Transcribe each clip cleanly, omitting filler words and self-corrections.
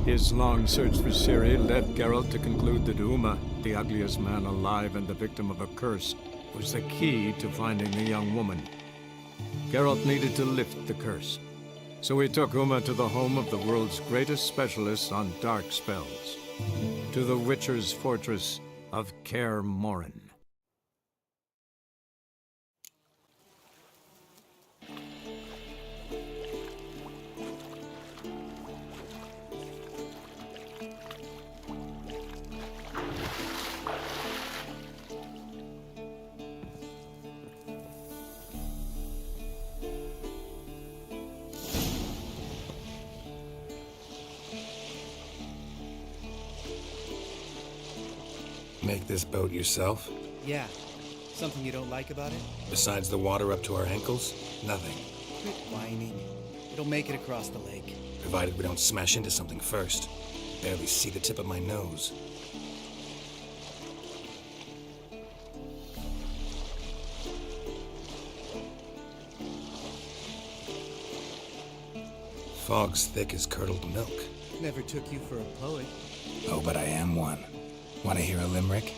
His long search for Ciri led Geralt to conclude that Uma, the ugliest man alive and the victim of a curse, was the key to finding the young woman. Geralt needed to lift the curse, so he took Uma to the home of the world's greatest specialist on dark spells, to the Witcher's fortress of Kaer Morhen. Make this boat yourself? Yeah. Something you don't like about it? Besides the water up to our ankles? Nothing. Quit whining. It'll make it across the lake. Provided we don't smash into something first. Barely see the tip of my nose. Fog's thick as curdled milk. Never took you for a poet. Oh, but I am one. Want to hear a limerick?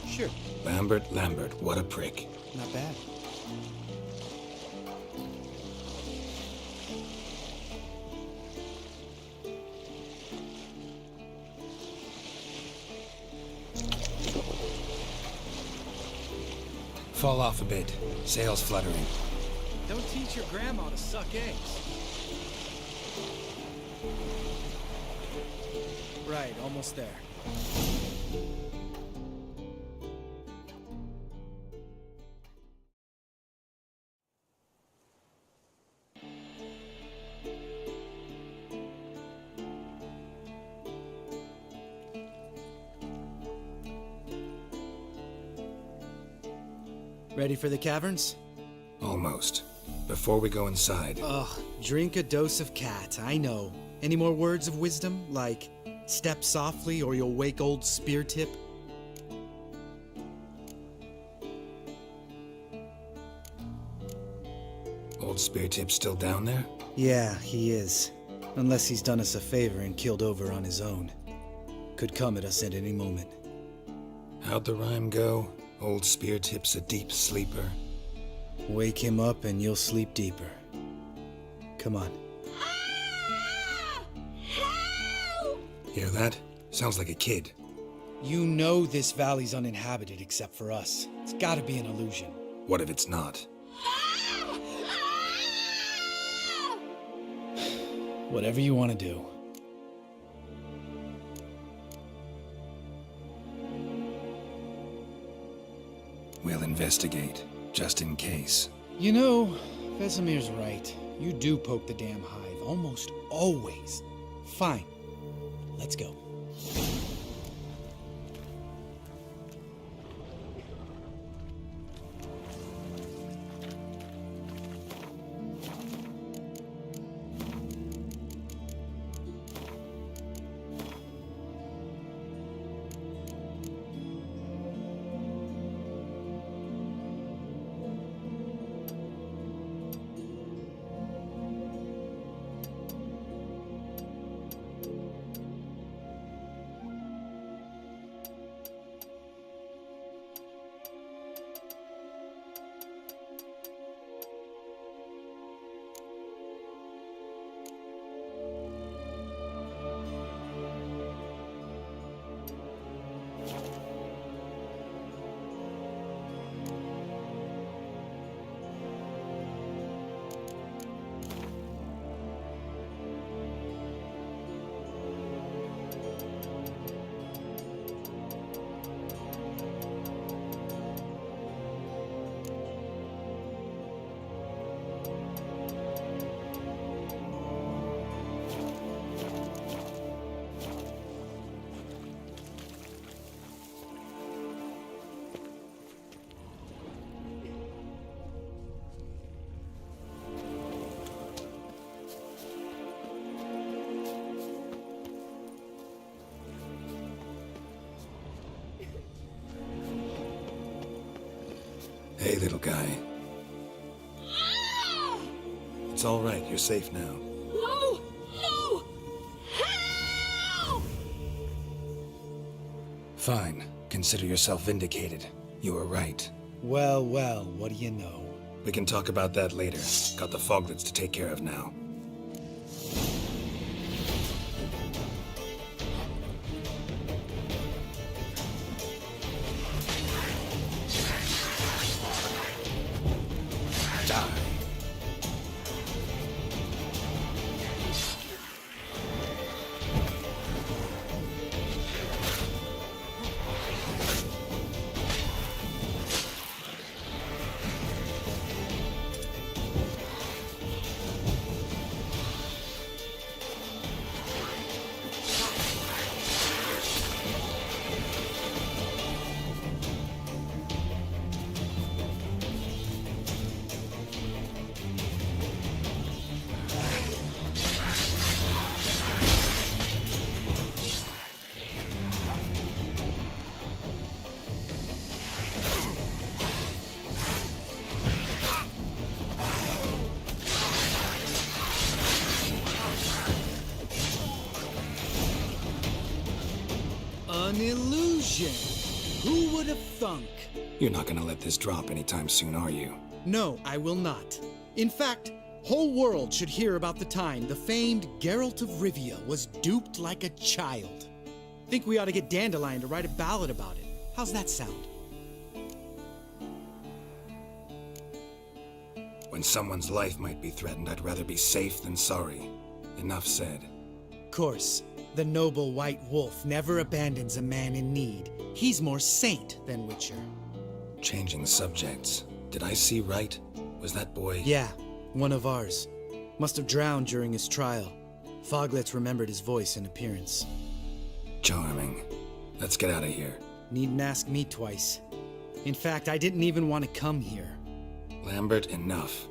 Sure. Lambert, Lambert, what a prick. Not bad. Fall off a bit. Sails fluttering. Don't teach your grandma to suck eggs. Right, almost there. Ready for the caverns? Almost. Before we go inside, Ugh, drink a dose of cat, I know. Any more words of wisdom, like step softly or you'll wake old Spear Tip? Old Spear Tip's still down there? Yeah, he is. Unless he's done us a favor and killed over on his own. Could come at us at any moment. How'd the rhyme go? Old Spear Tip's a deep sleeper. Wake him up and you'll sleep deeper. Come on. Hear that? Sounds like a kid. You know this valley's uninhabited except for us. It's gotta be an illusion. What if it's not? Whatever you want to do. We'll investigate, just in case. You know, Vesemir's right. You do poke the damn hive, almost always. Fine. Let's go. Hey, little guy. It's all right. You're safe now. No! No! Fine. Consider yourself vindicated. You were right. Well, well, what do you know? We can talk about that later. Got the Foglets to take care of now. Die. An illusion! Who would have thunk? You're not gonna let this drop anytime soon, are you? No, I will not. In fact, whole world should hear about the time the famed Geralt of Rivia was duped like a child. Think we ought to get Dandelion to write a ballad about it. How's that sound? When someone's life might be threatened, I'd rather be safe than sorry. Enough said. Course, the noble White Wolf never abandons a man in need. He's more saint than Witcher. Changing subjects. Did I see right? Was that boy... Yeah, one of ours. Must have drowned during his trial. Foglets remembered his voice and appearance. Charming. Let's get out of here. Needn't ask me twice. In fact, I didn't even want to come here. Lambert, enough.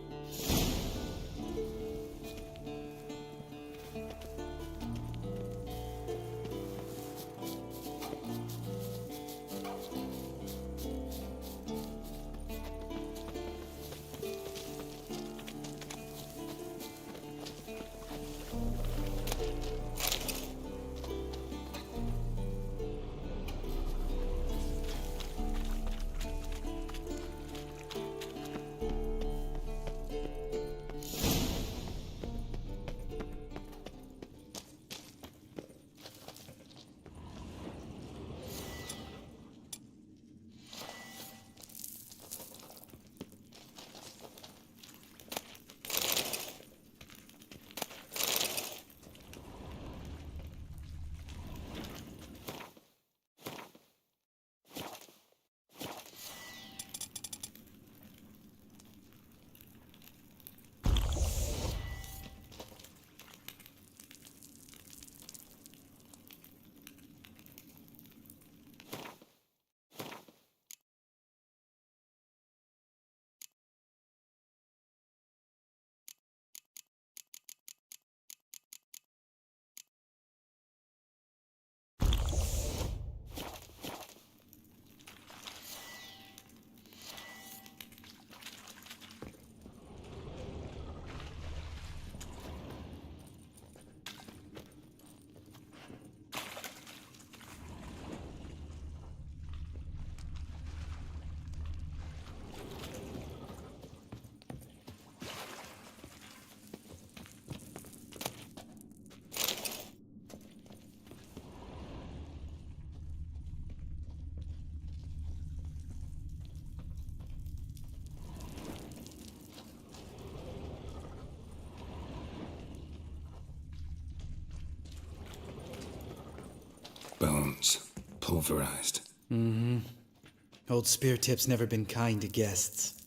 Bones. Pulverized. Mm-hmm. Old Spear Tip's never been kind to guests.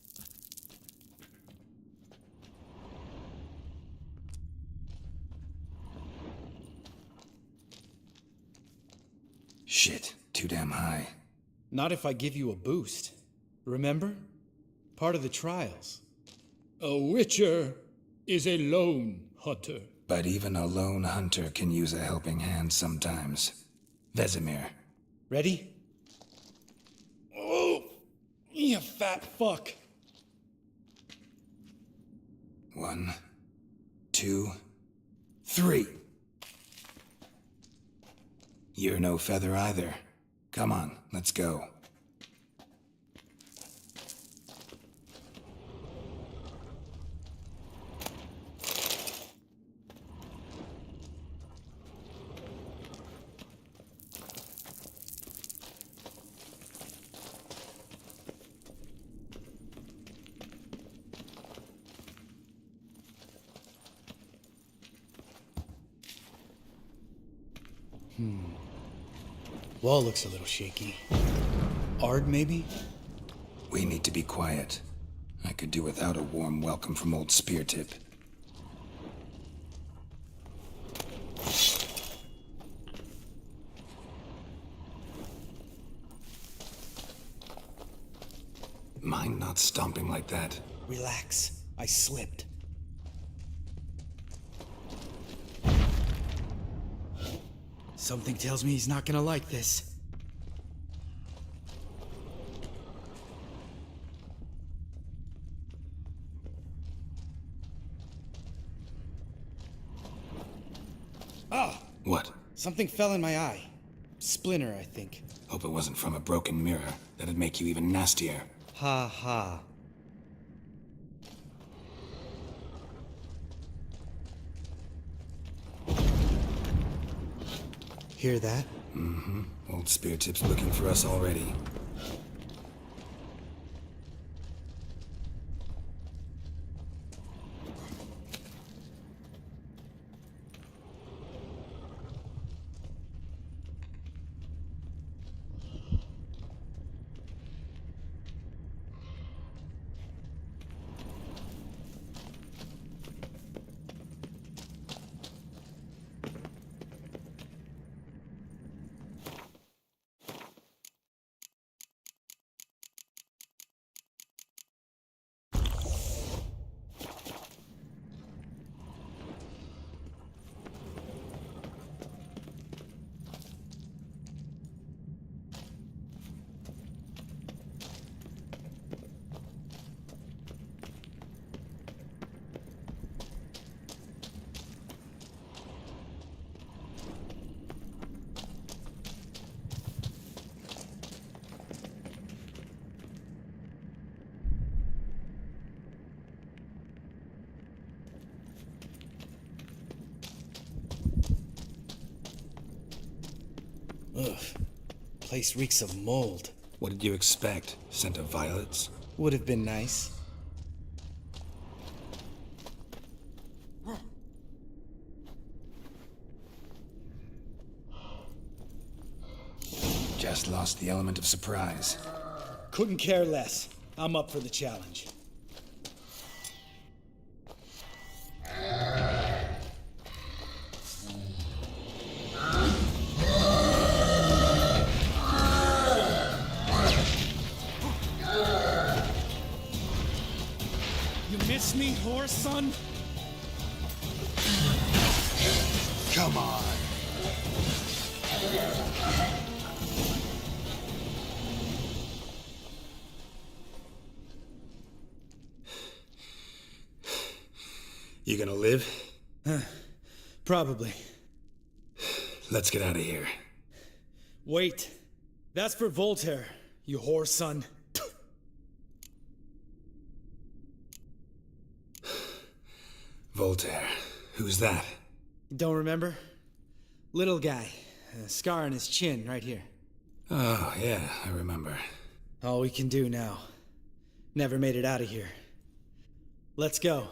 Shit. Too damn high. Not if I give you a boost. Remember? Part of the trials. A witcher is a lone hunter. But even a lone hunter can use a helping hand sometimes. Vesemir. Ready? Oh, you fat fuck. 1, 2, 3. You're no feather either. Come on, let's go. Wall looks a little shaky. Ard, maybe? We need to be quiet. I could do without a warm welcome from old Speartip. Mind not stomping like that. Relax. I slipped. Something tells me he's not gonna like this. Ah! What? Something fell in my eye. Splinter, I think. Hope it wasn't from a broken mirror. That'd make you even nastier. Ha ha. Hear that? Old Speartip's looking for us already. Ugh. Place reeks of mold. What did you expect? Scent of violets? Would have been nice. Just lost the element of surprise. Couldn't care less. I'm up for the challenge. You miss me, horse son? Come on! You gonna live? Probably. Let's get out of here. Wait. That's for Voltaire, you whore son. Voltaire. Who's that? Don't remember? Little guy. A scar on his chin, right here. Oh, yeah, I remember. All we can do now. Never made it out of here. Let's go.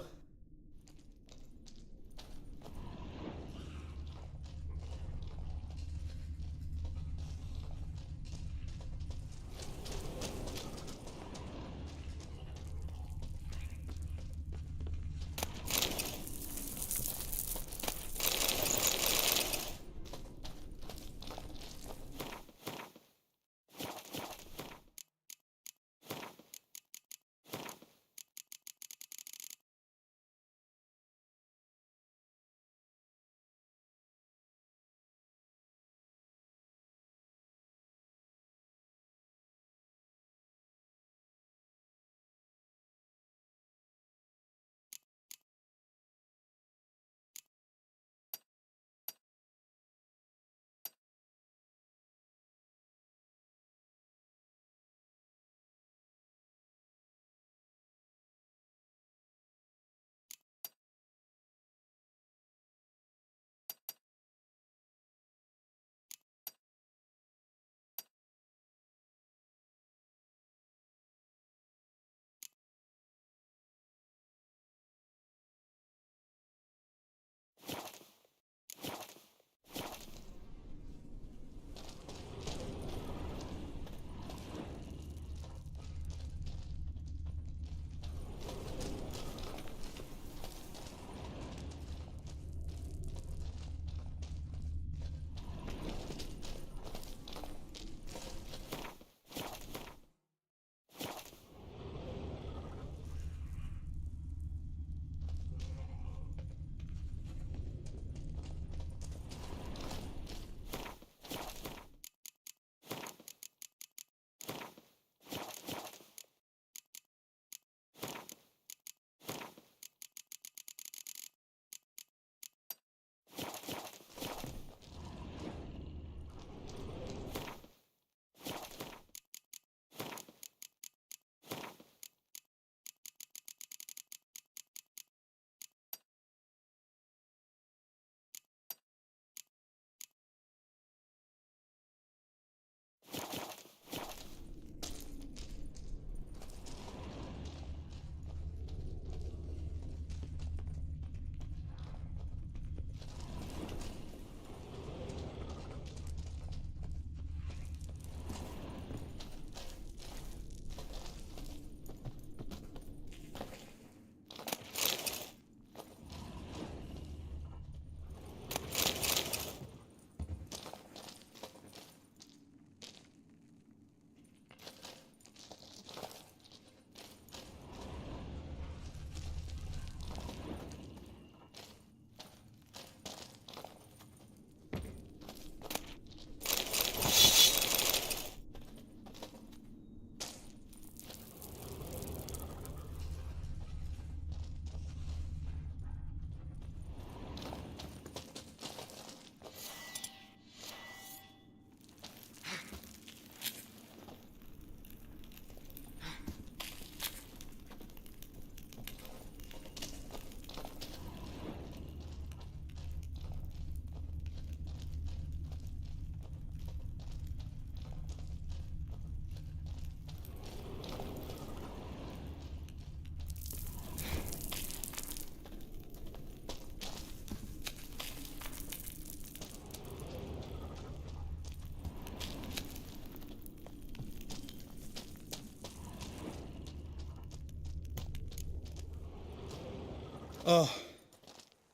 Oh,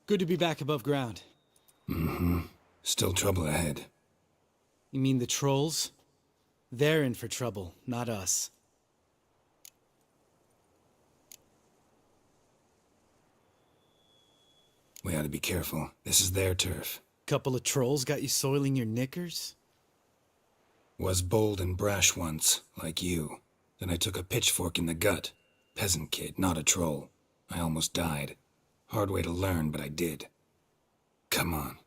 good to be back above ground. Still trouble ahead. You mean the trolls? They're in for trouble, not us. We ought to be careful. This is their turf. Couple of trolls got you soiling your knickers? Was bold and brash once, like you. Then I took a pitchfork in the gut. Peasant kid, not a troll. I almost died. Hard way to learn, but I did. Come on.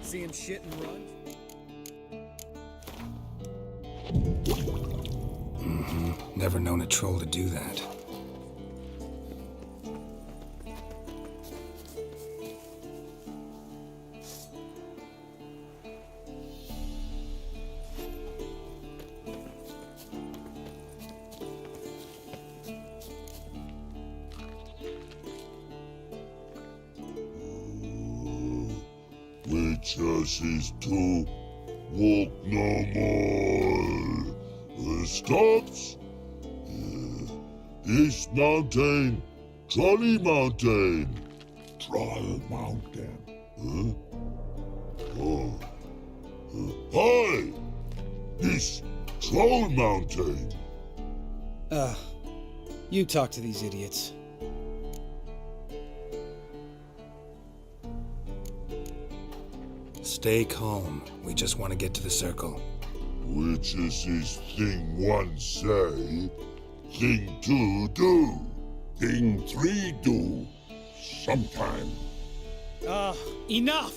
Seeing shit and run? Never known a troll to do that. Witches is to walk no more. Stops. East Mountain, Trolley Mountain. Troll Mountain. Huh? Oh. Hi! This Troll Mountain. You talk to these idiots. Stay calm. We just want to get to the circle. Witches is thing one say, thing two do, thing three do, sometime. Enough!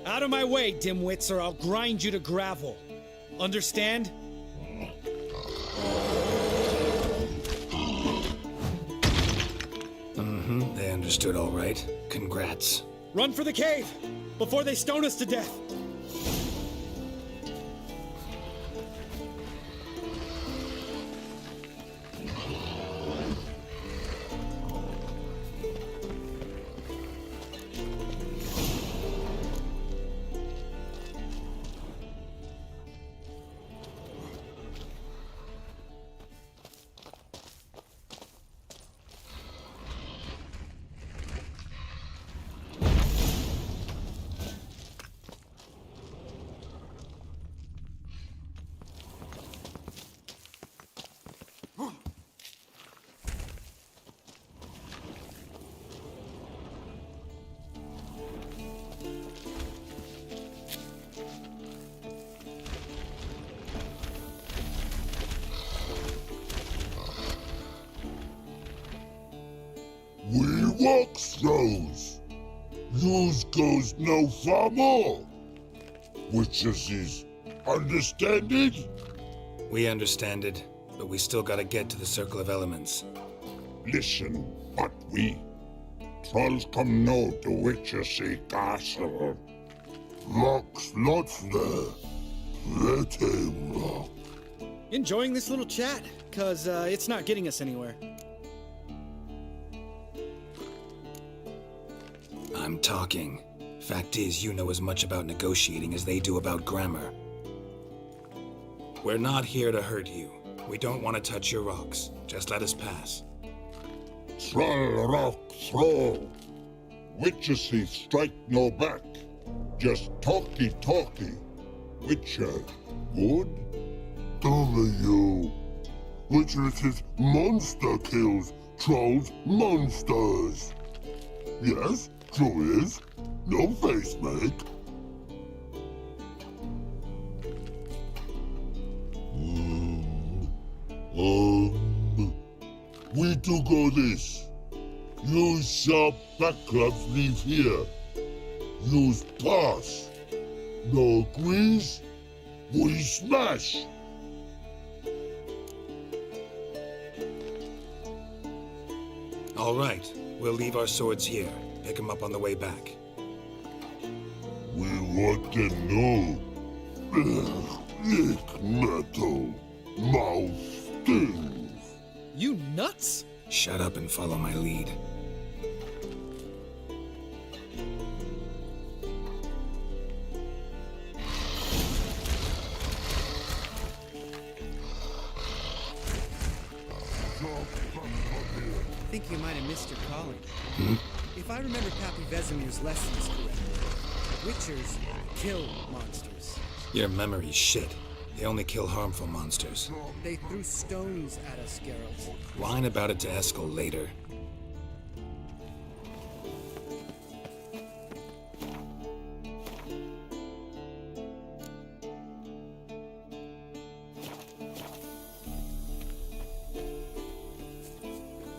Out of my way, dimwits, or I'll grind you to gravel. Understand? They understood all right. Congrats. Run for the cave! Before they stone us to death! We walk throws. Yous goes no far more. Witches is understand it? We understand it, but we still gotta get to the Circle of Elements. Listen, but we trolls come no to Witchessy Castle. Rocks lots there. Pretty rock. Enjoying this little chat? Cause, it's not getting us anywhere. I'm talking. Fact is, you know as much about negotiating as they do about grammar. We're not here to hurt you. We don't want to touch your rocks. Just let us pass. Troll rock throw. Witchessy strike no back. Just talky. Witcher, good? W. Witchess's monster kills trolls monsters. Yes, true is. No face make. We do go this. You sharp back clubs leave here. Use pass. No agrees, we smash. All right, we'll leave our swords here. Pick them up on the way back. We want to know Ick metal. Mouth stings. You nuts? Shut up and follow my lead. I think you might have missed your calling. If I remember Pappy Vesemir's lessons correctly, Witchers kill monsters. Your memory's shit. They only kill harmful monsters. They threw stones at us, Geralt. Whine about it to Eskel later.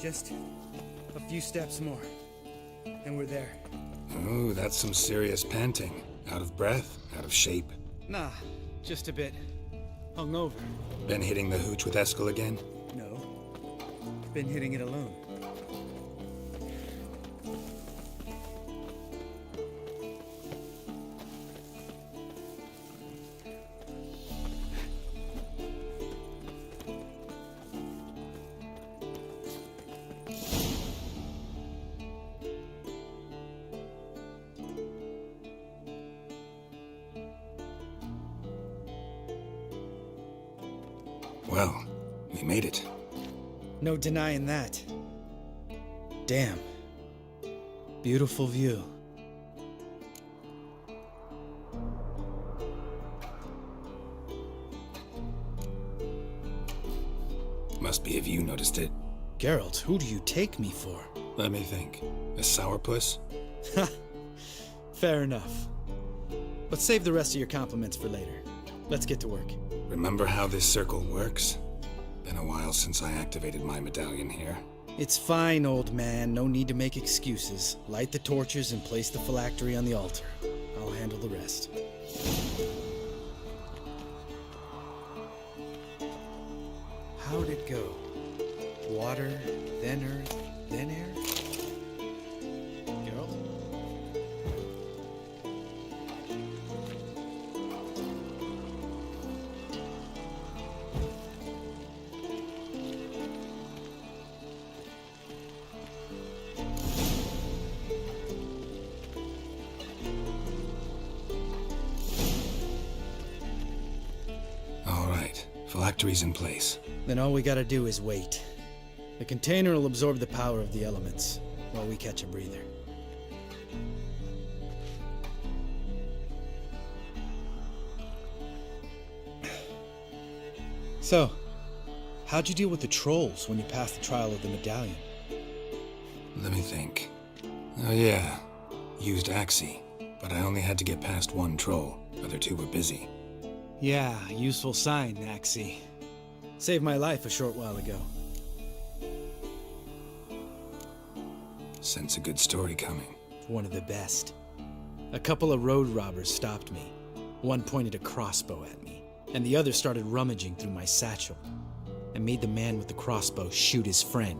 Just a few steps more, and we're there. Ooh, that's some serious panting. Out of breath, out of shape. Nah, just a bit. Hungover. Been hitting the hooch with Eskel again? No. Been hitting it alone. Well, we made it. No denying that. Damn. Beautiful view. Must be if you noticed it. Geralt, who do you take me for? Let me think. A sourpuss? Fair enough. But save the rest of your compliments for later. Let's get to work. Remember how this circle works? Been a while since I activated my medallion here. It's fine, old man. No need to make excuses. Light the torches and place the phylactery on the altar. I'll handle the rest. How'd it go? Water, then earth, then air? Geralt? All right, phylactery's in place. Then all we gotta do is wait. The container will absorb the power of the elements while we catch a breather. So, how'd you deal with the trolls when you passed the trial of the medallion? Let me think. Oh yeah, used Axii, but I only had to get past one troll. Other two were busy. Yeah, useful sign, Axii. Saved my life a short while ago. Sense a good story coming. One of the best. A couple of road robbers stopped me. One pointed a crossbow at me, and the other started rummaging through my satchel. I made the man with the crossbow shoot his friend,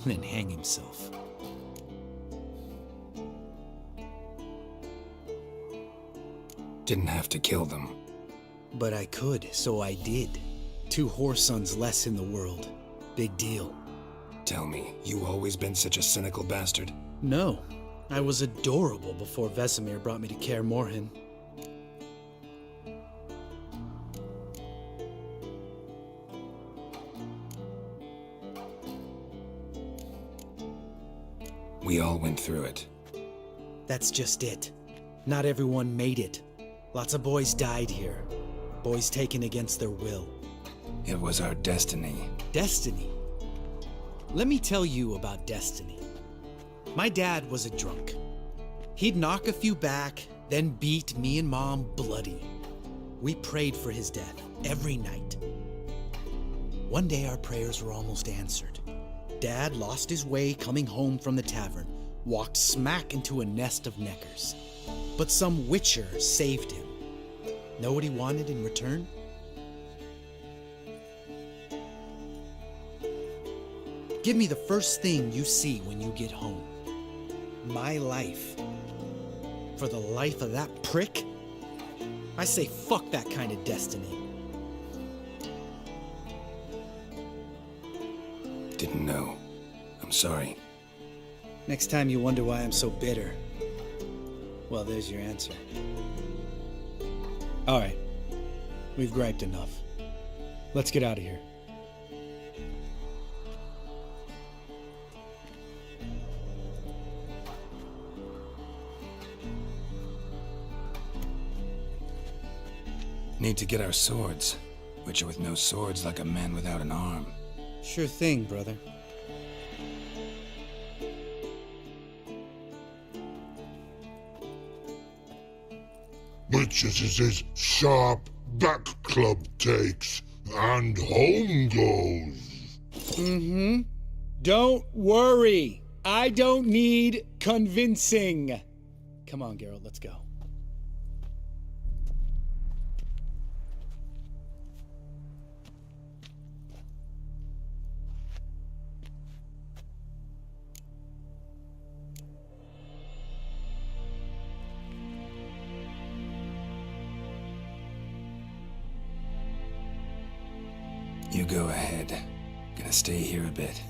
then hang himself. Didn't have to kill them. But I could, so I did. 2 whoresons less in the world. Big deal. Tell me, you always been such a cynical bastard? No, I was adorable before Vesemir brought me to Kaer Morhen. We all went through it. That's just it. Not everyone made it. Lots of boys died here. Boys taken against their will. It was our destiny. Destiny? Let me tell you about destiny. My dad was a drunk. He'd knock a few back, then beat me and Mom bloody. We prayed for his death every night. One day our prayers were almost answered. Dad lost his way coming home from the tavern, walked smack into a nest of neckers. But some witcher saved him. Know what he wanted in return? Give me the first thing you see when you get home. My life. For the life of that prick? I say fuck that kind of destiny. Didn't know. I'm sorry. Next time you wonder why I'm so bitter, well, there's your answer. All right. We've griped enough. Let's get out of here. Need to get our swords. Witcher with no swords like a man without an arm. Sure thing, brother. Witches is his sharp back club takes, and home goes. Mm-hmm. Don't worry. I don't need convincing. Come on, Geralt, let's go. You go ahead. Gonna stay here a bit.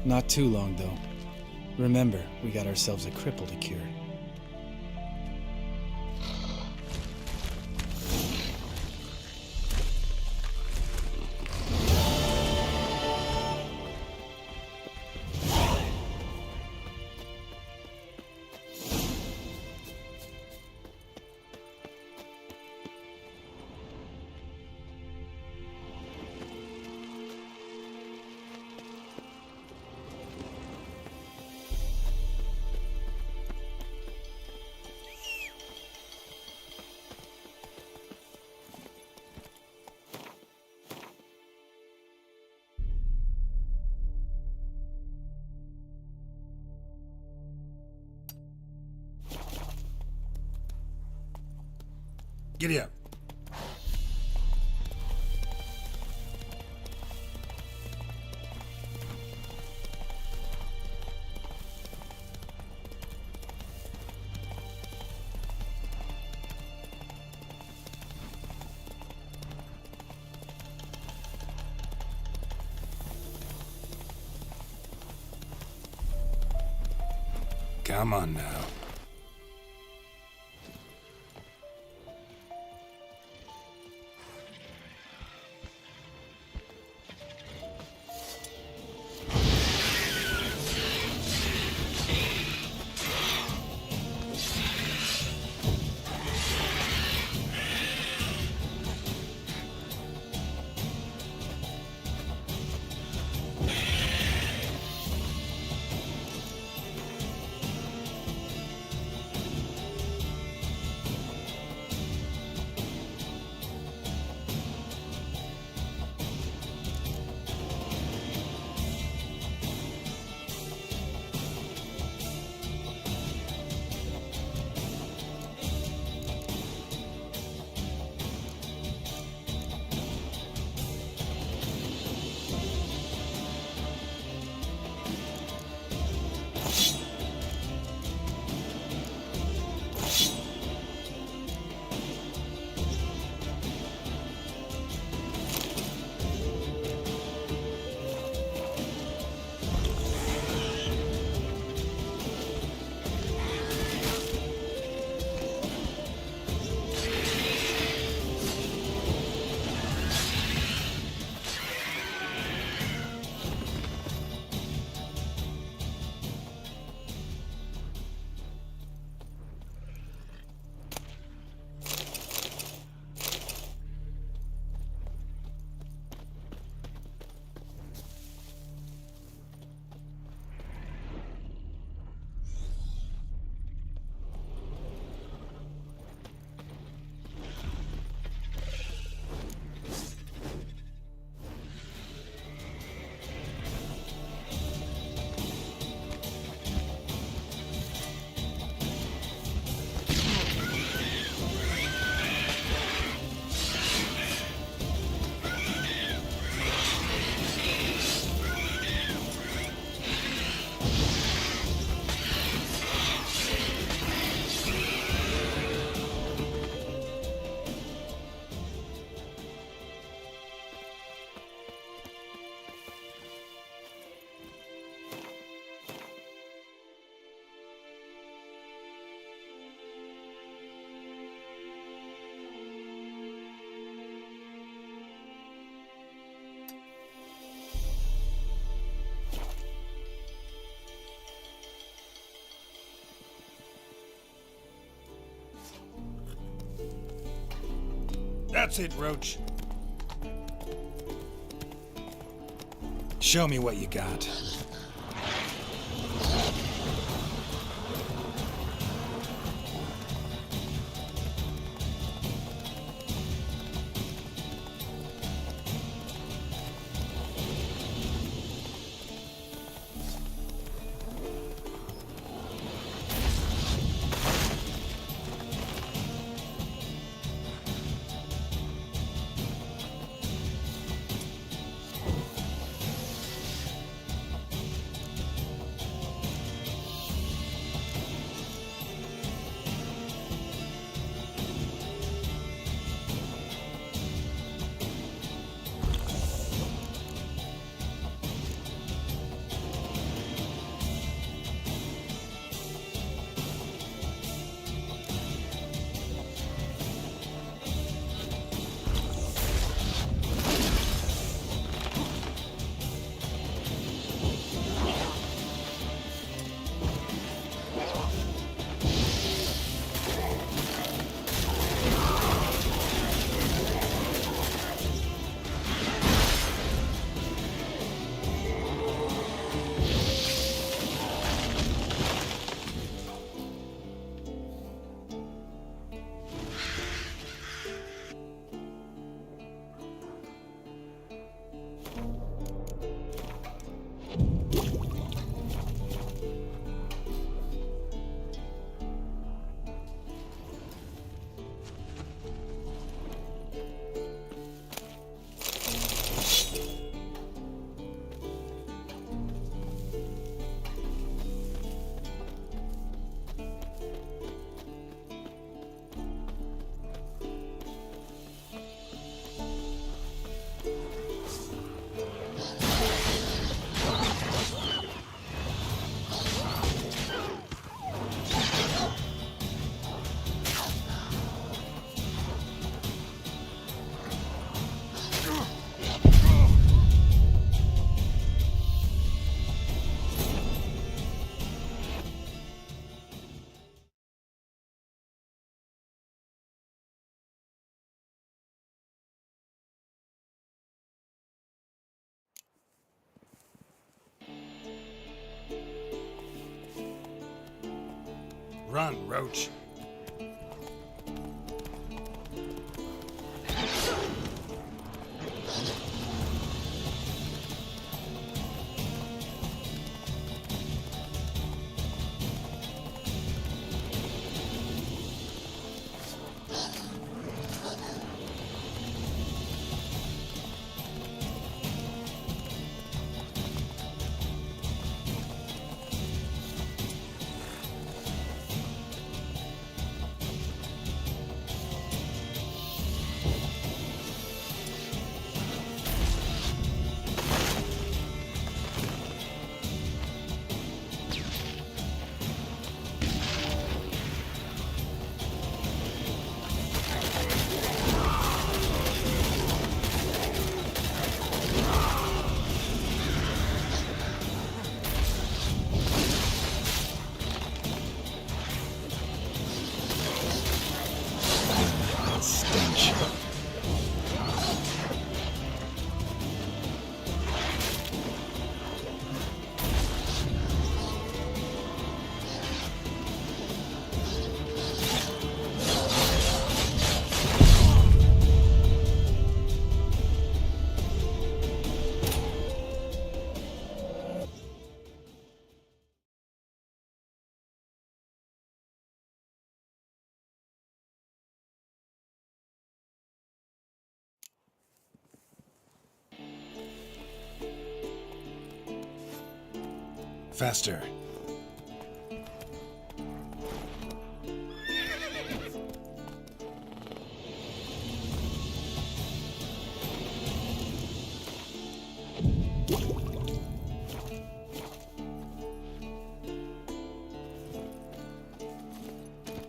Not too long, though. Remember, we got ourselves a cripple to cure. Giddy up. Come on now. That's it, Roach. Show me what you got. Run, Roach. Stench. Faster.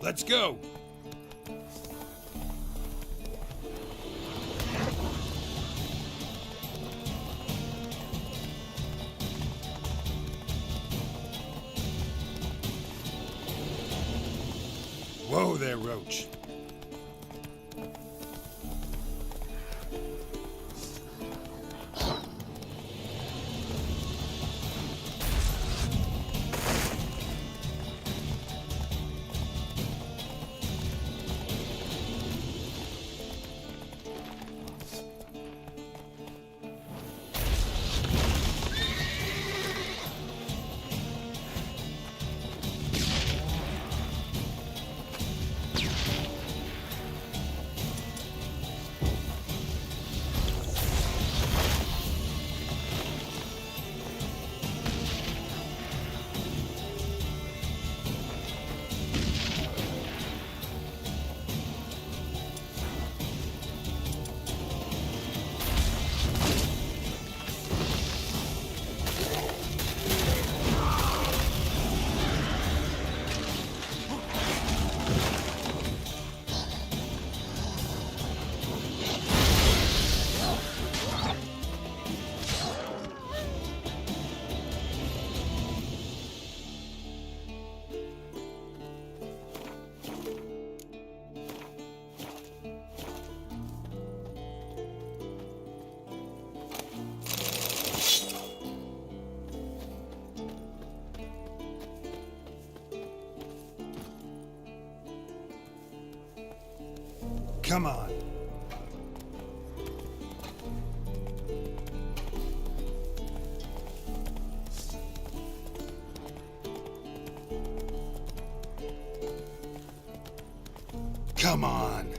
Let's go! Whoa there, Roach. Come on. Come on.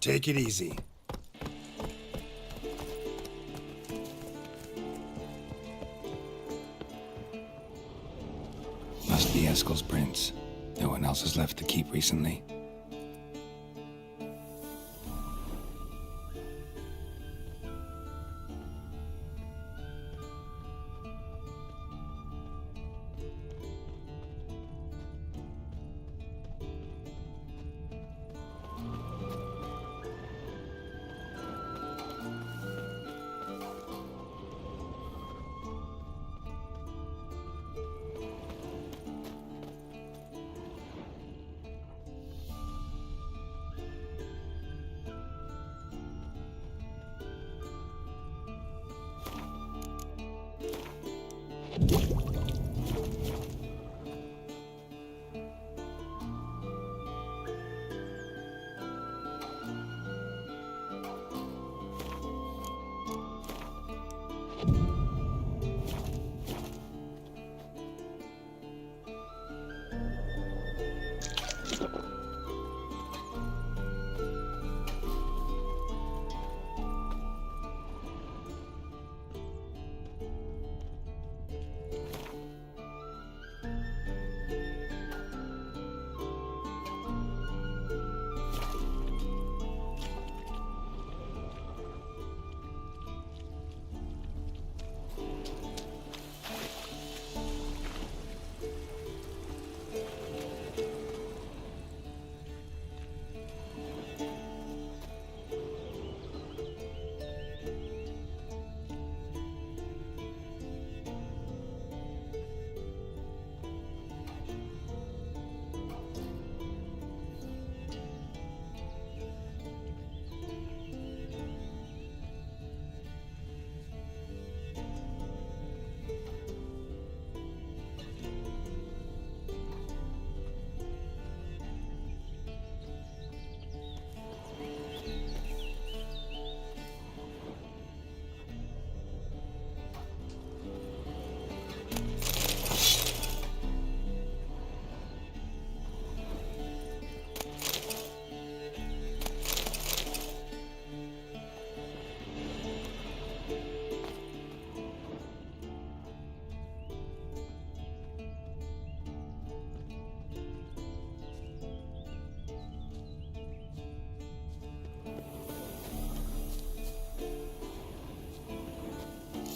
Take it easy. Must be Eskel's prints. No one else has left the keep recently.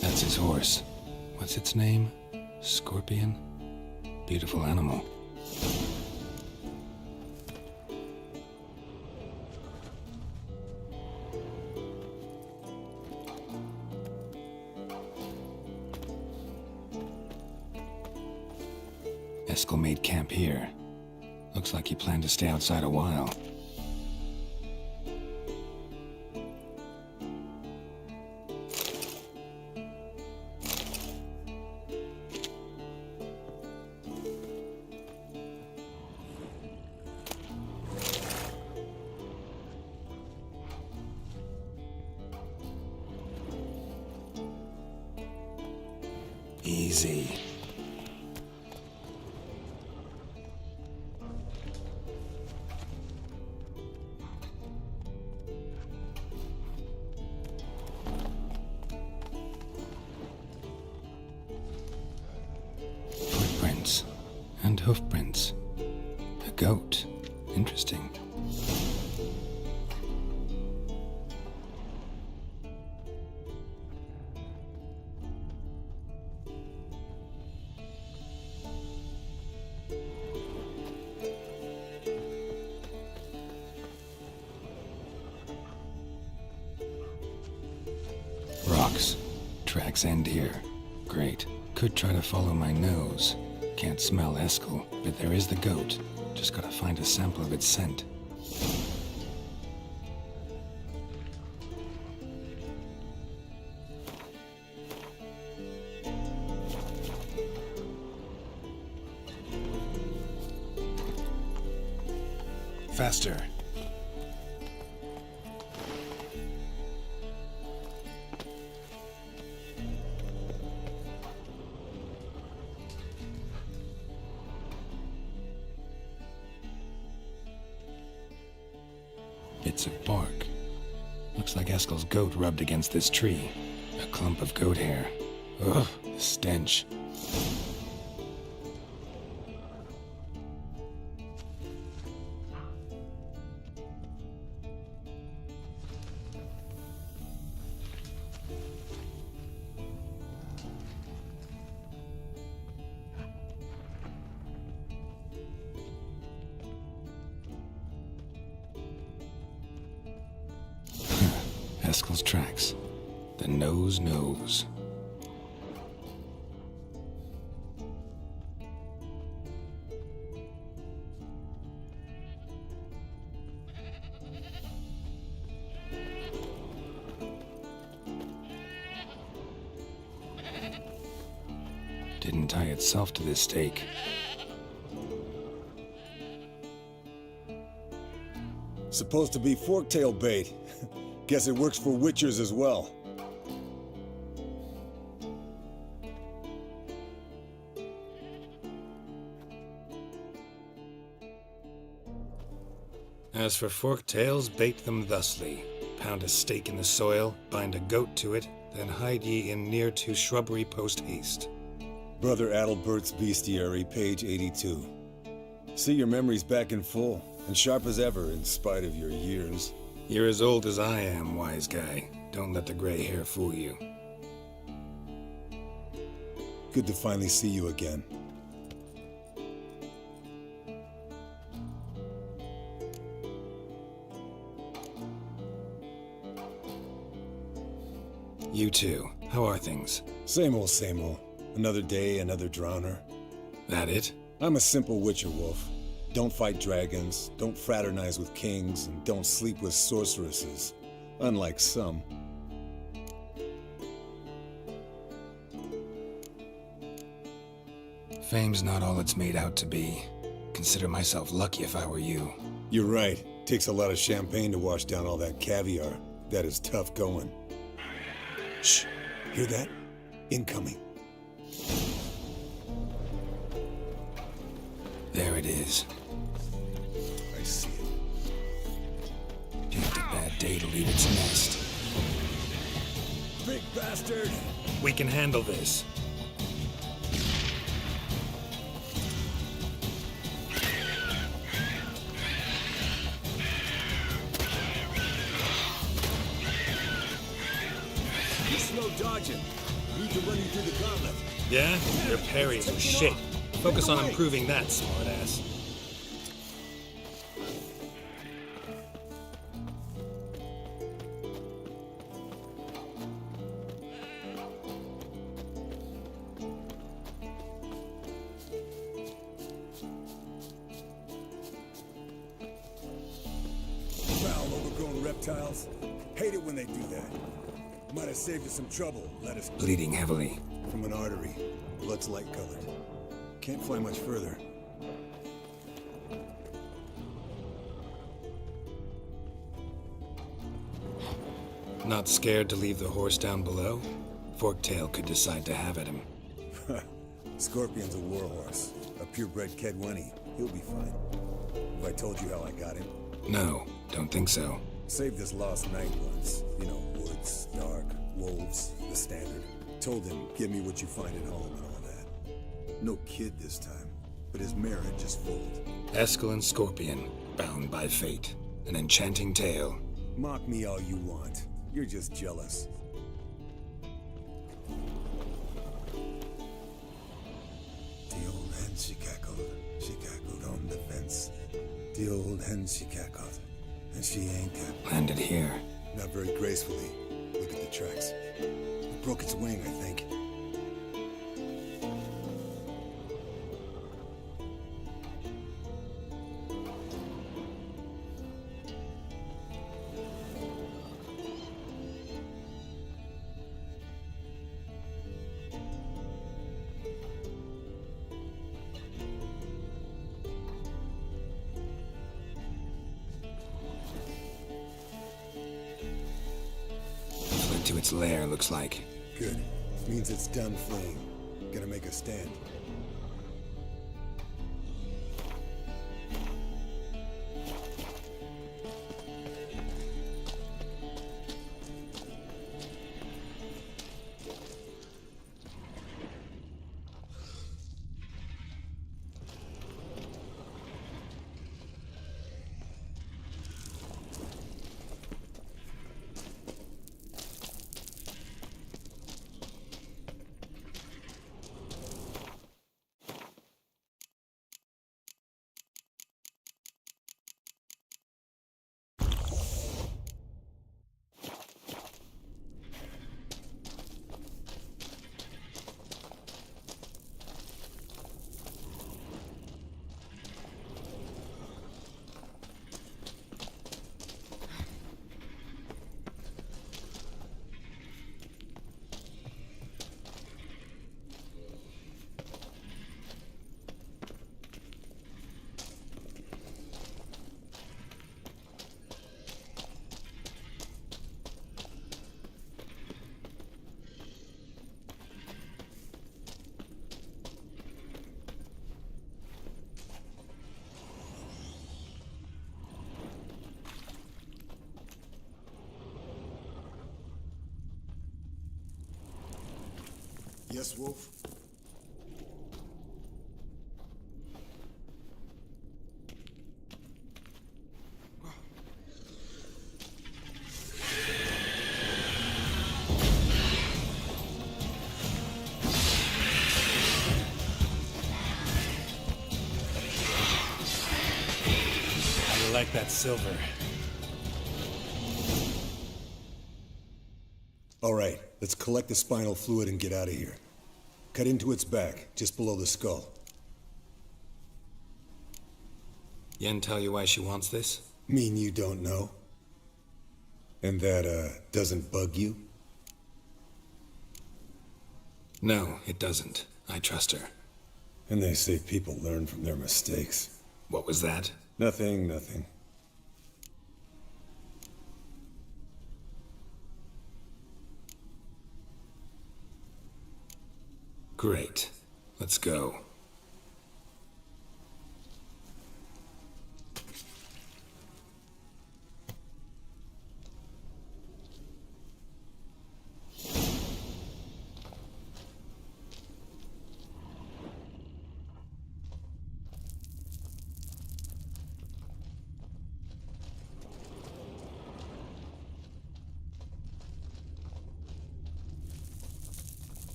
That's his horse. What's its name? Scorpion? Beautiful animal. Eskel made camp here. Looks like he planned to stay outside a while. Easy. Footprints and hoofprints. A goat. Interesting. tracks end here. Great. Could try to follow my nose. Can't smell Eskel, but there is the goat. Just gotta find a sample of its scent. Faster. Bits of bark. Looks like Eskel's goat rubbed against this tree. A clump of goat hair. Ugh, the stench. Eskel's tracks. The nose knows. Didn't tie itself to this stake. Supposed to be forktail bait. Guess it works for witchers as well. As for forktails, bait them thusly. Pound a stake in the soil, bind a goat to it, then hide ye in near to shrubbery post haste. Brother Adalbert's Bestiary, page 82. See your memories back in full, and sharp as ever in spite of your years. You're as old as I am, wise guy. Don't let the gray hair fool you. Good to finally see you again. You too. How are things? Same old, same old. Another day, another drowner. That it? I'm a simple witcher wolf. Don't fight dragons, don't fraternize with kings, and don't sleep with sorceresses. Unlike some. Fame's not all it's made out to be. Consider myself lucky if I were you. You're right. Takes a lot of champagne to wash down all that caviar. That is tough going. Shh. Hear that? Incoming. There it is. I see it. Picked a bad day to leave its nest. Big bastard! We can handle this. You're slow dodging. Need to run you through the gauntlet. Yeah? Your parries are shit. Focus on improving that, smartass. Foul, overgrown reptiles. Hate it when they do that. Might have saved us some trouble. Let us Bleeding heavily. from an artery. Blood's light colored. Can't fly much further. Not scared to leave the horse down below? Forktail could decide to have at him. Scorpion's a warhorse. A purebred Kedwenny. He'll be fine. Have I told you how I got him? No, don't think so. Saved this lost knight once. You know, woods, dark, wolves, the standard. Told him, give me what you find at home and all that. No kid this time, but his mare had just foaled. Eskel and Scorpion, bound by fate. An enchanting tale. Mock me all you want. You're just jealous. The old hen she cackled on the fence. The old hen she cackled, and she ain't cackled. Landed here. Not very gracefully. Look at the tracks. broke its wing, I think. Fled to its lair, looks like. Good. Means it's done fleeing. Gotta make a stand. Yes, Wolf? I like that silver. All right, let's collect the spinal fluid and get out of here. Cut into its back, just below the skull. Yen tell you why she wants this? Mean you don't know? And that, doesn't bug you? No, it doesn't. I trust her. And they say people learn from their mistakes. What was that? Nothing, nothing. Great. Let's go.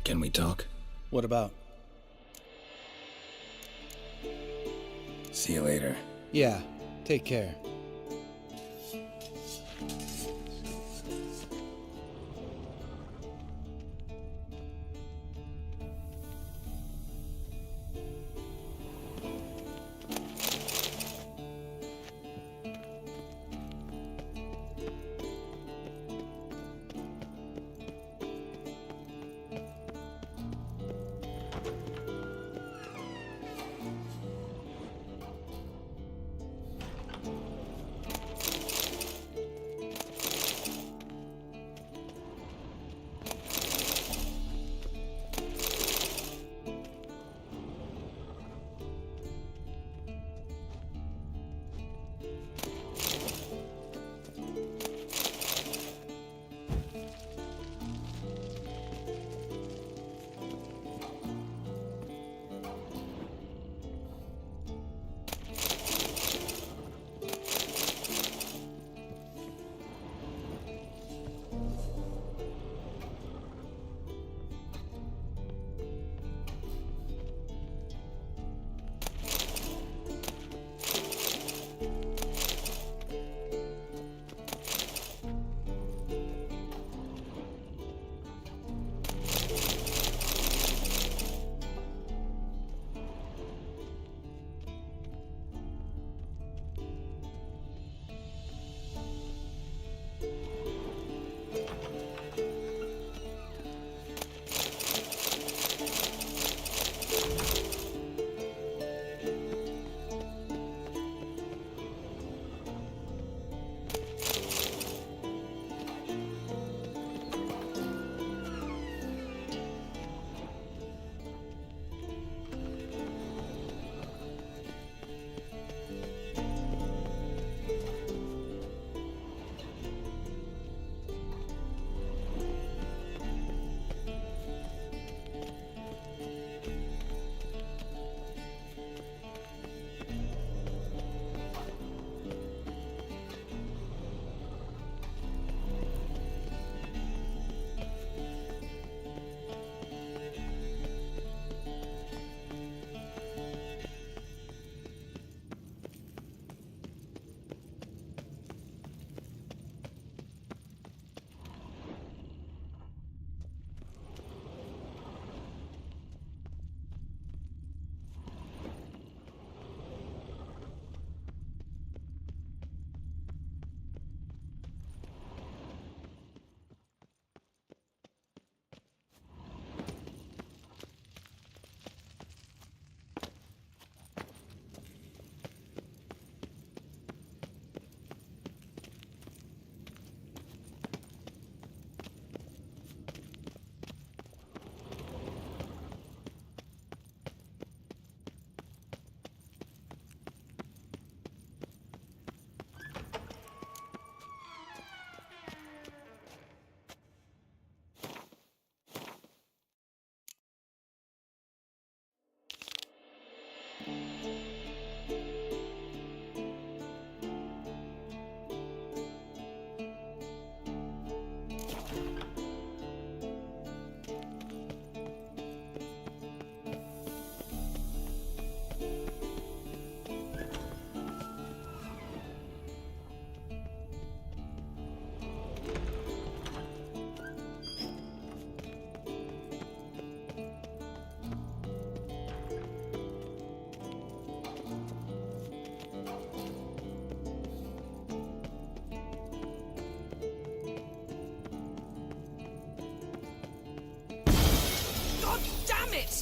Can we talk? What about? See you later. Yeah, take care.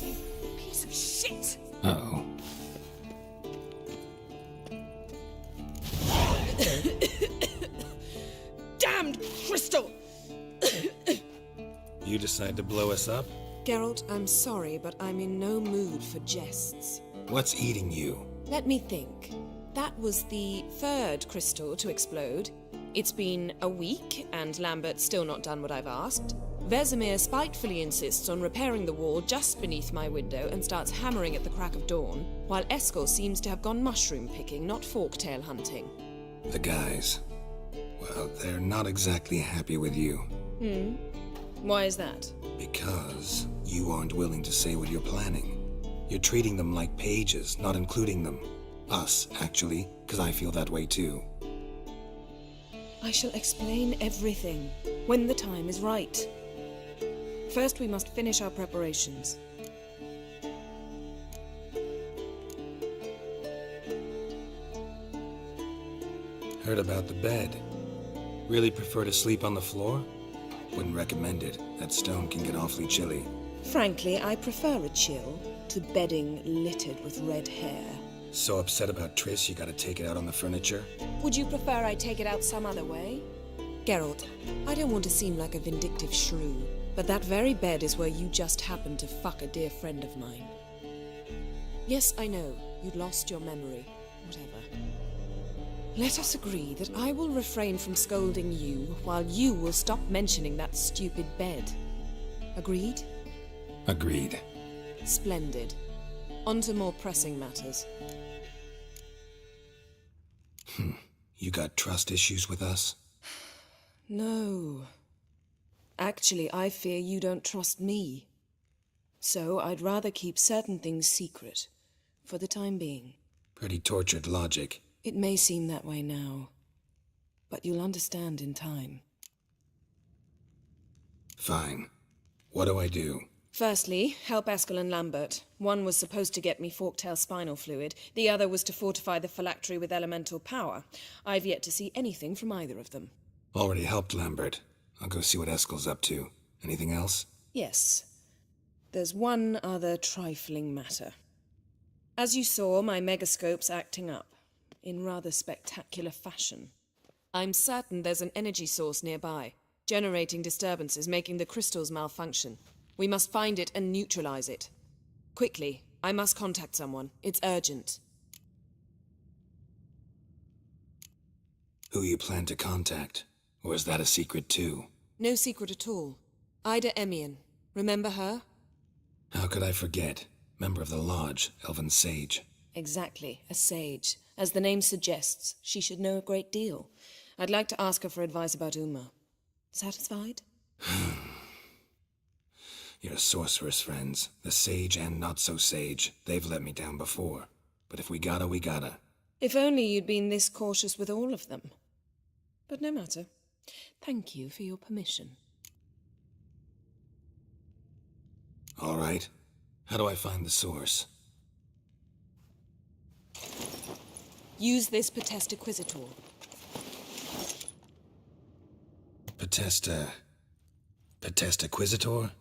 You piece of shit! Uh-oh. Damned crystal! You decide to blow us up? Geralt, I'm sorry, but I'm in no mood for jests. What's eating you? Let me think. That was the third crystal to explode. It's been a week, and Lambert's still not done what I've asked. Vesemir spitefully insists on repairing the wall just beneath my window and starts hammering at the crack of dawn, while Eskel seems to have gone mushroom picking, not forktail hunting. The guys. Well, they're not exactly happy with you. Why is that? Because You aren't willing to say what you're planning. You're treating them like pages, not including them. Us, actually, because I feel that way too. I shall explain everything when the time is right. First, we must finish our preparations. Heard about the bed. Really prefer to sleep on the floor? Wouldn't recommend it. That stone can get awfully chilly. Frankly, I prefer a chill to bedding littered with red hair. So upset about Triss you gotta take it out on the furniture? Would you prefer I take it out some other way? Geralt, I don't want to seem like a vindictive shrew, but that very bed is where you just happened to fuck a dear friend of mine. Yes, I know, you'd lost your memory. Whatever. Let us agree that I will refrain from scolding you while you will stop mentioning that stupid bed. Agreed? Agreed. Splendid. On to more pressing matters. You got trust issues with us? No. Actually, I fear you don't trust me. So I'd rather keep certain things secret, for the time being. Pretty tortured logic. It may seem that way now, but you'll understand in time. Fine. What do I do? Firstly, help Eskel and Lambert. One was supposed to get me forktail spinal fluid, the other was to fortify the phylactery with elemental power. I've yet to see anything from either of them. Already helped Lambert. I'll go see what Eskel's up to. Anything else? Yes. There's one other trifling matter. As you saw, my megascope's acting up, in rather spectacular fashion. I'm certain there's an energy source nearby, generating disturbances, making the crystals malfunction. We must find it and neutralize it. Quickly, I must contact someone. It's urgent. Who you plan to contact? Or is that a secret too? No secret at all. Ida Emian. Remember her? How could I forget? Member of the Lodge, Elven Sage. Exactly, a sage. As the name suggests, she should know a great deal. I'd like to ask her for advice about Uma. Satisfied? Your sorceress friends, the sage and not-so-sage, they've let me down before. But if we gotta, we gotta. If only you'd been this cautious with all of them. But no matter. Thank you for your permission. All right. How do I find the source? Use this Potestaquizator. Potestaquizator?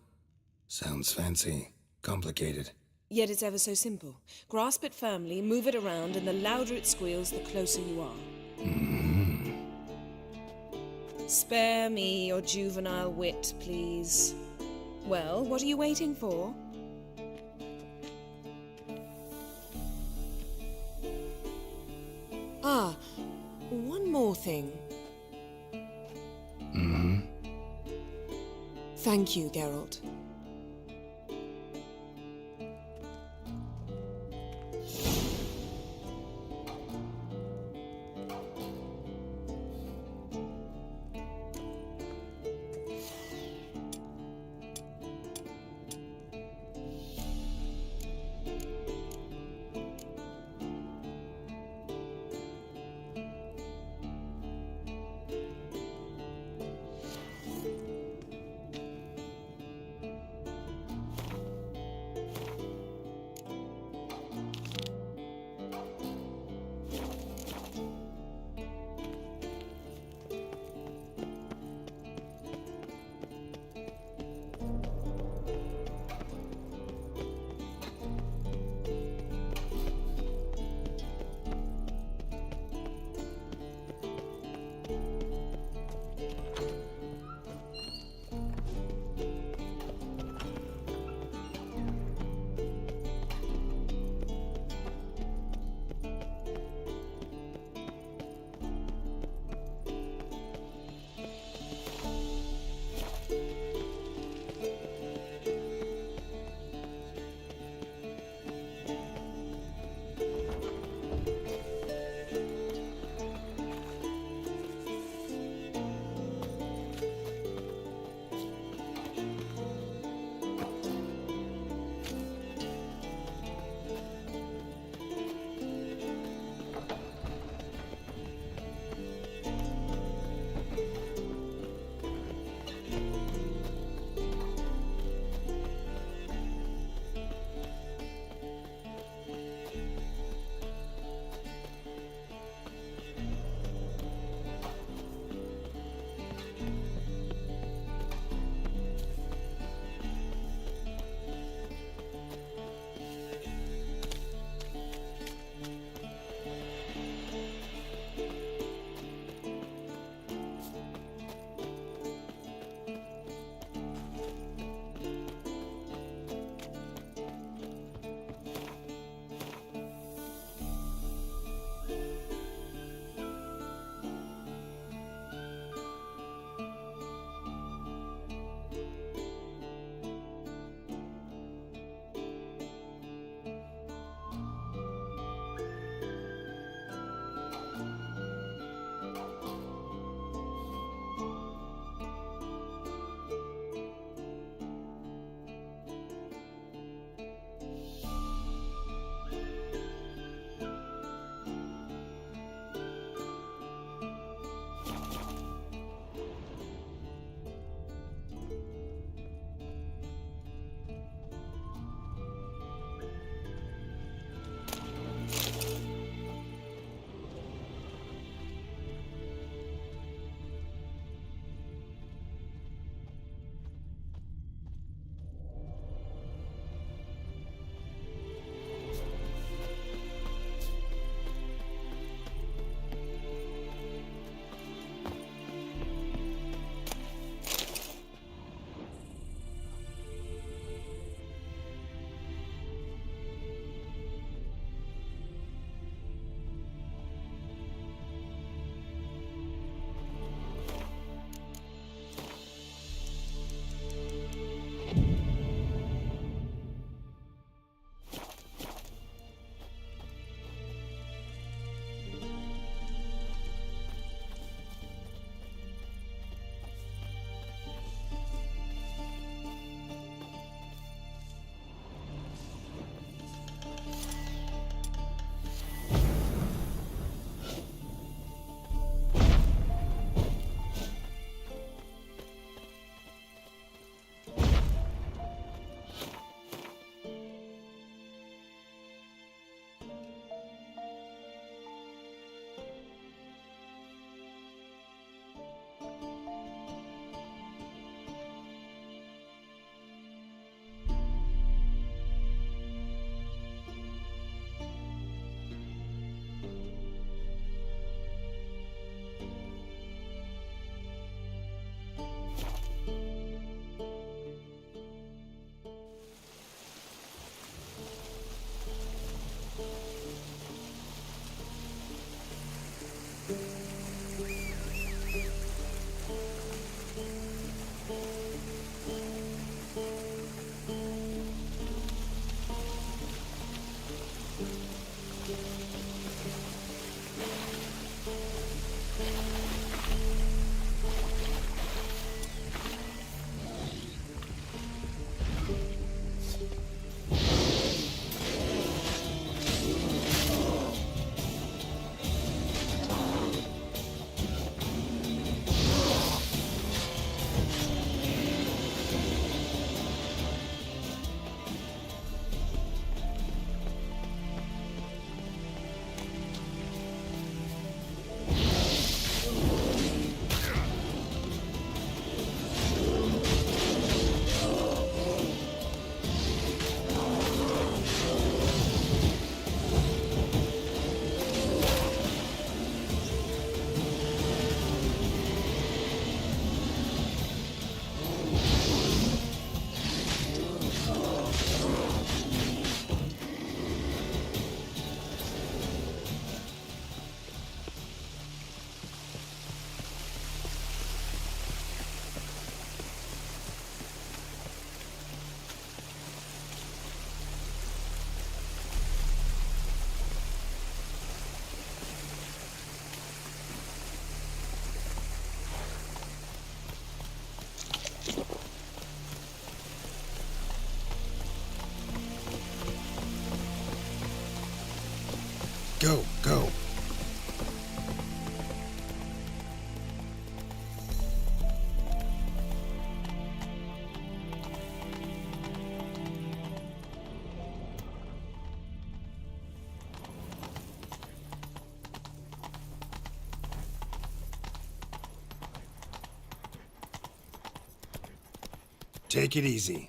Sounds fancy. Complicated. Yet it's ever so simple. Grasp it firmly, move it around, and the louder it squeals, the closer you are. Spare me your juvenile wit, please. Well, what are you waiting for? Ah, one more thing. Thank you, Geralt. Go, go. Take it easy.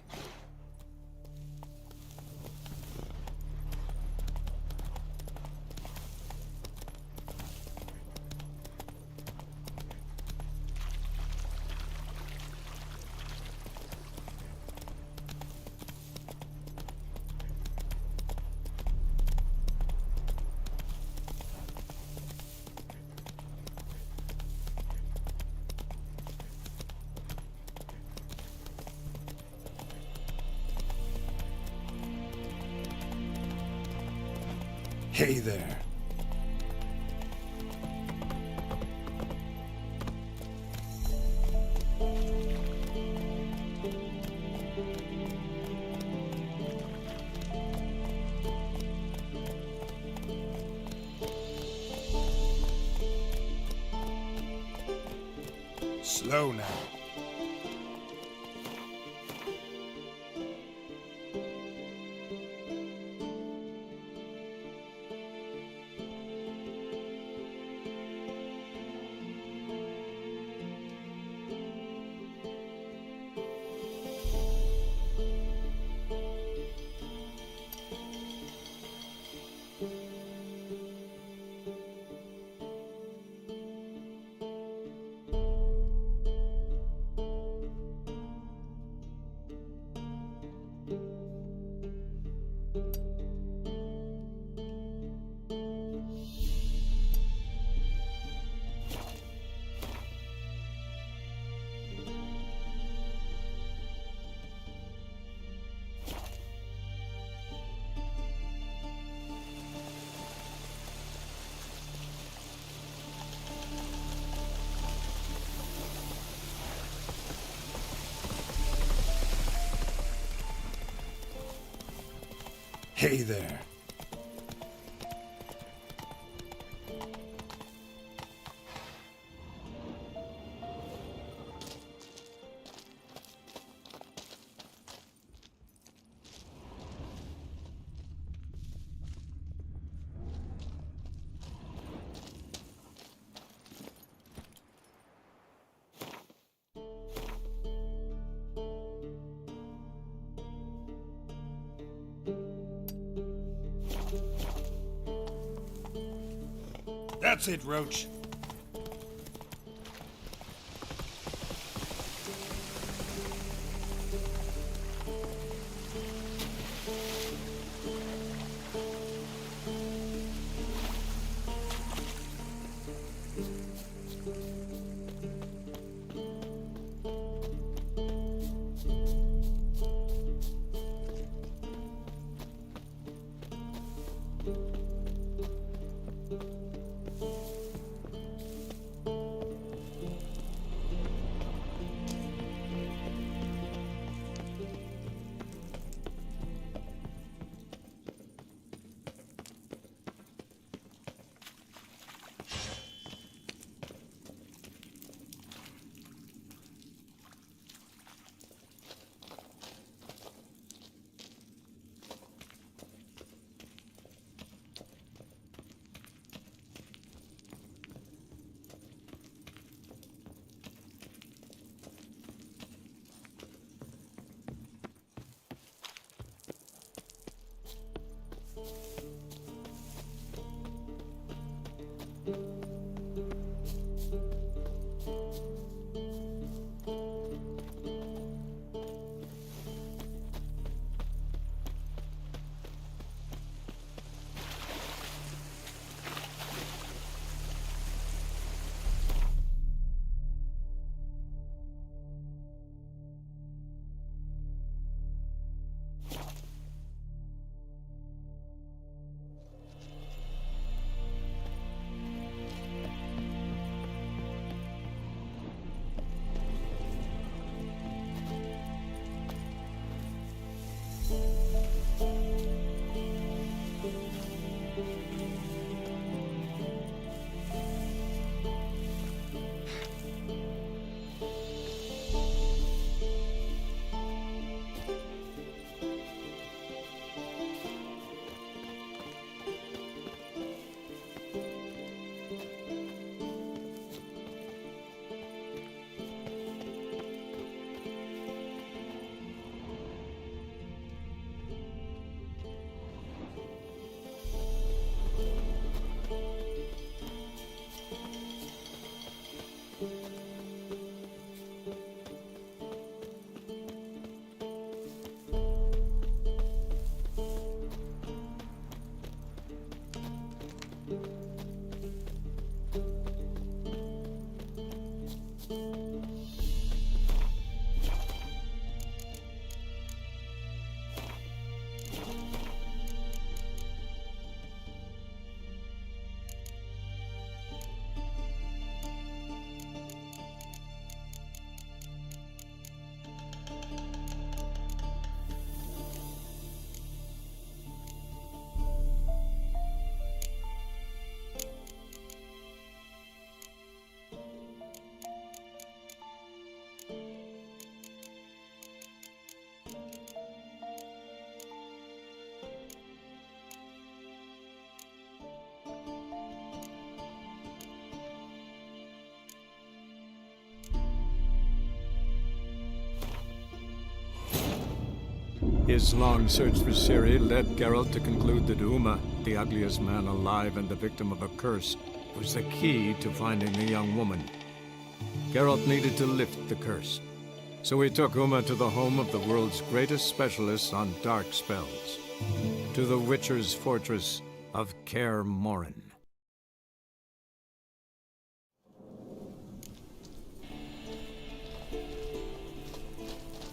Hey there. Slow now. Hey there. That's it, Roach. His long search for Ciri led Geralt to conclude that Uma, the ugliest man alive and the victim of a curse, was the key to finding the young woman. Geralt needed to lift the curse, so he took Uma to the home of the world's greatest specialists on dark spells, to the Witcher's fortress of Kaer Morhen.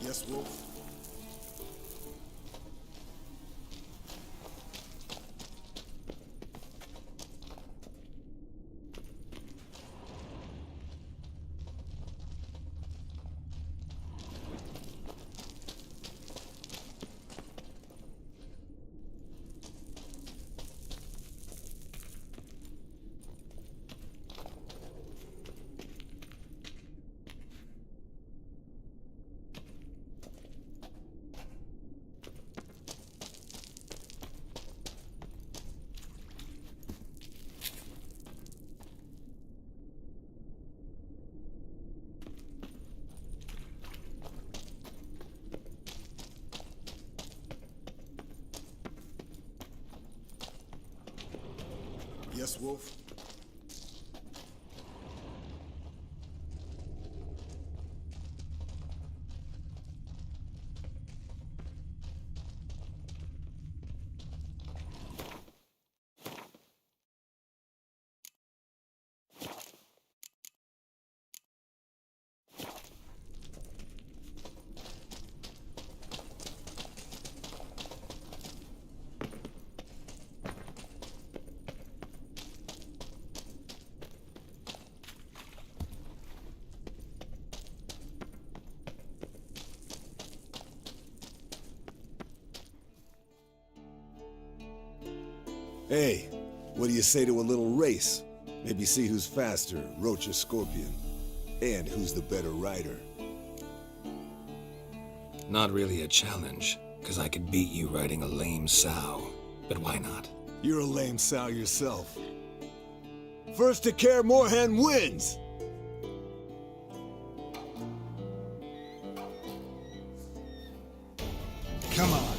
Yes, Wolf? Yes, Wolf? Hey, what do you say to a little race? Maybe see who's faster, Roach or Scorpion. And who's the better rider. Not really a challenge, because I could beat you riding a lame sow. But why not? You're a lame sow yourself. First to Kaer Morhen wins! Come on.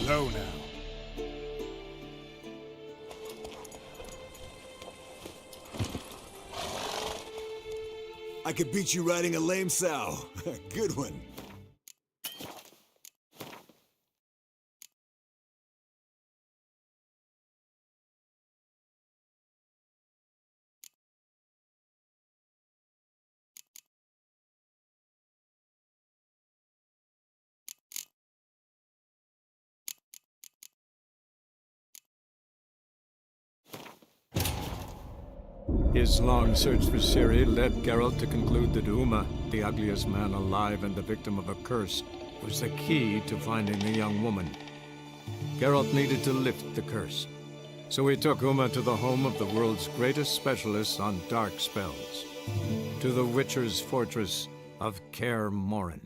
Slow now. I could beat you riding a lame sow. Good one. His long search for Ciri led Geralt to conclude that Uma, the ugliest man alive and the victim of a curse, was the key to finding the young woman. Geralt needed to lift the curse, so he took Uma to the home of the world's greatest specialists on dark spells, to the Witcher's fortress of Kaer Morhen.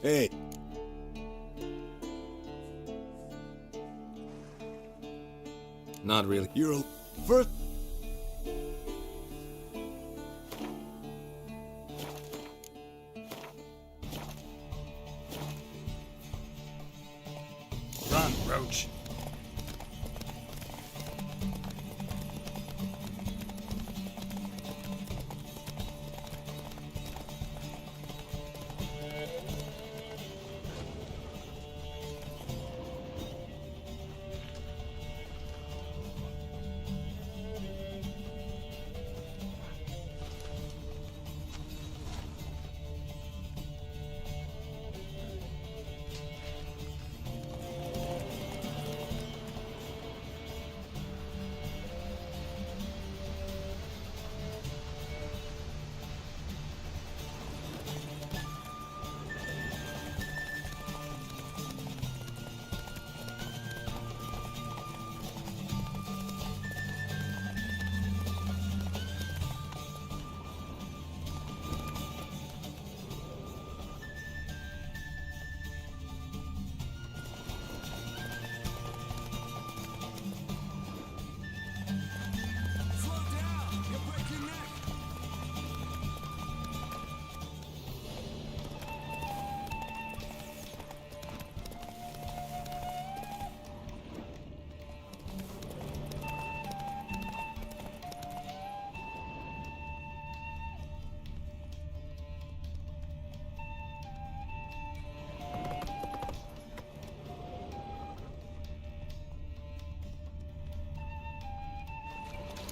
Hey. Not really. You're a... First... Run, Roach.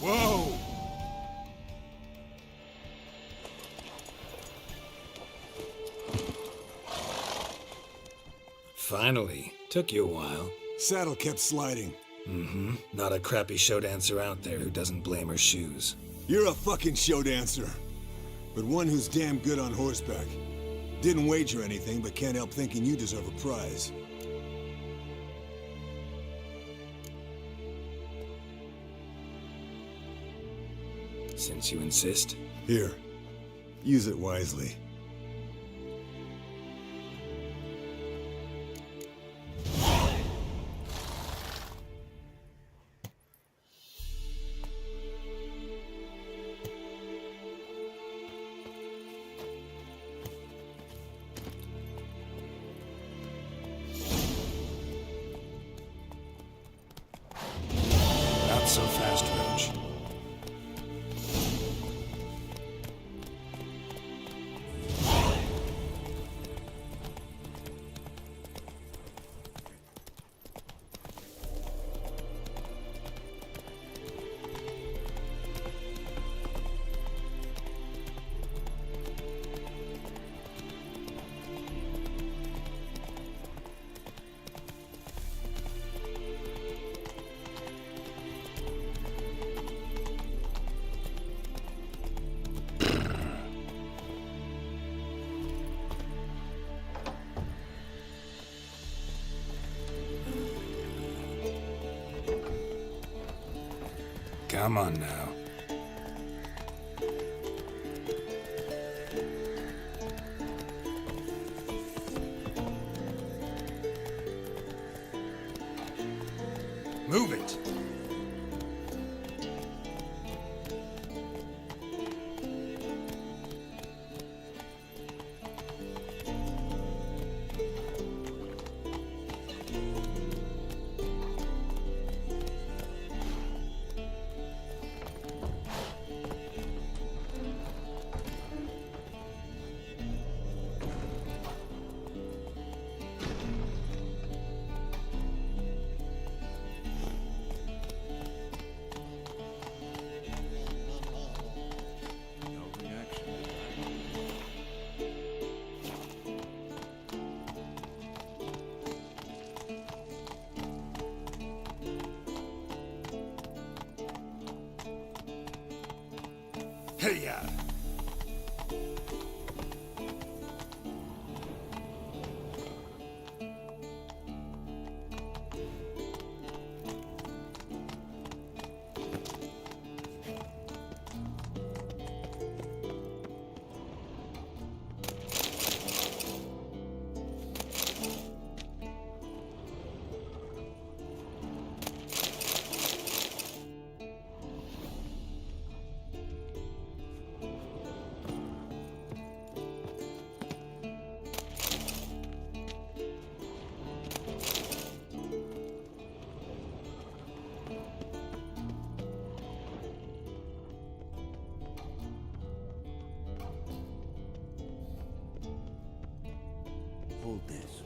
Whoa! Finally. Took you a while. Saddle kept sliding. Mm-hmm. Not a crappy show dancer out there who doesn't blame her shoes. You're a fucking show dancer. But one who's damn good on horseback. Didn't wager anything, but can't help thinking you deserve a prize. Since you insist. Here. Use it wisely. Not so fast, Roach. Come on now. Move it. Hey-ya! Hold this.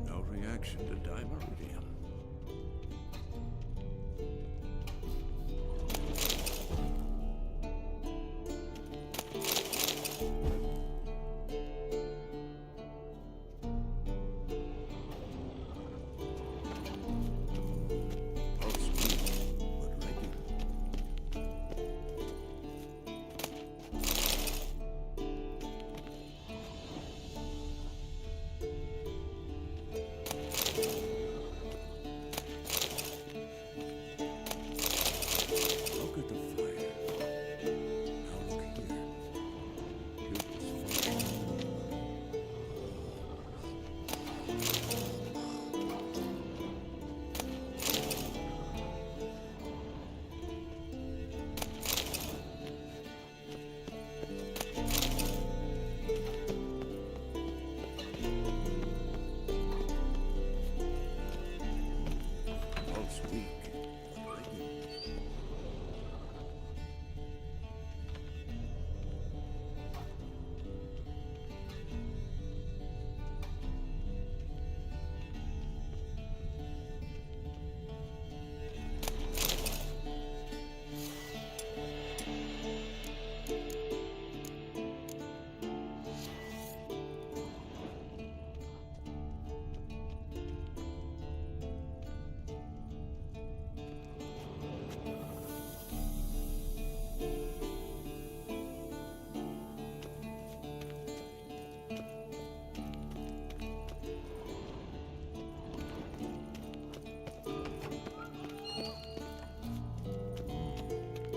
No reaction to dimeridium. Pulse weak, but regular. Look at the fire. Now look here. Pupils function. Pulse weak, but regular.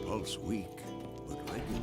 Pulse weak, but regular.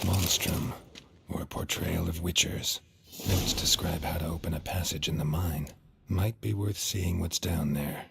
Monstrum, or a portrayal of witchers. Notes describe how to open a passage in the mine. Might be worth seeing what's down there.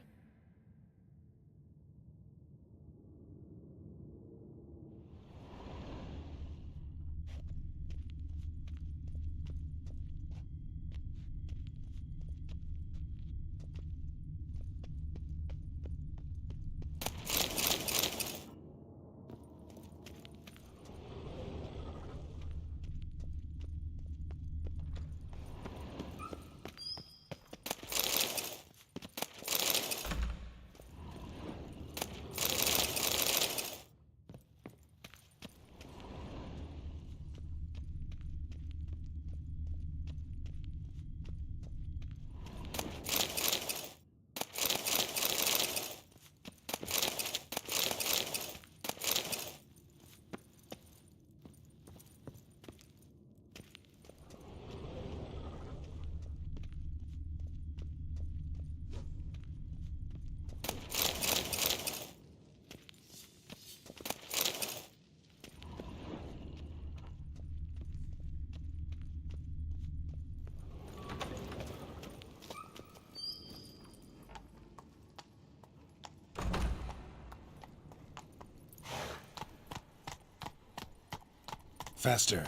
Faster.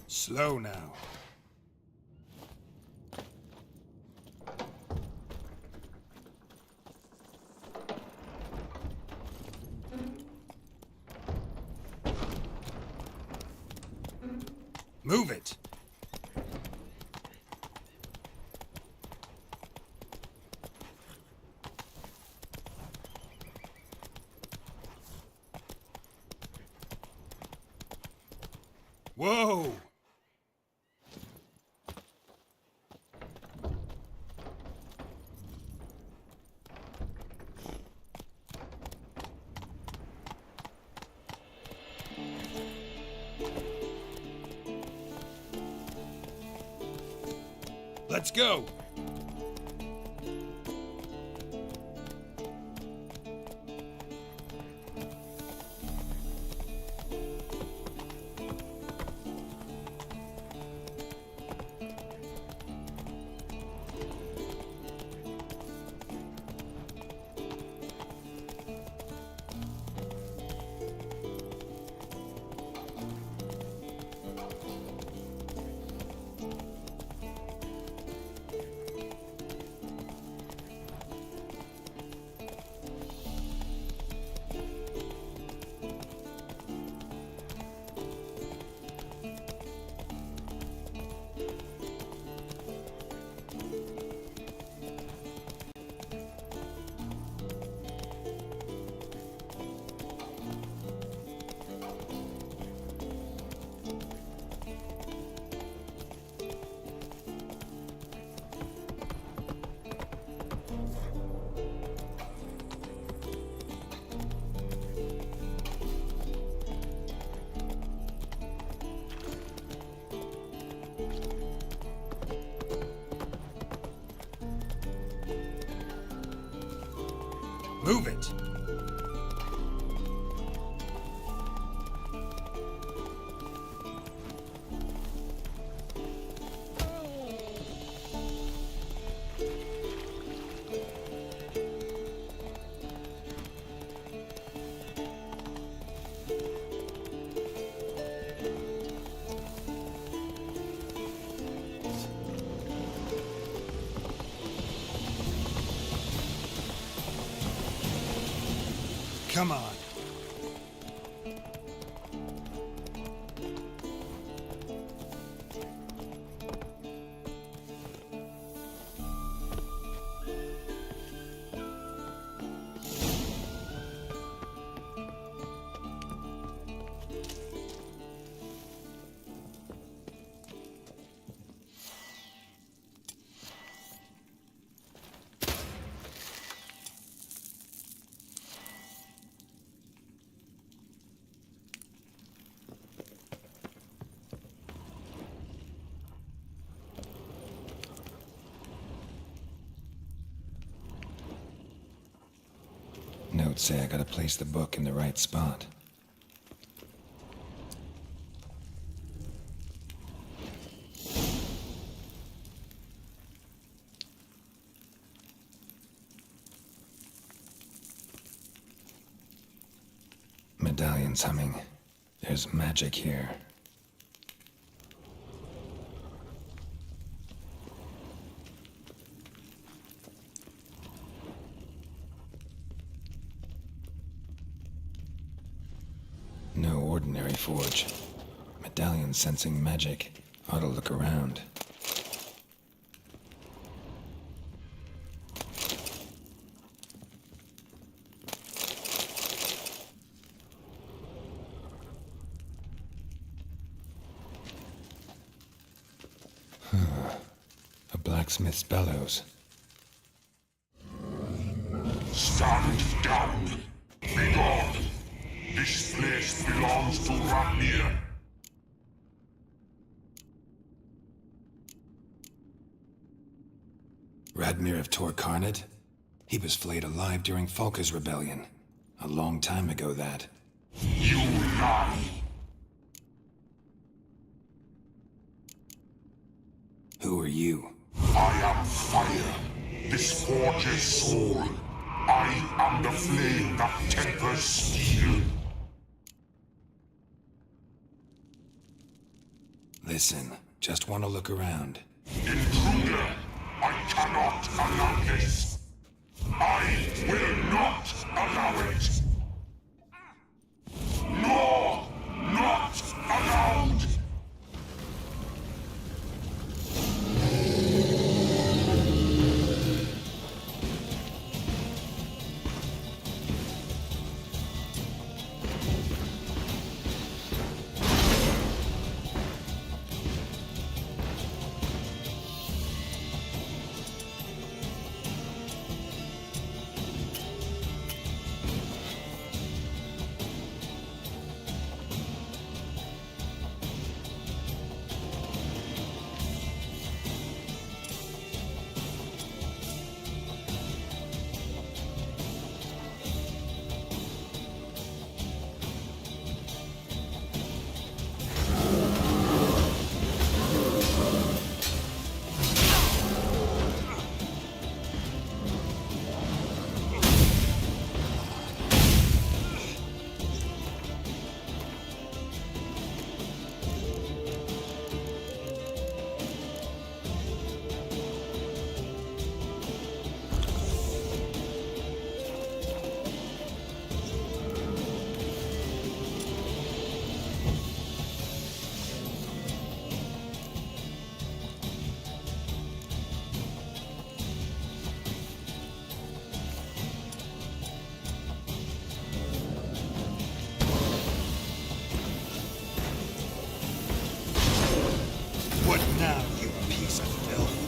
Slow now. Move it! Whoa! Let's go! Move it! Come on. Notes say I gotta place the book in the right spot. Medallion's humming. There's magic here. No ordinary forge. Medallion sensing magic. Ought to look around. A blacksmith's bellows. Stand down! Be gone! This place belongs to Radmir. Radmir of Tor Karnad? He was flayed alive during Falka's rebellion. A long time ago, that. You lie! Who are you? I am fire. This forges soul. I am the flame that tempers steel. Listen, just want to look around. Intruder, I cannot allow this. I will not allow it. No, not allowed. What now, you piece of filth?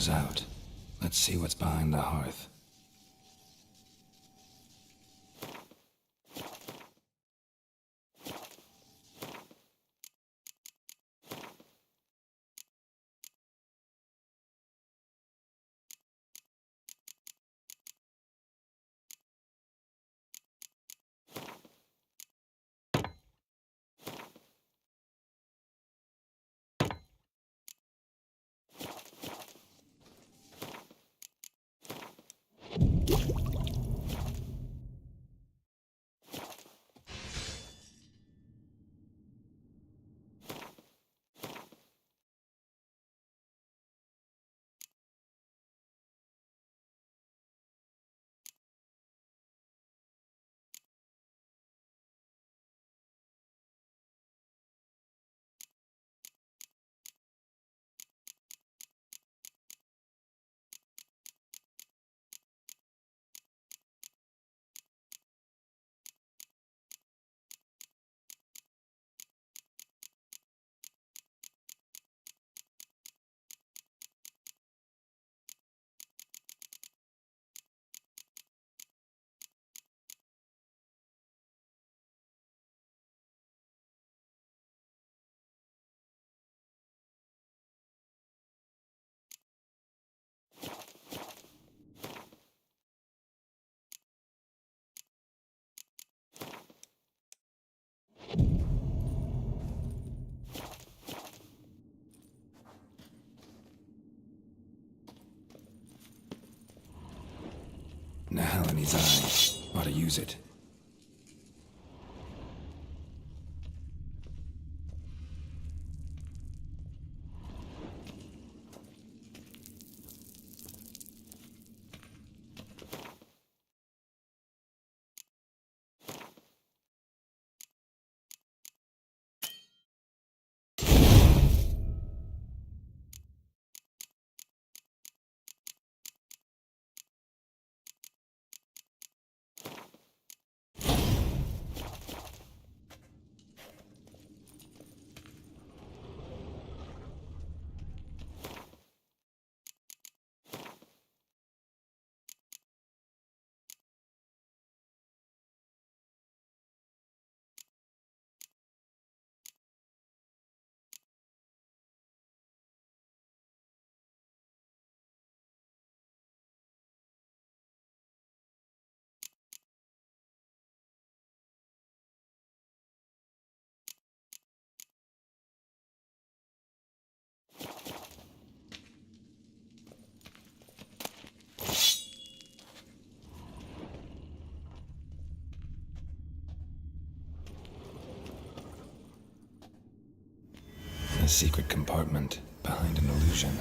power's out. Let's see what's behind the hearth. Nahalani's eye. Ought to use it. A secret compartment behind an illusion.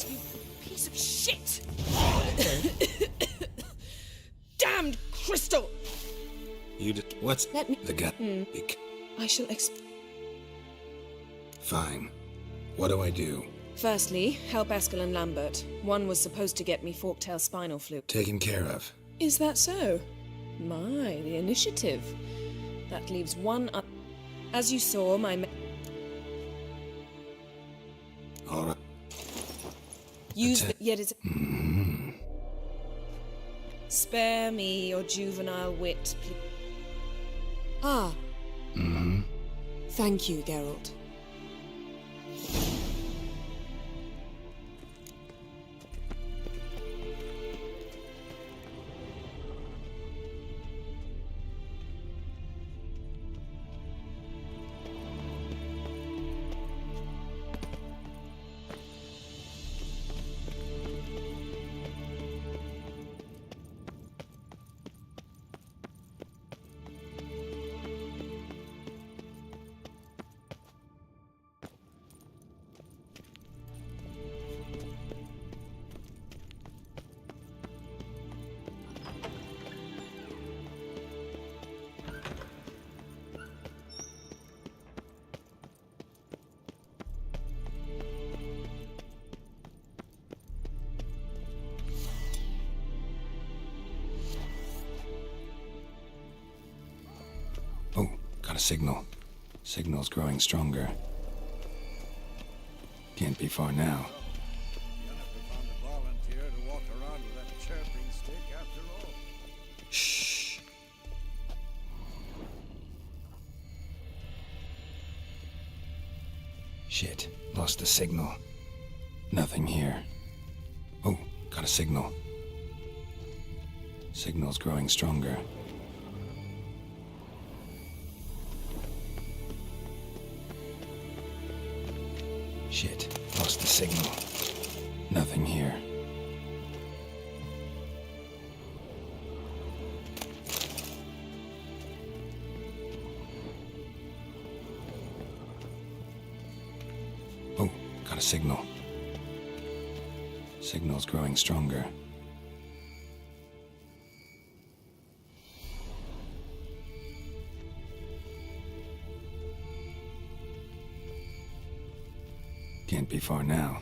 house, you piece of shit! Damned crystal! You did. What's Let me- the gut? I shall Fine. What do I do? Firstly, help Eskel and Lambert. One was supposed to get me Forktail spinal fluid. Taken care of. Is that so? My, the initiative. That leaves one up. As you saw, my... All right. Use the... Yet is... Spare me your juvenile wit, please. Ah. Thank you, Geralt. Oh, got a signal. Signal's growing stronger. Can't be far now. Shh. Shit, lost the signal. Nothing here. Oh, got a signal. Signal's growing stronger. Shit, lost the signal. Nothing here. Oh, got a signal. Signal's growing stronger. Can't be far now.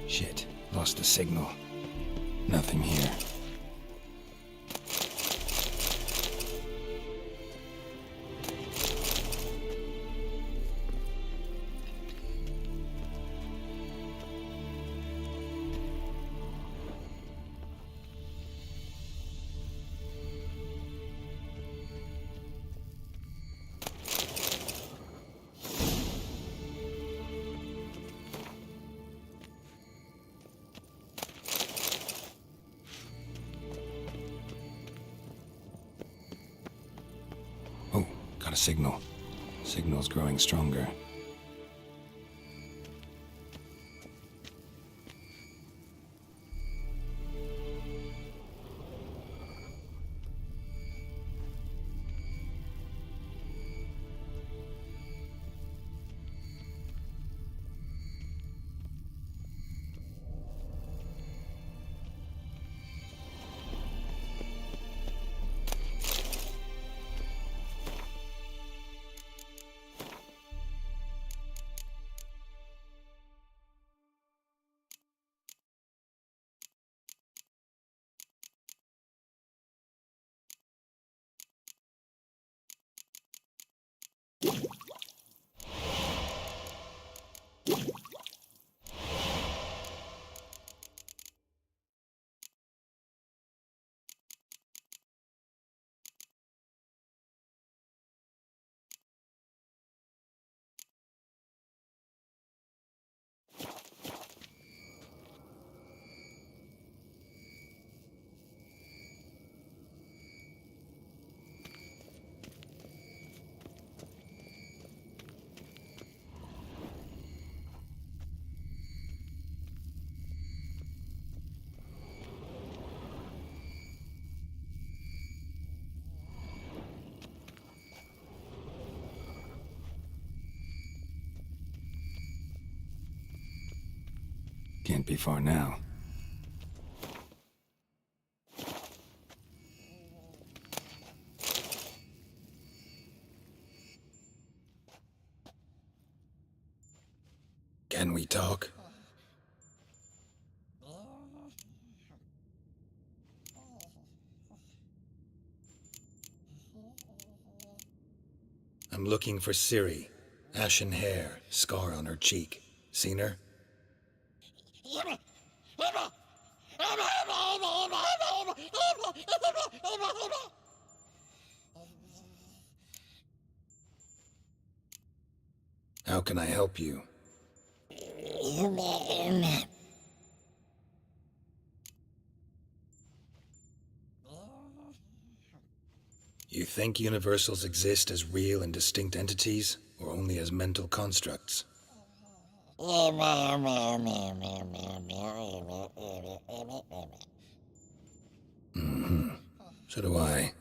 Shit, lost the signal. Nothing here. Oh, got a signal. Signal's growing stronger. Can't be far now. Can we talk? I'm looking for Ciri. Ashen hair, scar on her cheek. Seen her? How can I help you? You think universals exist as real and distinct entities, or only as mental constructs? So do I.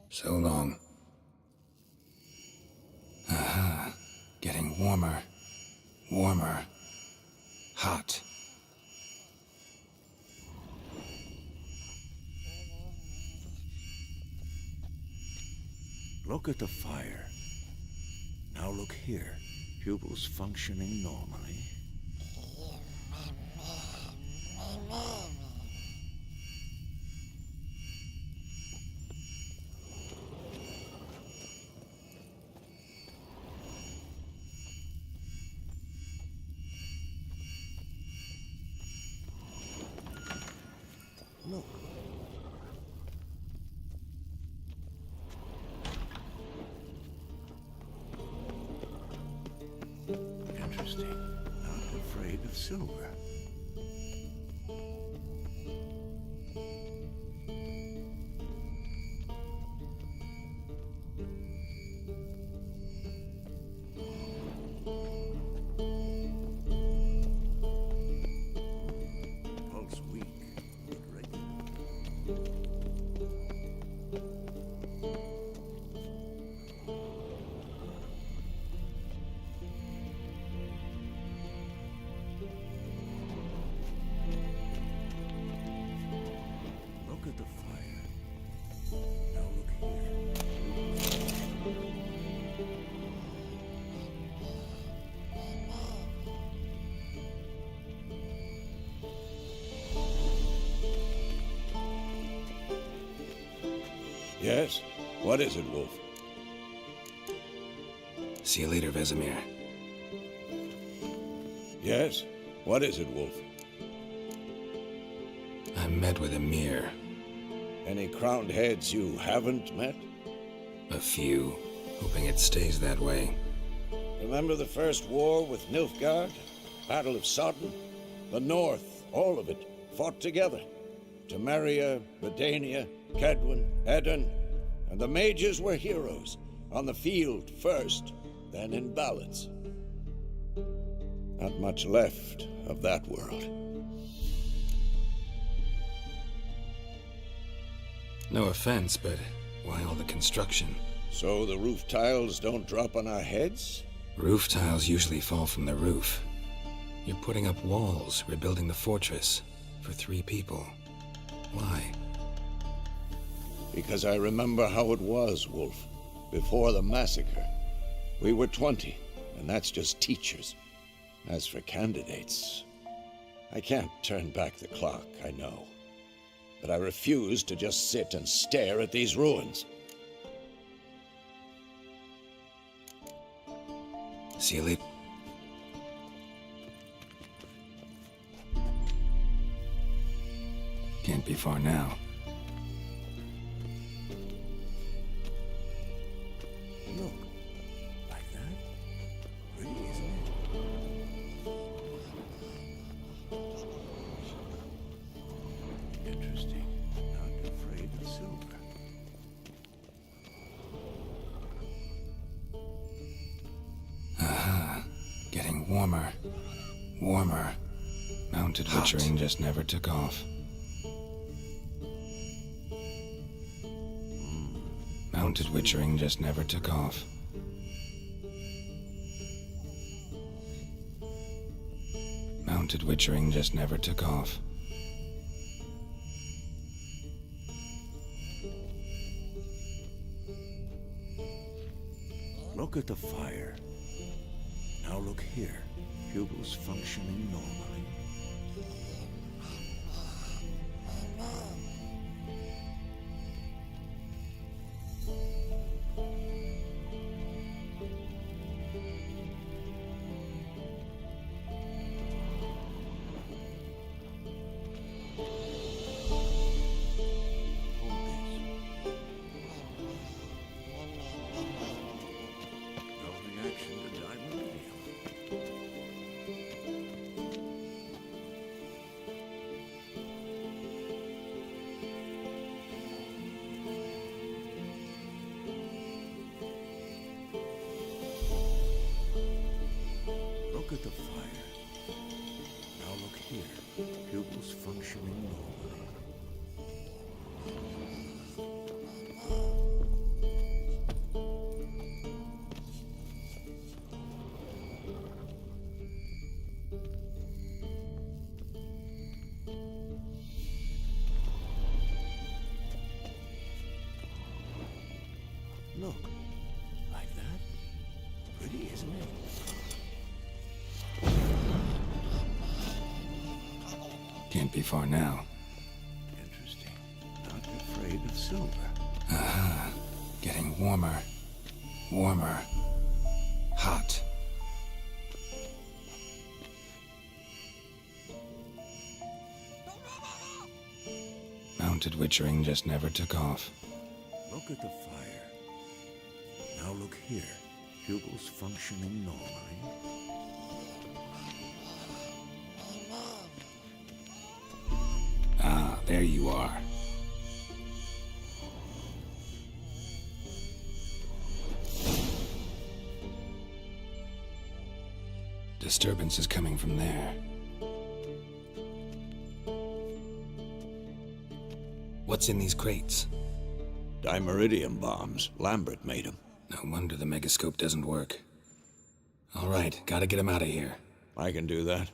So long. Aha. Getting warmer. Warmer. Hot. Look at the fire. Now look here. Pupils functioning normally. Look. Interesting. Not afraid of silver. Pulse weak, but regular. Look at the fire. Now look here. Yes? What is it, Wolf? See you later, Vesemir. Yes? What is it, Wolf? I met with Emir. Any crowned heads you haven't met? A few. Hoping it stays that way. Remember the first war with Nilfgaard? Battle of Sodden? The North, all of it, fought together. Temeria, Redania, Kedwen, Edirn, and the mages were heroes. On the field first, then in balance. Not much left of that world. No offense, but why all the construction? So the roof tiles don't drop on our heads? Roof tiles usually fall from the roof. You're putting up walls, rebuilding the fortress. For 3 people. Why? Because I remember how it was, Wolf. Before the massacre. We were 20, and that's just teachers. As for candidates, I can't turn back the clock, I know. But I refuse to just sit and stare at these ruins. See you later. Can't be far now. Look, like that? Pretty, isn't it? Interesting. Not afraid of silver. Aha. Getting warmer. Warmer. Mounted butchering just never took off. Mounted witchering just never took off. Mounted witchering just never took off. Look at the fire. Now look here. Pupils functioning normally. Look at the fire. Now look here. Pupils functioning normally. Look. Like that? Pretty, isn't it? Can't be far now. Interesting. Not afraid of silver. Aha. Getting warmer. Warmer. Hot. Mounted witchering just never took off. Look at the fire. Now look here. Pupils functioning normally. Ah, there you are. Disturbance is coming from there. What's in these crates? Dimeridium bombs. Lambert made them. No wonder the megascope doesn't work. All right, gotta get him out of here. I can do that.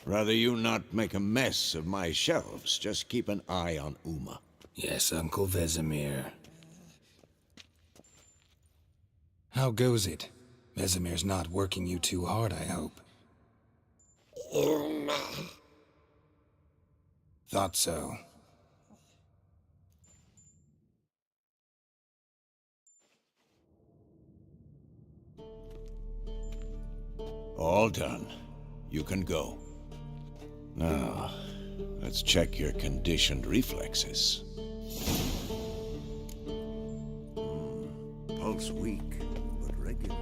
Rather you not make a mess of my shelves. Just keep an eye on Uma. Yes, Uncle Vesemir. How goes it? Vesemir's not working you too hard, I hope. Uma. Thought so. All done. You can go. Now, let's check your conditioned reflexes. Pulse weak, but regular.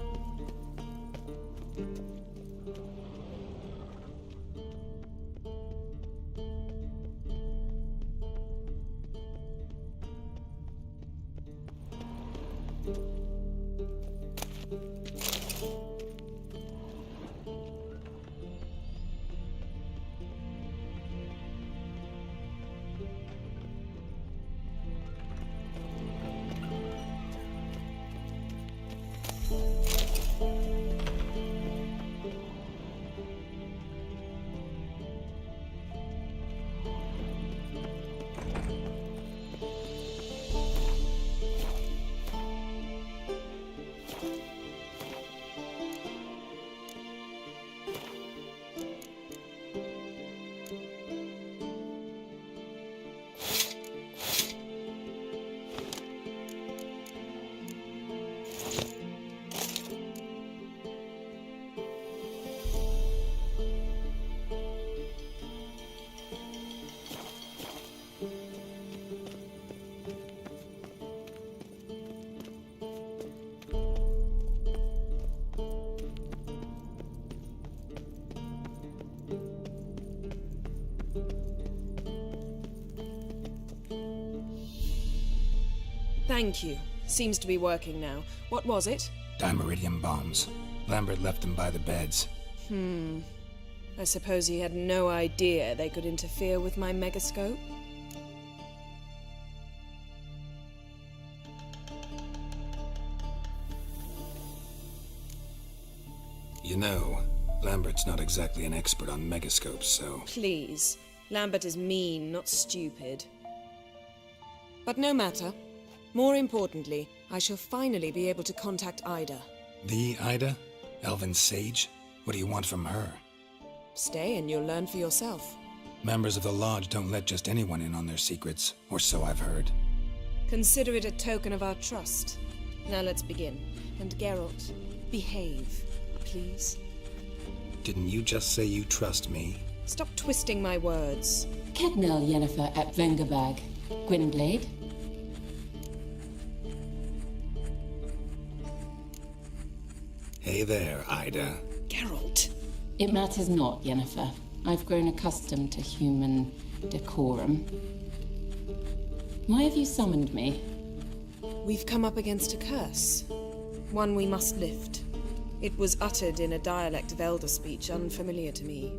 Thank you. Seems to be working now. What was it? Dimeridium bombs. Lambert left them by the beds. I suppose he had no idea they could interfere with my megascope. You know, Lambert's not exactly an expert on megascopes, so... Please. Lambert is mean, not stupid. But no matter. More importantly, I shall finally be able to contact Ida. The Ida? Elven Sage? What do you want from her? Stay and you'll learn for yourself. Members of the Lodge don't let just anyone in on their secrets, or so I've heard. Consider it a token of our trust. Now let's begin. And Geralt, behave, please. Didn't you just say you trust me? Stop twisting my words. Kednel Yennefer at Vengerberg. Gwynblade. Hey there, Ida. Geralt. It matters not, Yennefer. I've grown accustomed to human decorum. Why have you summoned me? We've come up against a curse. One we must lift. It was uttered in a dialect of Elder speech unfamiliar to me.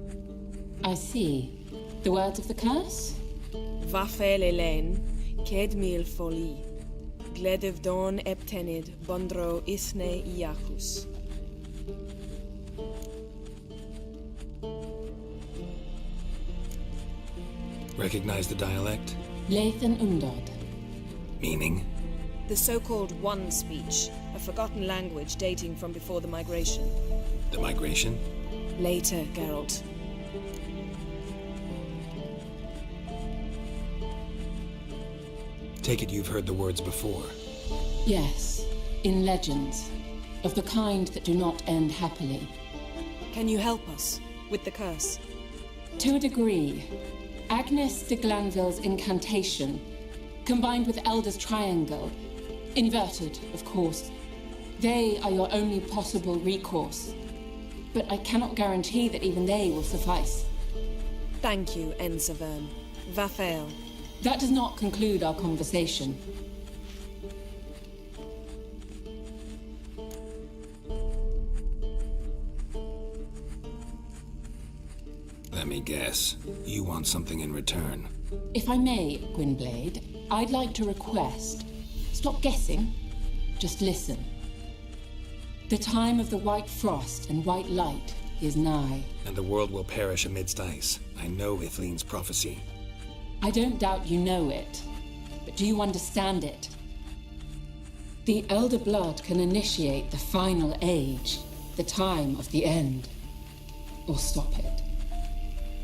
I see. The words of the curse? Vafel Elaine, Ked mil foli, Gledev don eptenid, Bondro isne iachus. Recognize the dialect? Lathan Undod. Meaning? The so-called One speech, a forgotten language dating from before the migration. The migration? Later, Geralt. Take it you've heard the words before. Yes, in legends. Of the kind that do not end happily. Can you help us with the curse? To a degree. Agnes de Glanville's incantation, combined with Elder's triangle, inverted, of course. They are your only possible recourse. But I cannot guarantee that even they will suffice. Thank you, Ensavern. Vafel. That does not conclude our conversation. Let me guess. You want something in return. If I may, Gwynblade, I'd like to request. Stop guessing. Just listen. The time of the white frost and white light is nigh. And the world will perish amidst ice. I know Ithleen's prophecy. I don't doubt you know it. But do you understand it? The Elder Blood can initiate the final age, the time of the end. Or stop it.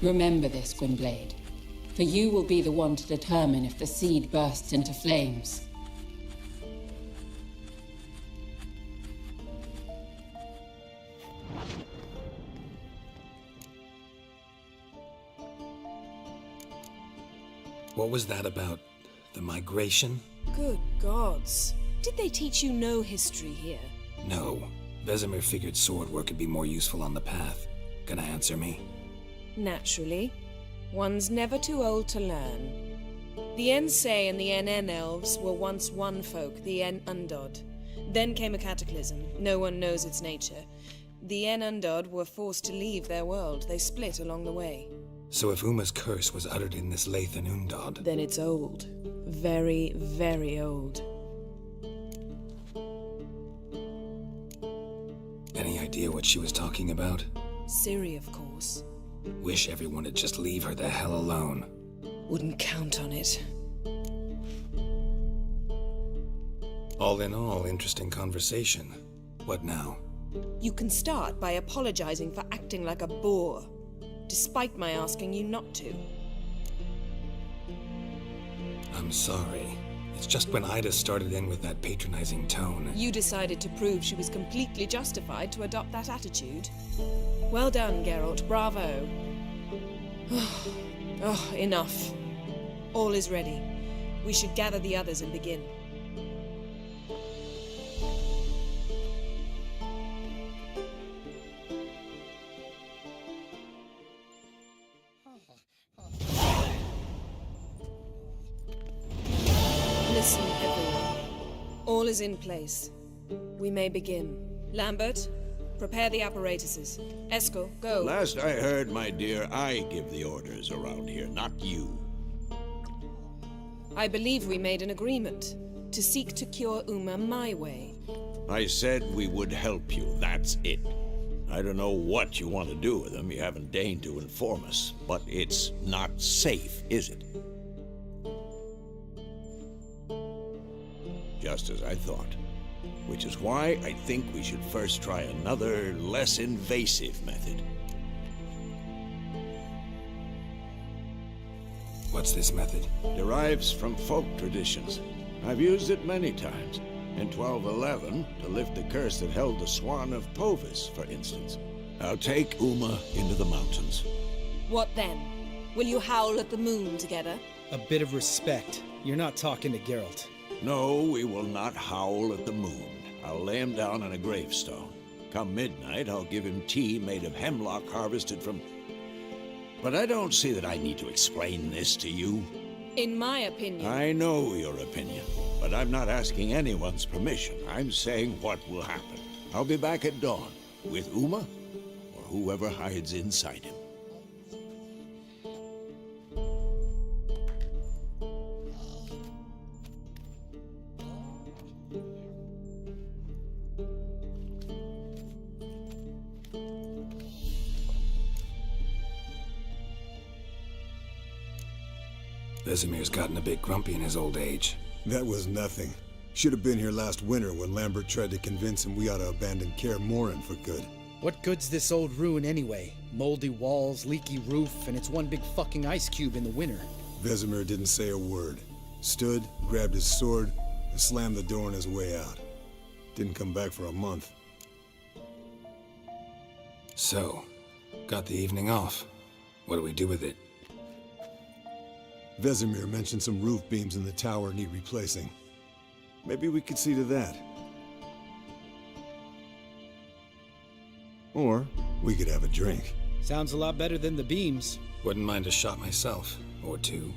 Remember this, Gwynblade, for you will be the one to determine if the seed bursts into flames. What was that about? The migration? Good gods. Did they teach you no history here? No. Vesemir figured sword work could be more useful on the path. Gonna answer me? Naturally. One's never too old to learn. The Ensei and the NN elves were once one folk, the En Undod. Then came a cataclysm. No one knows its nature. The En Undod were forced to leave their world. They split along the way. So if Uma's curse was uttered in this Lathan Undod... Then it's old. Very, very old. Any idea what she was talking about? Ciri, of course. Wish everyone would just leave her the hell alone. Wouldn't count on it. All in all, interesting conversation. What now? You can start by apologizing for acting like a boor, despite my asking you not to. I'm sorry. It's just when Ida started in with that patronizing tone. You decided to prove she was completely justified to adopt that attitude. Well done, Geralt. Bravo. Oh, enough. All is ready. We should gather the others and begin. Listen, everyone. All is in place. We may begin. Lambert, prepare the apparatuses. Eskel, go. Last I heard, my dear, I give the orders around here, not you. I believe we made an agreement to seek to cure Uma my way. I said we would help you, that's it. I don't know what you want to do with them. You haven't deigned to inform us. But it's not safe, is it? Just as I thought. Which is why I think we should first try another, less invasive method. What's this method? Derives from folk traditions. I've used it many times. In 1211, to lift the curse that held the Swan of Povis, for instance. I'll take Uma into the mountains. What then? Will you howl at the moon together? A bit of respect. You're not talking to Geralt. No, we will not howl at the moon. I'll lay him down on a gravestone. Come midnight, I'll give him tea made of hemlock harvested from... But I don't see that I need to explain this to you. In my opinion... I know your opinion, but I'm not asking anyone's permission. I'm saying what will happen. I'll be back at dawn, with Uma, or whoever hides inside him. Vesemir's gotten a bit grumpy in his old age. That was nothing. Should have been here last winter when Lambert tried to convince him we ought to abandon Kaer Morhen for good. What good's this old ruin anyway? Moldy walls, leaky roof, and it's one big fucking ice cube in the winter. Vesemir didn't say a word. Stood, grabbed his sword, and slammed the door on his way out. Didn't come back for a month. So, got the evening off. What do we do with it? Vesemir mentioned some roof beams in the tower need replacing. Maybe we could see to that. Or we could have a drink. Sounds a lot better than the beams. Wouldn't mind a shot myself, or two.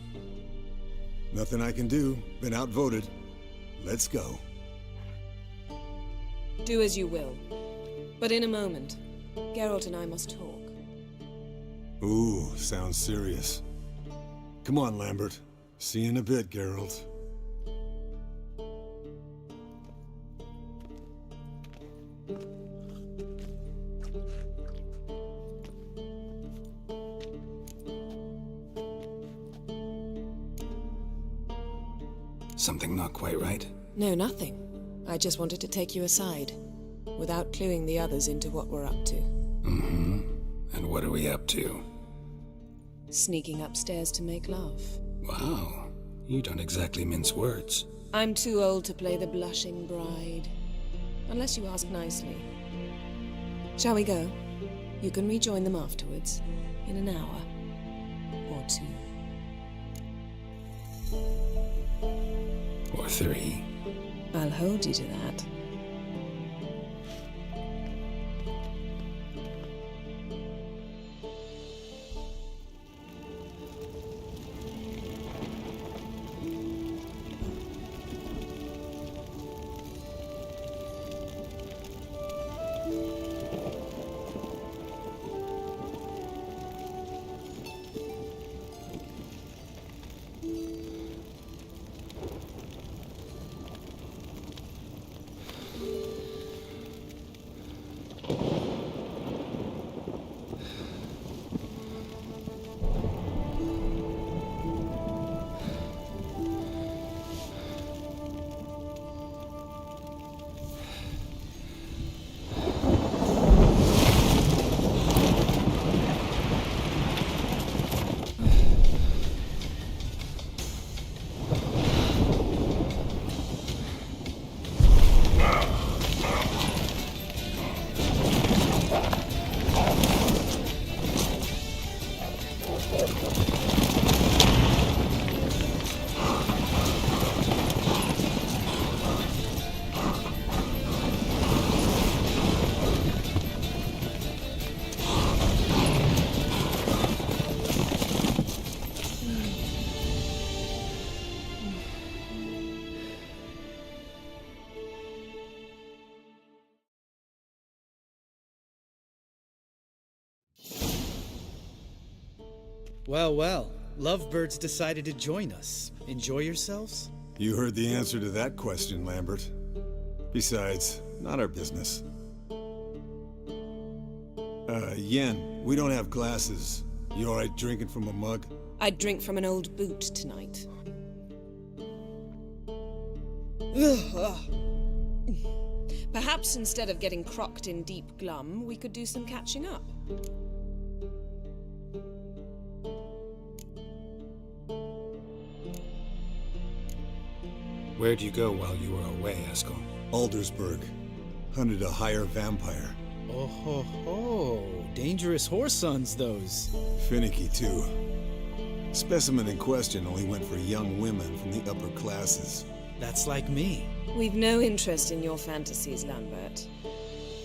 Nothing I can do. Been outvoted. Let's go. Do as you will. But in a moment, Geralt and I must talk. Ooh, sounds serious. Come on, Lambert. See you in a bit, Geralt. Something not quite right? No, nothing. I just wanted to take you aside, without cluing the others into what we're up to. Mm-hmm. And what are we up to? Sneaking upstairs to make love. Wow. You don't exactly mince words. I'm too old to play the blushing bride. Unless you ask nicely. Shall we go? You can rejoin them afterwards. In an hour. Or two. Or three. I'll hold you to that. Well, well. Lovebirds decided to join us. Enjoy yourselves? You heard the answer to that question, Lambert. Besides, not our business. Yen, we don't have glasses. You alright drinking from a mug? I'd drink from an old boot tonight. Perhaps instead of getting crocked in deep glum, we could do some catching up. Where'd you go while you were away, Eskel? Aldersburg. Hunted a higher vampire. Oh ho ho. Dangerous horse sons, those. Finicky, too. Specimen in question only went for young women from the upper classes. That's like me. We've no interest in your fantasies, Lambert.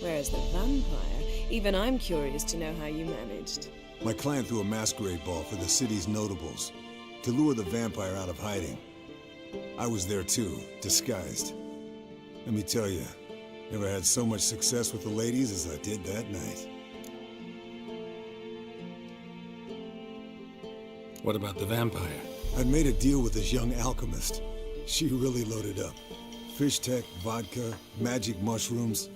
Whereas the vampire, even I'm curious to know how you managed. My client threw a masquerade ball for the city's notables to lure the vampire out of hiding. I was there too, disguised. Let me tell you, never had so much success with the ladies as I did that night. What about the vampire? I'd made a deal with this young alchemist. She really loaded up. Fish tech, vodka, magic mushrooms.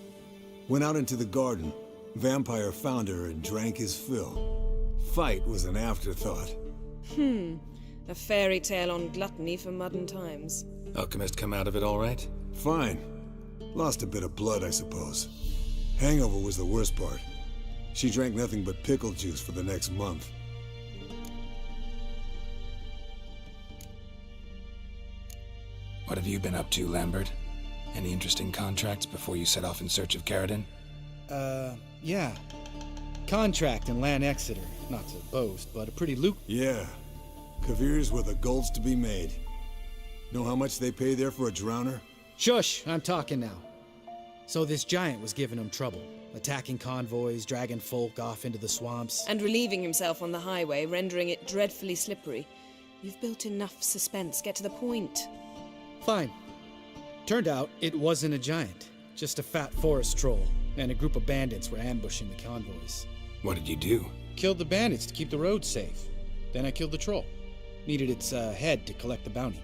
Went out into the garden. Vampire found her and drank his fill. Fight was an afterthought. A fairy tale on gluttony for modern times. Alchemist come out of it all right? Fine. Lost a bit of blood, I suppose. Hangover was the worst part. She drank nothing but pickle juice for the next month. What have you been up to, Lambert? Any interesting contracts before you set off in search of Caridin? Yeah. Contract in Lan Exeter. Not to boast, but a pretty Yeah. Kavir's where the gold's to be made. Know how much they pay there for a drowner? Shush, I'm talking now. So this giant was giving him trouble, attacking convoys, dragging folk off into the swamps. And relieving himself on the highway, rendering it dreadfully slippery. You've built enough suspense. Get to the point. Fine. Turned out it wasn't a giant, just a fat forest troll, and a group of bandits were ambushing the convoys. What did you do? Killed the bandits to keep the roads safe. Then I killed the troll. Needed its head to collect the bounty.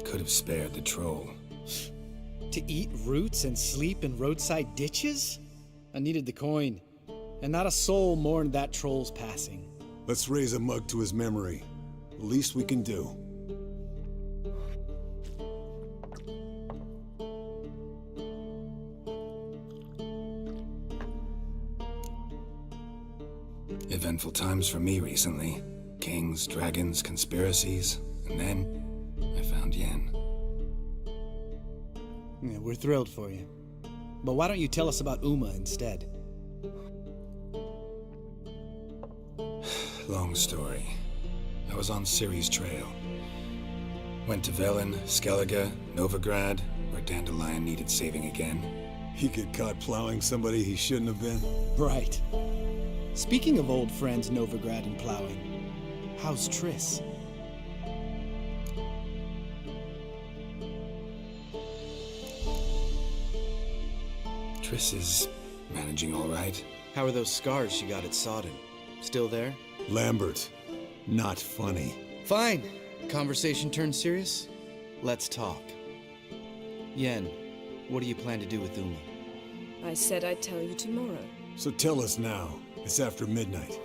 Could have spared the troll. To eat roots and sleep in roadside ditches? I needed the coin, and not a soul mourned that troll's passing. Let's raise a mug to his memory. The least we can do. Eventful times for me recently. Kings, dragons, conspiracies, and then I found Yen. Yeah, we're thrilled for you. But why don't you tell us about Uma instead? Long story. I was on Ciri's trail. Went to Velen, Skellige, Novigrad, where Dandelion needed saving again. He get caught plowing somebody he shouldn't have been? Right. Speaking of old friends Novigrad and plowing, how's Triss? Triss is managing all right. How are those scars she got at Sodden? Still there? Lambert, not funny. Fine. Conversation turned serious? Let's talk. Yen, what do you plan to do with Uma? I said I'd tell you tomorrow. So tell us now. It's after midnight.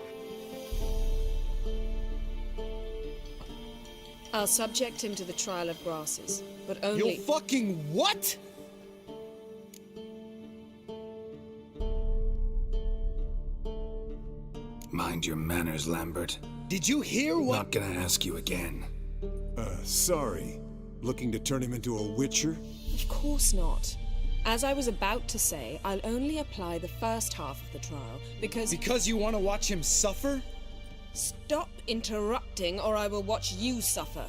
I'll subject him to the trial of grasses, but only— You fucking what? Mind your manners, Lambert. Did you hear what— Not gonna ask you again. Sorry. Looking to turn him into a witcher? Of course not. As I was about to say, I'll only apply the first half of the trial, because— Because you want to watch him suffer? Stop interrupting, or I will watch you suffer.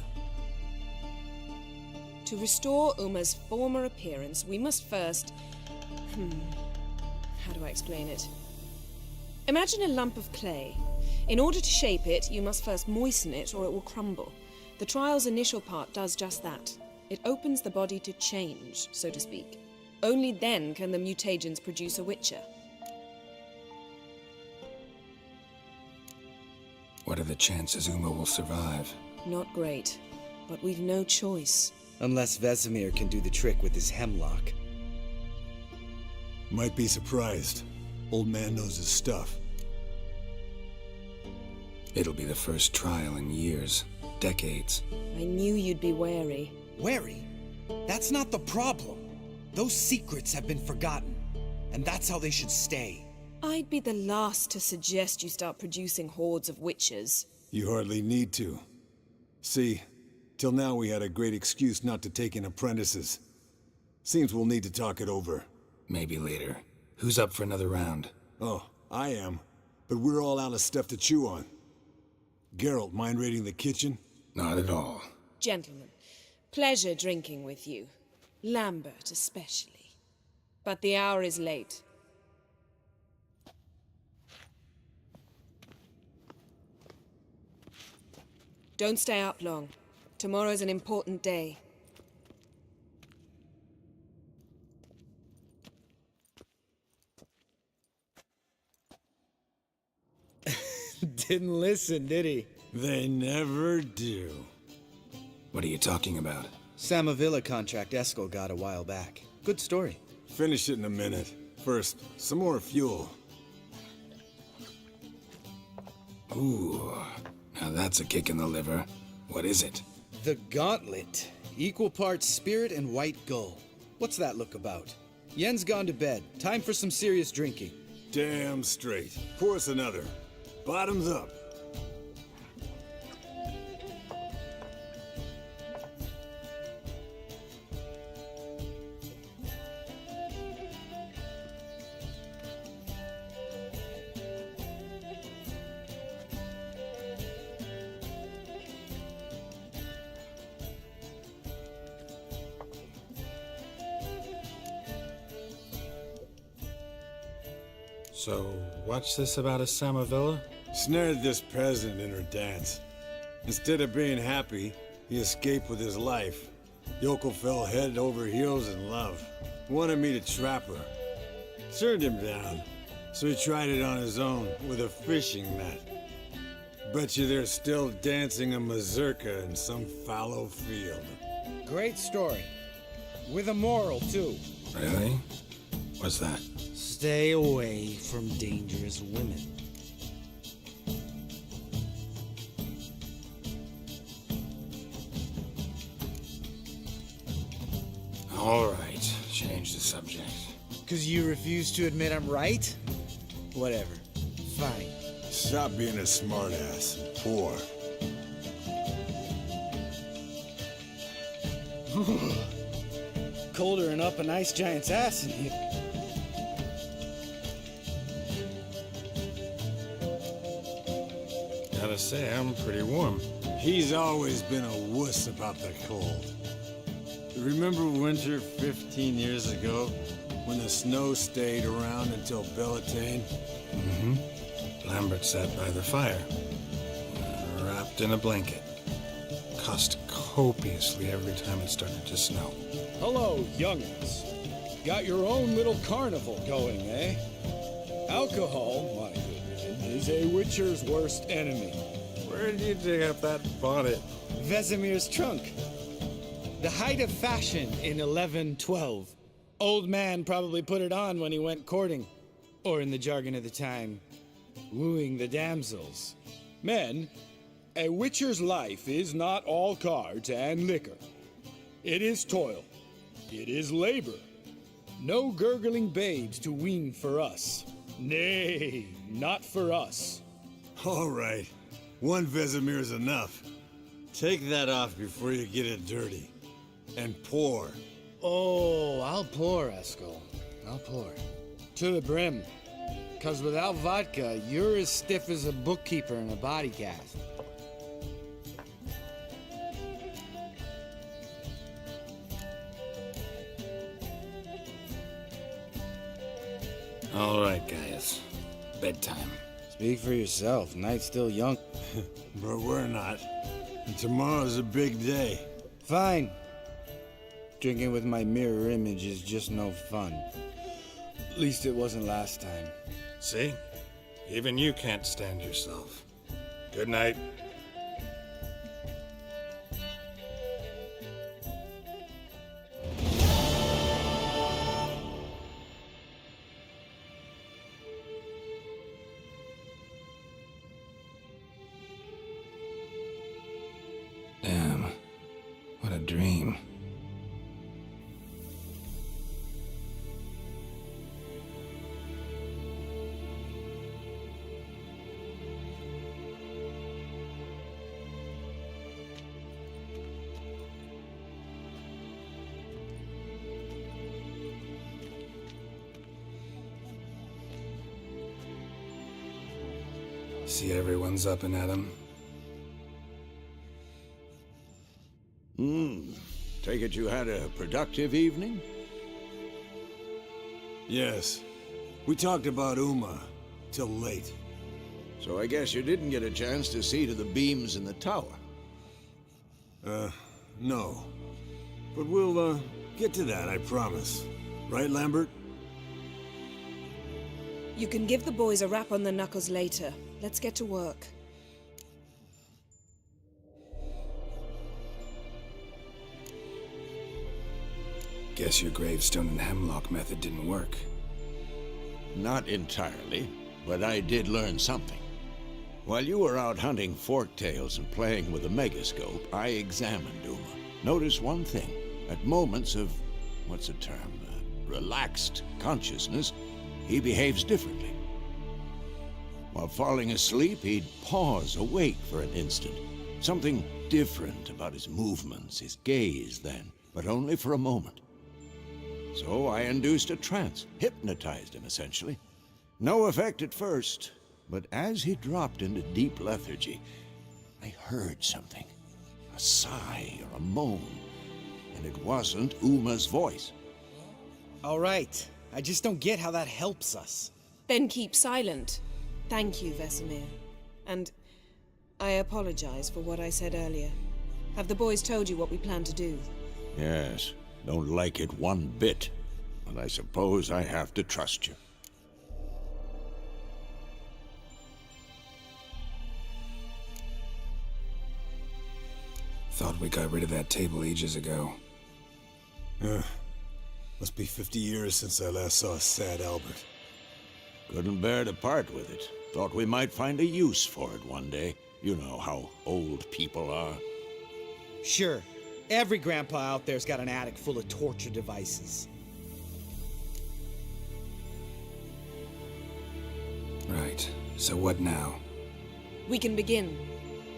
To restore Uma's former appearance, we must first— how do I explain it? Imagine a lump of clay. In order to shape it, you must first moisten it, or it will crumble. The trial's initial part does just that. It opens the body to change, so to speak. Only then can the mutagens produce a witcher. What are the chances Uma will survive? Not great, but we've no choice. Unless Vesemir can do the trick with his hemlock. Might be surprised. Old man knows his stuff. It'll be the first trial in years. Decades. I knew you'd be wary. Wary? That's not the problem. Those secrets have been forgotten, and that's how they should stay. I'd be the last to suggest you start producing hordes of witches. You hardly need to. See, till now we had a great excuse not to take in apprentices. Seems we'll need to talk it over. Maybe later. Who's up for another round? Oh, I am. But we're all out of stuff to chew on. Geralt, mind raiding the kitchen? Not at all. Gentlemen, pleasure drinking with you. Lambert especially. But the hour is late. Don't stay up long. Tomorrow's an important day. Didn't listen, did he? They never do. What are you talking about? Samavilla contract Eskel got a while back. Good story. Finish it in a minute. First, some more fuel. Ooh, now that's a kick in the liver. What is it? The Gauntlet. Equal parts spirit and white gull. What's that look about? Yen's gone to bed. Time for some serious drinking. Damn straight. Pour us another. Bottoms up. So, what's this about a Samavilla? Snared this peasant in her dance. Instead of being happy, he escaped with his life. Yokel fell head over heels in love. Wanted me to trap her. Turned him down, so he tried it on his own with a fishing net. Bet you they're still dancing a mazurka in some fallow field. Great story. With a moral, too. Really? What's that? Stay away from dangerous women. All right, change the subject. 'Cause you refuse to admit I'm right? Whatever. Fine. Stop being a smartass and pour. Colder than up an ice giant's ass in here. Gotta say, I'm pretty warm. He's always been a wuss about the cold. Remember winter 15 years ago, when the snow stayed around until Beltane? Mm-hmm. Lambert sat by the fire, wrapped in a blanket. Cussed copiously every time it started to snow. Hello, young'uns. Got your own little carnival going, eh? Alcohol, my good man, is a witcher's worst enemy. Where did you dig up that bonnet? Vesemir's trunk. The height of fashion in 1112. Old man probably put it on when he went courting. Or in the jargon of the time, wooing the damsels. Men, a witcher's life is not all cards and liquor. It is toil. It is labor. No gurgling babes to wean for us. Nay, not for us. All right, one Vesemir's enough. Take that off before you get it dirty. And pour. Oh, I'll pour, Eskel. I'll pour. To the brim. 'Cause without vodka, you're as stiff as a bookkeeper in a body cast. All right, guys. Bedtime. Speak for yourself. Night's still young. But we're not. And tomorrow's a big day. Fine. Drinking with my mirror image is just no fun. At least it wasn't last time. See? Even you can't stand yourself. Good night. dream. See everyone's up and at 'em. Take it you had a productive evening? Yes. We talked about Uma till late. So I guess you didn't get a chance to see to the beams in the tower. No. But we'll, get to that, I promise. Right, Lambert? You can give the boys a rap on the knuckles later. Let's get to work. Guess your gravestone and hemlock method didn't work. Not entirely, but I did learn something. While you were out hunting forktails and playing with a megascope, I examined Uma. Notice one thing. At moments of, what's the term, relaxed consciousness, he behaves differently. While falling asleep, he'd pause awake for an instant. Something different about his movements, his gaze then, but only for a moment. So I induced a trance, hypnotized him essentially. No effect at first, but as he dropped into deep lethargy, I heard something. A sigh or a moan, and it wasn't Uma's voice. All right. I just don't get how that helps us. Then keep silent. Thank you, Vesemir. And I apologize for what I said earlier. Have the boys told you what we plan to do? Yes, don't like it one bit, but I suppose I have to trust you. Thought we got rid of that table ages ago. Must be 50 years since I last saw sad Albert. Couldn't bear to part with it. Thought we might find a use for it one day. You know how old people are. Sure. Every grandpa out there's got an attic full of torture devices. Right. So what now? We can begin.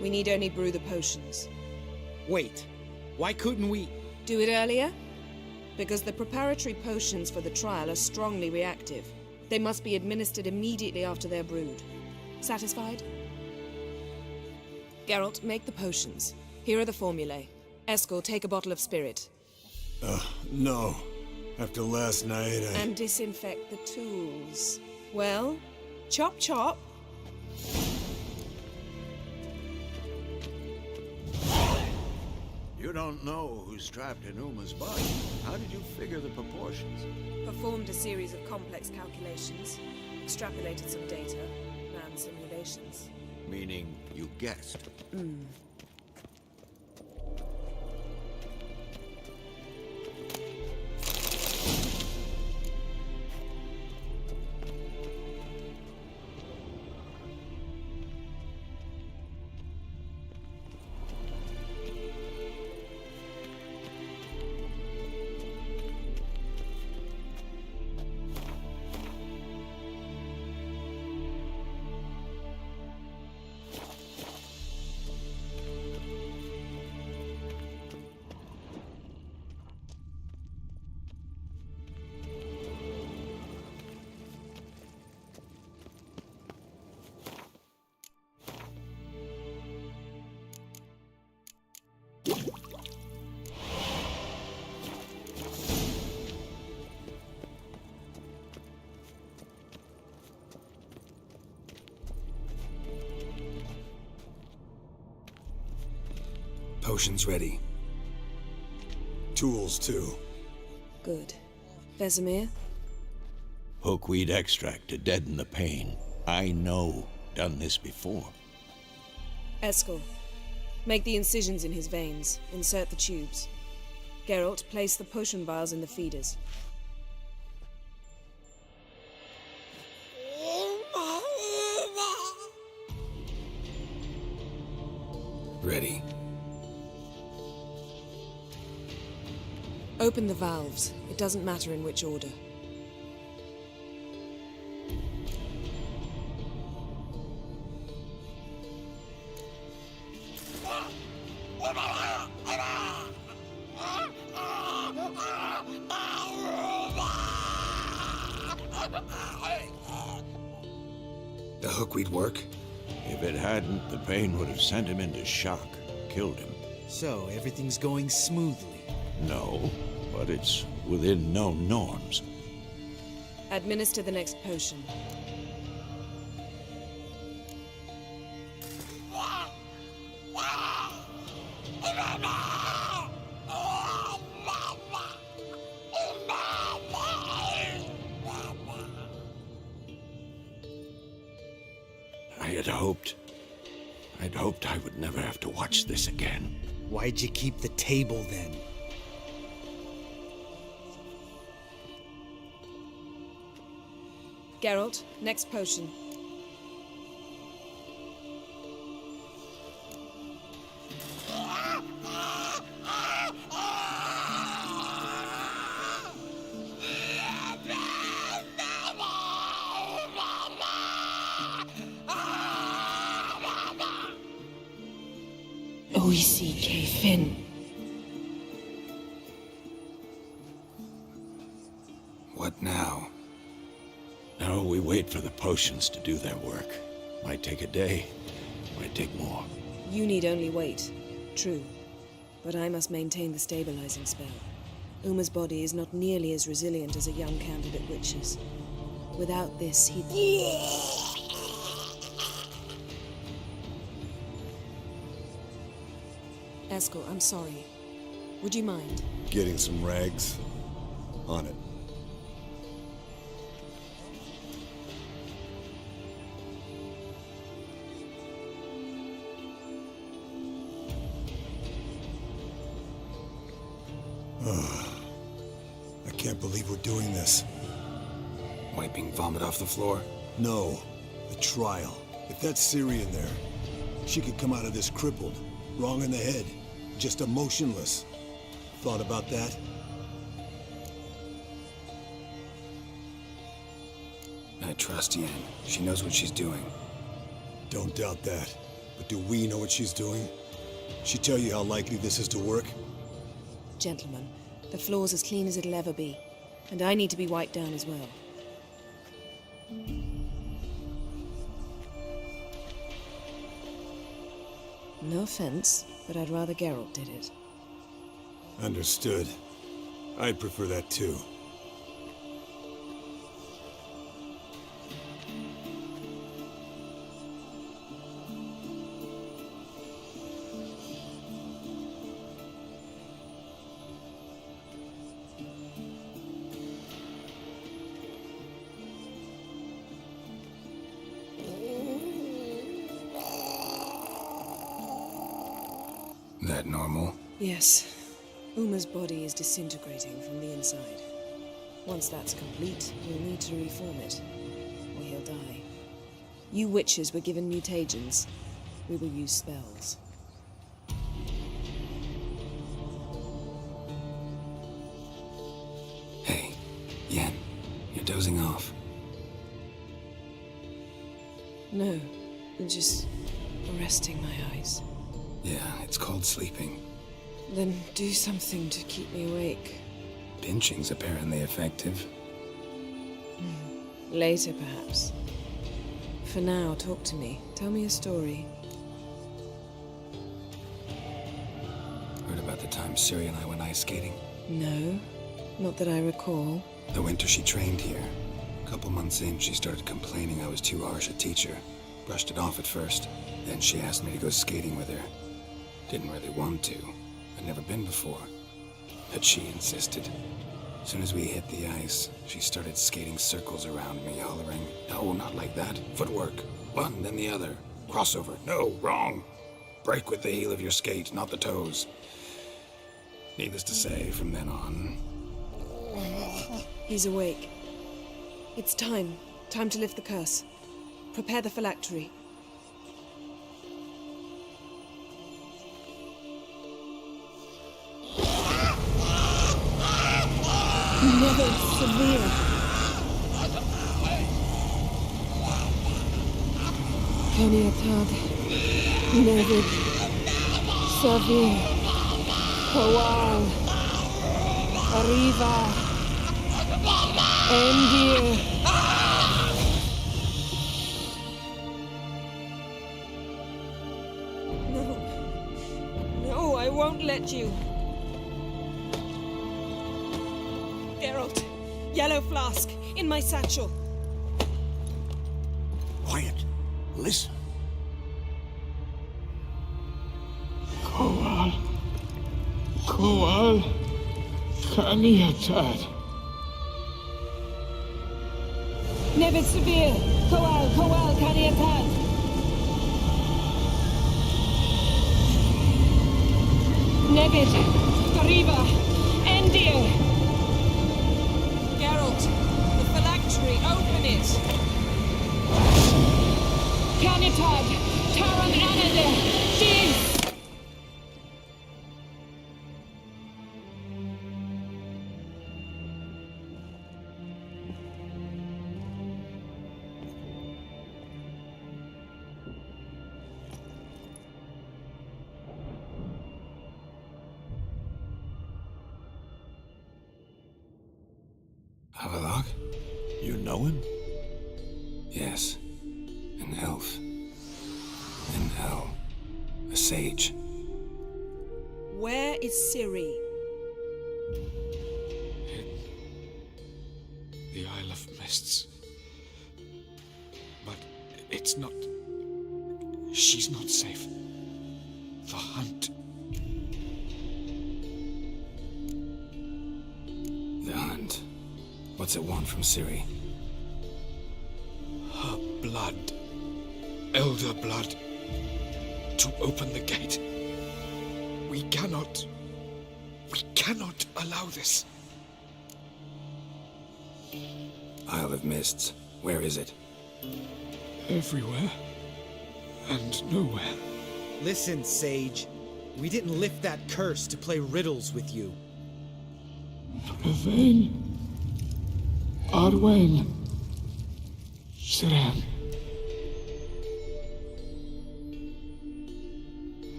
We need only brew the potions. Wait. Why couldn't we? Do it earlier? Because the preparatory potions for the trial are strongly reactive. They must be administered immediately after they're brewed. Satisfied? Geralt, make the potions. Here are the formulae. Eskel, take a bottle of spirit. No. After last night, And disinfect the tools. Well, chop chop. You don't know who's trapped in Uma's body. How did you figure the proportions? Performed a series of complex calculations. Extrapolated some data. Ran simulations. Meaning you guessed. Potions ready. tools too. Good. Vesemir? Hookweed extract to deaden the pain. I know. Done this before. Eskel, make the incisions in his veins. Insert the tubes. Geralt, place the potion vials in the feeders. Ready. Open the valves. It doesn't matter in which order. The hookweed work? If it hadn't, the pain would have sent him into shock, killed him. So, everything's going smoothly. No, but it's within known norms. Administer the next potion. I'd hoped I would never have to watch this again. Why'd you keep the table then? Geralt, next potion. Oisi Finn. What now? Now we wait for the potions to do their work. Might take a day, might take more. You need only wait. True. But I must maintain the stabilizing spell. Uma's body is not nearly as resilient as a young candidate witch's. Without this, he'd... Eskel, I'm sorry. Would you mind? Getting some rags? On it. I can't believe we're doing this. Wiping vomit off the floor? No, the trial. If that's Ciri in there, she could come out of this crippled, wrong in the head, just emotionless. Thought about that? I trust Yen. She knows what she's doing. Don't doubt that. But do we know what she's doing? She tell you how likely this is to work? Gentlemen, the floor's as clean as it'll ever be. And I need to be wiped down as well. No offense, but I'd rather Geralt did it. Understood. I'd prefer that too. That normal? Yes. Uma's body is disintegrating from the inside. Once that's complete, we'll need to reform it, or he'll die. You witches were given mutagens. We will use spells. Hey, Yen, you're dozing off. No, I'm just resting my eyes. Yeah, it's called sleeping. Then do something to keep me awake. Pinching's apparently effective. Later, perhaps. For now, talk to me. Tell me a story. Heard about the time Ciri and I went ice skating? No, not that I recall. The winter she trained here. A couple months in, she started complaining I was too harsh a teacher. Brushed it off at first. Then she asked me to go skating with her. Didn't really want to. I'd never been before. But she insisted. As soon as we hit the ice, she started skating circles around me, hollering, "No, not like that. Footwork. One, then the other. Crossover. No, wrong. Break with the heel of your skate, not the toes." Needless to say, from then on... He's awake. It's time. Time to lift the curse. Prepare the phylactery. Never severe. Kaniatad, Nevid, Savir, Kowal, Arriva, Endir. No, I won't let you. Geralt, yellow flask, in my satchel. Quiet. Listen. Kowal. Kaniatad. Nevid Severe, Kowal, Kaniatad. Nevid, Arriva, Endir. Geralt, the phylactery, open it. Kaniatad, Taran Anade, Jeez. Havelock? You know him? Yes. An elf. An Hell. A sage. Where is Ciri? The Isle of Mists. But it's not... She's not safe. The hunt. The hunt. What's it want from Ciri? Her blood. Elder blood. To open the gate. We cannot allow this. Isle of Mists. Where is it? Everywhere. And nowhere. Listen, Sage. We didn't lift that curse to play riddles with you. Yvain. Arwen. Siran.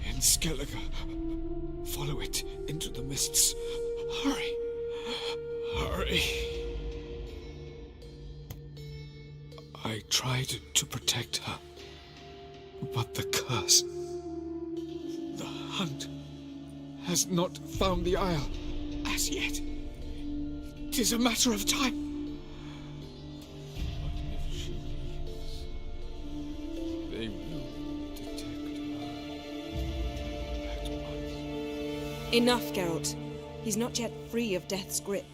In Skellige. Follow it into the mists. Hurry. Hurry. I tried to protect her. But the curse... The hunt has not found the Isle as yet. It is a matter of time. But if she leaves, they will detect her at once. Enough, Geralt. He's not yet free of death's grip.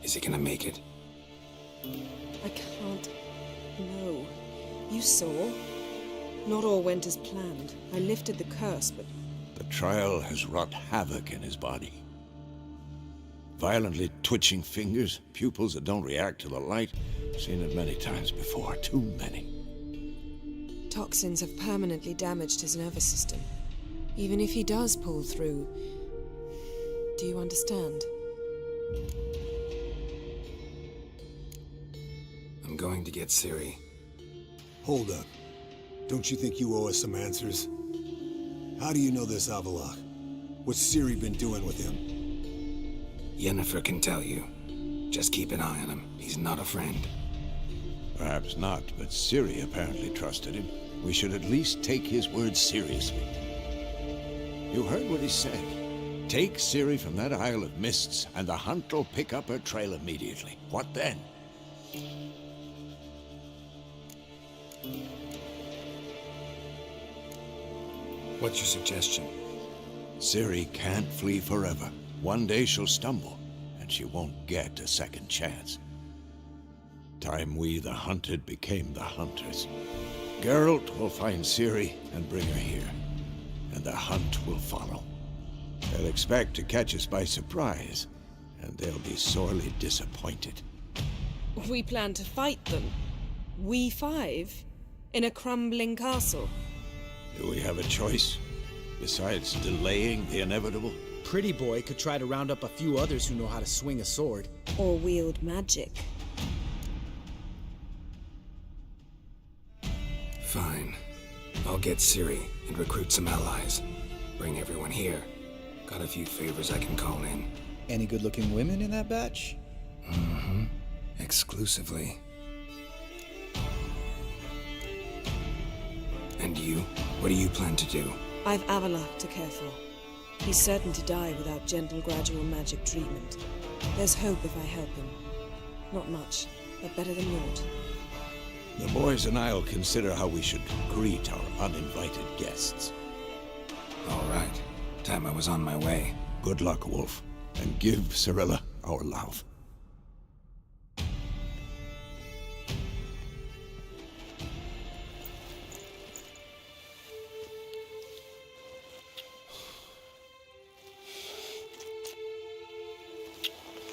Is he gonna make it? I can't. No. You saw. Not all went as planned. I lifted the curse, but... The trial has wrought havoc in his body. Violently twitching fingers, pupils that don't react to the light. Seen it many times before, too many. Toxins have permanently damaged his nervous system. Even if he does pull through... Do you understand? I'm going to get Ciri. Hold up. Don't you think you owe us some answers? How do you know this Avallac'h? What's Ciri been doing with him? Yennefer can tell you. Just keep an eye on him. He's not a friend. Perhaps not, but Ciri apparently trusted him. We should at least take his words seriously. You heard what he said. Take Ciri from that Isle of Mists, and the hunt will pick up her trail immediately. What then? What's your suggestion? Ciri can't flee forever. One day she'll stumble, and she won't get a second chance. Time we, the hunted, became the hunters. Geralt will find Ciri and bring her here, and the hunt will follow. They'll expect to catch us by surprise, and they'll be sorely disappointed. We plan to fight them. We five? In a crumbling castle? Do we have a choice? besides delaying the inevitable? Pretty Boy could try to round up a few others who know how to swing a sword. Or wield magic. Fine. I'll get Ciri and recruit some allies. Bring everyone here. Got a few favors I can call in. Any good-looking women in that batch? Mm-hmm. Exclusively. And you? What do you plan to do? I've Avalok to care for. He's certain to die without gentle, gradual magic treatment. There's hope if I help him. Not much, but better than naught. The boys and I'll consider how we should greet our uninvited guests. All right. Time I was on my way. Good luck, Wolf. And give Cirilla our love.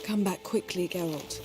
Come back quickly, Geralt.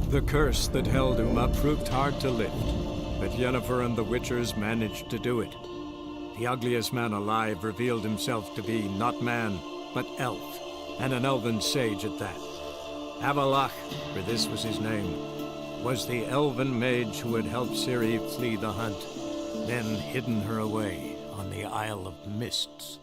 The curse that held Uma proved hard to lift, but Yennefer and the Witchers managed to do it. The ugliest man alive revealed himself to be not man, but elf, and an elven sage at that. Avallac'h, for this was his name, was the elven mage who had helped Ciri flee the hunt, then hidden her away on the Isle of Mists.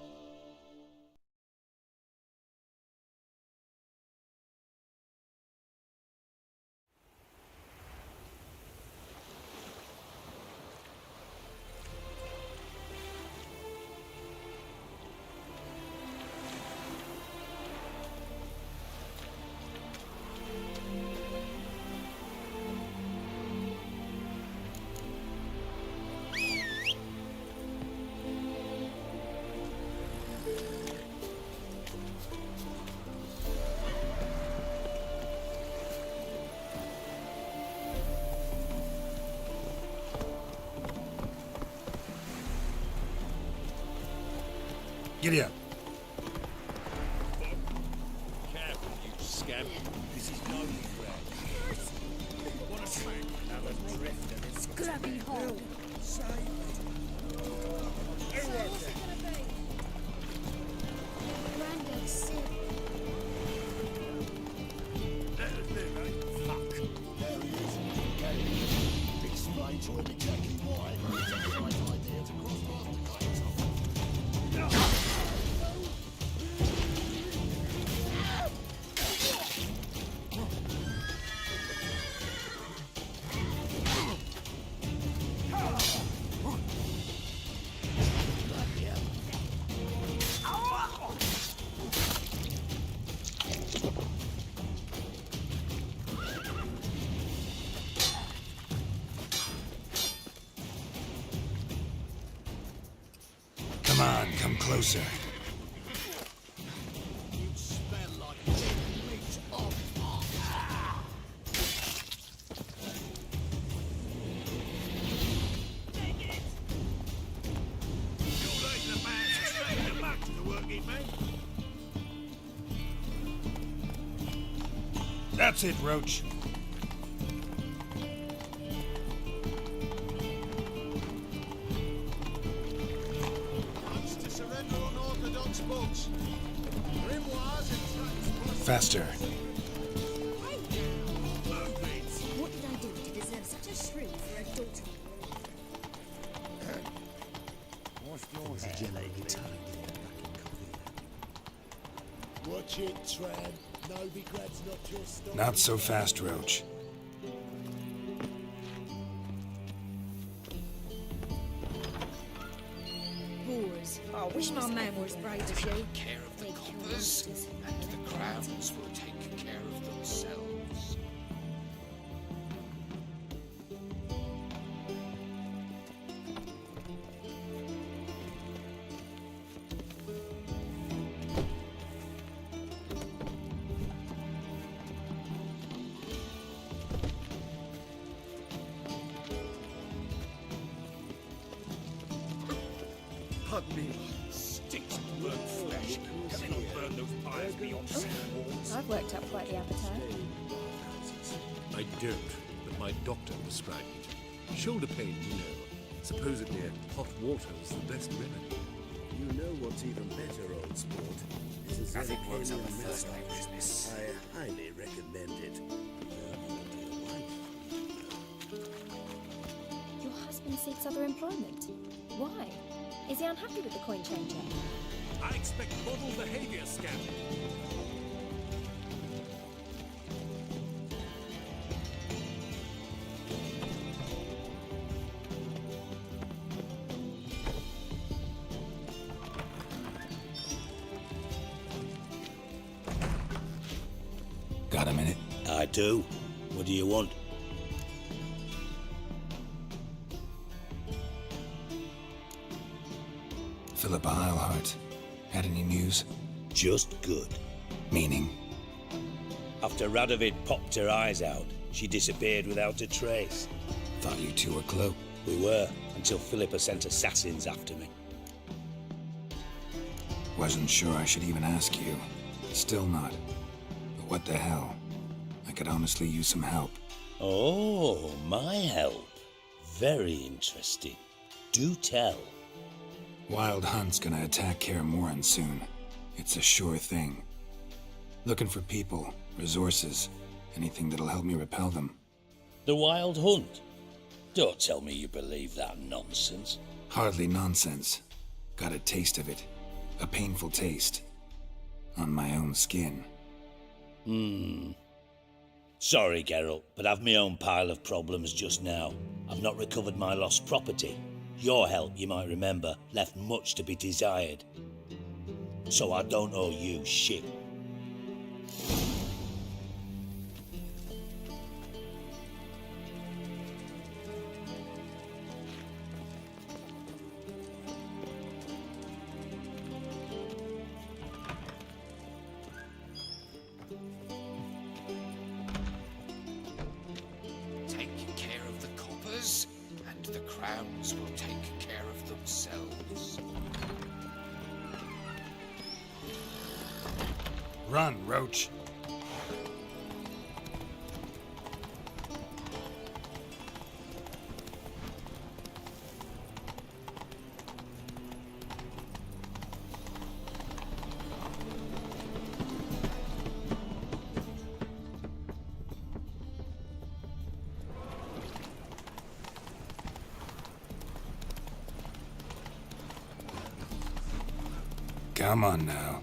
Giddy up. Careful, you scamp. This is no threat. What a smack. Another drifter. Scrubby hole. Granddad's sick. Fuck. There he is. Explain to him exactly why. It's a nice idea to cross paths. Come on, come closer. You smell like dead meat of You're like the man straight the back to the working man. That's it, Roach. To surrender unorthodox books. Grimoires and Faster. What did I do to deserve such a shrew for a daughter? Watch it, Tran. Novigrad's not your style. Not so fast, Roach. Boars. I wish my man were as brave as you. Care of the coppers, and the crowns will take care of themselves. Pardon me. Sticks of burnt flesh. Can they not burn those pyres beyond city walls? I've worked up quite the appetite. I don't, but my doctor prescribed it. Shoulder pain, you know. Supposedly hot water is the best remedy. You know what's even better, old sport? This is Nothing works on the Zericanian first medicine. night business. I highly recommend it. Your husband seeks other employment. Why? Is he unhappy with the coin changer? I expect model behavior, scamp. Got a minute? I do. What do you want? Philippa Eilhart. Had any news? Just good. Meaning? After Radovid popped her eyes out, she disappeared without a trace. Thought you two were cloaked. We were, until Philippa sent assassins after me. Wasn't sure I should even ask you. Still not. But what the hell? I could honestly use some help. Oh, my help. Very interesting. Do tell. Wild Hunt's gonna attack Kaer Morhen soon. It's a sure thing. Looking for people, resources, anything that'll help me repel them. The Wild Hunt? Don't tell me you believe that nonsense. Hardly nonsense. Got a taste of it. A painful taste. On my own skin. Sorry, Geralt, but I've my own pile of problems just now. I've not recovered my lost property. Your help, you might remember, left much to be desired. So I don't owe you shit. Take care of the coppers, and the crowns will take care of themselves. Run, Roach. Come on now.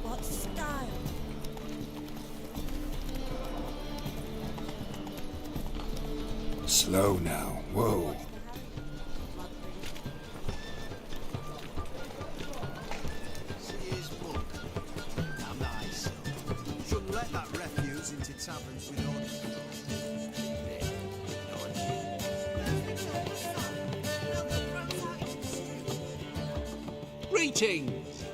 What style? Slow now. Whoa. Shouldn't let that refuse into taverns with orders. Greetings!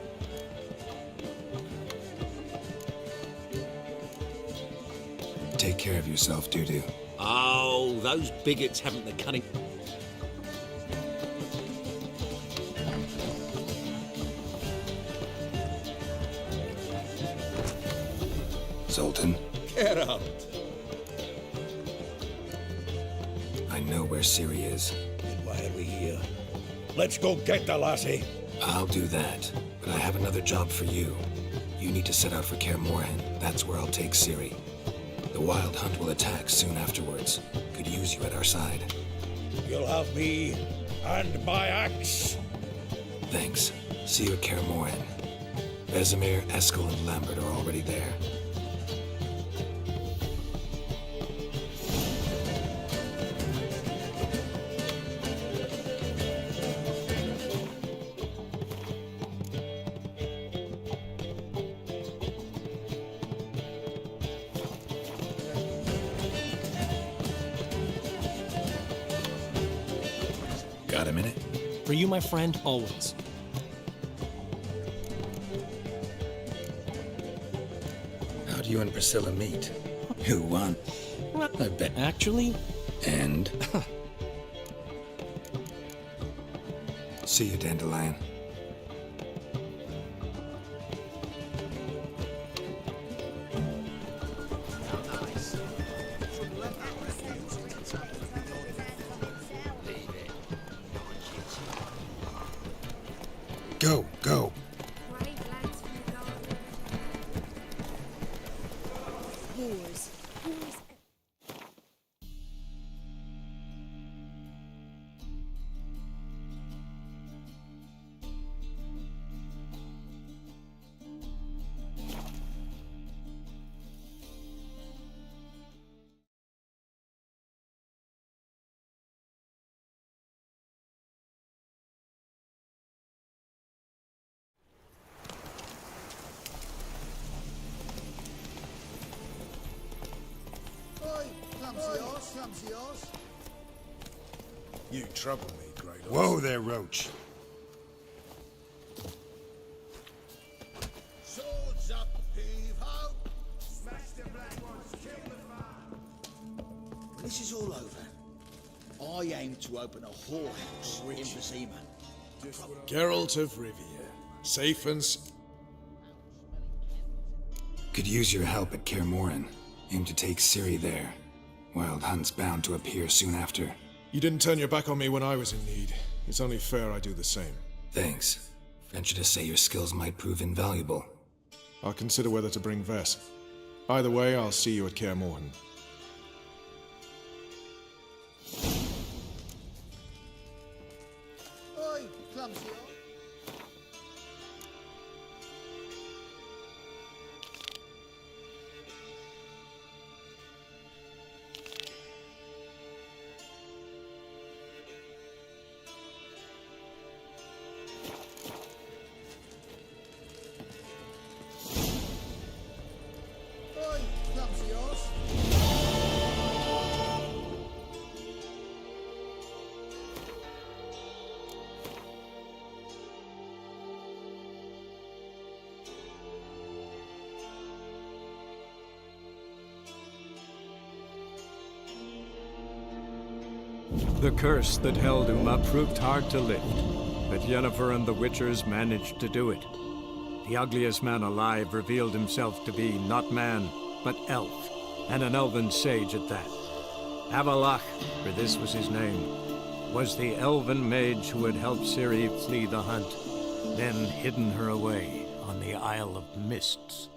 Take care of yourself, Dudu. Oh, those bigots haven't the cunning. Zoltan, Get out. I know where Ciri is. Then why are we here? Let's go get the lassie. I'll do that, but I have another job for you. You need to set out for Kaer Morhen. That's where I'll take Ciri. The Wild Hunt will attack soon afterwards. Could use you at our side. You'll have me and my axe. Thanks. See you at Kaer Morhen. Vesemir, Eskel, and Lambert are already there. Got a minute? For you, my friend, always. How do you and Priscilla meet? Who won? I bet. Actually? And? See you, Dandelion. Go, go. Wars. Wars. Comes yours. You trouble me, Kratos. Whoa there, Roach. Swords up, heave-ho! Smash the black ones, kill the fire! When this is all over, I aim to open a whorehouse in Vizima. Geralt of Rivia, safe and Could use your help at Kaer Morhen. Aim to take Ciri there. Wild Hunt's bound to appear soon after. You didn't turn your back on me when I was in need. It's only fair I do the same. Thanks. Venture to say your skills might prove invaluable. I'll consider whether to bring Vess. Either way, I'll see you at Kaer Morhen. Oi, clumsy. Oi, clumsy horse. The curse that held Uma proved hard to lift, but Yennefer and the Witchers managed to do it. The ugliest man alive revealed himself to be not man, but elf, and an elven sage at that. Avallac'h, for this was his name, was the elven mage who had helped Ciri flee the hunt, then hidden her away on the Isle of Mists.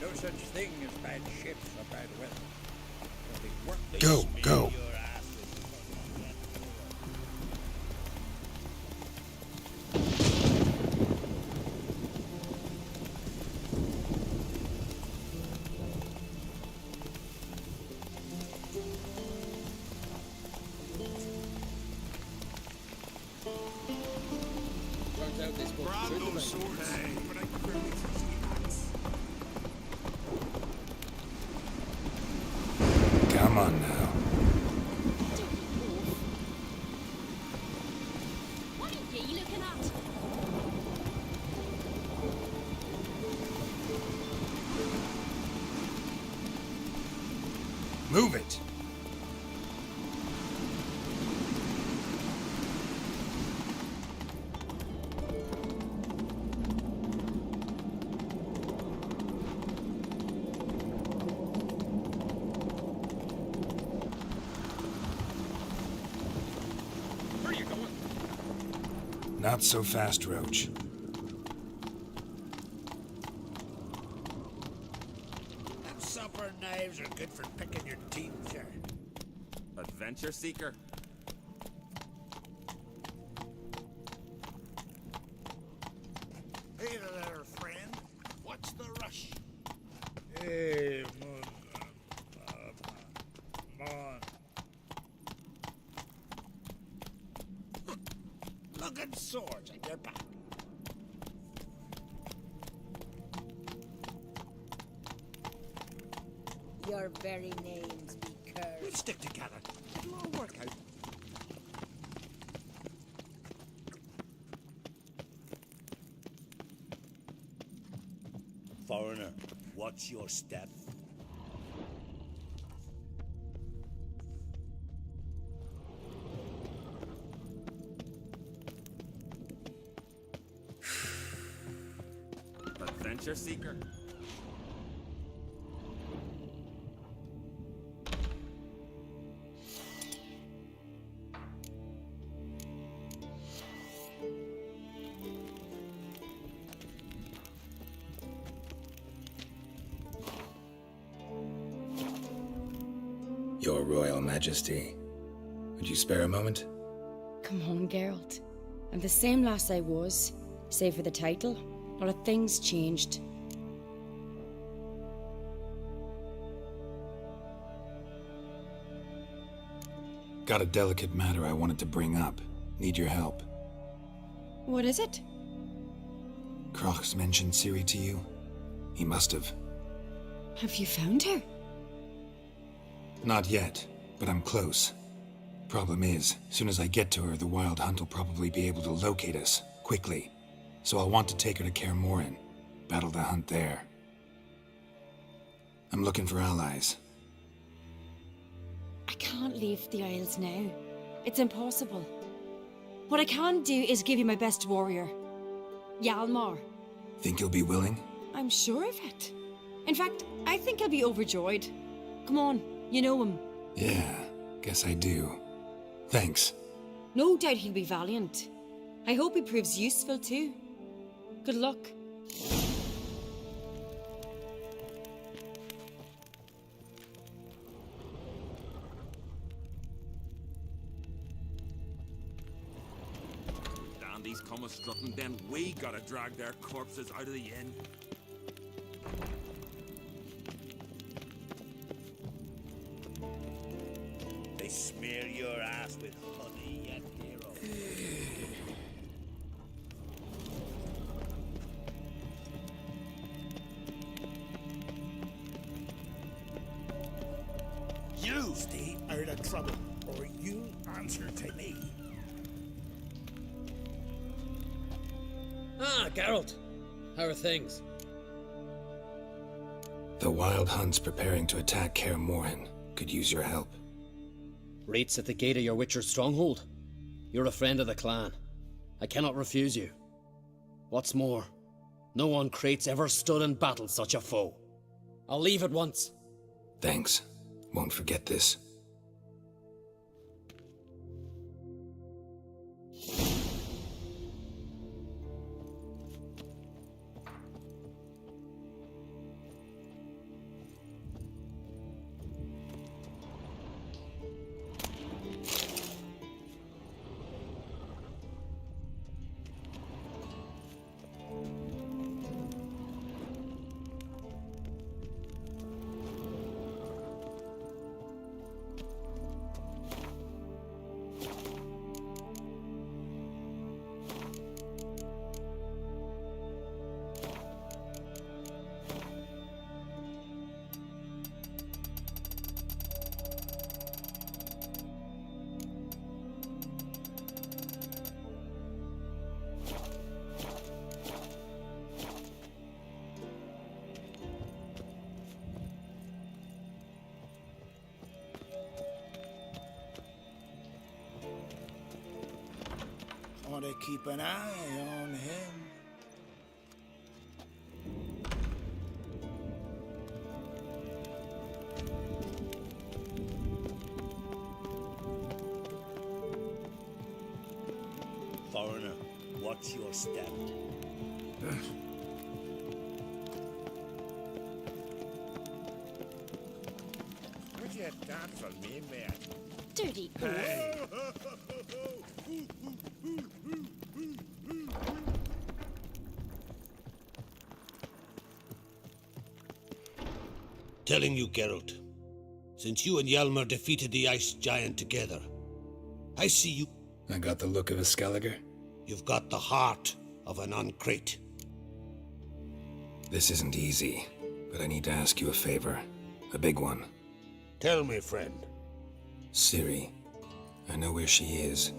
No such thing as bad ships or bad weather. Only work Go, go. Turns out they spoke Brando swords. But I firmly Come on now. What are you looking at? Move it. Not so fast, Roach. Them supper knives are good for picking your teeth, sir. Adventure seeker. Hey there, friend. What's the rush? Hey, Mon. Lugging swords at your back. Your very names be cursed. We'll stick together. It'll all work out. Foreigner, watch your step. Adventure seeker. Your Royal Majesty. Would you spare a moment? Come on, Geralt. I'm the same lass I was, save for the title. A lot of things changed. Got a delicate matter I wanted to bring up. Need your help. What is it? Crocs mentioned Ciri to you? He must have. Have you found her? Not yet, but I'm close. Problem is, soon as I get to her, the Wild Hunt will probably be able to locate us, quickly. So I'll want to take her to Kaer Morhen, battle the hunt there. I'm looking for allies. I can't leave the Isles now. It's impossible. What I can do is give you my best warrior, Hjalmar. Think you'll be willing? I'm sure of it. In fact, I think he'll be overjoyed. Come on, you know him. Yeah, guess I do. Thanks. No doubt he'll be valiant. I hope he proves useful too. Good luck. Dandies come a strutting, then we gotta drag their corpses out of the inn. They smear your ass with honey yet, hero. You stay out of trouble, or you answer to me. Ah, Geralt. How are things? The Wild Hunt's preparing to attack Kaer Morhen. Could use your help. Rates at the gate of your Witcher's stronghold. You're a friend of the clan. I cannot refuse you. What's more, no one Krait's ever stood and battled such a foe. I'll leave at once. Thanks. Won't forget this. Want to keep an eye on him. Foreigner, Watch your step. Would you dance for me, man? Dirty Telling you, Geralt, since you and Hjalmar defeated the Ice Giant together, I see you. I got the look of a Skelliger. You've got the heart of an Uncrate. This isn't easy, but I need to ask you a favor. A big one. Tell me, friend. Ciri. I know where she is,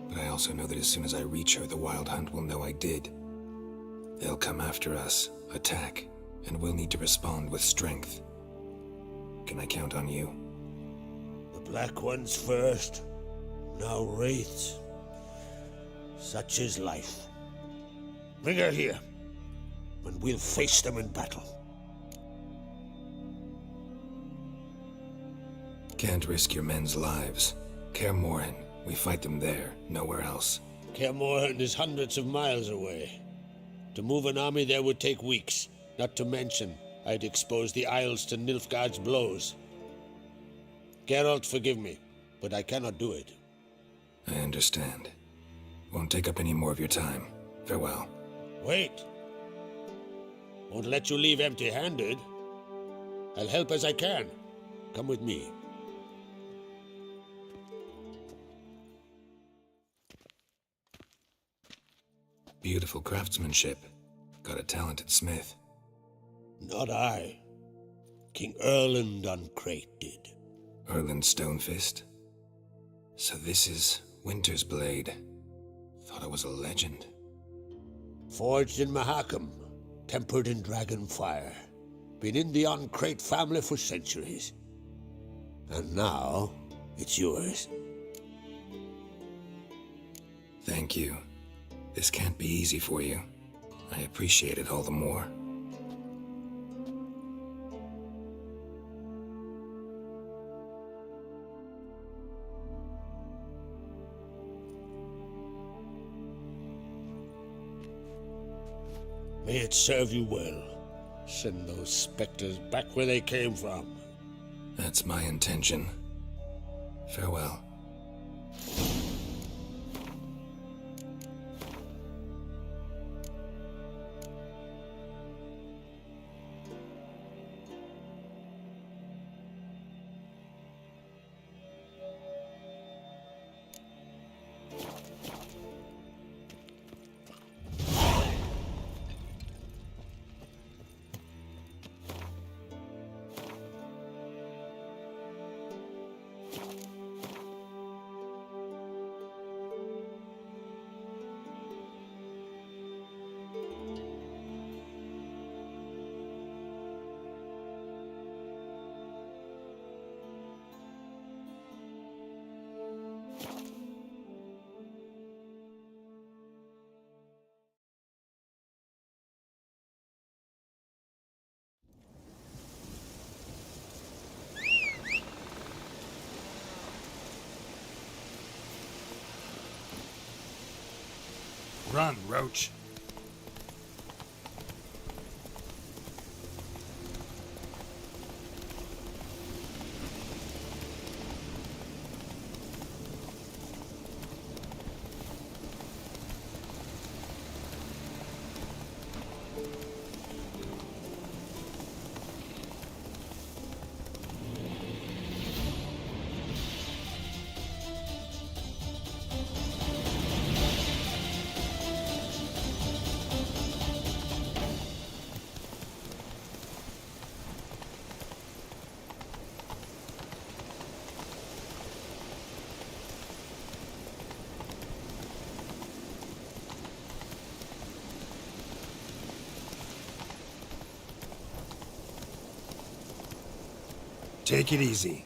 but I also know that as soon as I reach her, the Wild Hunt will know I did. They'll come after us, attack, and we'll need to respond with strength. Can I count on you? The Black Ones first, now Wraiths. Such is life. Bring her here, and we'll face them in battle. Can't risk your men's lives. Kaer Morhen, we fight them there, nowhere else. Kaer Morhen is hundreds of miles away. To move an army there would take weeks, not to mention I'd expose the Isles to Nilfgaard's blows. Geralt, forgive me, but I cannot do it. I understand. Won't take up any more of your time. Farewell. Wait. Won't let you leave empty-handed. I'll help as I can. Come with me. Beautiful craftsmanship. Got a talented smith. Not I. King Erland Uncrate did. Erland Stonefist? So this is Winter's Blade. Thought I was a legend. Forged in Mahakam, tempered in dragon fire. Been in the Uncrate family for centuries. And now, it's yours. Thank you. This can't be easy for you. I appreciate it all the more. May it serve you well. Send those specters back where they came from. That's my intention. Farewell. Run, Roach. Take it easy.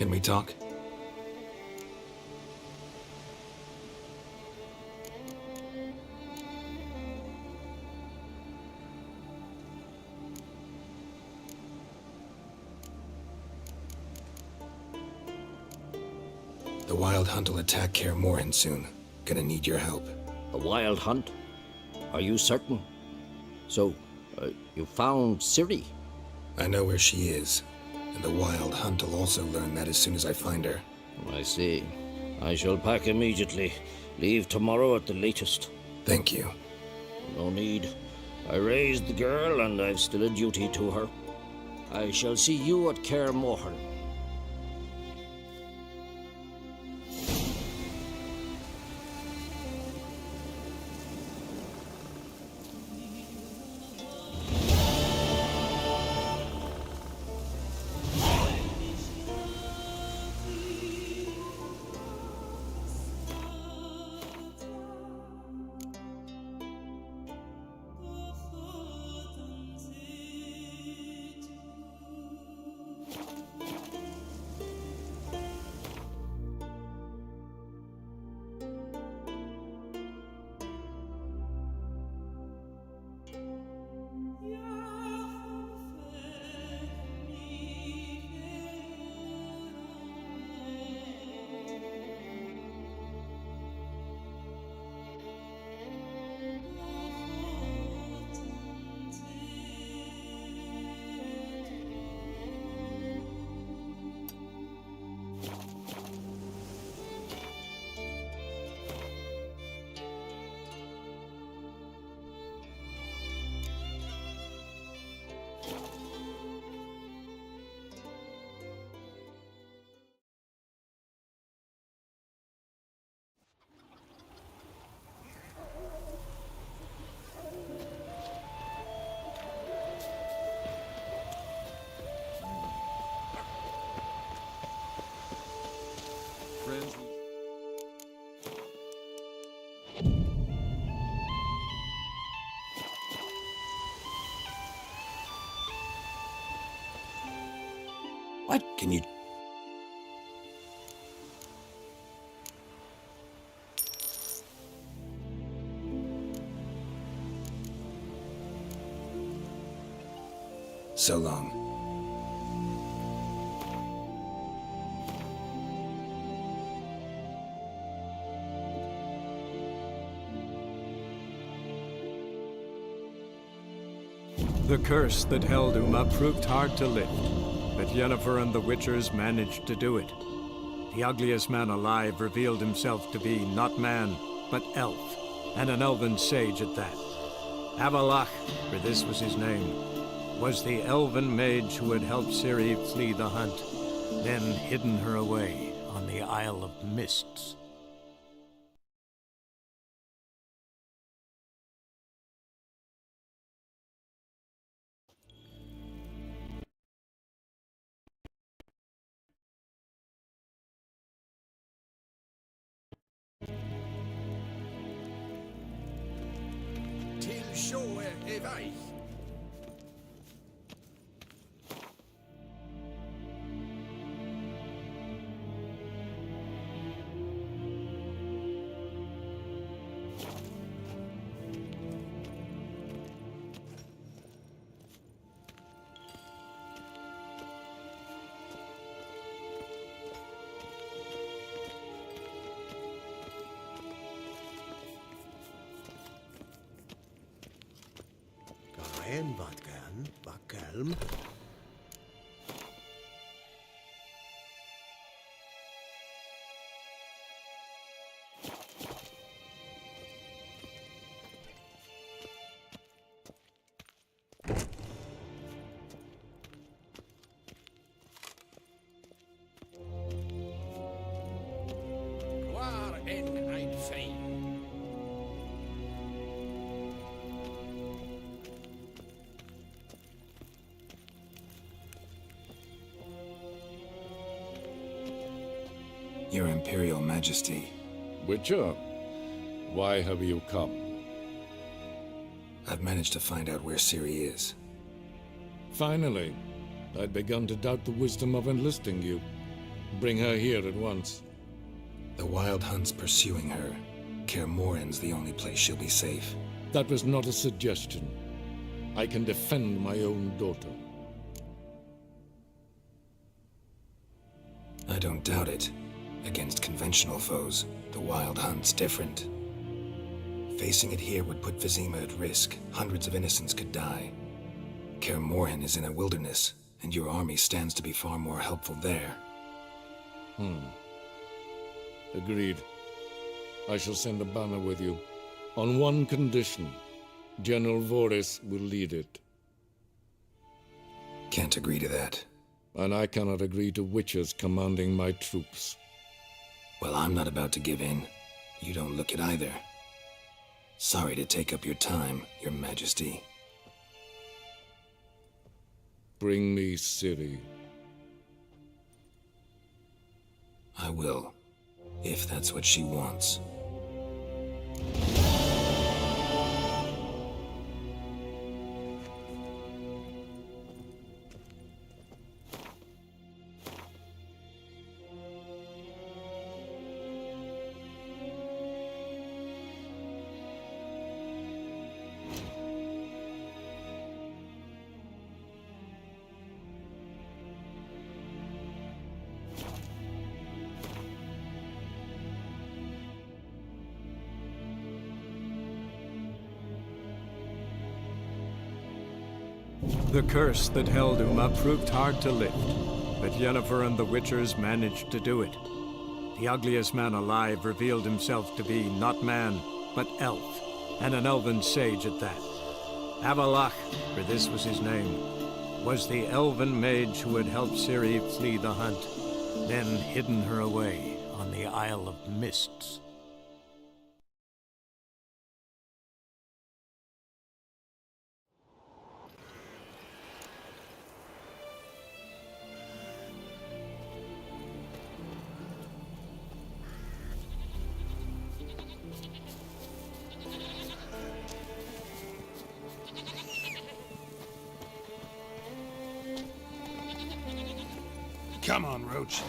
Can we talk? The Wild Hunt will attack Kaer Morhen soon. Gonna need your help. The Wild Hunt? Are you certain? So, you found Ciri? I know where she is, and the Wild Hunt will also learn that as soon as I find her. I see. I shall pack immediately. Leave tomorrow at the latest. Thank you. No need. I raised the girl, and I've still a duty to her. I shall see you at Kaer Morhen. What can you... So long. The curse that held Uma proved hard to lift, but Yennefer and the Witchers managed to do it. The ugliest man alive revealed himself to be not man, but elf, and an elven sage at that. Avallac'h, for this was his name, was the elven mage who had helped Ciri flee the hunt, then hidden her away on the Isle of Mists. Till shore evej. En wat kan, bakkelm. Waar en een veen. Your Imperial Majesty. Witcher, why have you come? I've managed to find out where Ciri is. Finally. I'd begun to doubt the wisdom of enlisting you. Bring her here at once. The Wild Hunt's pursuing her. Kaer Morhen's the only place she'll be safe. That was not a suggestion. I can defend my own daughter. I don't doubt it. Against conventional foes, the Wild Hunt's different. Facing it here would put Vizima at risk. Hundreds of innocents could die. Kaer Morhen is in a wilderness, and your army stands to be far more helpful there. Agreed. I shall send a banner with you. On one condition. General Voris will lead it. Can't agree to that. And I cannot agree to witches commanding my troops. Well, I'm not about to give in. You don't look it either. Sorry to take up your time, Your Majesty. Bring me Ciri. I will, if that's what she wants. The curse that held Uma proved hard to lift, but Yennefer and the Witchers managed to do it. The ugliest man alive revealed himself to be not man, but elf, and an elven sage at that. Avallac'h, for this was his name, was the elven mage who had helped Ciri flee the hunt, then hidden her away on the Isle of Mists. Come on, Roach.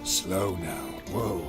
Slow now. Whoa.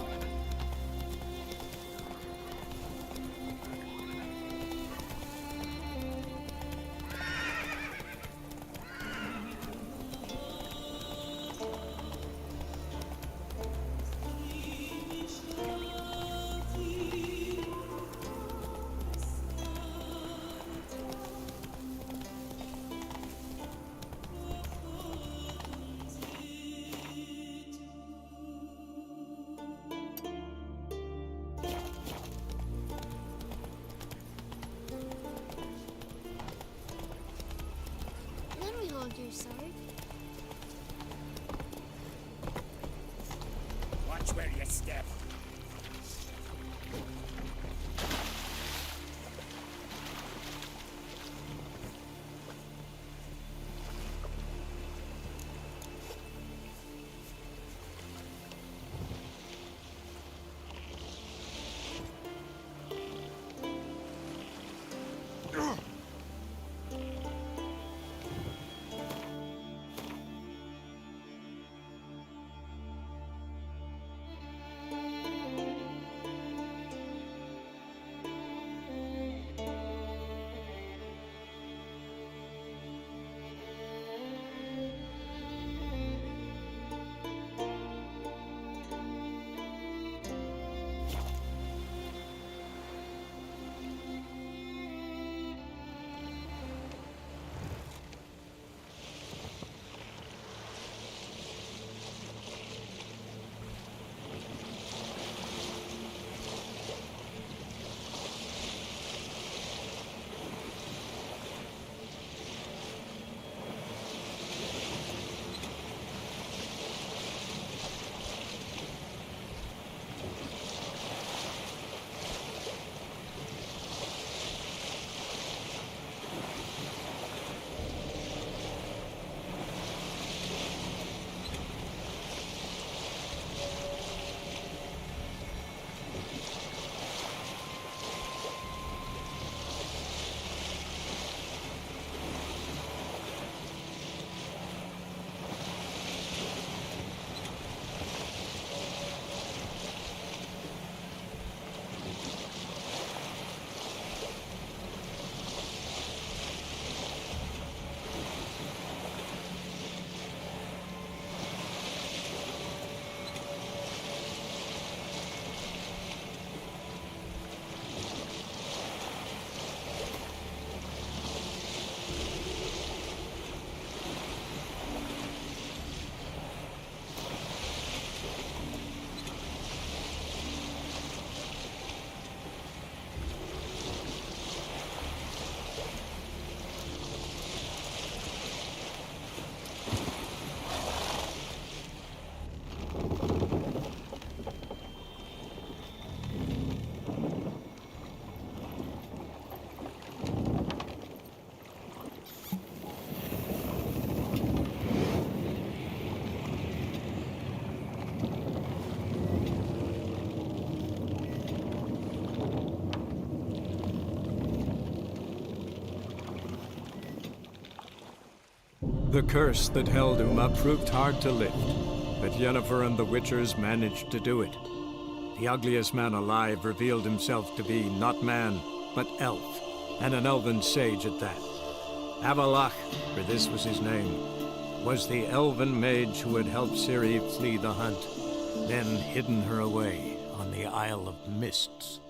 Watch where you step. The curse that held Uma proved hard to lift, but Yennefer and the Witchers managed to do it. The ugliest man alive revealed himself to be not man, but elf, and an elven sage at that. Avalach, for this was his name, was the elven mage who had helped Ciri flee the hunt, then hidden her away on the Isle of Mists.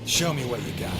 Show me what you got.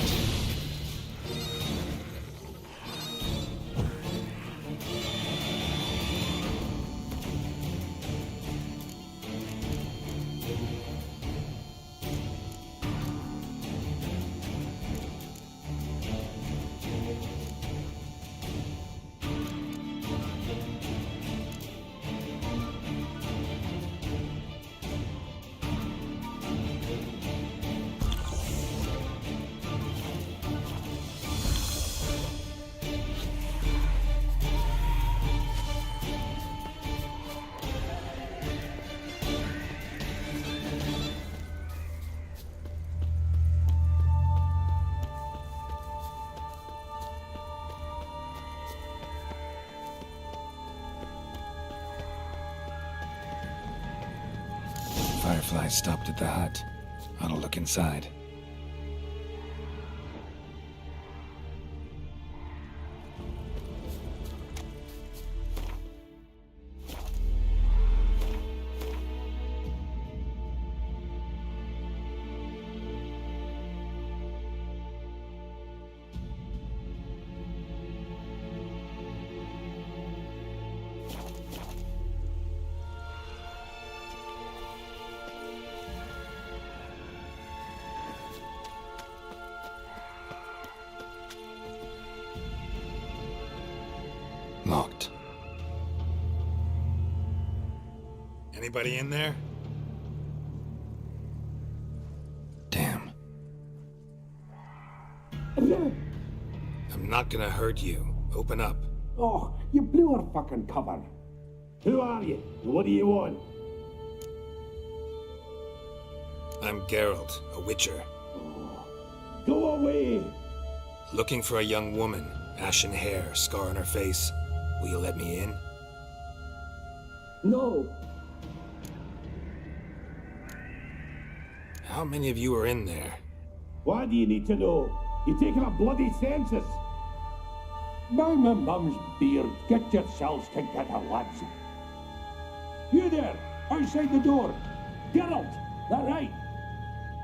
Firefly stopped at the hut. I'll look inside. Locked. Anybody in there? Damn. I'm not gonna hurt you. Open up. Oh, you blew our fucking cover. Who are you? And what do you want? I'm Geralt, a witcher. Go away! Looking for a young woman. Ashen hair, scar on her face. Will you let me in? No. How many of you are in there? Why do you need to know? You're taking a bloody census. By my mum's beard, get yourselves together, lads. You there, outside the door. Geralt, that right?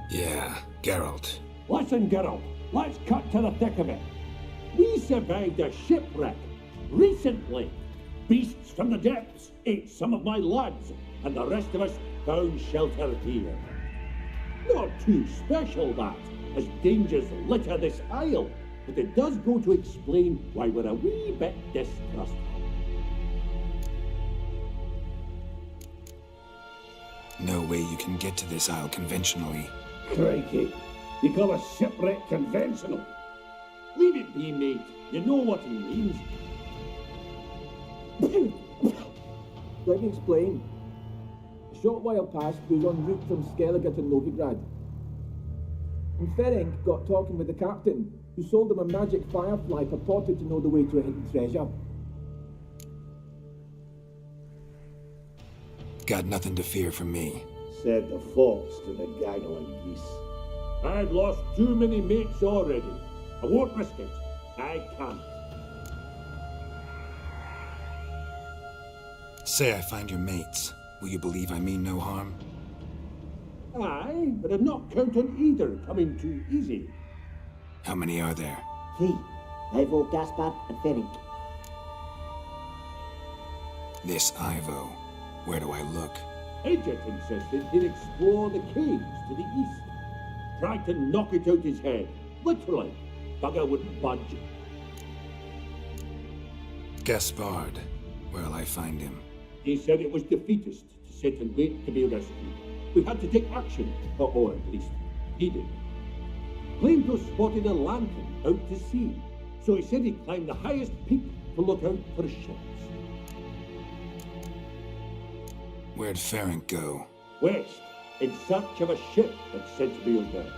Yeah, Geralt. Listen, Geralt, let's cut to the thick of it. We survived a shipwreck recently. Beasts from the depths ate some of my lads, and the rest of us found shelter here. Not too special, that, as dangers litter this isle, but it does go to explain why we're a wee bit distrustful. No way you can get to this isle conventionally. Crikey, you call a shipwreck conventional? Leave it be, mate. You know what he means. Let me explain. A short while past, we was en route from Skellige to Novigrad. And Ferenc got talking with the captain, who sold him a magic firefly purported to know the way to a hidden treasure. Got nothing to fear from me. Said the fox to the gaggling geese. I've lost too many mates already. I won't risk it. I can't. Say I find your mates. Will you believe I mean no harm? Aye, but I'd not count on either coming too easy. How many are there? 3. Ivo, Gaspar, and Ferenc. This Ivo. Where do I look? Edget insisted he'd explore the caves to the east. Tried to knock it out his head. Literally. Bugger wouldn't budge. Gaspard. Where'll I find him? He said it was defeatist to sit and wait to be rescued. We had to take action, or at least he did. Claimed to have spotted a lantern out to sea, so he said he'd climb the highest peak to look out for ships. Where'd Ferenc go? West, in search of a ship that's said to be out there.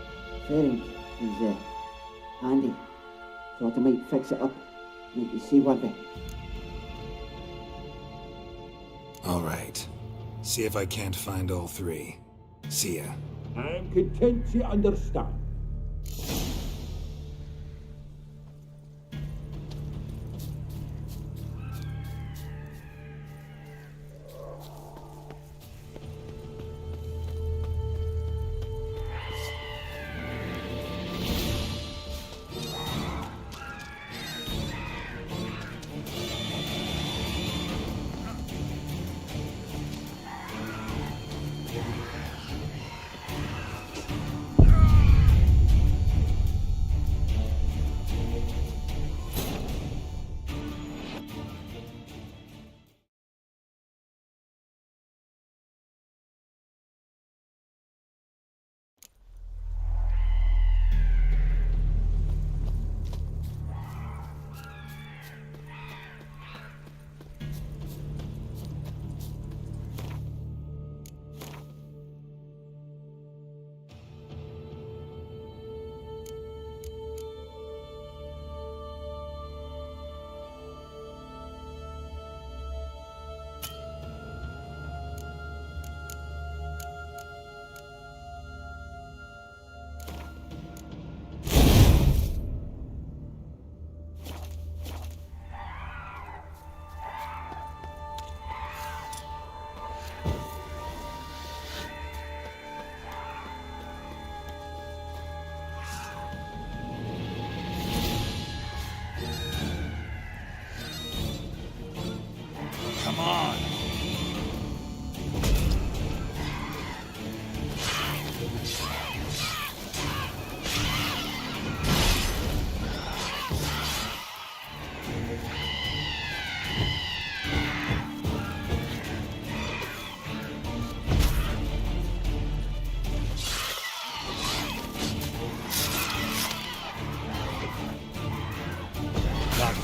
Ferenc is handy. Thought I might fix it up, make you seaworthy. All right. See if I can't find all 3. See ya. I'm content to understand.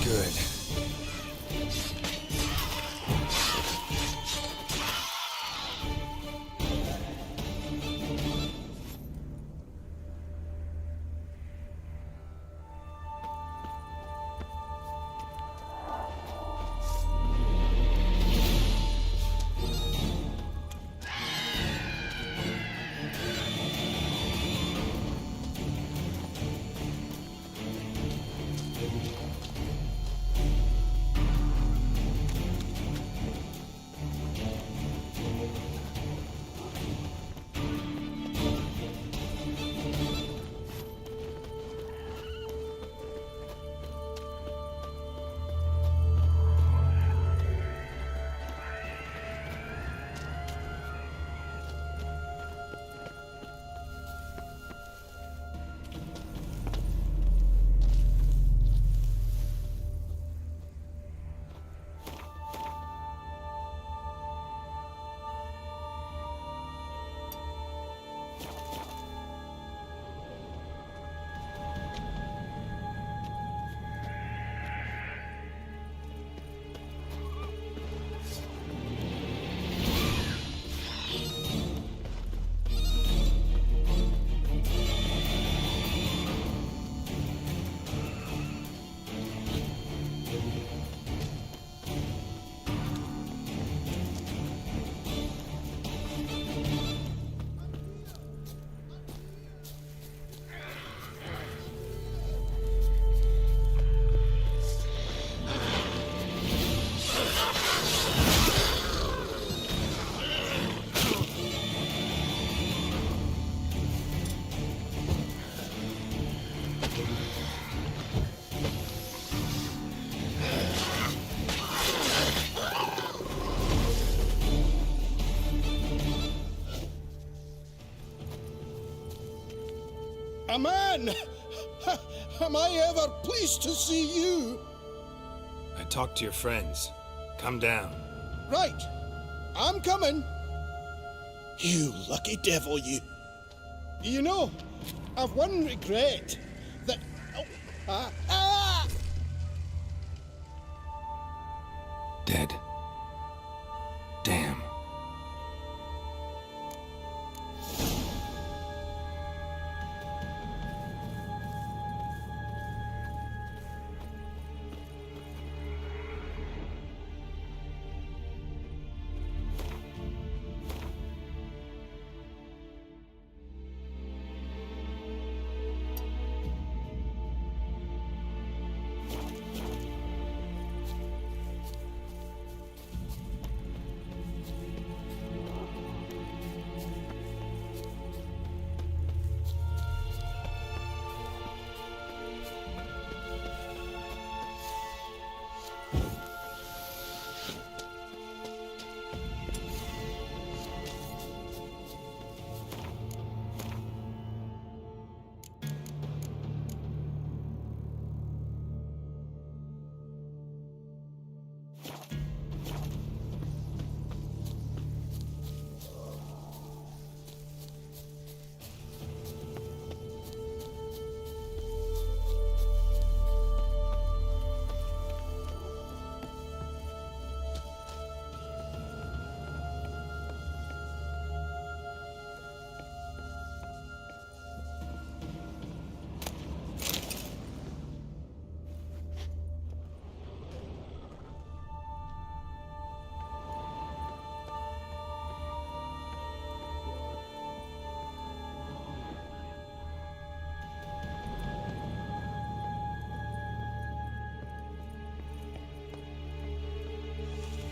good. A man! Am I ever pleased to see you? I talked to your friends. Come down. Right. I'm coming. You lucky devil, you. You know, I've one regret. That... Oh, Dead. Damn.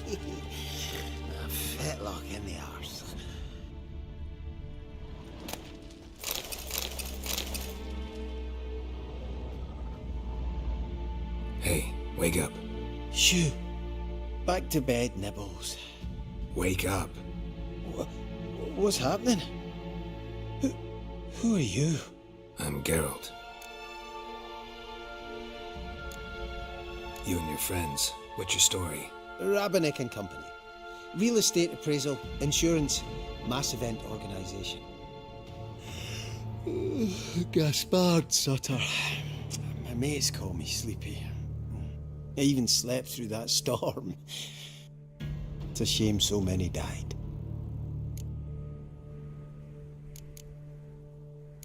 A fetlock in the arse. Hey, wake up. Shoo. Back to bed, Nibbles. Wake up. What's happening? Who are you? I'm Geralt. You and your friends. What's your story? Rabenik and Company. Real estate appraisal, insurance, mass event organisation. Gaspard Sutter. My mates call me Sleepy. I even slept through that storm. It's a shame so many died.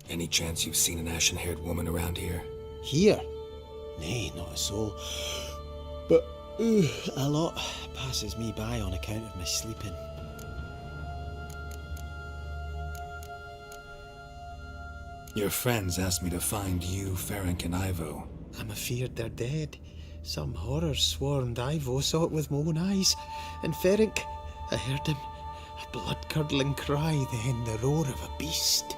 Any chance you've seen an ashen-haired woman around here? Here? Nay, not a soul. But a lot passes me by on account of my sleeping. Your friends asked me to find you, Ferenc, and Ivo. I'm afeard they're dead. Some horrors swarmed Ivo, saw it with my own eyes. And Ferenc, I heard him. A blood-curdling cry, then the roar of a beast.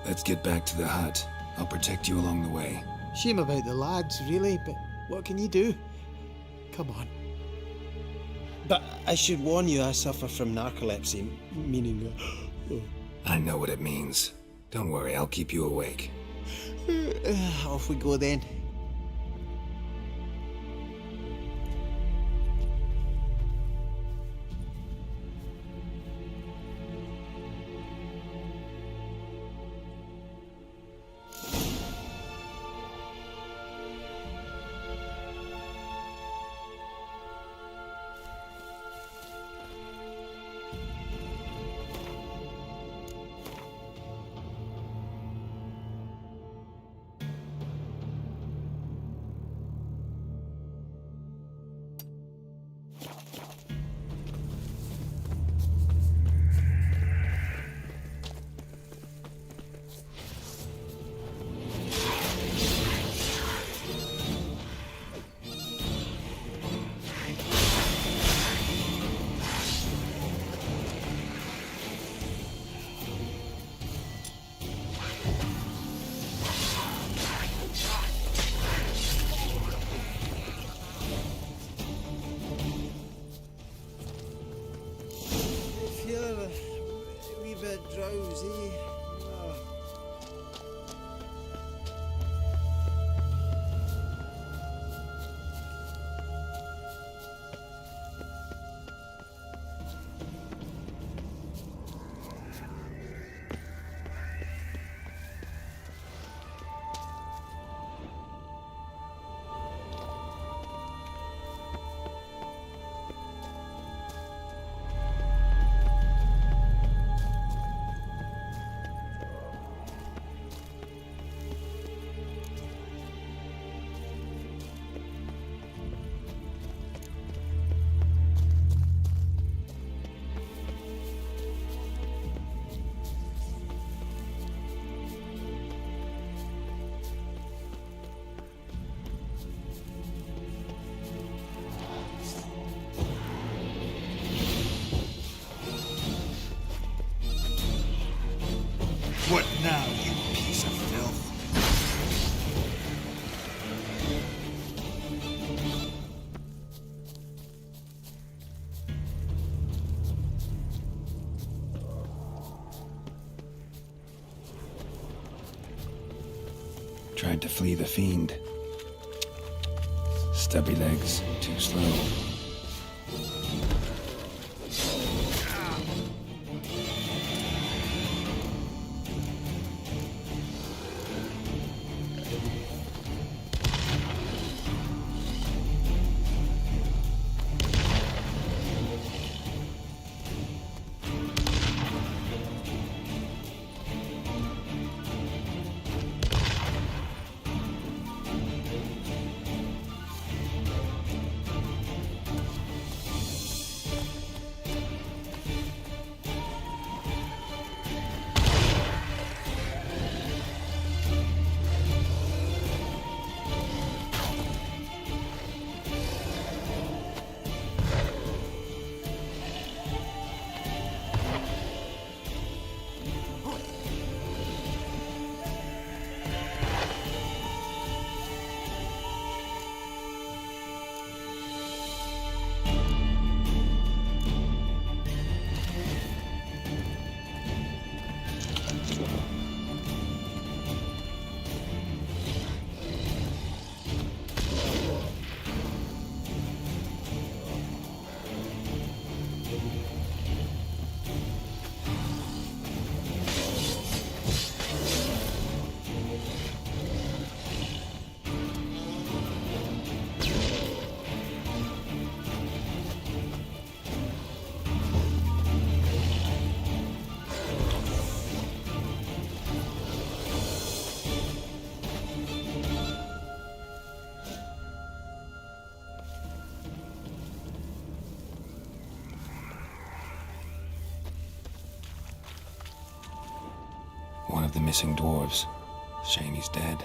Let's get back to the hut. I'll protect you along the way. Shame about the lads, really, but what can you do? Come on. But I should warn you, I suffer from narcolepsy, meaning... I know what it means. Don't worry, I'll keep you awake. Off we go then. Drowsy. What now, you piece of filth? Tried to flee the fiend. Stubby legs, too slow. the missing dwarves. Shame he's dead.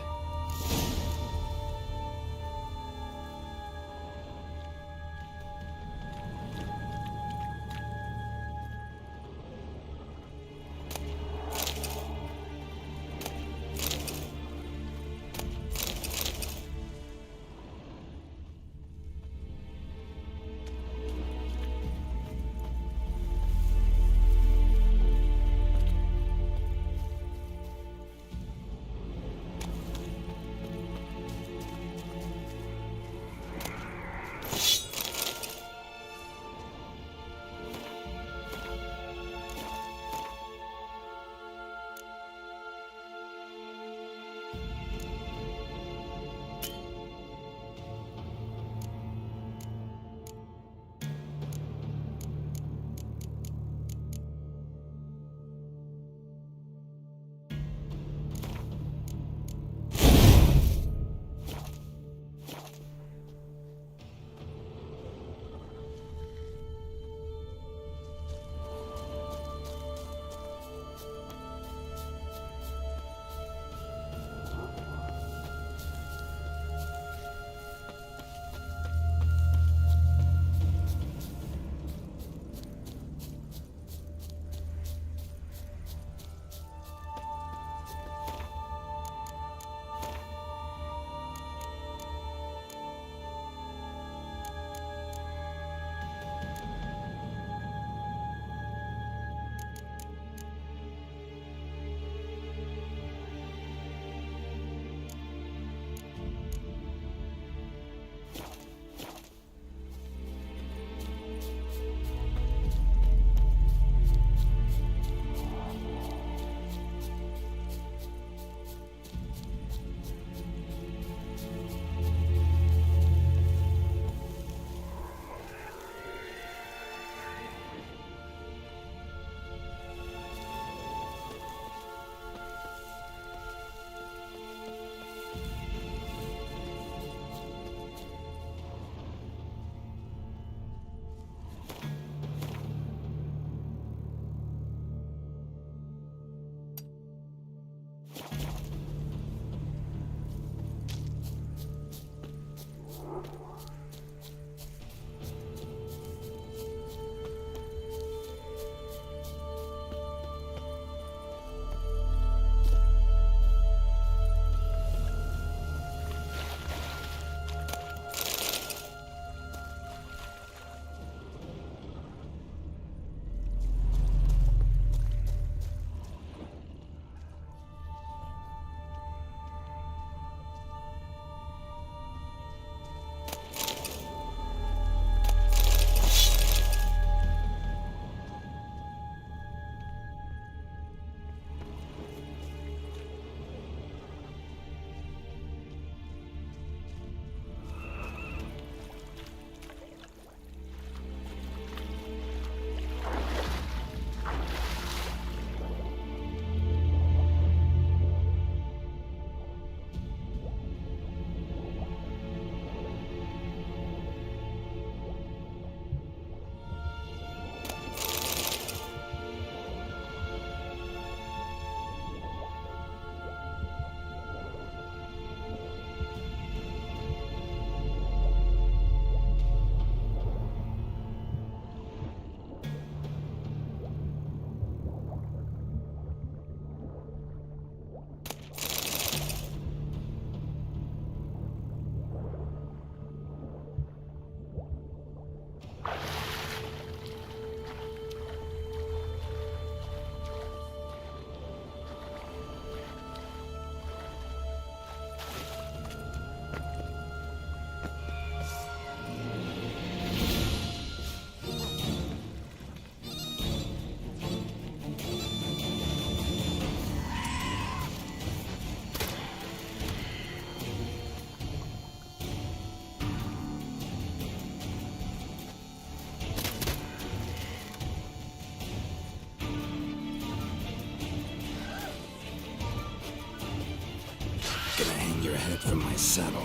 Your head from my saddle.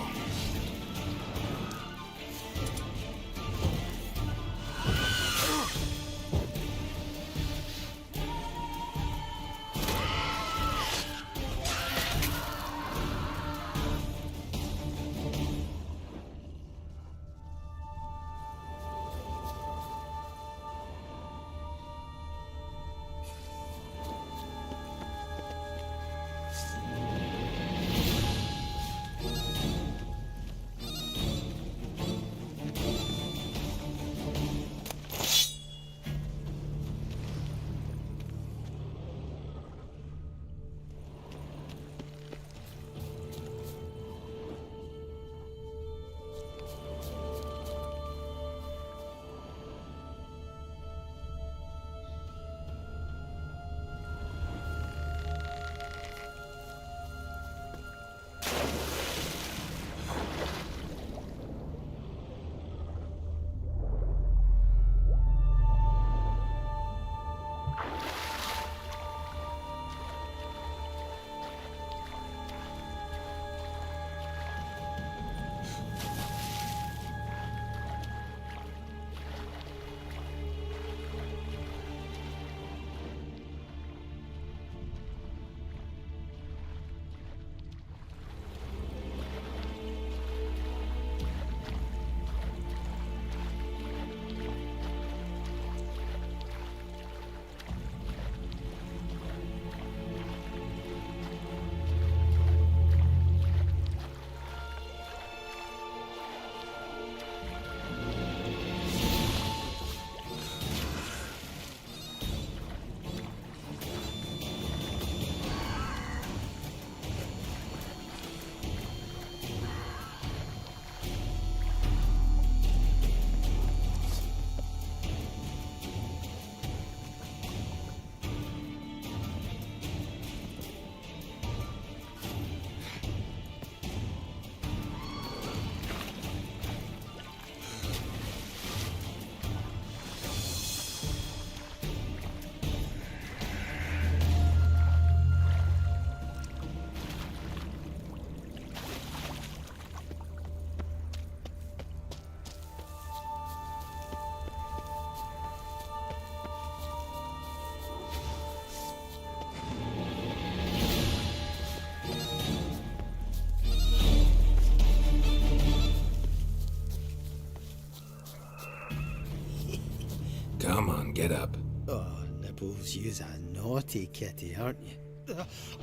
Get up. Oh, Nibbles, you's a naughty kitty, aren't you?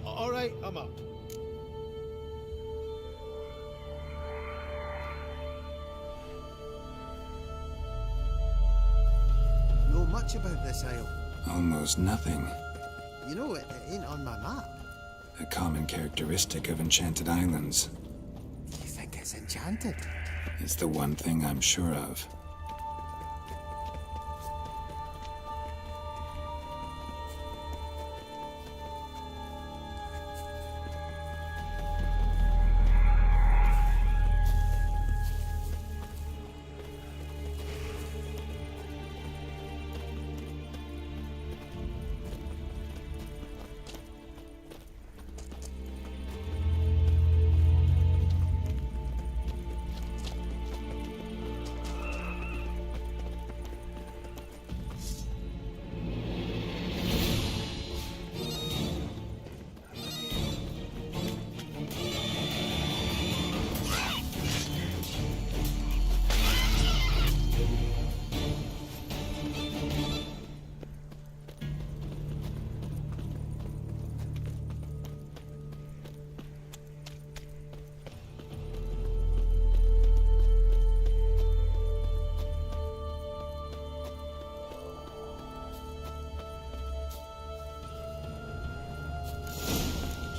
All right, I'm up. Know much about this isle? Almost nothing. You know, it ain't on my map. A common characteristic of enchanted islands. You think it's enchanted? It's the one thing I'm sure of.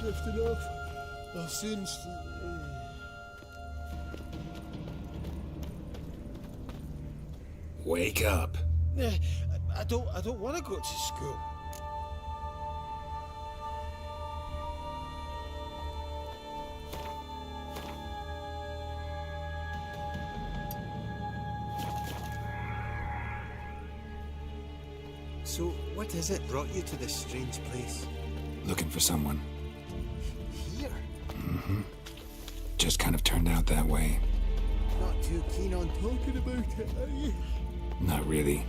Drifting off. I'll soon. Wake up. I don't want to go to school. So, what is it brought you to this strange place? Looking for someone. Here? Mm-hmm. Just kind of turned out that way. Not too keen on talking about it, are you? Not really.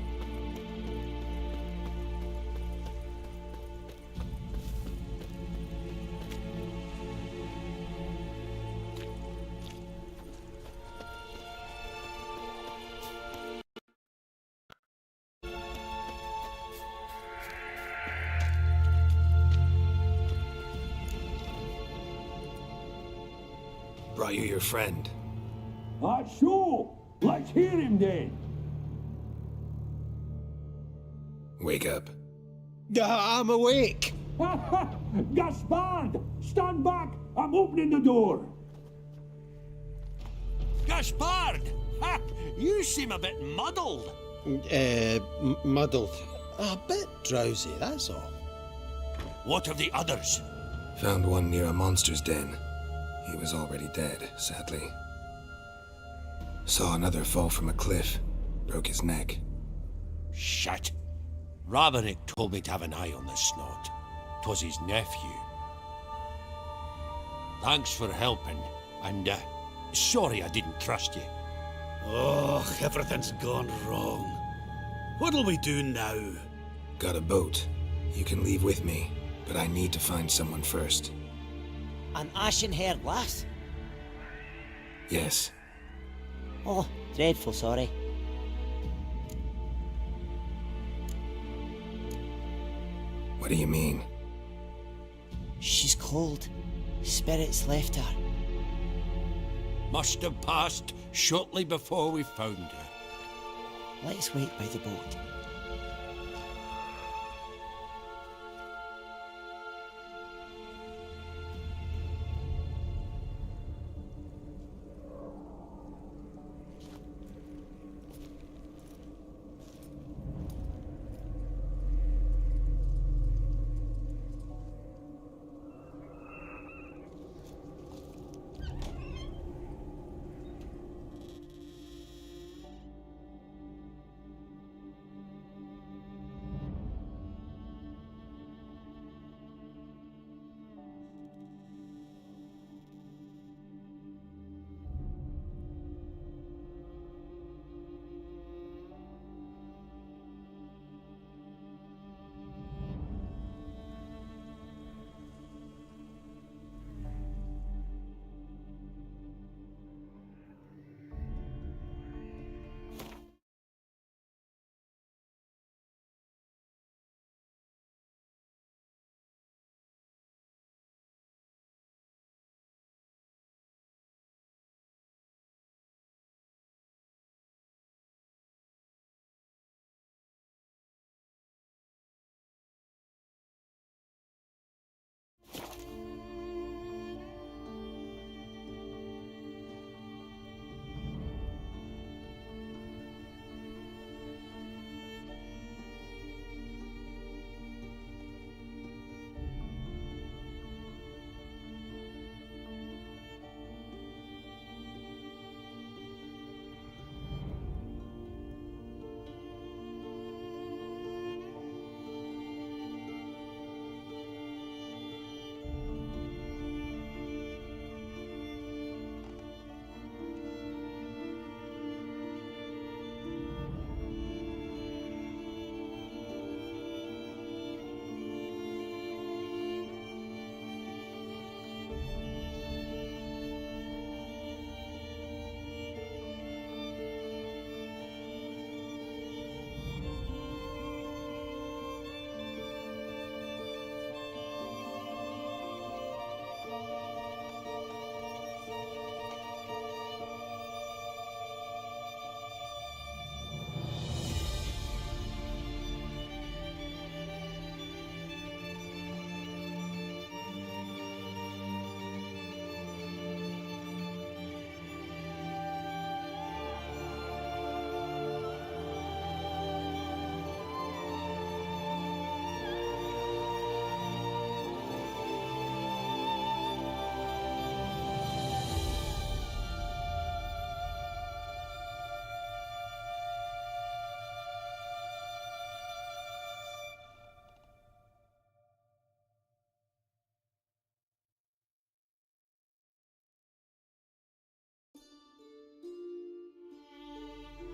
Brought you your friend. Sure. Let's hear him then. Wake up. I'm awake. Gaspard! Stand back! I'm opening the door. Gaspard! Ha! You seem a bit muddled. Muddled. A bit drowsy, that's all. What of the others? Found one near a monster's den. He was already dead, sadly. Saw another fall from a cliff. Broke his neck. Shit. Raverick told me to have an eye on the snot. 'Twas his nephew. Thanks for helping, and sorry I didn't trust you. Oh, everything's gone wrong. What'll we do now? Got a boat. You can leave with me, but I need to find someone first. An ashen-haired lass? Yes. Oh, dreadful sorry. What do you mean? She's cold. Spirits left her. Must have passed shortly before we found her. Let's wait by the boat.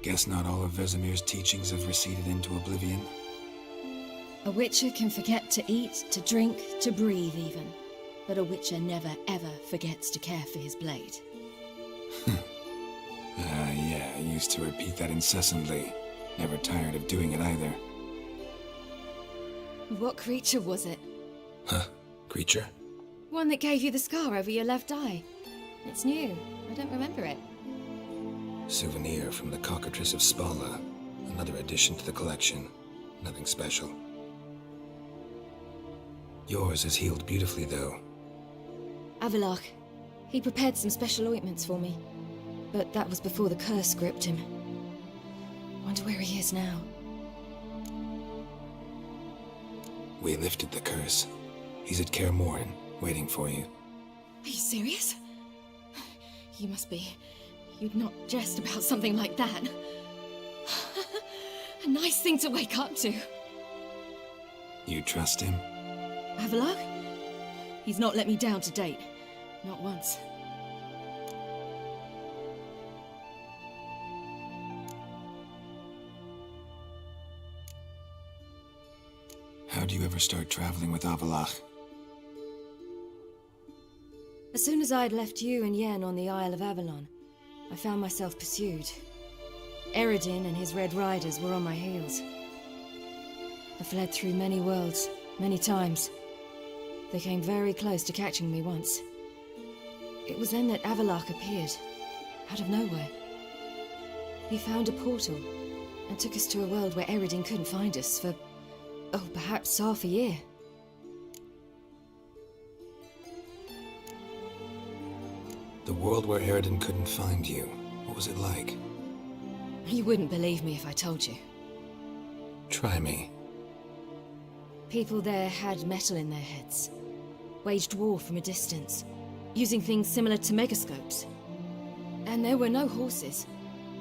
Guess not all of Vesemir's teachings have receded into oblivion. A witcher can forget to eat, to drink, to breathe even. But a witcher never ever forgets to care for his blade. Yeah, I used to repeat that incessantly. Never tired of doing it either. What creature was it? Huh? Creature? One that gave you the scar over your left eye. It's new. I don't remember it. Souvenir from the Cockatrice of Spala. Another addition to the collection. Nothing special. Yours has healed beautifully, though. Avallac'h. He prepared some special ointments for me. But that was before the curse gripped him. Wonder where he is now. We lifted the curse. He's at Kaer Morhen, waiting for you. Are you serious? You must be. You'd not jest about something like that. A nice thing to wake up to. You trust him? Avallac'h? He's not let me down to date. Not once. How do you ever start traveling with Avallac'h? As soon as I'd left you and Yen on the Isle of Avalon, I found myself pursued. Eredin and his Red Riders were on my heels. I fled through many worlds, many times. They came very close to catching me once. It was then that Avallac'h appeared, out of nowhere. He found a portal and took us to a world where Eredin couldn't find us for, perhaps half a year. The world where Eredin couldn't find you. What was it like? You wouldn't believe me if I told you. Try me. People there had metal in their heads, waged war from a distance, using things similar to megascopes. And there were no horses.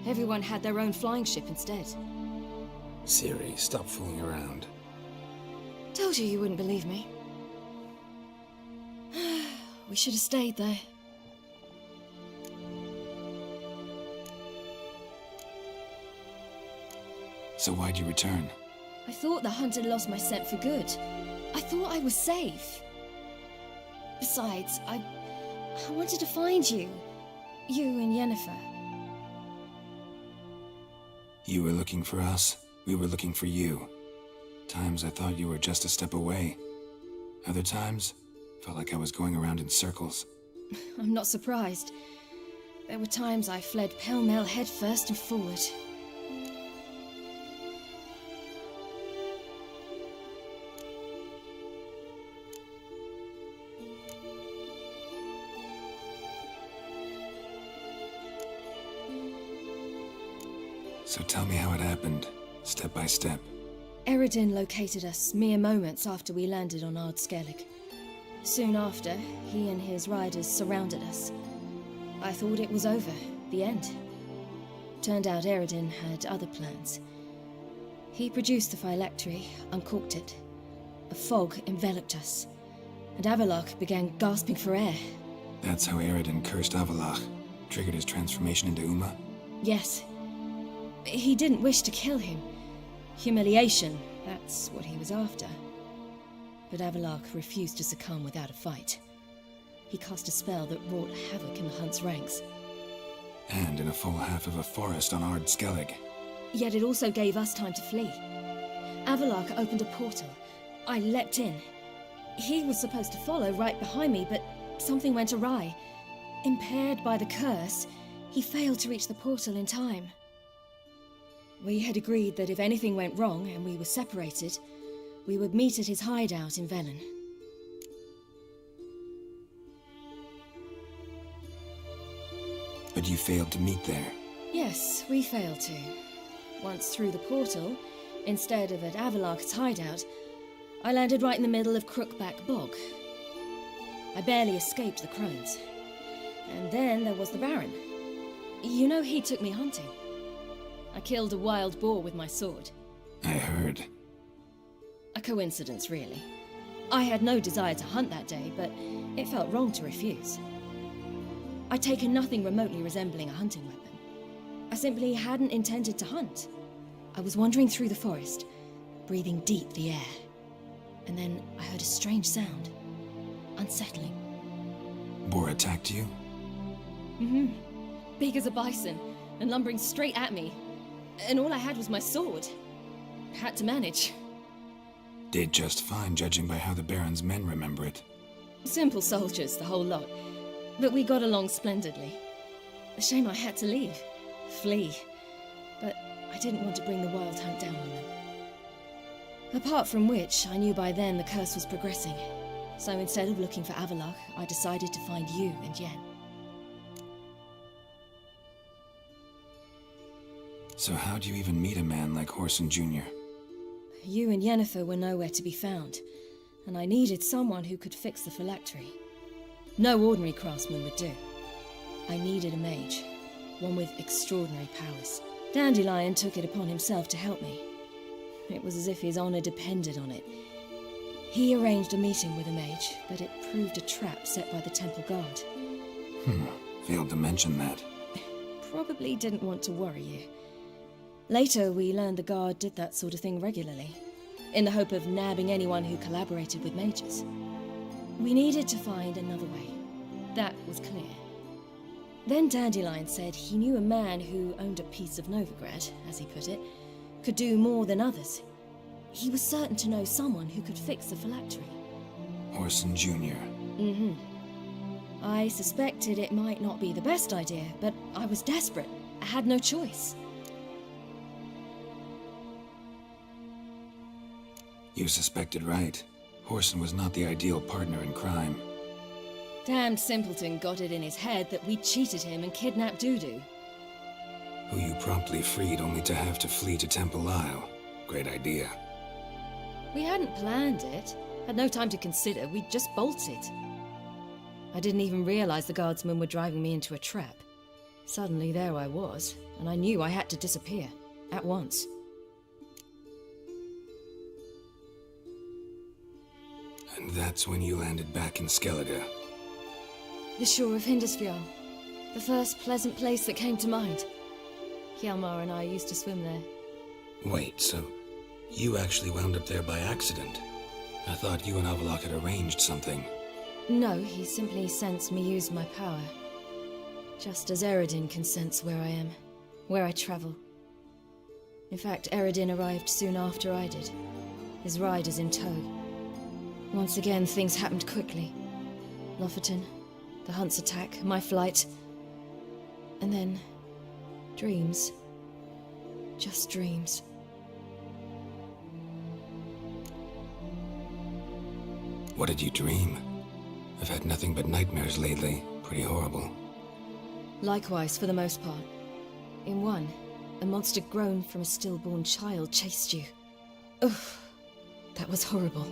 Everyone had their own flying ship instead. Ciri, stop fooling around. Told you wouldn't believe me. We should have stayed there. So why'd you return? I thought the hunt had lost my scent for good. I thought I was safe. Besides, I wanted to find you. You and Yennefer. You were looking for us. We were looking for you. Times I thought you were just a step away. Other times, felt like I was going around in circles. I'm not surprised. There were times I fled pell-mell headfirst and forward. So tell me how it happened, step by step. Eredin located us mere moments after we landed on Ard Skellig. Soon after, he and his riders surrounded us. I thought it was over, the end. Turned out Eredin had other plans. He produced the phylactery, uncorked it. A fog enveloped us, and Avallac'h began gasping for air. That's how Eredin cursed Avallac'h, triggered his transformation into Uma? Yes. He didn't wish to kill him. Humiliation, that's what he was after. But Avallac'h refused to succumb without a fight. He cast a spell that wrought havoc in the Hunt's ranks. And in a full half of a forest on Ard Skellig. Yet it also gave us time to flee. Avallac'h opened a portal. I leapt in. He was supposed to follow right behind me, but something went awry. Impaired by the curse, he failed to reach the portal in time. We had agreed that if anything went wrong and we were separated, we would meet at his hideout in Velen. But you failed to meet there. Yes, we failed to. Once through the portal, instead of at Avallac'h's hideout, I landed right in the middle of Crookback Bog. I barely escaped the crones. And then there was the Baron. You know, he took me hunting. I killed a wild boar with my sword. I heard. A coincidence, really. I had no desire to hunt that day, but it felt wrong to refuse. I'd taken nothing remotely resembling a hunting weapon. A simply hadn't intended to hunt. I was wandering through the forest, breathing deep the air. And then I heard a strange sound. Unsettling. Boar attacked you? Mm-hmm. Big as a bison, and lumbering straight at me. And all I had was my sword. Had to manage. Did just fine, judging by how the Baron's men remember it. Simple soldiers, the whole lot. But we got along splendidly. A shame I had to leave. Flee. But I didn't want to bring the wild hunt down on them. Apart from which, I knew by then the curse was progressing. So instead of looking for Avallac'h, I decided to find you and Yen. So how'd you even meet a man like Whoreson Jr.? You and Yennefer were nowhere to be found, and I needed someone who could fix the phylactery. No ordinary craftsman would do. I needed a mage, one with extraordinary powers. Dandelion took it upon himself to help me. It was as if his honor depended on it. He arranged a meeting with a mage, but it proved a trap set by the temple guard. Failed to mention that. Probably didn't want to worry you. Later, we learned the guard did that sort of thing regularly, in the hope of nabbing anyone who collaborated with mages. We needed to find another way. That was clear. Then Dandelion said he knew a man who owned a piece of Novigrad, as he put it, could do more than others. He was certain to know someone who could fix the phylactery. Whoreson Jr. Mm-hmm. I suspected it might not be the best idea, but I was desperate. I had no choice. You suspected right. Whoreson was not the ideal partner in crime. Damned simpleton got it in his head that we'd cheated him and kidnapped Dudu. Who you promptly freed only to have to flee to Temple Isle. Great idea. We hadn't planned it. Had no time to consider. We'd just bolted. I didn't even realize the guardsmen were driving me into a trap. Suddenly there I was, and I knew I had to disappear. At once. And that's when you landed back in Skellige. The shore of Hindisfjall. The first pleasant place that came to mind. Hjalmar and I used to swim there. Wait, so you actually wound up there by accident? I thought you and Avallac'h had arranged something. No, he simply sensed me use my power. Just as Eredin can sense where I am, where I travel. In fact, Eredin arrived soon after I did, his riders in tow. Once again, things happened quickly. Lofoten, the hunt's attack, my flight. And then, dreams. Just dreams. What did you dream? I've had nothing but nightmares lately. Pretty horrible. Likewise, for the most part. In one, a monster grown from a stillborn child chased you. Ugh, that was horrible.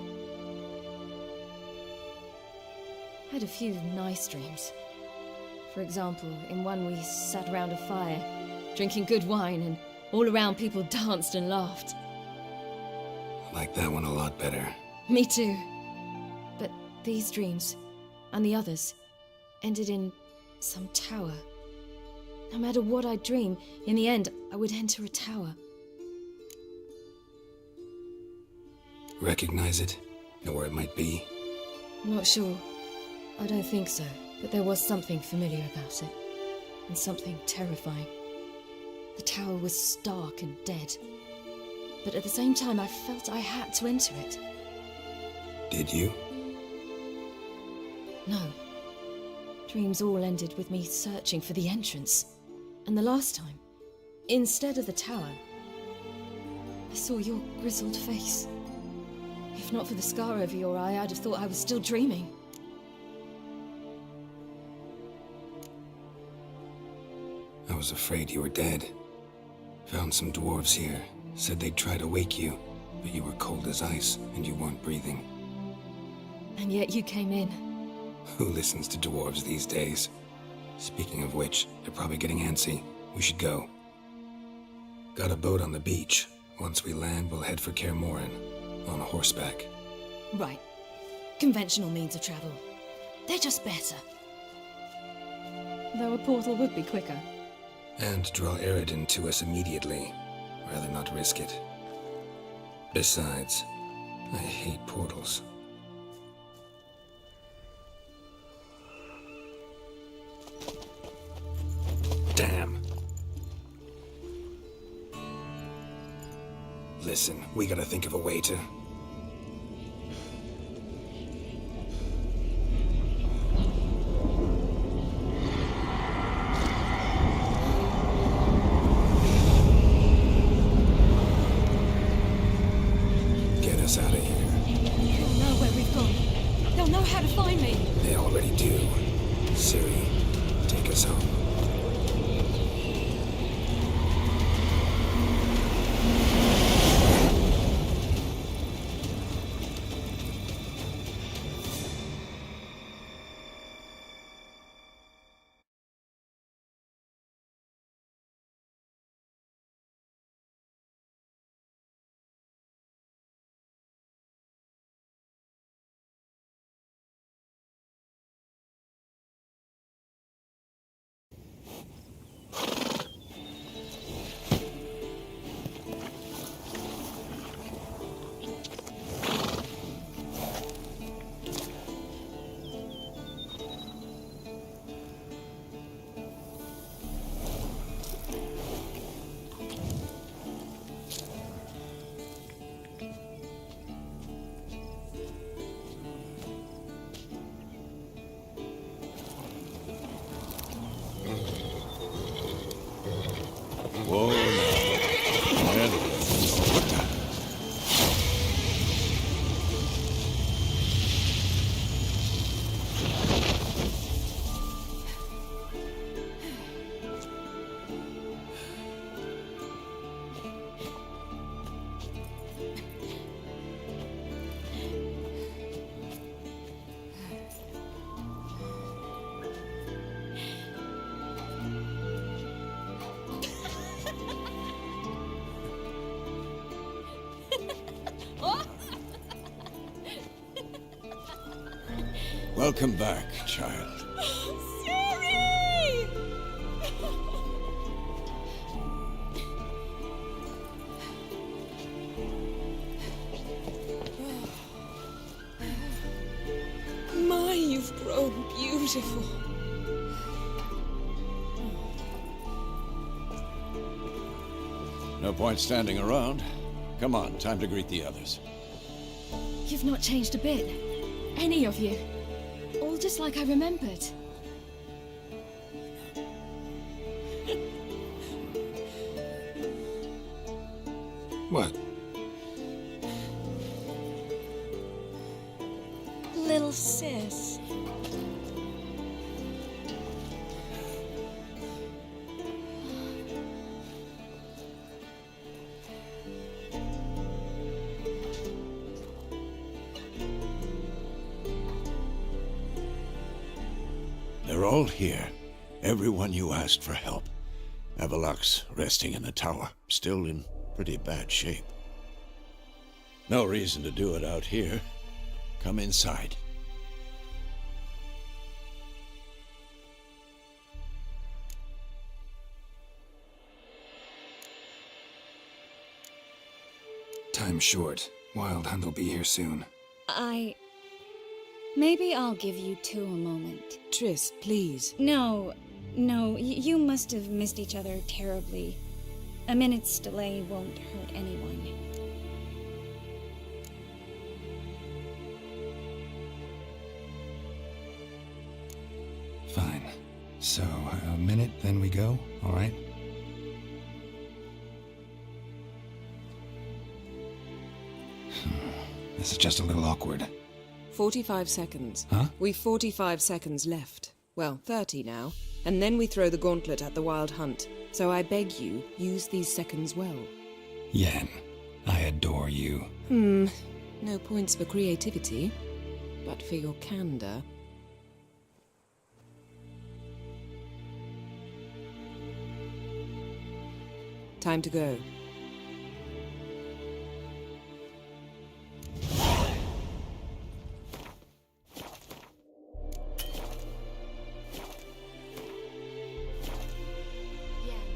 I had a few nice dreams. For example, in one we sat around a fire, drinking good wine, and all around people danced and laughed. I like that one a lot better. Me too. But these dreams, and the others, ended in some tower. No matter what I dream, in the end, I would enter a tower. Recognize it? Know where it might be? Not sure. I don't think so, but there was something familiar about it. And something terrifying. The tower was stark and dead. But at the same time, I felt I had to enter it. Did you? No. Dreams all ended with me searching for the entrance. And the last time, instead of the tower, I saw your grizzled face. If not for the scar over your eye, I'd have thought I was still dreaming. I was afraid you were dead. Found some dwarves here. Said they'd try to wake you, but you were cold as ice and you weren't breathing. And yet you came in. Who listens to dwarves these days? Speaking of which, they're probably getting antsy. We should go. Got a boat on the beach. Once we land, we'll head for Kaer Morhen. On horseback. Right. Conventional means of travel. They're just better. Though a portal would be quicker. And draw Eredin to us immediately. Rather not risk it. Besides, I hate portals. Damn. Listen, we gotta think of a way to... Get us out of here. They'll know where we've gone. They'll know how to find me. They already do. Ciri, take us home. Whoa, now. Man, what the... Welcome back, child. Ciri! My, you've grown beautiful. No point standing around. Come on, time to greet the others. You've not changed a bit. Any of you. All just like I remembered. What? Little sis. They're all here. Everyone you asked for help. Avalok's resting in the tower, still in pretty bad shape. No reason to do it out here. Come inside. Time's short. Wild Hunt will be here soon. Maybe I'll give you two a moment. Triss, please. No, you must have missed each other terribly. A minute's delay won't hurt anyone. Fine. So, a minute, then we go, all right? This is just a little awkward. 45 seconds. Huh? We've 45 seconds left. Well, 30 now. And then we throw the gauntlet at the Wild Hunt. So I beg you, use these seconds well. Yen, I adore you. No points for creativity, but for your candor. Time to go. Yen,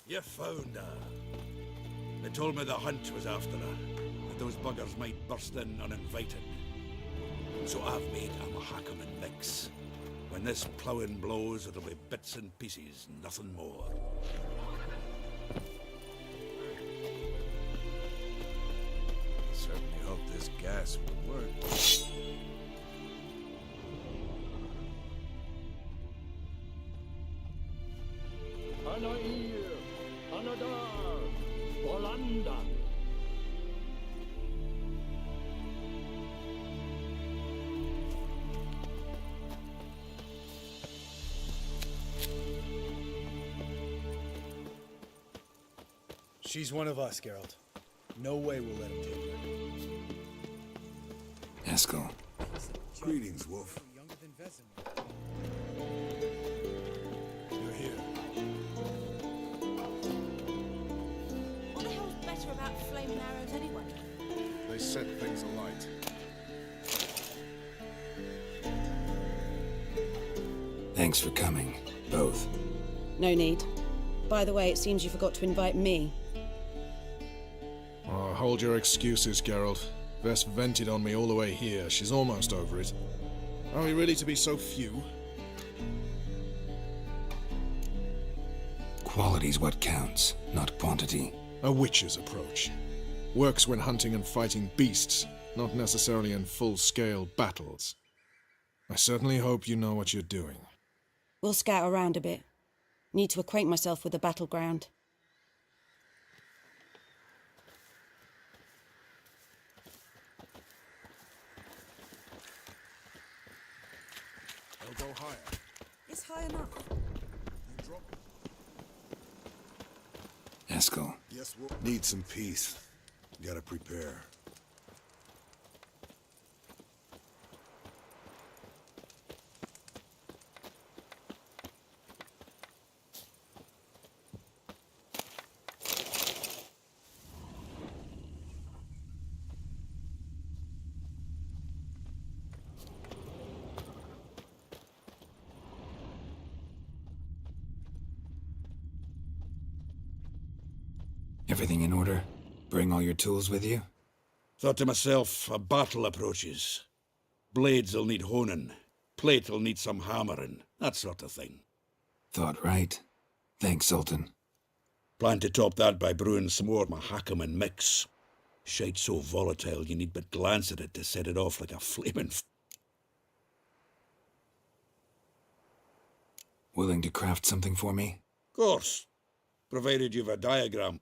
You found her. They told me the hunt was after her, that those buggers might burst in uninvited. So I've made a Mahakaman mix. When this ploughing blows, it'll be bits and pieces, nothing more. Certainly hope this gas will work. Anair, Anadar, Bolanda. She's one of us, Geralt. No way we'll let him take her. Eskel. Greetings, Wolf. You're here. What the hell's better about flaming arrows anyway? They set things alight. Thanks for coming, both. No need. By the way, it seems you forgot to invite me. Oh, hold your excuses, Geralt. Vess vented on me all the way here. She's almost over it. Are we really to be so few? Quality's what counts, not quantity. A witch's approach. Works when hunting and fighting beasts, not necessarily in full-scale battles. I certainly hope you know what you're doing. We'll scout around a bit. Need to acquaint myself with the battleground. They'll go higher. It's high enough. You drop. Eskel. Yes, Wolf. Need some peace. Gotta prepare. Everything in order? Bring all your tools with you? Thought to myself, a battle approaches. Blades'll need honing. Plate'll need some hammering. That sort of thing. Thought right. Thanks, Sultan. Plan to top that by brewing some more Mahakaman mix. Shite so volatile you need but glance at it to set it off like a flaming Willing to craft something for me? Course. Provided you've a diagram.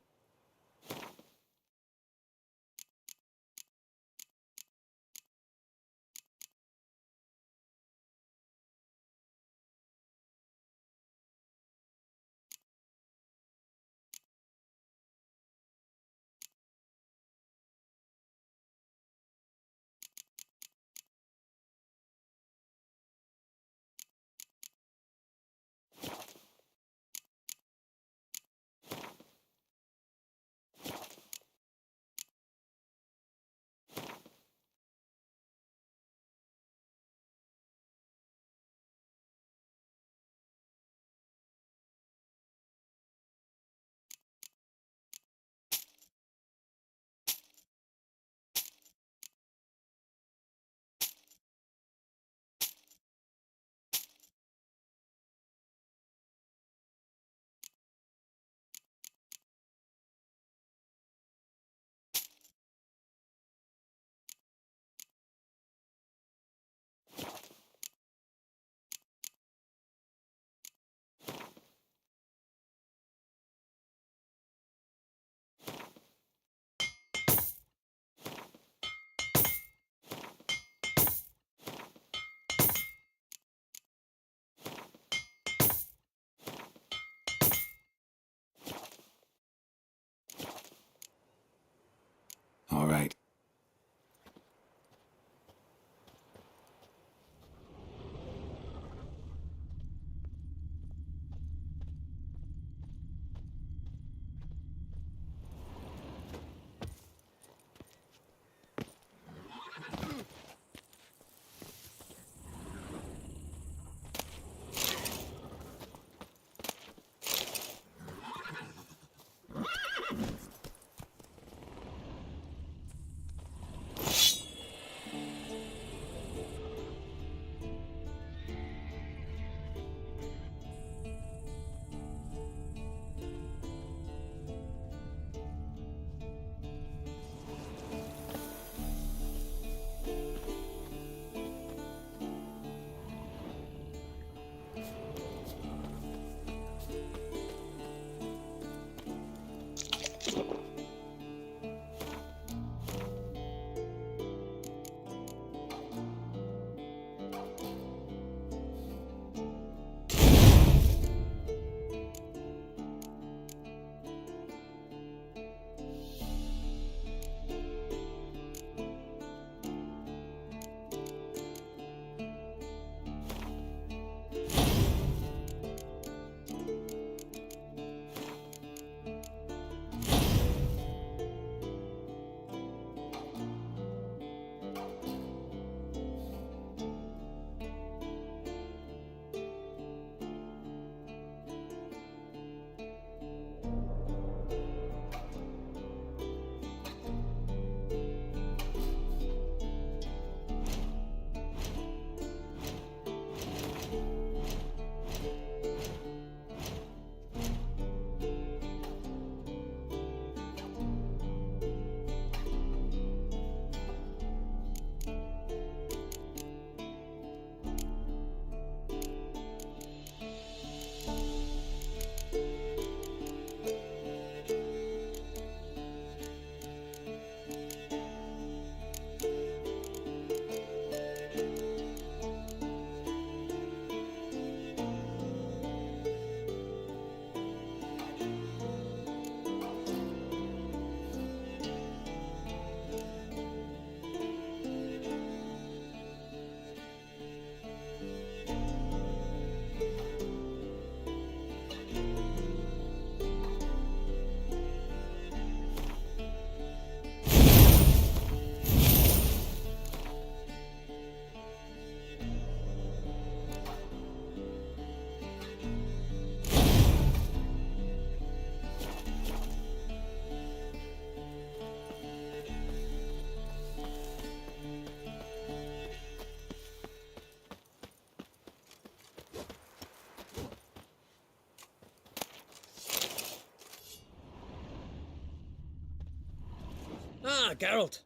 Ah, Geralt.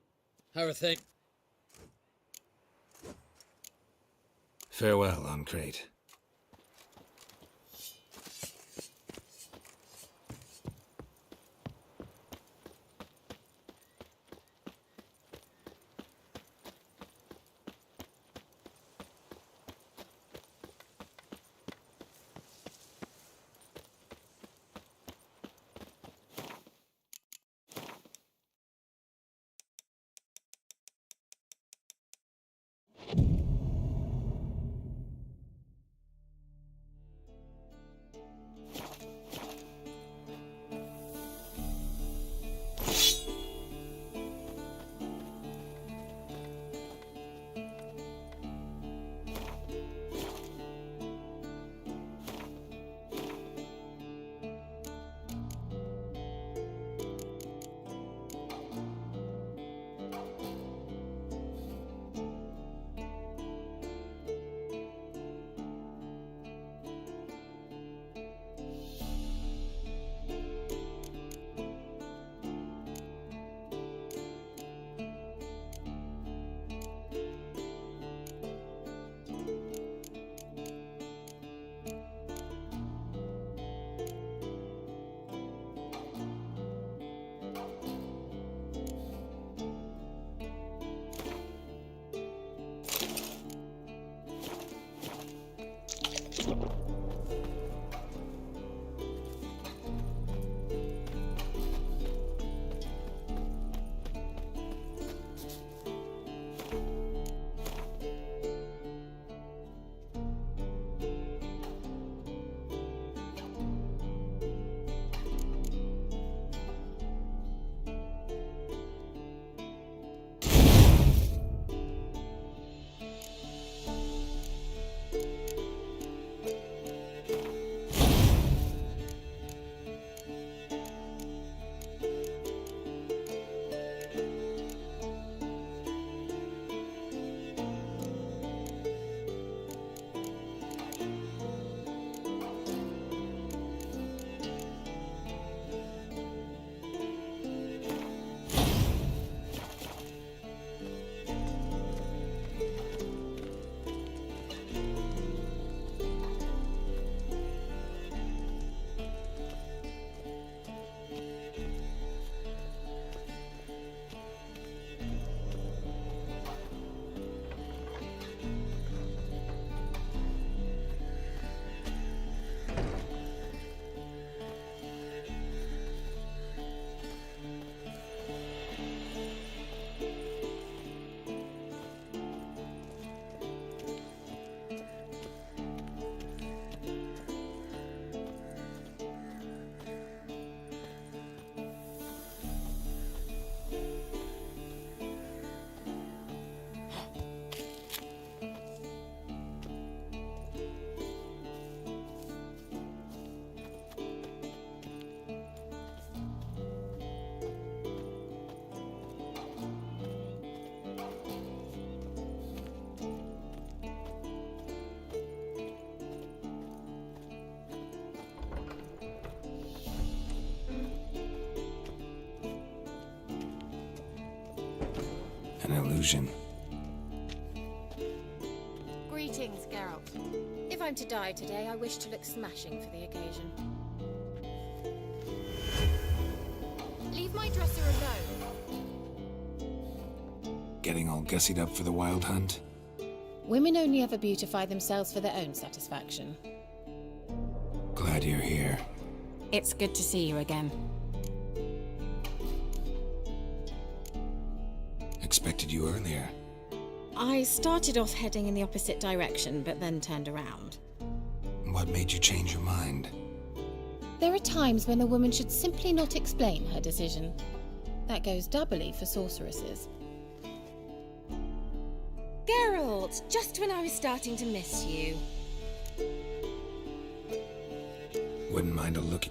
How are things? Farewell, Ancrate. An illusion. Greetings, Geralt. If I'm to die today, I wish to look smashing for the occasion. Leave my dresser alone. Getting all gussied up for the wild hunt? Women only ever beautify themselves for their own satisfaction. Glad you're here. It's good to see you again. Expected you earlier. I started off heading in the opposite direction, but then turned around. What made you change your mind? There are times when a woman should simply not explain her decision. That goes doubly for sorceresses. Geralt, just when I was starting to miss you. Wouldn't mind a look.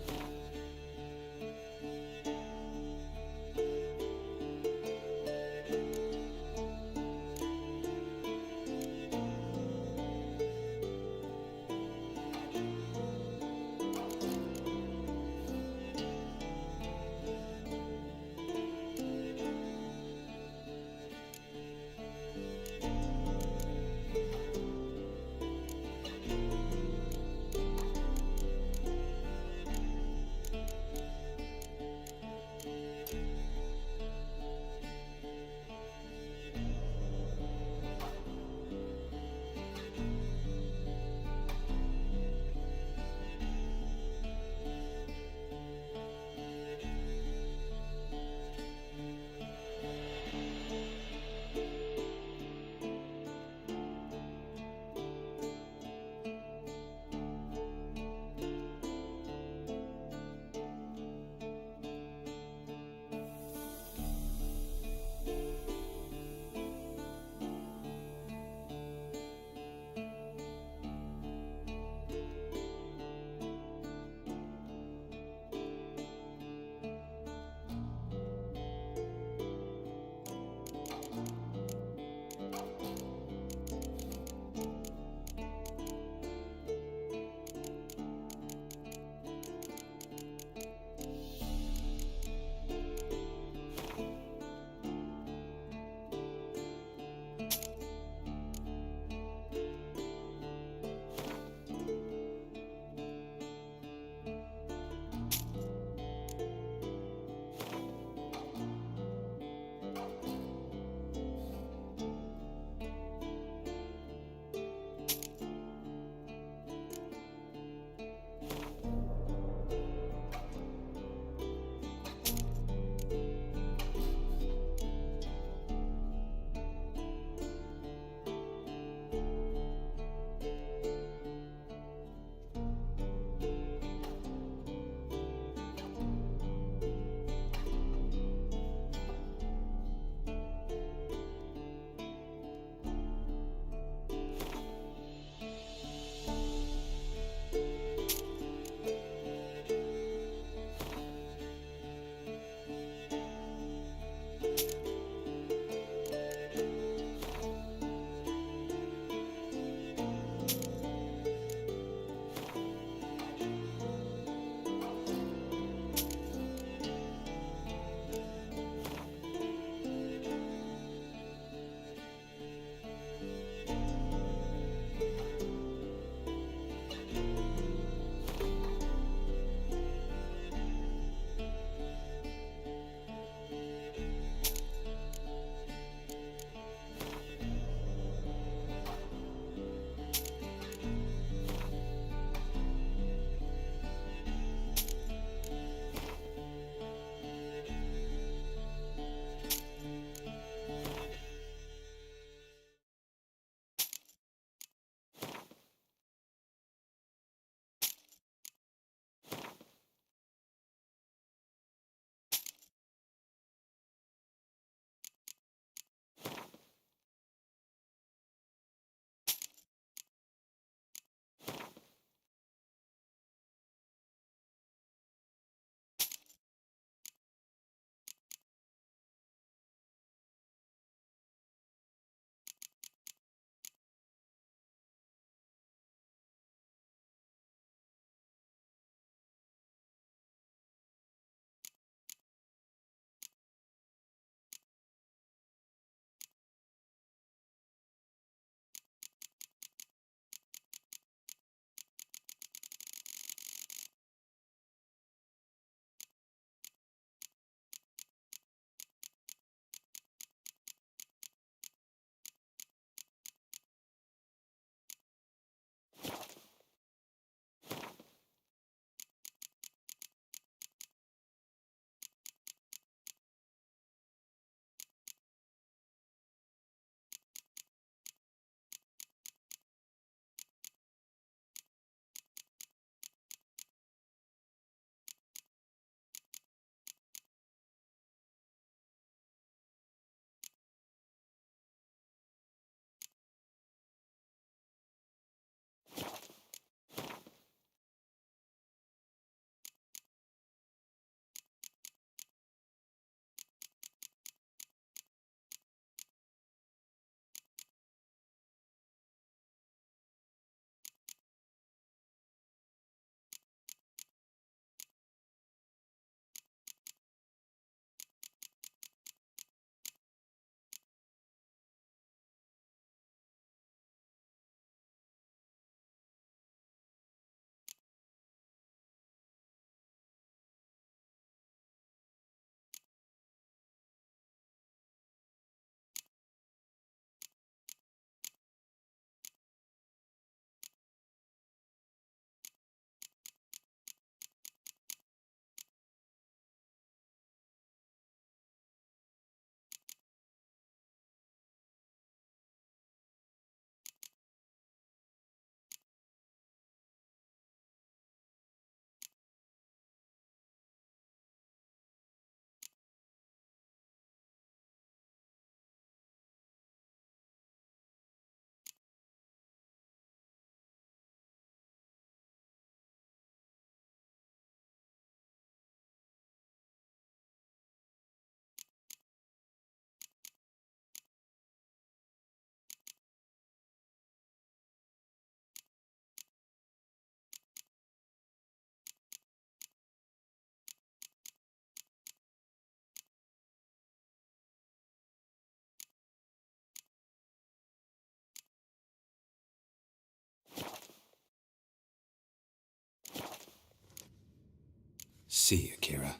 See you, Kira.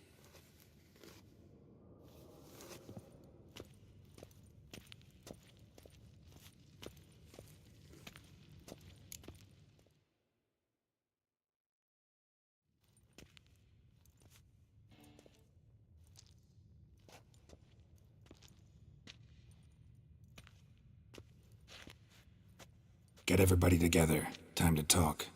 Get everybody together. Time to talk.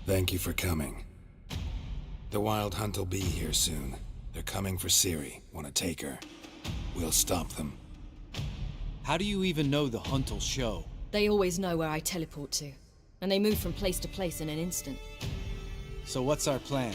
Thank you for coming. The Wild Hunt will be here soon. They're coming for Ciri. Want to take her? We'll stop them. How do you even know the Hunt will show? They always know where I teleport to, and they move from place to place in an instant. So what's our plan?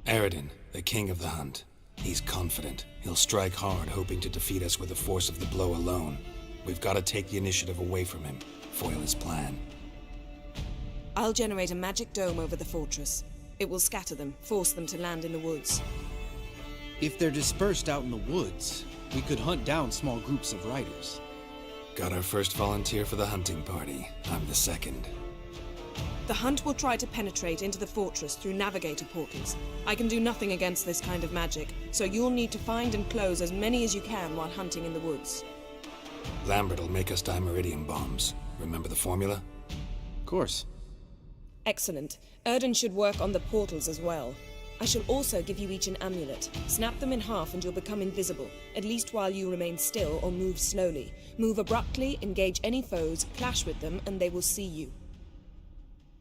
Eredin, the king of the Hunt. He's confident. He'll strike hard, hoping to defeat us with the force of the blow alone. We've got to take the initiative away from him, foil his plan. I'll generate a magic dome over the fortress. It will scatter them, force them to land in the woods. If they're dispersed out in the woods, we could hunt down small groups of riders. Got our first volunteer for the hunting party. I'm the second. The Hunt will try to penetrate into the fortress through navigator portals. I can do nothing against this kind of magic, so you'll need to find and close as many as you can while hunting in the woods. Lambert will make us dimeridium bombs. Remember the formula? Of course. Excellent. Erden should work on the portals as well. I shall also give you each an amulet. Snap them in half and you'll become invisible, at least while you remain still or move slowly. Move abruptly, engage any foes, clash with them, and they will see you.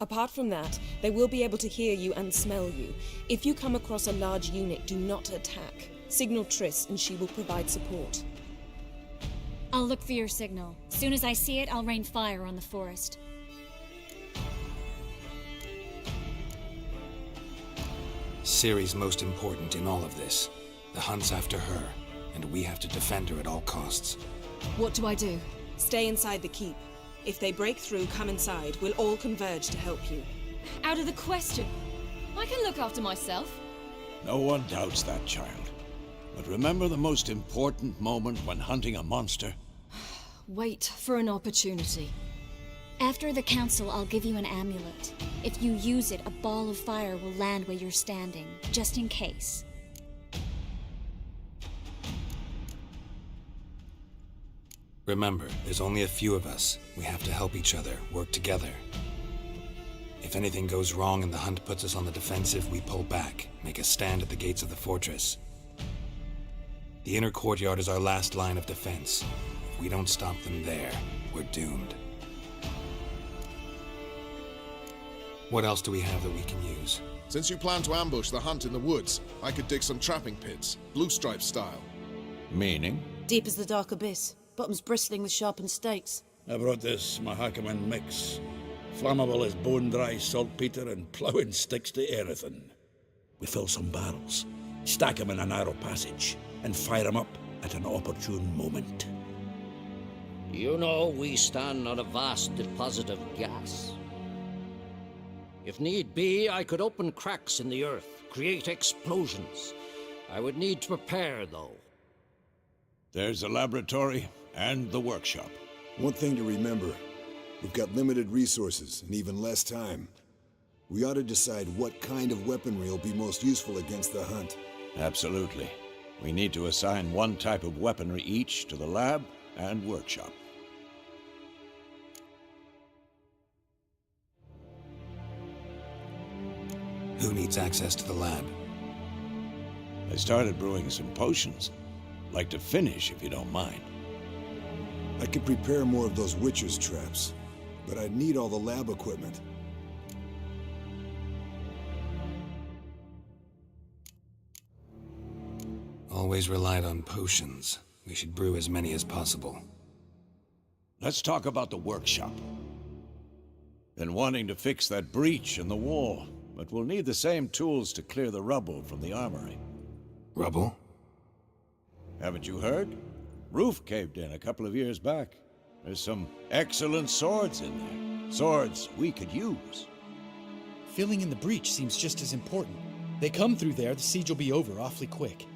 Apart from that, they will be able to hear you and smell you. If you come across a large unit, do not attack. Signal Triss and she will provide support. I'll look for your signal. Soon as I see it, I'll rain fire on the forest. Ciri's most important in all of this. The Hunt's after her, and we have to defend her at all costs. What do I do? Stay inside the keep. If they break through, come inside. We'll all converge to help you. Out of the question. I can look after myself. No one doubts that, child. But remember the most important moment when hunting a monster? Wait for an opportunity. After the council, I'll give you an amulet. If you use it, a ball of fire will land where you're standing, just in case. Remember, there's only a few of us. We have to help each other, work together. If anything goes wrong and the Hunt puts us on the defensive, we pull back, make a stand at the gates of the fortress. The inner courtyard is our last line of defense. If we don't stop them there, we're doomed. What else do we have that we can use? Since you plan to ambush the Hunt in the woods, I could dig some trapping pits, Blue Stripe style. Meaning? Deep as the dark abyss, bottoms bristling with sharpened stakes. I brought this Mahakaman mix. Flammable as bone-dry saltpeter and ploughing sticks to anything. We fill some barrels, stack them in a narrow passage, and fire them up at an opportune moment. You know, we stand on a vast deposit of gas. If need be, I could open cracks in the earth, create explosions. I would need to prepare, though. There's the laboratory and the workshop. One thing to remember, we've got limited resources and even less time. We ought to decide what kind of weaponry will be most useful against the Hunt. Absolutely. We need to assign one type of weaponry each to the lab and workshop. Who needs access to the lab? I started brewing some potions. Like to finish, if you don't mind. I could prepare more of those Witcher's traps, but I'd need all the lab equipment. Always relied on potions. We should brew as many as possible. let's talk about the workshop. Been wanting to fix that breach in the wall, but we'll need the same tools to clear the rubble from the armory. Rubble? Haven't you heard? Roof caved in a couple of years back. There's some excellent swords in there. Swords we could use. Filling in the breach seems just as important. They come through there, the siege will be over awfully quick.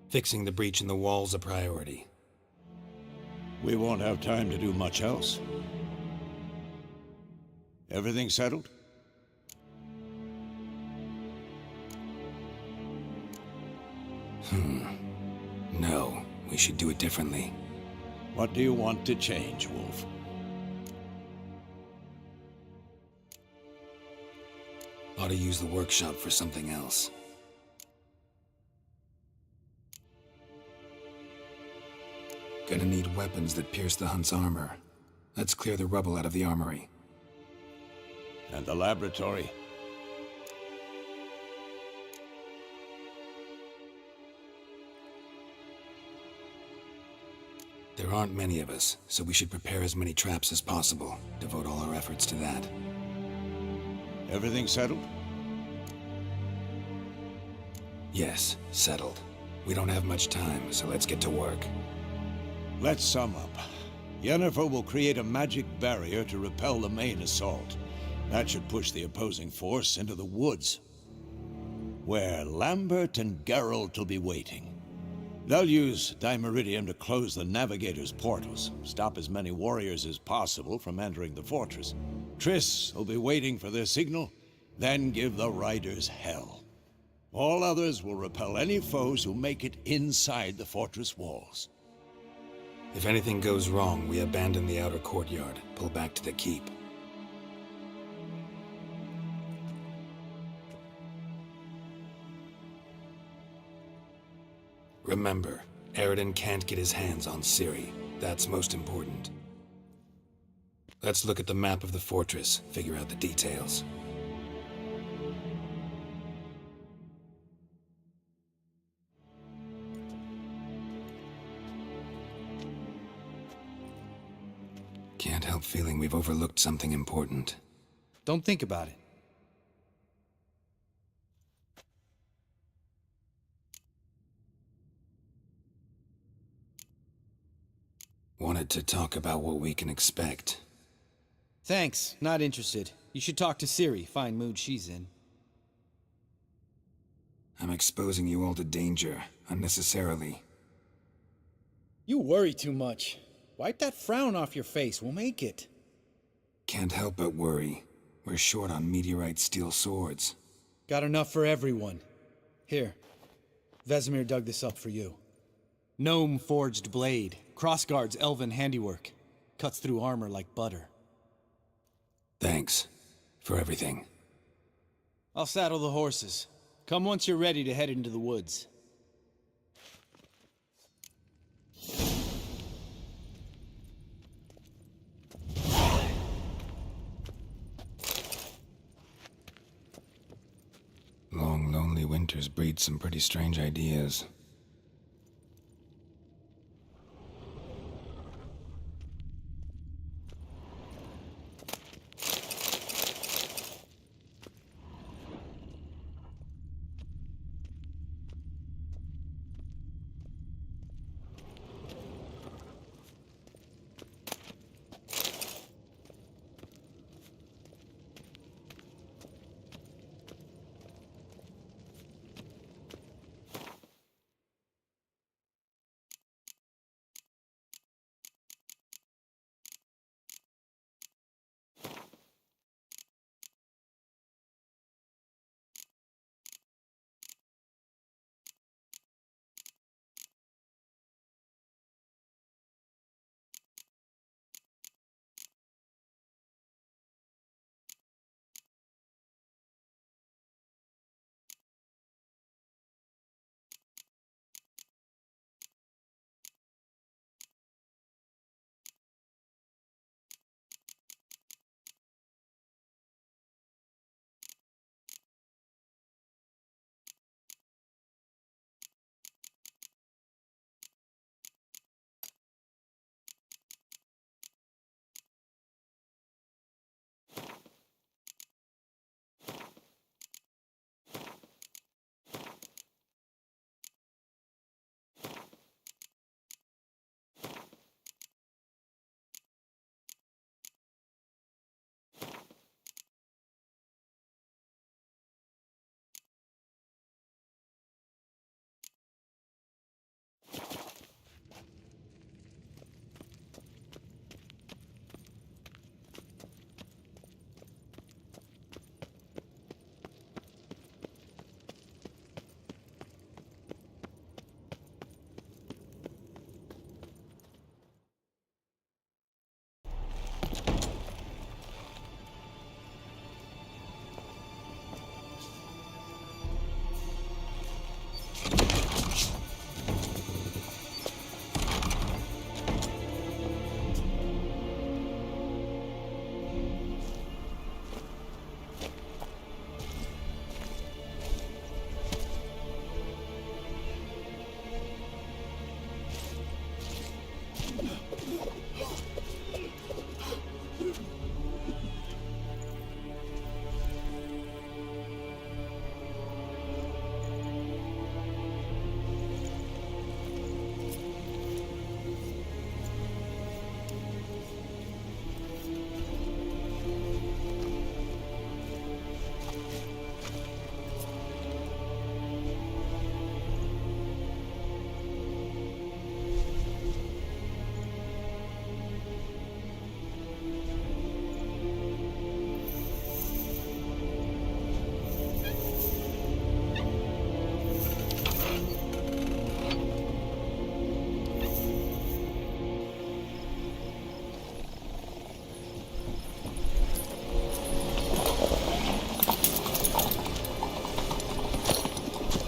Fixing the breach in the wall's a priority. We won't have time to do much else. Everything settled? No, we should do it differently. What do you want to change, Wolf? Ought to use the workshop for something else. Gonna need weapons that pierce the Hunt's armor. Let's clear the rubble out of the armory. And the laboratory? There aren't many of us, so we should prepare as many traps as possible. Devote all our efforts to that. Everything settled? Yes, settled. We don't have much time, so let's get to work. Let's sum up. Yennefer will create a magic barrier to repel the main assault. That should push the opposing force into the woods, where Lambert and Geralt will be waiting. They'll use Dimeridium to close the Navigator's portals, stop as many warriors as possible from entering the fortress. Triss will be waiting for their signal, then give the riders hell. All others will repel any foes who make it inside the fortress walls. If anything goes wrong, we abandon the outer courtyard, pull back to the keep. Remember, Eredin can't get his hands on Ciri. That's most important. Let's look at the map of the fortress, figure out the details. Can't help feeling we've overlooked something important. Don't think about it. Wanted to talk about what we can expect. Thanks, not interested. You should talk to Ciri, fine mood she's in. I'm exposing you all to danger, unnecessarily. You worry too much. Wipe that frown off your face, we'll make it. Can't help but worry. We're short on meteorite steel swords. Got enough for everyone. Here, Vesemir dug this up for you. Gnome forged blade, Crossguard's elven handiwork. Cuts through armor like butter. Thanks for everything. I'll saddle the horses. Come once you're ready to head into the woods. Long, lonely winters breed some pretty strange ideas.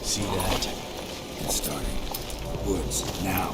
See that? It's starting. Woods, now.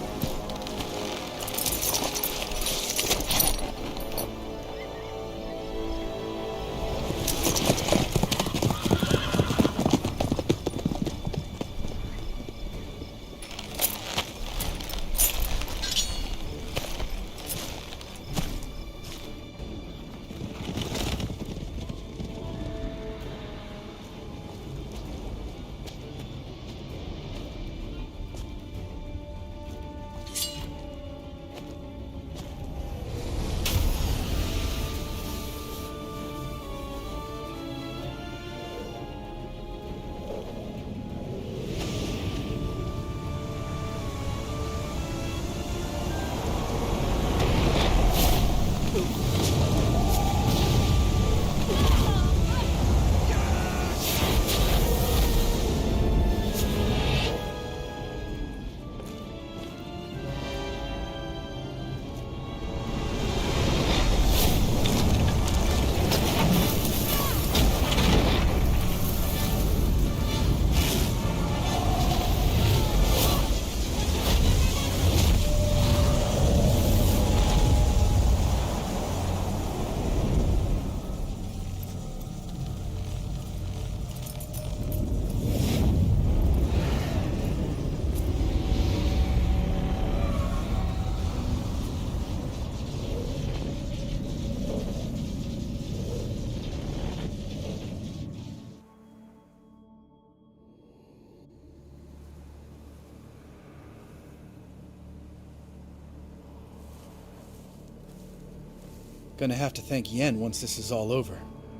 Gonna have to thank Yen once this is all over.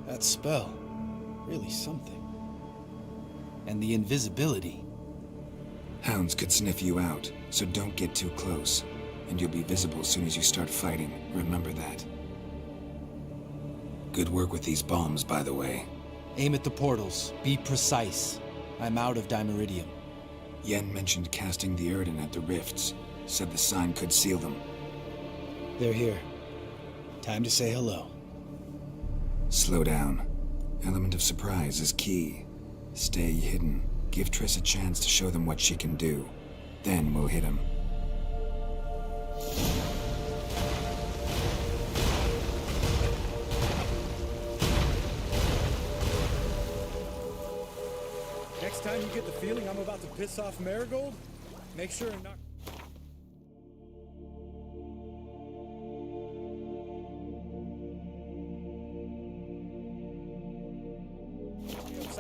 That spell, really something. And the invisibility. Hounds could sniff you out, so don't get too close. And you'll be visible as soon as you start fighting. Remember that. Good work with these bombs, by the way. Aim at the portals. Be precise. I'm out of Dimeridium. Yen mentioned casting the Erden at the rifts. Said the sign could seal them. They're here. Time to say hello. Slow down. Element of surprise is key. Stay hidden. Give Triss a chance to show them what she can do. Then we'll hit him. Next time you get the feeling I'm about to piss off Marigold, make sure and knock...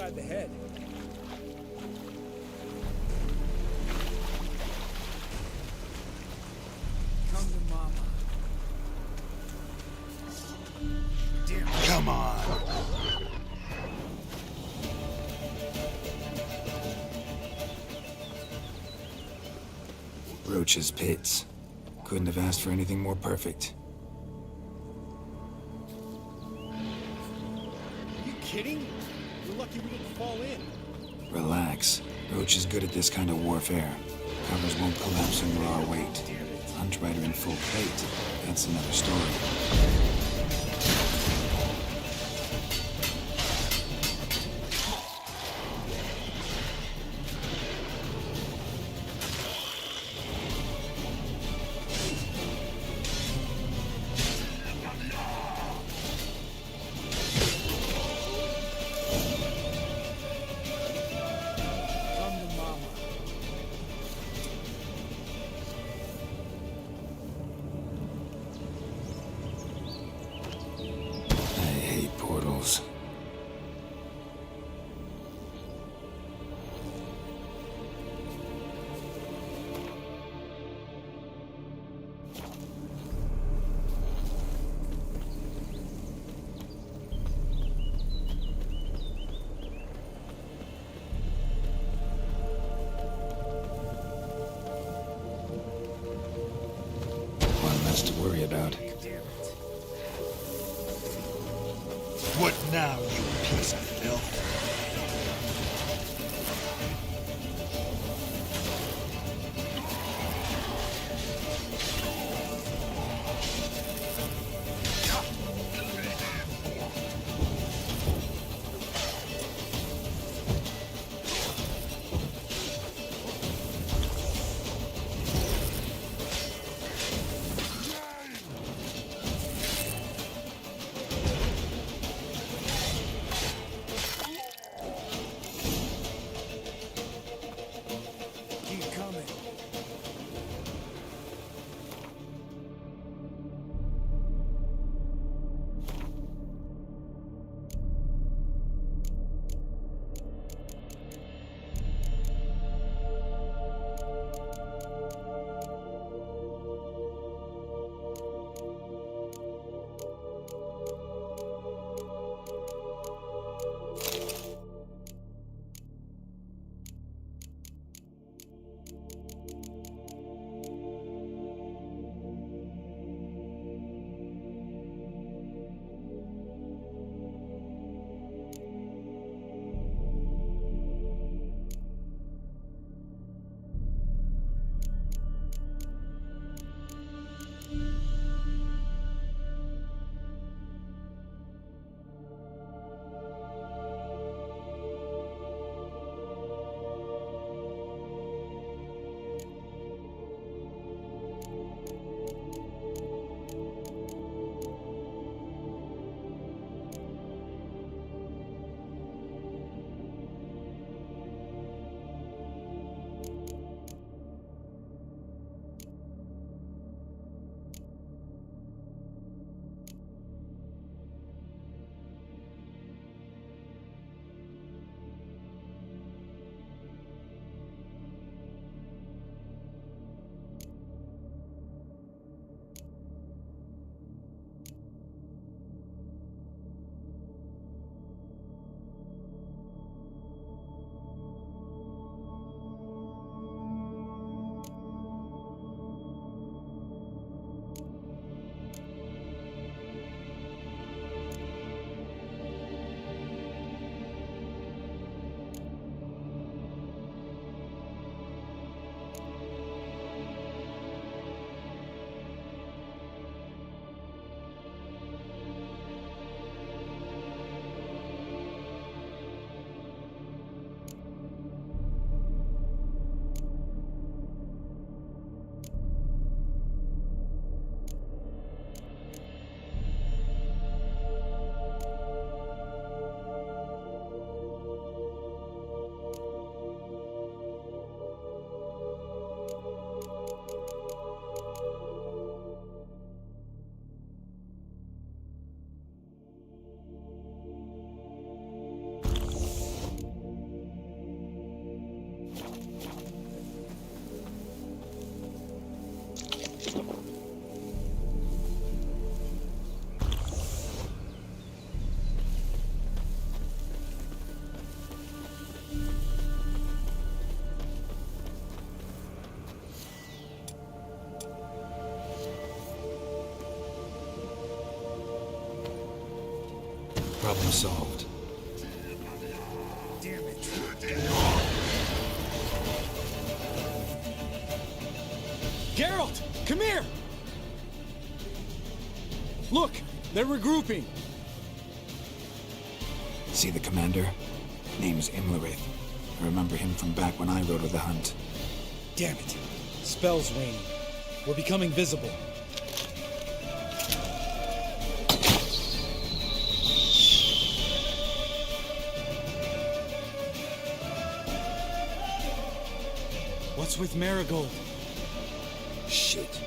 upside the head. Come to mama. Damn. Come on! Roach's pits. Couldn't have asked for anything more perfect. Are you kidding? You're lucky we didn't fall in. Relax. Roach is good at this kind of warfare. Covers won't collapse under our weight. Hunt Rider in full plate. That's another story. Portals. One less to worry about. What now, you piece of filth? Problem solved. Damn it. Geralt, come here! Look, they're regrouping. See the commander? Name's Imlerith. I remember him from back when I rode with the hunt. Damn it. Spell's waning. We're becoming visible. What's with Marigold? Shit.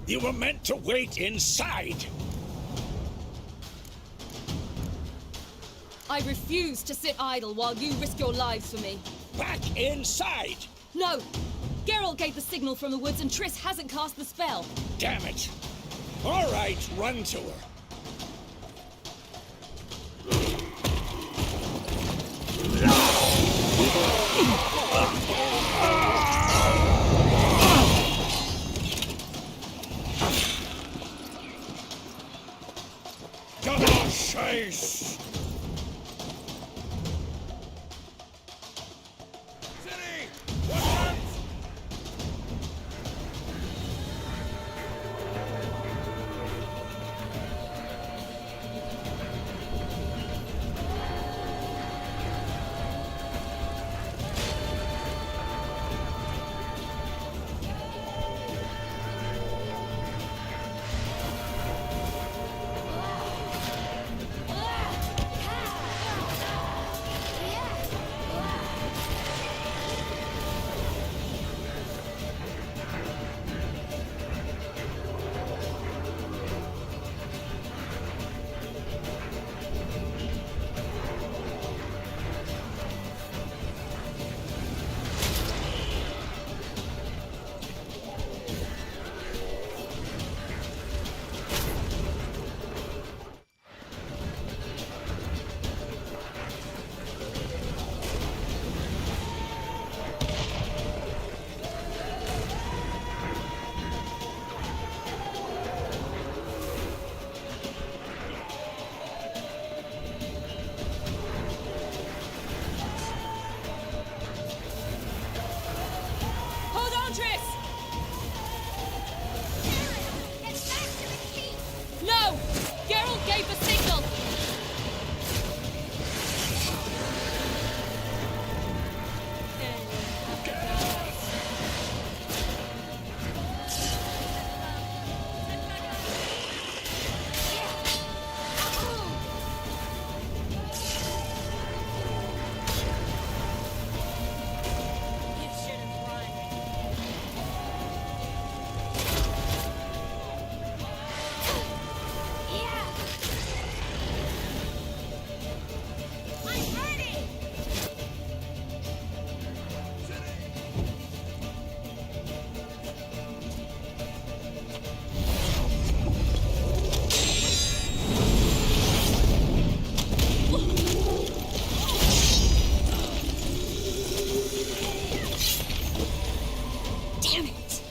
You were meant to wait inside! I refuse to sit idle while you risk your lives for me. Back inside! No! Geralt gave the signal from the woods and Triss hasn't cast the spell. Damn it! All right, run to her. Double chase! City! Watch out! Hold on, Triss! No! Geralt gave the signal! Damn it!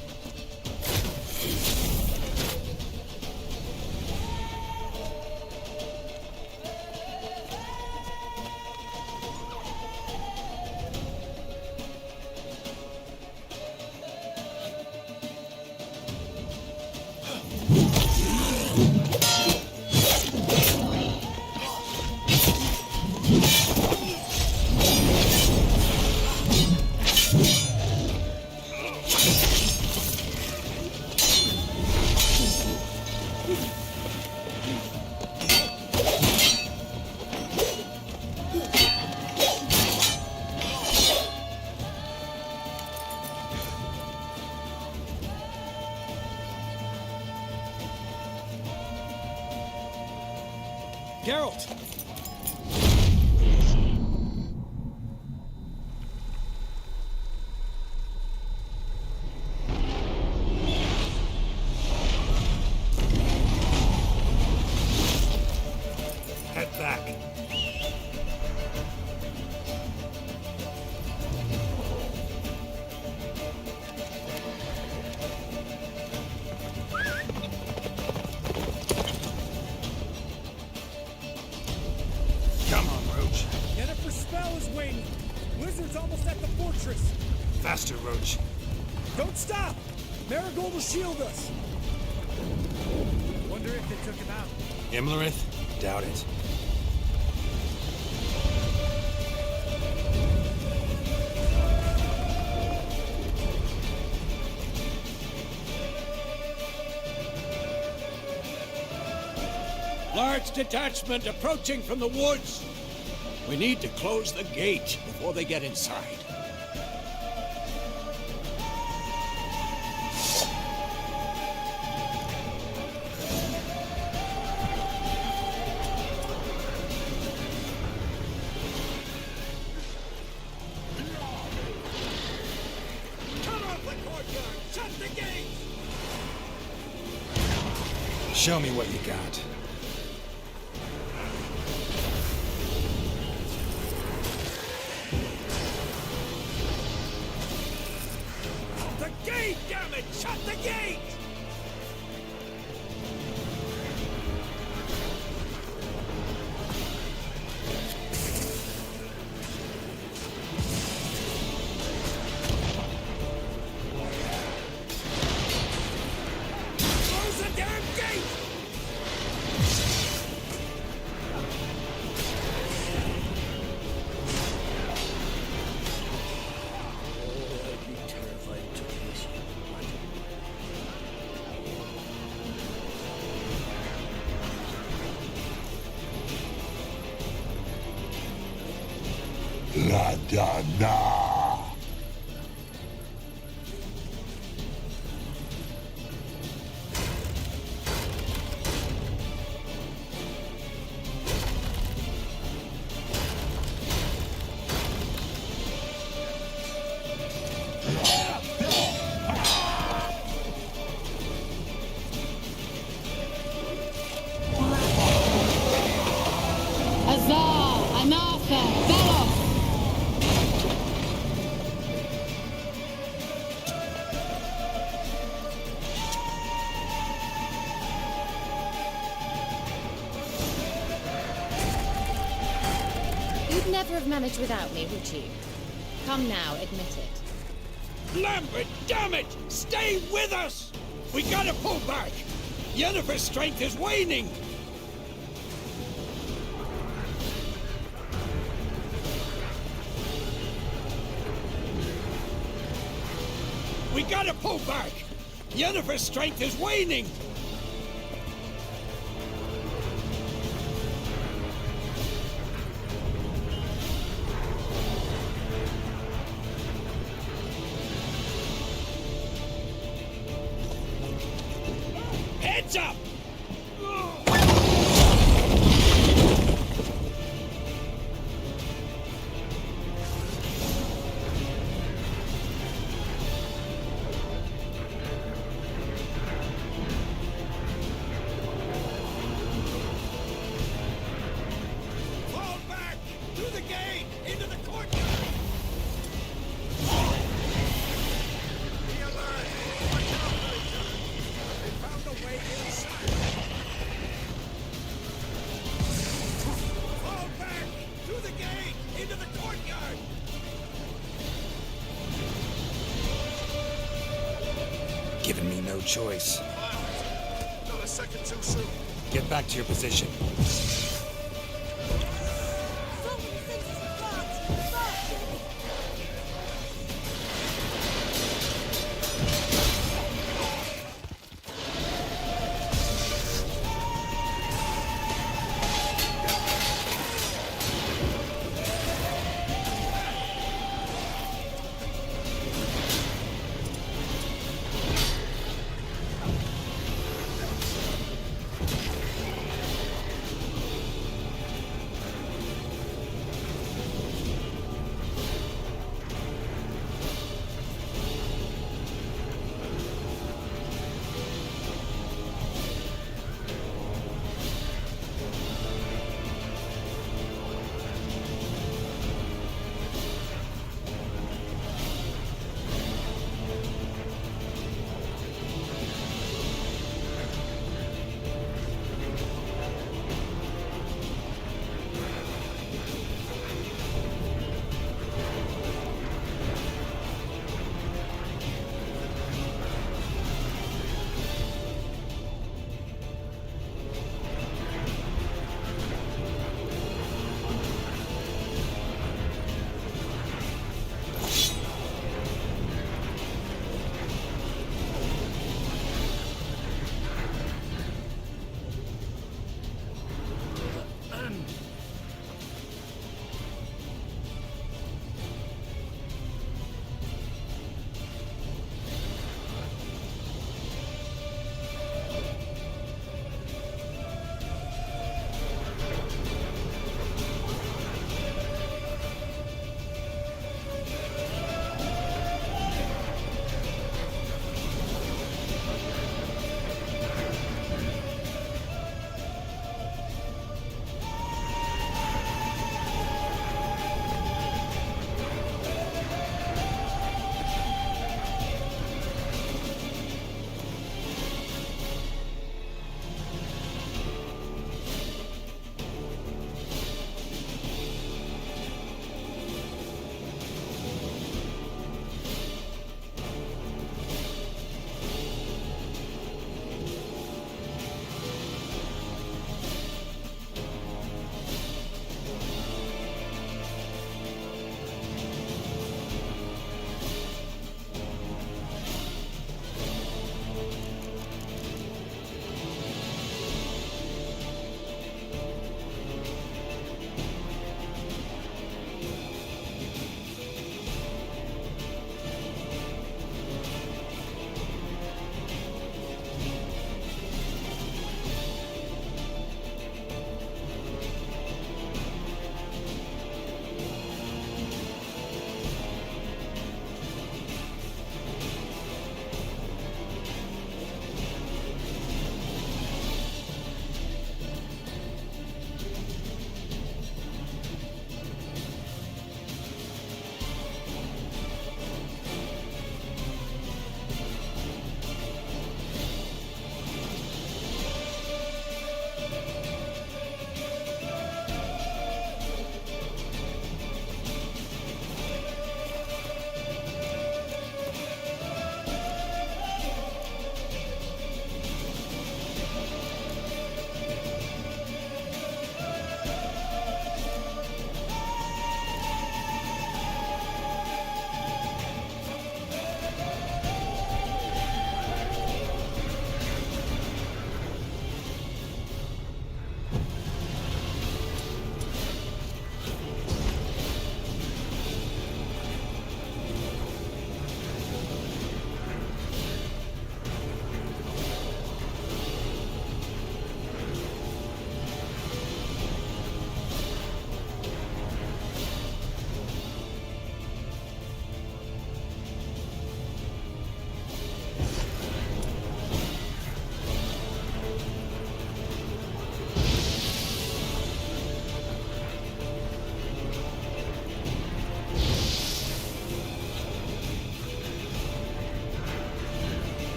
Geralt! fortress! Faster, Roach. Don't stop! Marigold will shield us! Wonder if they took him out. Imlerith? Doubt it. Large detachment approaching from the woods. We need to close the gate before they get inside. Cut off the courtyard! Shut the gate! Show me what you got. The gate, damn it! Shut the gate! Close the damn gate! I'd be terrified to face you. La da da! Huzzah! Anatha! Velos! You'd never have managed without me, would you? Come now, admit it. Lambert, damn it! Stay with us! We gotta pull back! Yennefer's strength is waning! We gotta pull back! Yennefer's strength is waning! Heads up! Fall back! Through the gate! Into the courtyard! Be alert! Watch out for each other! They found a way inside! Fall back! Through the gate! Into the courtyard! Giving me no choice. Not a second too soon. Get back to your position.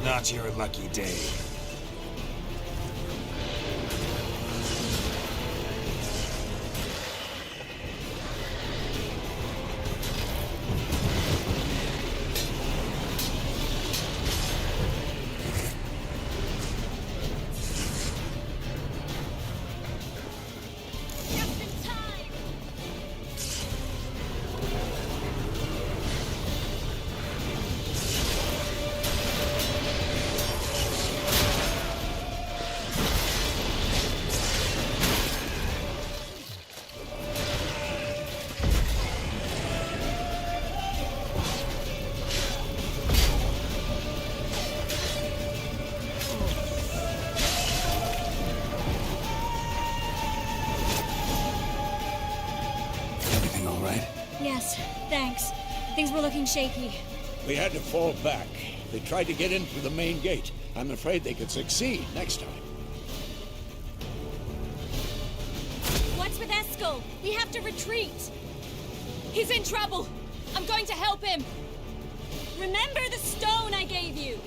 Not your lucky day. Yes, thanks. Things were looking shaky. We had to fall back. They tried to get in through the main gate. I'm afraid they could succeed next time. What's with Eskel? We have to retreat. He's in trouble. I'm going to help him. Remember the stone I gave you.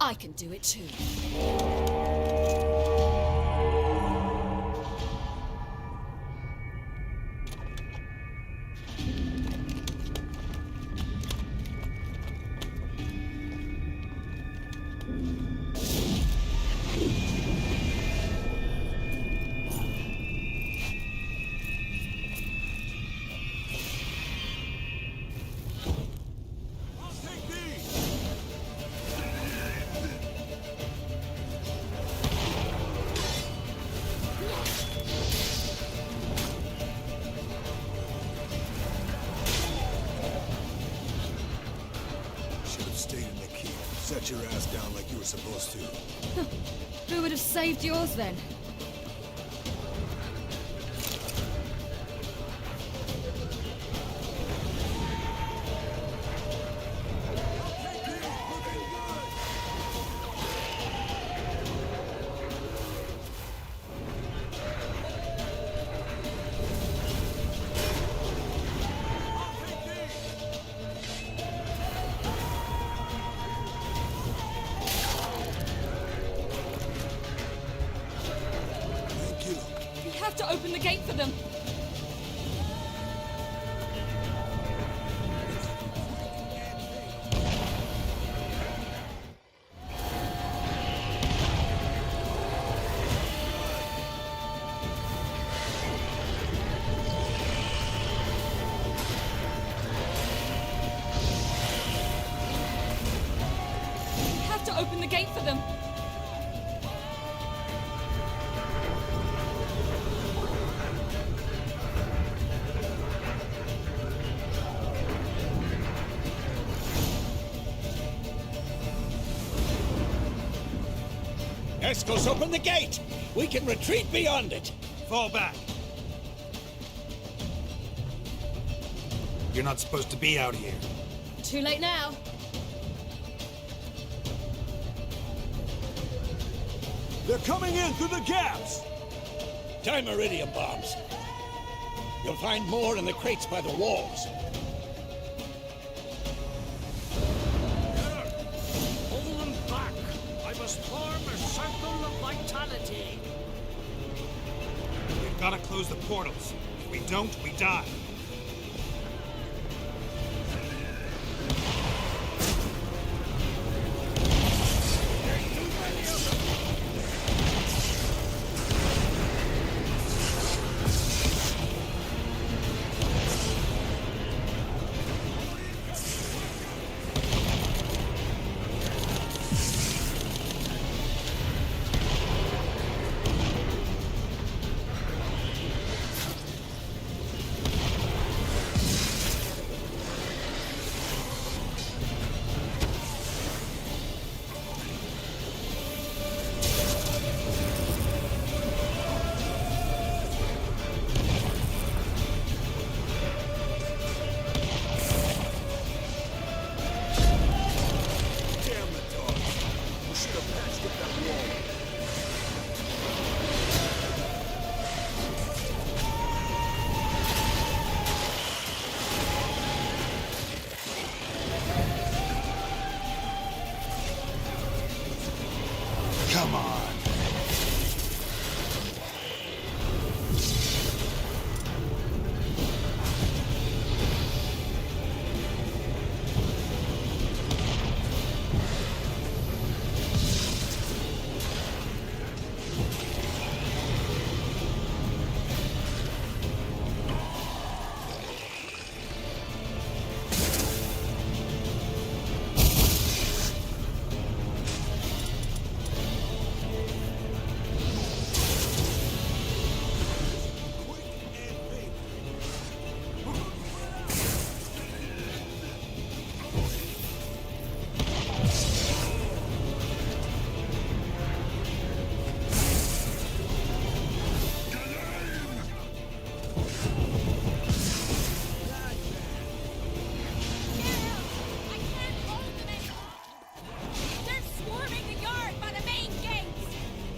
I can do it too. Set your ass down like you were supposed to. Who would have saved yours then? To open the gate for them. We have to open the gate for them. Eskel's open the gate! We can retreat beyond it! Fall back. You're not supposed to be out here. Too late now. They're coming in through the gaps! Time iridium bombs. You'll find more in the crates by the walls. Hold them back. I must form a circle of vitality. We've got to close the portals. If we don't, we die. Come on.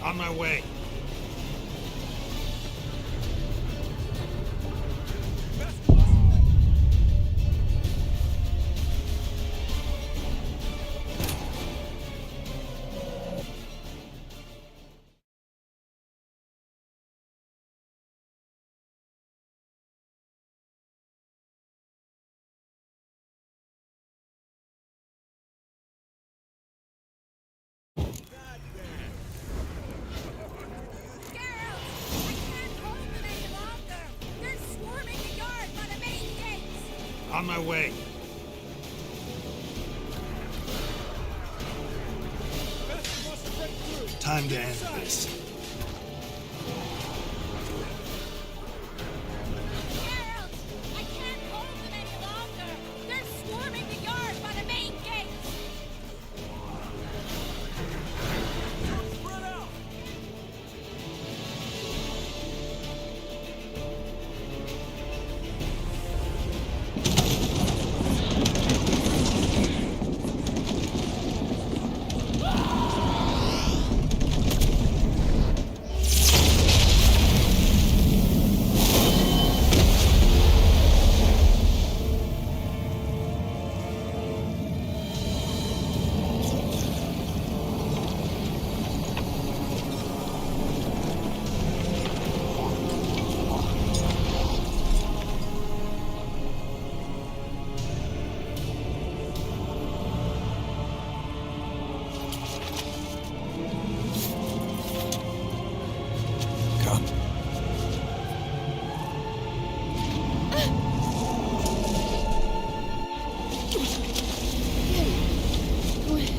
On my way. On my way. Time to end this.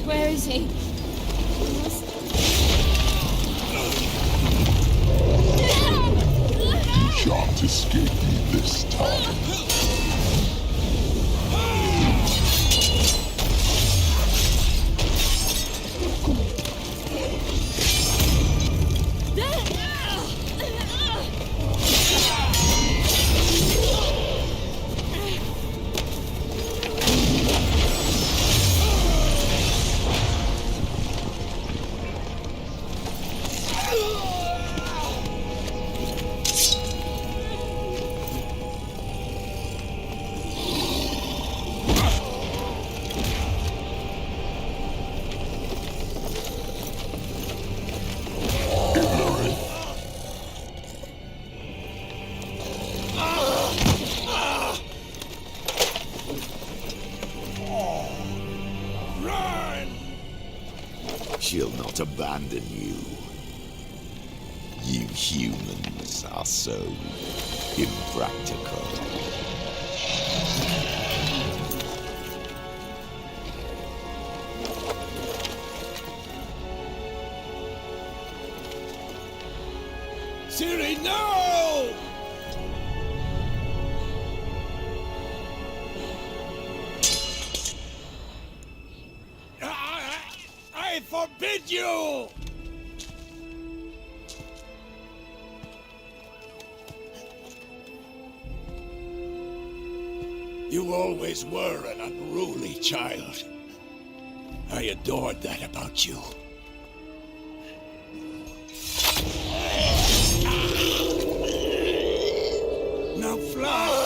Where is he? You shan't escape me this time. not abandon you. You humans are so impractical. Ciri, no! I forbid you! You always were an unruly child. I adored that about you. Now fly!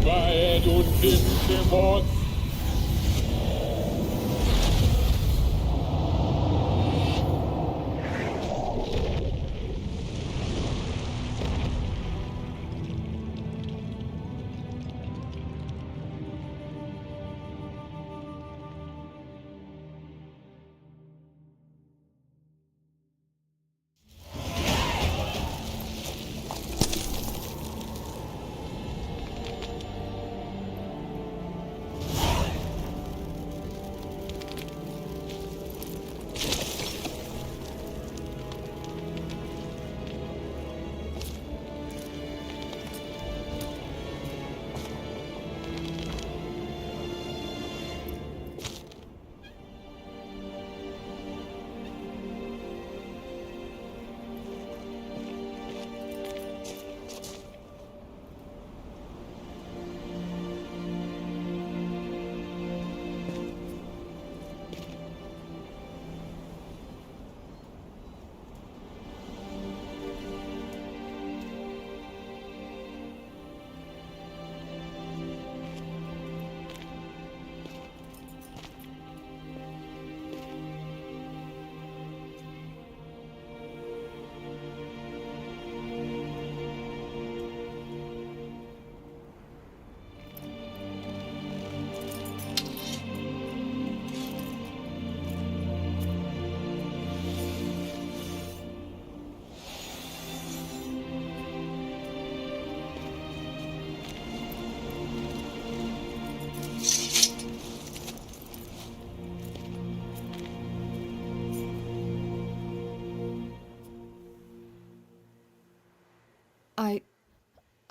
Weihet und im Mord.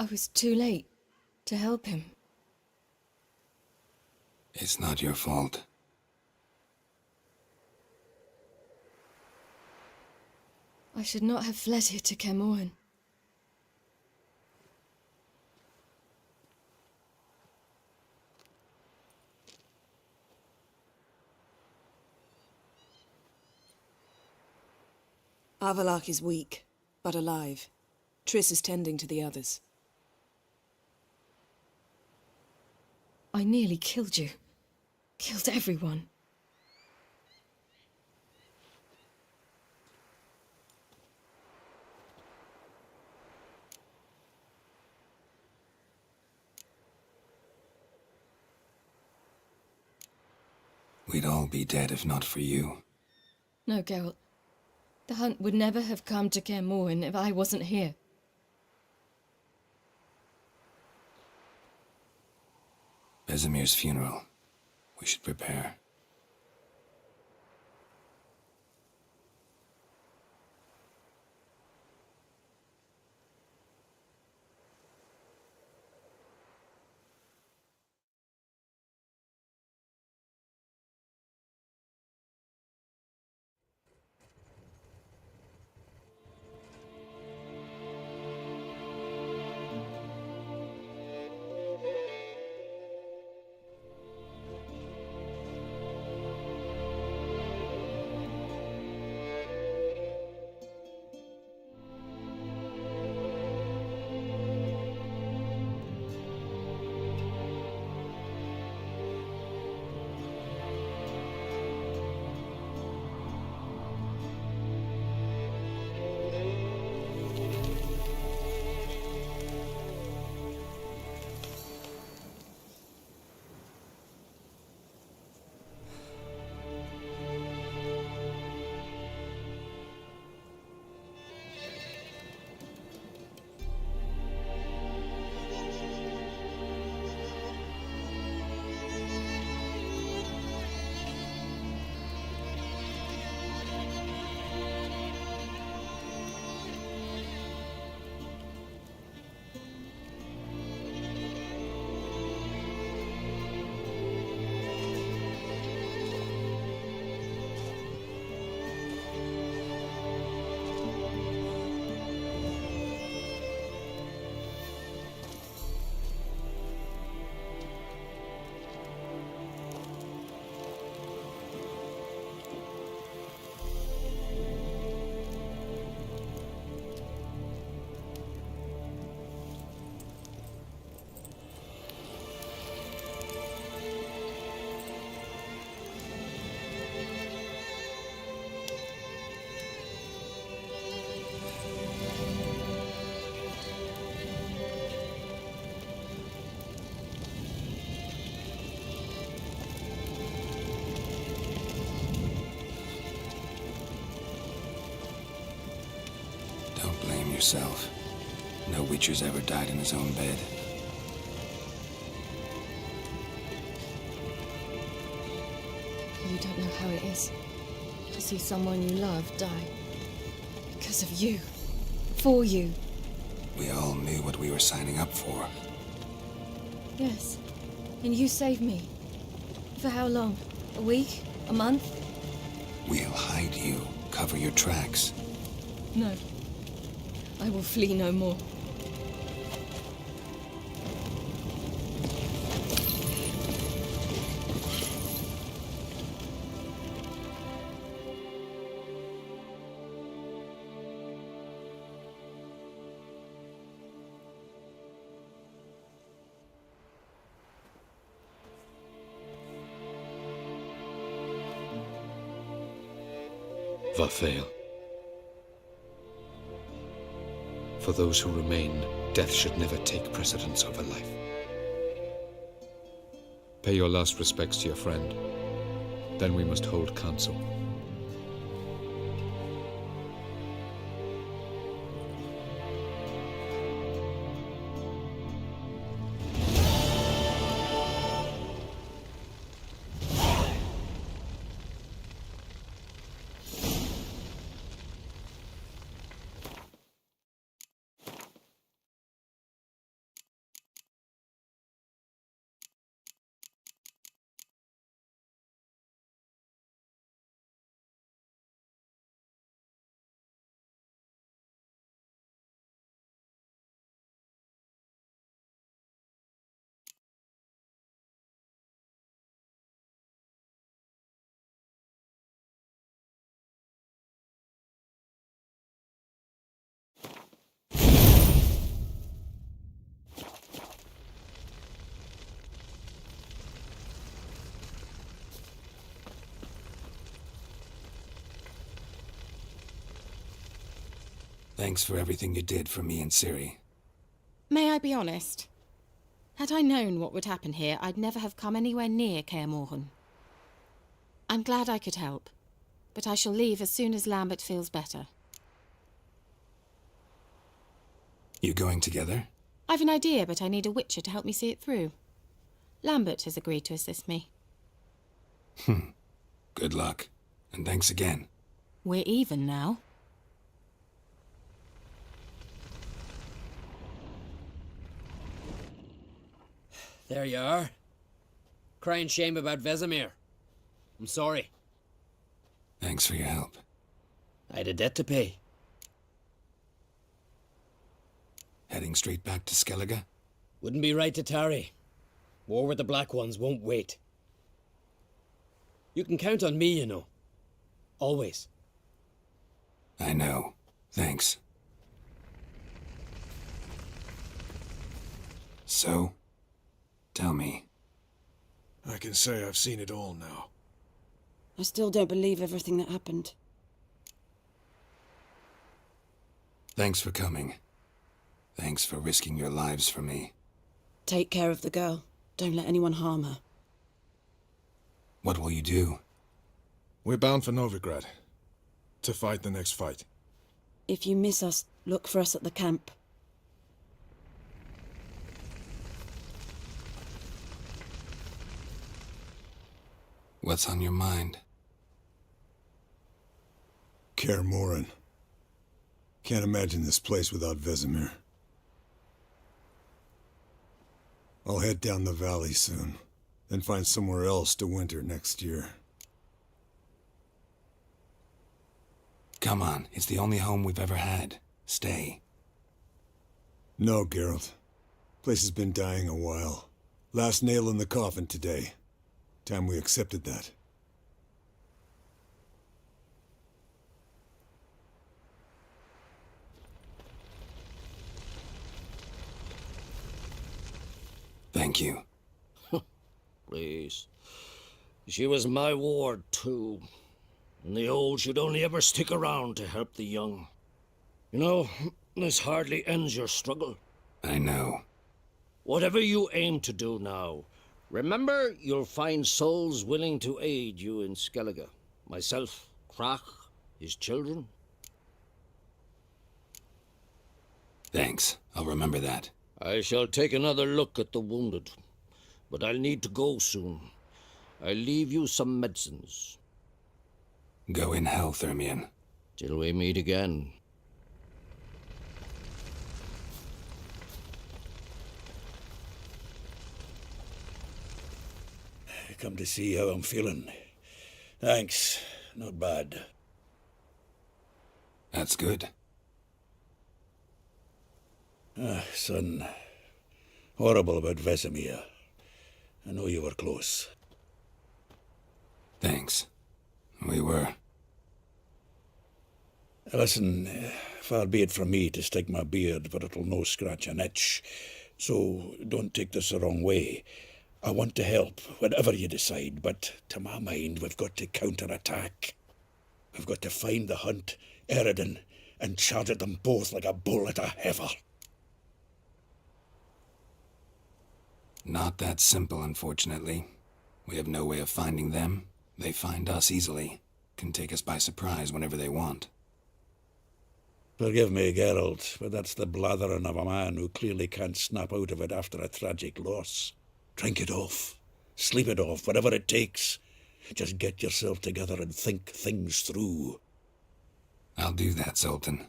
I was too late to help him. It's not your fault. I should not have fled here to Kermoren. Avallac'h is weak, but alive. Triss is tending to the others. I nearly killed you. Killed everyone. We'd all be dead if not for you. No, Geralt. The hunt would never have come to Kermoren if I wasn't here. Vesemir's funeral. We should prepare. Don't blame yourself. No Witcher's ever died in his own bed. You don't know how it is to see someone you love die. Because of you. For you. We all knew what we were signing up for. Yes. And you saved me. For how long? A week? A month? We'll hide you. Cover your tracks. No. I will flee no more. Varthael. For those who remain, death should never take precedence over life. Pay your last respects to your friend. Then we must hold council. Thanks for everything you did for me and Ciri. May I be honest? Had I known what would happen here, I'd never have come anywhere near Kaer Morhen. I'm glad I could help, but I shall leave as soon as Lambert feels better. You going together? I've an idea, but I need a witcher to help me see it through. Lambert has agreed to assist me. Good luck, and thanks again. We're even now. There you are. Crying shame about Vesemir. I'm sorry. Thanks for your help. I had a debt to pay. Heading straight back to Skellige? Wouldn't be right to tarry. War with the Black Ones won't wait. You can count on me, you know. Always. I know. Thanks. So, tell me. I can say I've seen it all now. I still don't believe everything that happened. Thanks for coming. Thanks for risking your lives for me. Take care of the girl. Don't let anyone harm her. What will you do? We're bound for Novigrad. To fight the next fight. If you miss us, look for us at the camp. What's on your mind? Kaer Morhen. Can't imagine this place without Vesemir. I'll head down the valley soon, then find somewhere else to winter next year. Come on, it's the only home we've ever had. Stay. No, Geralt. Place has been dying a while. Last nail in the coffin today. Time we accepted that. Thank you. Please. She was my ward, too. And the old should only ever stick around to help the young. You know, this hardly ends your struggle. I know. Whatever you aim to do now, remember you'll find souls willing to aid you in Skellige. Myself, Crach, his children. Thanks. I'll remember that. I shall take another look at the wounded, but I'll need to go soon. I'll leave you some medicines. Go in health, Ermion. Till we meet again. Come to see how I'm feeling. Thanks. Not bad. That's good. Son. Horrible about Vesemir. I know you were close. Thanks. We were. Listen, far be it from me to stick my beard, but it'll no scratch an itch. So don't take this the wrong way. I want to help, whatever you decide, but to my mind, we've got to counterattack. We've got to find the Hunt, Eredin, and charge at them both like a bull at a heifer. Not that simple, unfortunately. We have no way of finding them. They find us easily. Can take us by surprise whenever they want. Forgive me, Geralt, but that's the blathering of a man who clearly can't snap out of it after a tragic loss. Drink it off. Sleep it off, whatever it takes. Just get yourself together and think things through. I'll do that, Zoltan.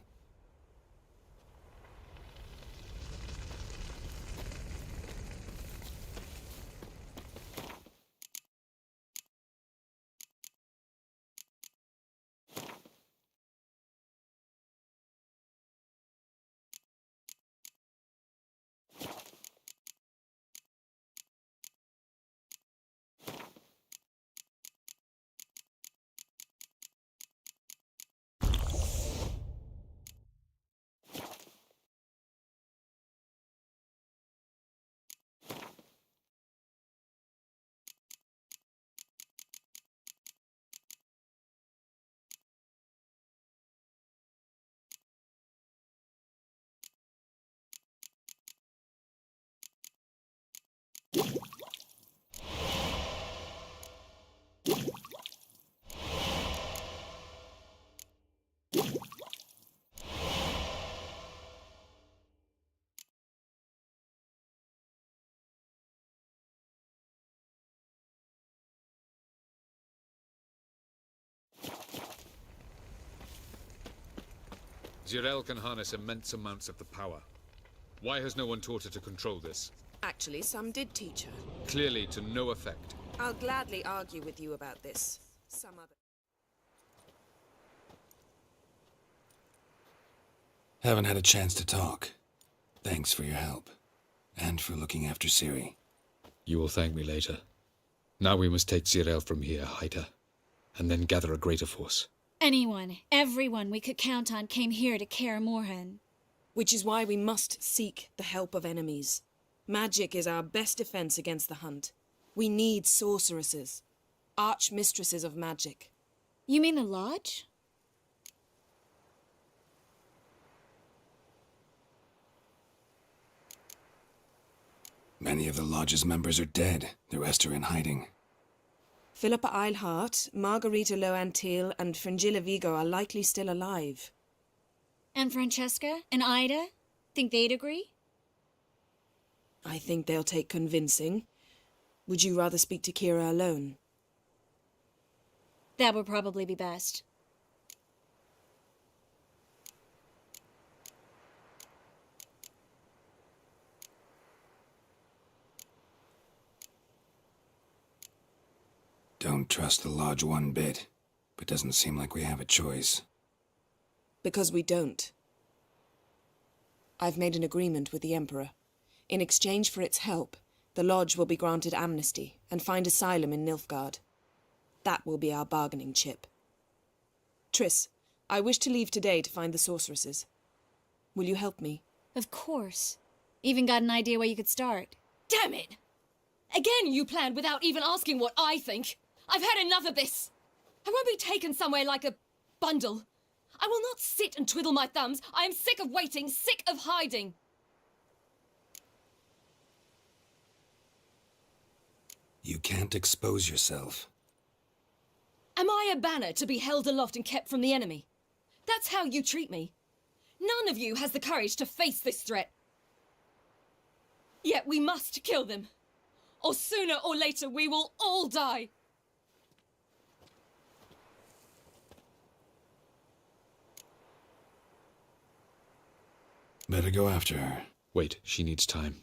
Zirael can harness immense amounts of the power. Why has no one taught her to control this? Actually, some did teach her. Clearly to no effect. I'll gladly argue with you about this. Some other... Haven't had a chance to talk. Thanks for your help. And for looking after Ciri. You will thank me later. Now we must take Zirael from here, hide her, and then gather a greater force. Anyone, everyone we could count on came here to Kaer Morhen. Which is why we must seek the help of enemies. Magic is our best defense against the Hunt. We need sorceresses. Archmistresses of magic. You mean the Lodge? Many of the Lodge's members are dead. The rest are in hiding. Philippa Eilhart, Margarita Loantil, and Fringilla Vigo are likely still alive. And Francesca and Ida? Think they'd agree? I think they'll take convincing. Would you rather speak to Kira alone? That would probably be best. Don't trust the Lodge one bit, but doesn't seem like we have a choice. Because we don't. I've made an agreement with the Emperor. In exchange for its help, the Lodge will be granted amnesty and find asylum in Nilfgaard. That will be our bargaining chip. Triss, I wish to leave today to find the sorceresses. Will you help me? Of course. Even got an idea where you could start. Damn it! Again you planned without even asking what I think. I've had enough of this. I won't be taken somewhere like a bundle. I will not sit and twiddle my thumbs. I am sick of waiting, sick of hiding. You can't expose yourself. Am I a banner to be held aloft and kept from the enemy? That's how you treat me. None of you has the courage to face this threat. Yet we must kill them. Or sooner or later we will all die. Better go after her. Wait, she needs time.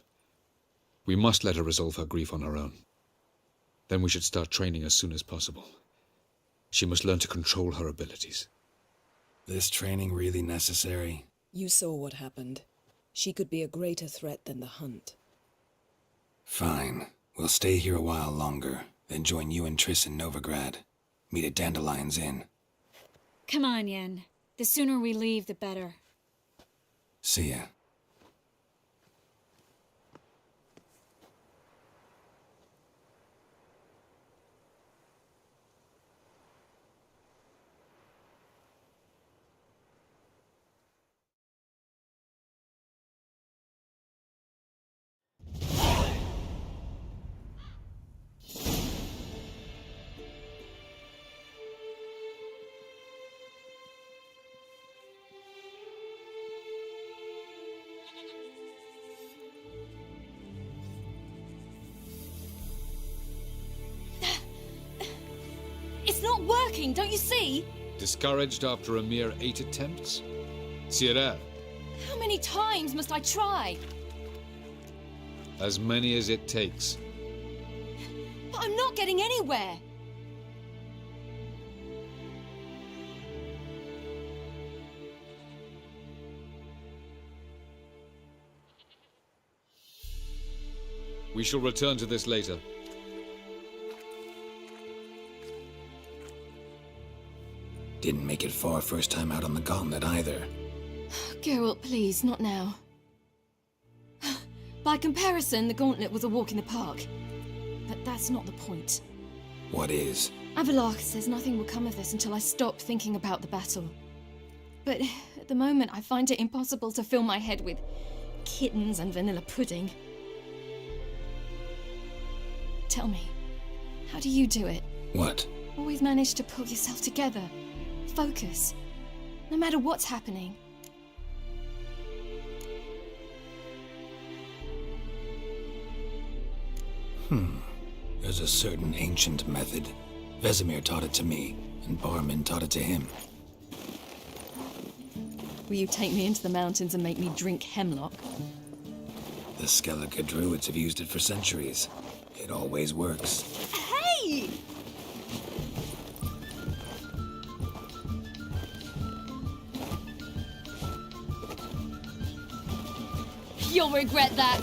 We must let her resolve her grief on her own. Then we should start training as soon as possible. She must learn to control her abilities. This training really necessary? You saw what happened. She could be a greater threat than the Hunt. Fine. We'll stay here a while longer, then join you and Triss in Novigrad. Meet at Dandelion's Inn. Come on, Yen. The sooner we leave, the better. See ya. It's not working, don't you see? Discouraged after a mere 8 attempts? Zirael, How many times must I try? as many as it takes. But I'm not getting anywhere. We shall return to this later. Didn't make it far first time out on the gauntlet either. Geralt, please, not now. By comparison, the gauntlet was a walk in the park. But that's not the point. What is? Avallac'h says nothing will come of this until I stop thinking about the battle. But at the moment, I find it impossible to fill my head with kittens and vanilla pudding. Tell me, how do you do it? What? Always manage to pull yourself together. Focus. No matter what's happening. There's a certain ancient method. Vesemir taught it to me, and Barman taught it to him. Will you take me into the mountains and make me drink hemlock? The Skellige druids have used it for centuries. It always works. Hey! You'll regret that.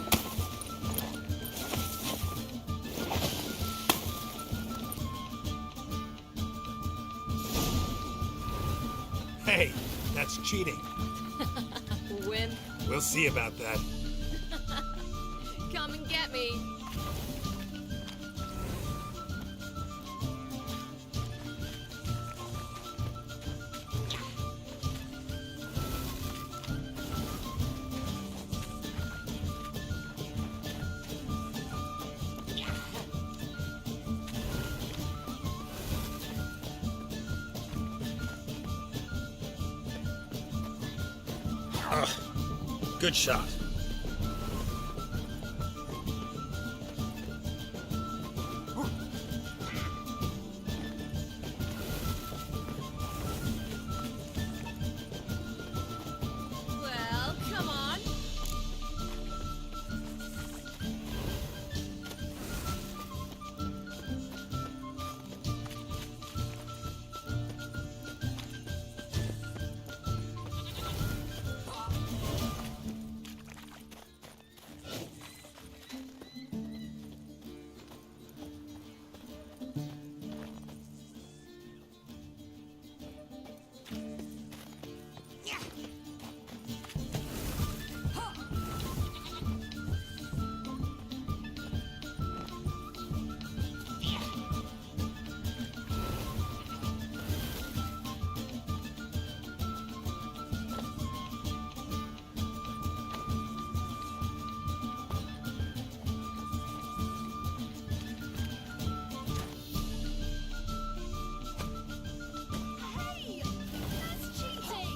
Hey, that's cheating. Win. We'll see about that. Come and get me. Good shot. Well, come on. Hey! That's cheating!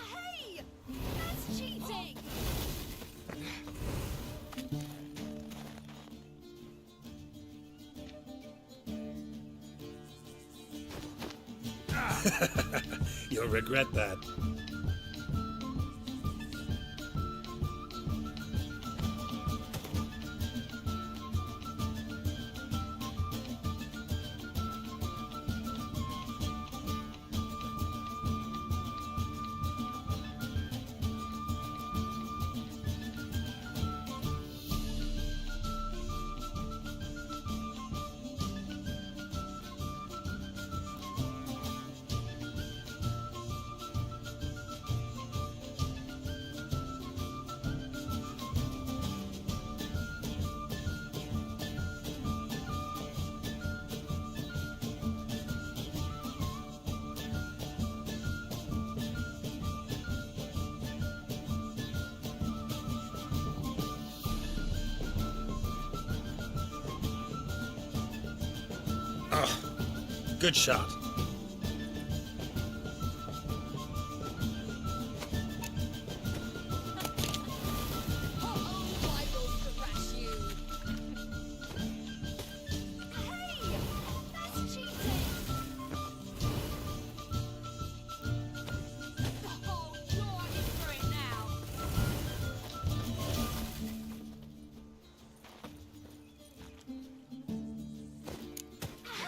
Hey! That's cheating! You'll regret that. Good shot.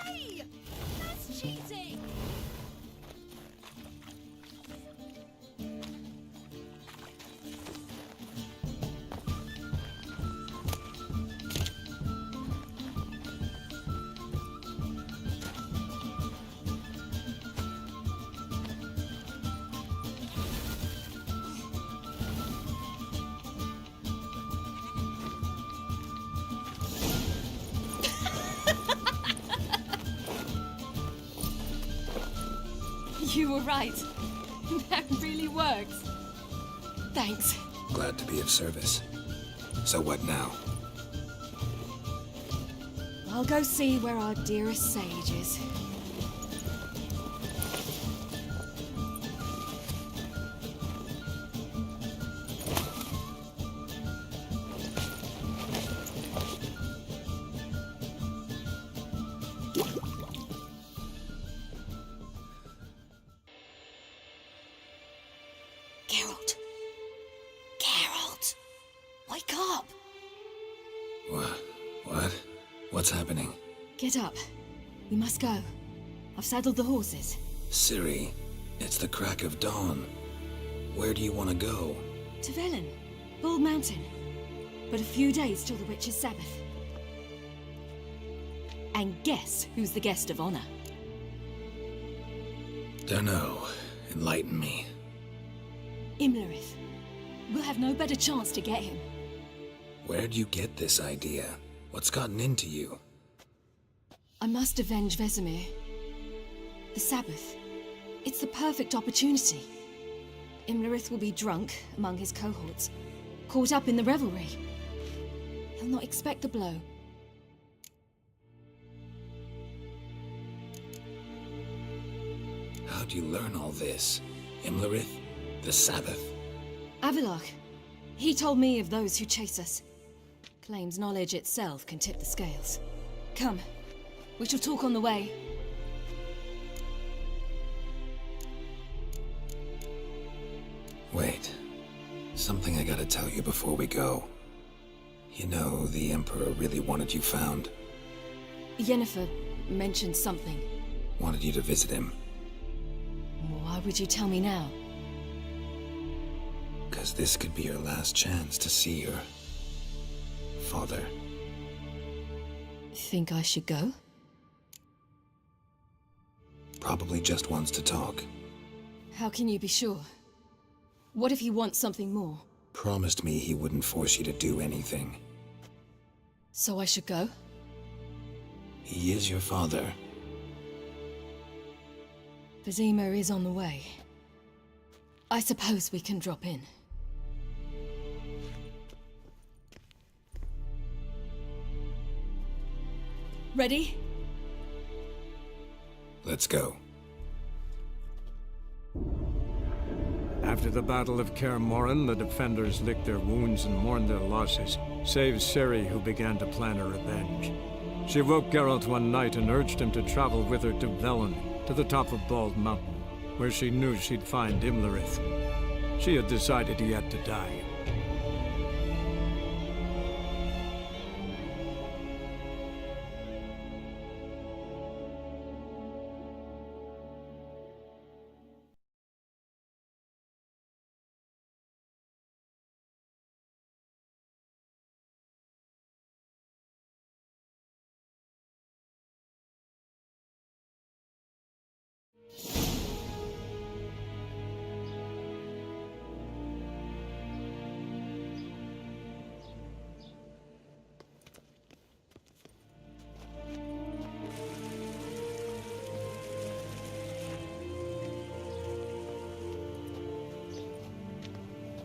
Hey! That's cheating! You were right. That really works. Thanks. Glad to be of service. So what now? I'll go see where our dearest sage is. Geralt. Geralt! Wake up! What? What's happening? Get up. We must go. I've saddled the horses. Ciri, it's the crack of dawn. Where do you want to go? To Velen. Bald Mountain. But a few days till the Witch's Sabbath. And guess who's the guest of honor? Dunno. Enlighten me. Imlerith. We'll have no better chance to get him. Where'd you get this idea? What's gotten into you? I must avenge Vesemir. The Sabbath. It's the perfect opportunity. Imlerith will be drunk among his cohorts, caught up in the revelry. He'll not expect the blow. How'd you learn all this? Imlerith? The Sabbath? Avilark. He told me of those who chase us. Claims knowledge itself can tip the scales. Come. We shall talk on the way. Wait. Something I gotta tell you before we go. You know, the Emperor really wanted you found. Yennefer mentioned something. Wanted you to visit him. Why would you tell me now? 'Cause this could be your last chance to see your father. Think I should go? Probably just wants to talk. How can you be sure? What if he wants something more? Promised me he wouldn't force you to do anything. So I should go? He is your father. Vesemir is on the way. I suppose we can drop in. Ready? Let's go. After the Battle of Kaer Morhen, the defenders licked their wounds and mourned their losses, save Ciri, who began to plan a revenge. She woke Geralt one night and urged him to travel with her to Velen, to the top of Bald Mountain, where she knew she'd find Imlerith. She had decided he had to die.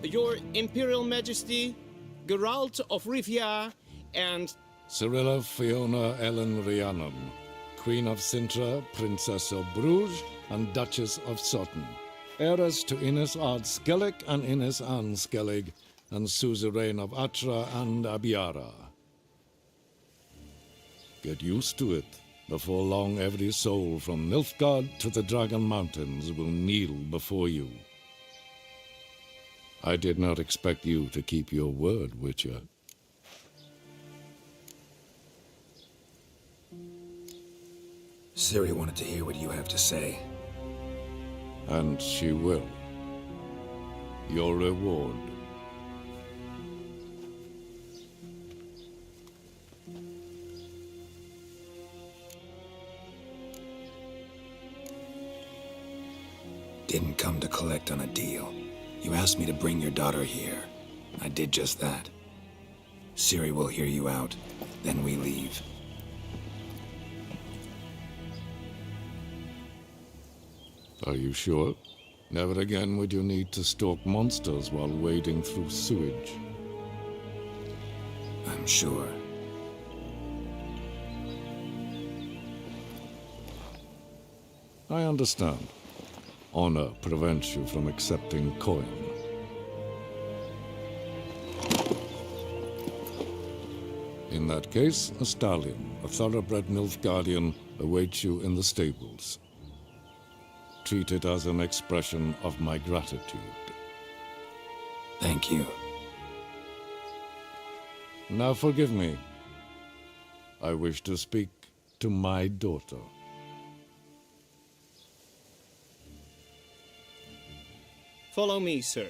Your Imperial Majesty, Geralt of Rivia, and Cirilla Fiona Ellen Rhiannon, Queen of Sintra, Princess of Bruges, and Duchess of Sutton, heiress to Innes Ard Skellig and Innes Anne Skellig, and suzerain of Atra and Abiara. Get used to it. Before long, every soul from Nilfgaard to the Dragon Mountains will kneel before you. I did not expect you to keep your word, Witcher. Ciri wanted to hear what you have to say. And she will. Your reward. Didn't come to collect on a deal. You asked me to bring your daughter here. I did just that. Ciri will hear you out, then we leave. Are you sure? Never again would you need to stalk monsters while wading through sewage. I'm sure. I understand. Honor prevents you from accepting coin. In that case, a stallion, a thoroughbred Nilfgaardian, awaits you in the stables. Treat it as an expression of my gratitude. Thank you. Now forgive me. I wish to speak to my daughter. Follow me, sir.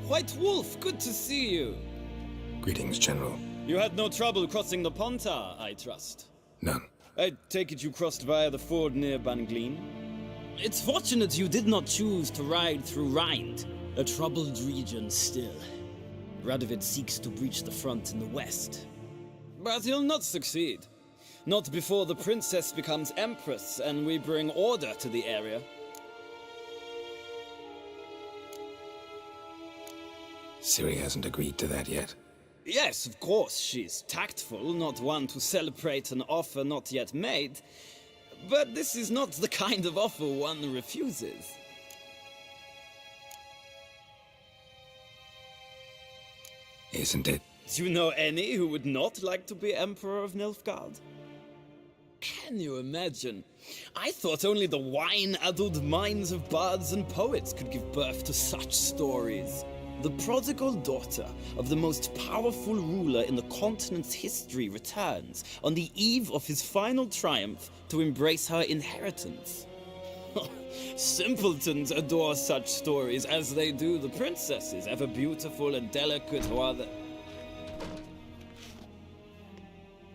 White Wolf, good to see you. Greetings, General. You had no trouble crossing the Pontar, I trust. None. I take it you crossed via the ford near Banglin? It's fortunate you did not choose to ride through Rind, a troubled region still. Radovid seeks to breach the front in the west. But he'll not succeed. Not before the princess becomes empress and we bring order to the area. Ciri hasn't agreed to that yet. Yes, of course, she's tactful, not one to celebrate an offer not yet made. But this is not the kind of offer one refuses. Isn't it? Do you know any who would not like to be Emperor of Nilfgaard? Can you imagine? I thought only the wine-addled minds of bards and poets could give birth to such stories. The prodigal daughter of the most powerful ruler in the continent's history returns on the eve of his final triumph to embrace her inheritance. Simpletons adore such stories as they do the princesses, ever beautiful and delicate who are the...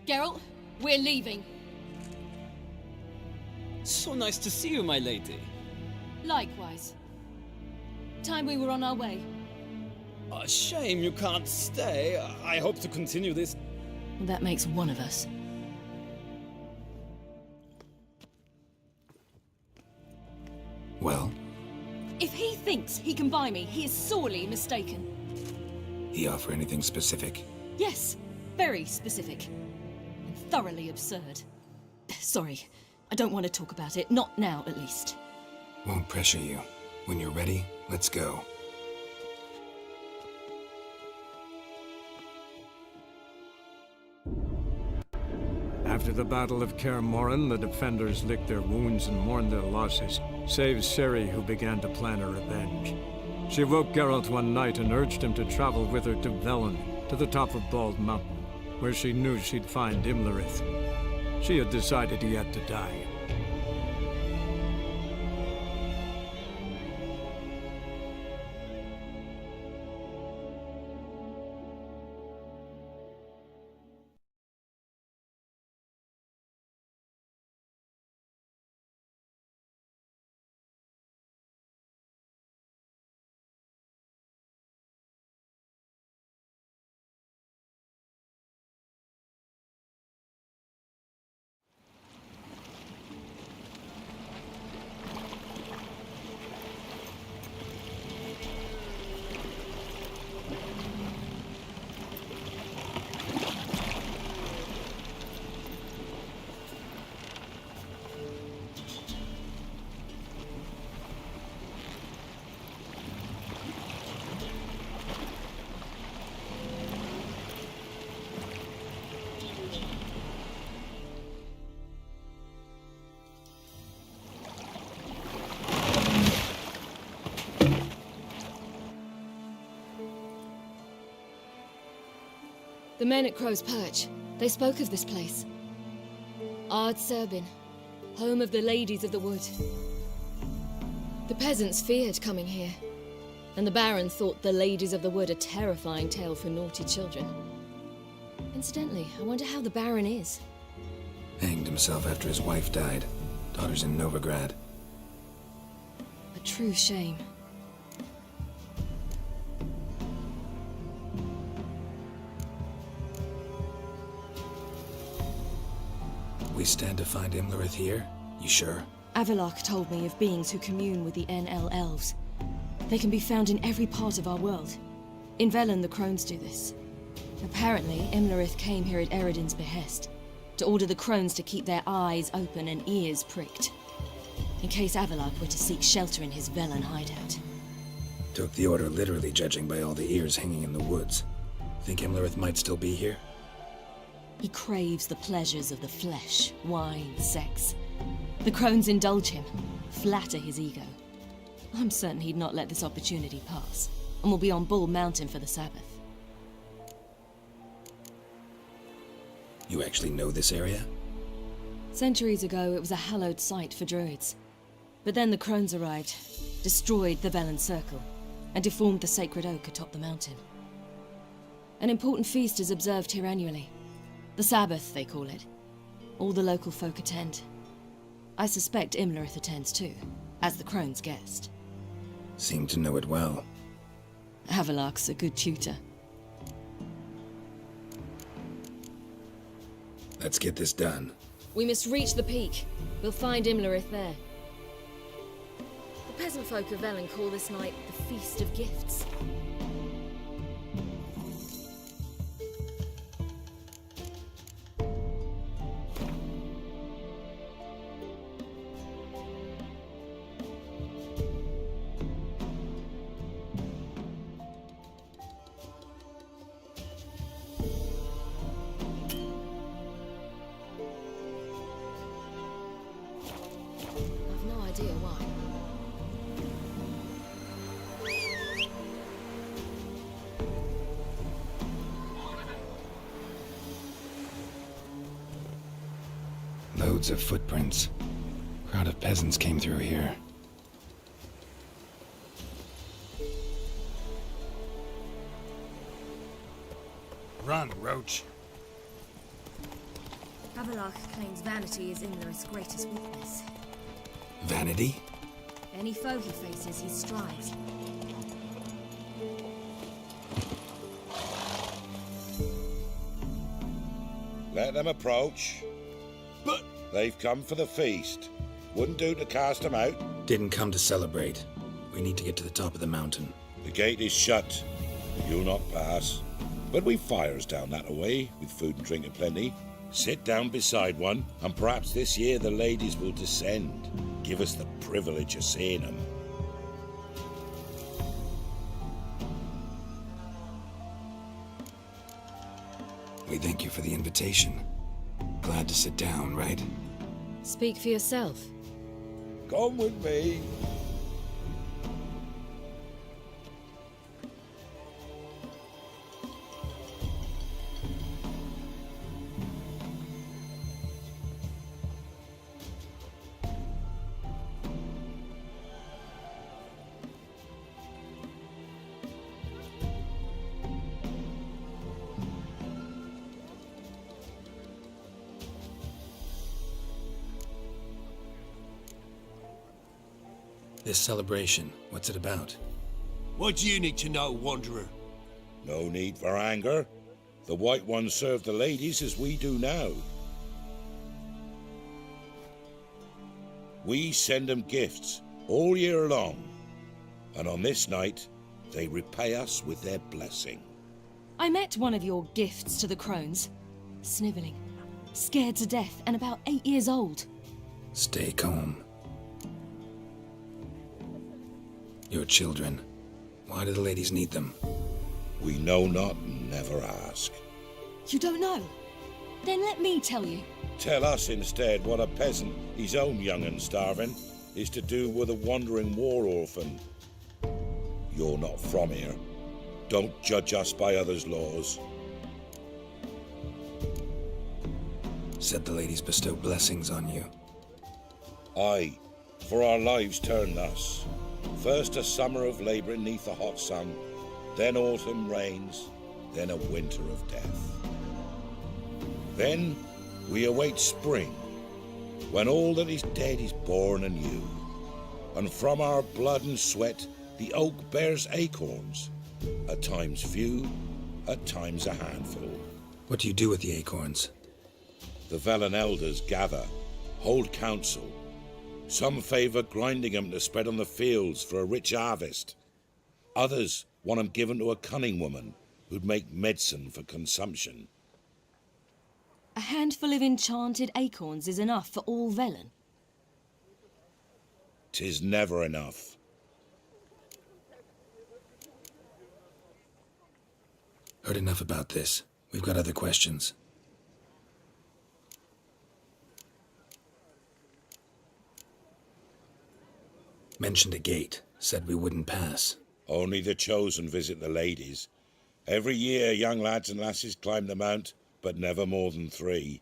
Geralt, we're leaving. So nice to see you, my lady. Likewise. Time we were on our way. A shame you can't stay. I hope to continue this. That makes one of us. Well? If he thinks he can buy me, he is sorely mistaken. He offer anything specific? Yes, very specific. And thoroughly absurd. Sorry, I don't want to talk about it. Not now, at least. Won't pressure you. When you're ready, let's go. After the Battle of Kaer Morhen, the defenders licked their wounds and mourned their losses, save Ciri, who began to plan a revenge. She woke Geralt one night and urged him to travel with her to Velen, to the top of Bald Mountain, where she knew she'd find Imlerith. She had decided he had to die. The men at Crow's Perch, they spoke of this place. Ard Serbin, home of the Ladies of the Wood. The peasants feared coming here, and the Baron thought the Ladies of the Wood a terrifying tale for naughty children. Incidentally, I wonder how the Baron is. Hanged himself after his wife died. Daughter's in Novigrad. A true shame. We stand to find Imlerith here? You sure? Avalok told me of beings who commune with the NL elves. They can be found in every part of our world. In Velen, the crones do this. Apparently, Imlerith came here at Eredin's behest, to order the crones to keep their eyes open and ears pricked, in case Avalok were to seek shelter in his Velen hideout. Took the order literally, judging by all the ears hanging in the woods. Think Imlerith might still be here? He craves the pleasures of the flesh, wine, sex. The crones indulge him, flatter his ego. I'm certain he'd not let this opportunity pass, and will be on Bull Mountain for the Sabbath. You actually know this area? Centuries ago, it was a hallowed site for druids. But then the crones arrived, destroyed the Velen Circle, and deformed the sacred oak atop the mountain. An important feast is observed here annually. The Sabbath, they call it. All the local folk attend. I suspect Imlerith attends too, as the crone's guest. Seem to know it well. Avalok's a good tutor. Let's get this done. We must reach the peak. We'll find Imlerith there. The peasant folk of Velen call this night the Feast of Gifts. Loads of footprints. Crowd of peasants came through here. Run, Roach. Avalok claims vanity is Imlerith's greatest weakness. Vanity? Any foe he faces, he strives. Let them approach. But they've come for the feast. Wouldn't do to cast them out. Didn't come to celebrate. We need to get to the top of the mountain. The gate is shut. You'll not pass. But we've fires down that away, with food and drink aplenty. Sit down beside one, and perhaps this year the ladies will descend. Give us the privilege of seeing them. We thank you for the invitation. Glad to sit down, right? Speak for yourself. Come with me. This celebration, what's it about? What do you need to know, Wanderer? No need for anger. The White Ones serve the ladies as we do now. We send them gifts all year long, and on this night, they repay us with their blessing. I met one of your gifts to the crones. Sniveling, scared to death, and about 8 years old. Stay calm. Your children. Why do the ladies need them? We know not and never ask. You don't know? Then let me tell you. Tell us instead what a peasant, his own young and starving, is to do with a wandering war orphan. You're not from here. Don't judge us by others' laws. Said the ladies bestow blessings on you. Aye, for our lives turn thus. First a summer of labouring neath the hot sun, then autumn rains, then a winter of death. Then we await spring, when all that is dead is born anew. And from our blood and sweat, the oak bears acorns, at times few, at times a handful. What do you do with the acorns? The Velen elders gather, hold council. Some favor grinding them to spread on the fields for a rich harvest. Others want them given to a cunning woman who'd make medicine for consumption. A handful of enchanted acorns is enough for all Velen. 'Tis never enough. Heard enough about this. We've got other questions. Mentioned a gate. Said we wouldn't pass. Only the chosen visit the ladies. Every year young lads and lasses climb the mount, but never more than 3.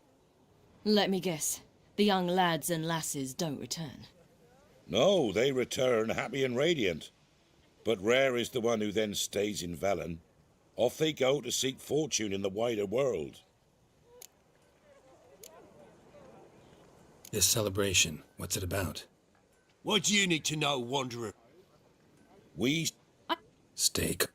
Let me guess. The young lads and lasses don't return. No, they return happy and radiant. But rare is the one who then stays in Velen. Off they go to seek fortune in the wider world. This celebration, what's it about? What do you need to know, Wanderer? We... Steak.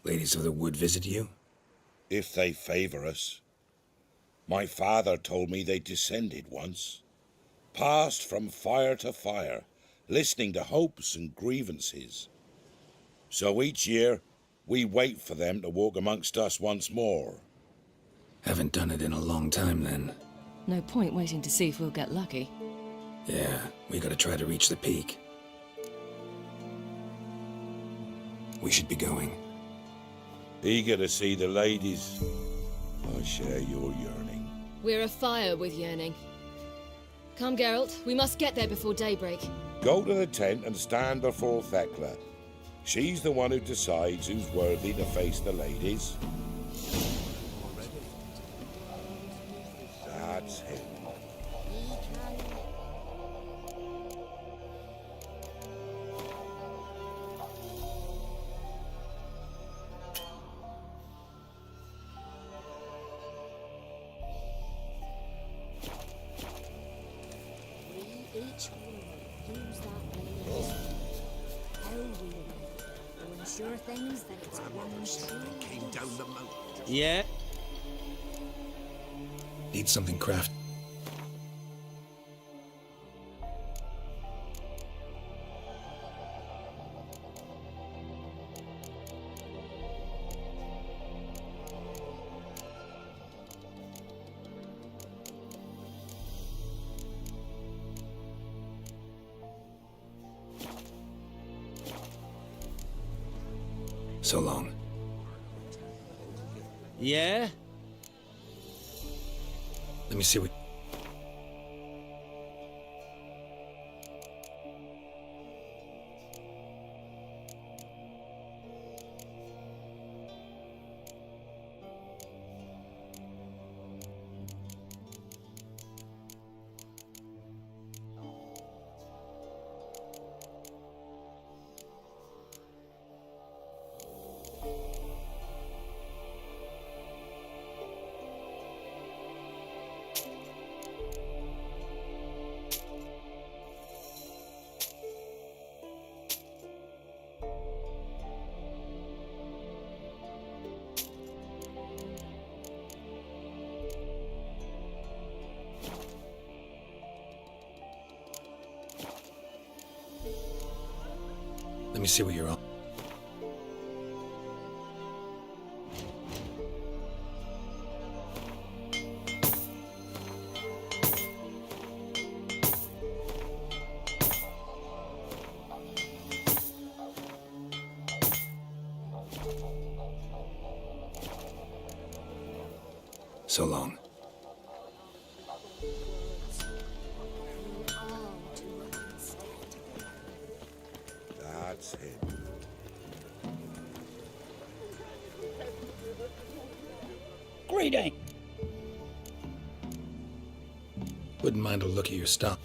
Ladies of the Wood visit you? If they favor us. My father told me they descended once. Passed from fire to fire, listening to hopes and grievances. So each year, we wait for them to walk amongst us once more. Haven't done it in a long time, then. No point waiting to see if we'll get lucky. Yeah, we gotta try to reach the peak. We should be going. Eager to see the ladies. I share your yearning. We're afire with yearning. Come, Geralt. We must get there before daybreak. Go to the tent and stand before Thekla. She's the one who decides who's worthy to face the ladies. That's him. Things that it's one stream came down the mountain. Yeah. Need something crafted. So long. Yeah? Let me see what... Let me see what you're on. So long. That's him. Greeting! Wouldn't mind a look at your stuff.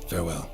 Farewell.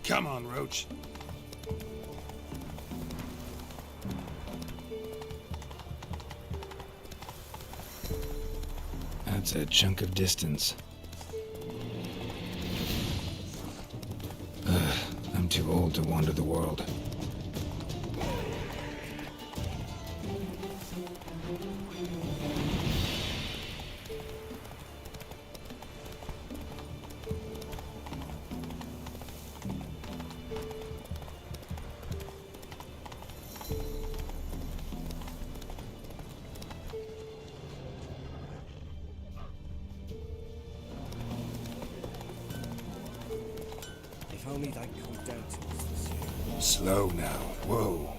Come on, Roach. That's a chunk of distance. I'm too old to wander the world. If only they'd come down to us this year. Slow now. Whoa.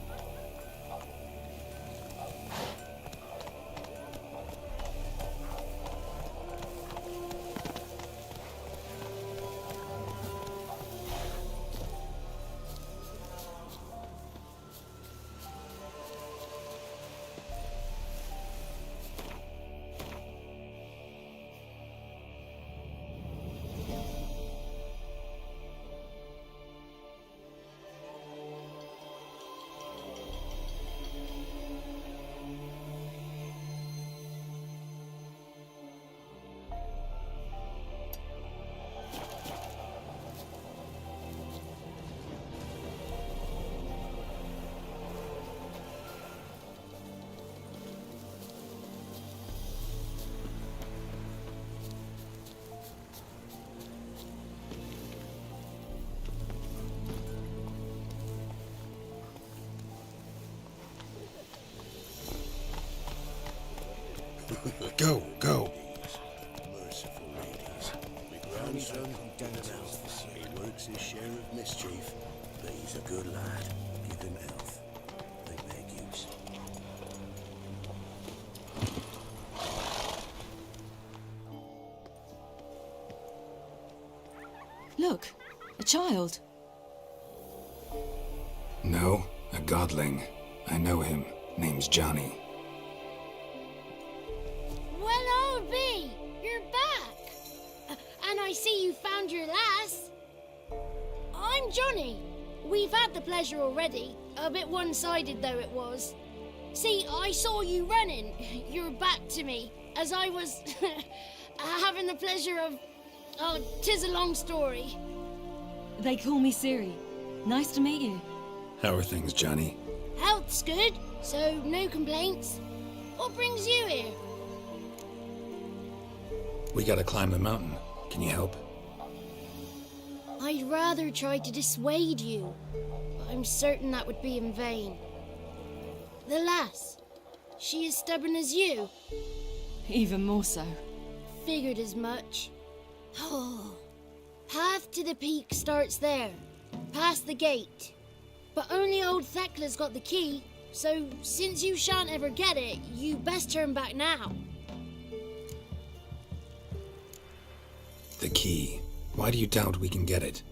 Go, go. Merciful ladies. My grandson down to us this year. He works his share of mischief, but he's a good lad. Give him health. They beg use. Look, a child. No, a godling. I know him. Name's Johnny. Well, old B, you're back. And I see you found your lass. I'm Johnny. We've had the pleasure already. A bit one-sided though it was. See, I saw you running. Your back to me, as I was having the pleasure of... Oh, 'tis a long story. They call me Ciri. Nice to meet you. How are things, Johnny? Health's good, so no complaints. What brings you here? We gotta climb the mountain. Can you help? I'd rather try to dissuade you, but I'm certain that would be in vain. The lass, she as stubborn as you? Even more so. Figured as much. Oh, path to the peak starts there, past the gate. But only old Thekla's got the key, so since you shan't ever get it, you best turn back now. The key. Why do you doubt we can get it?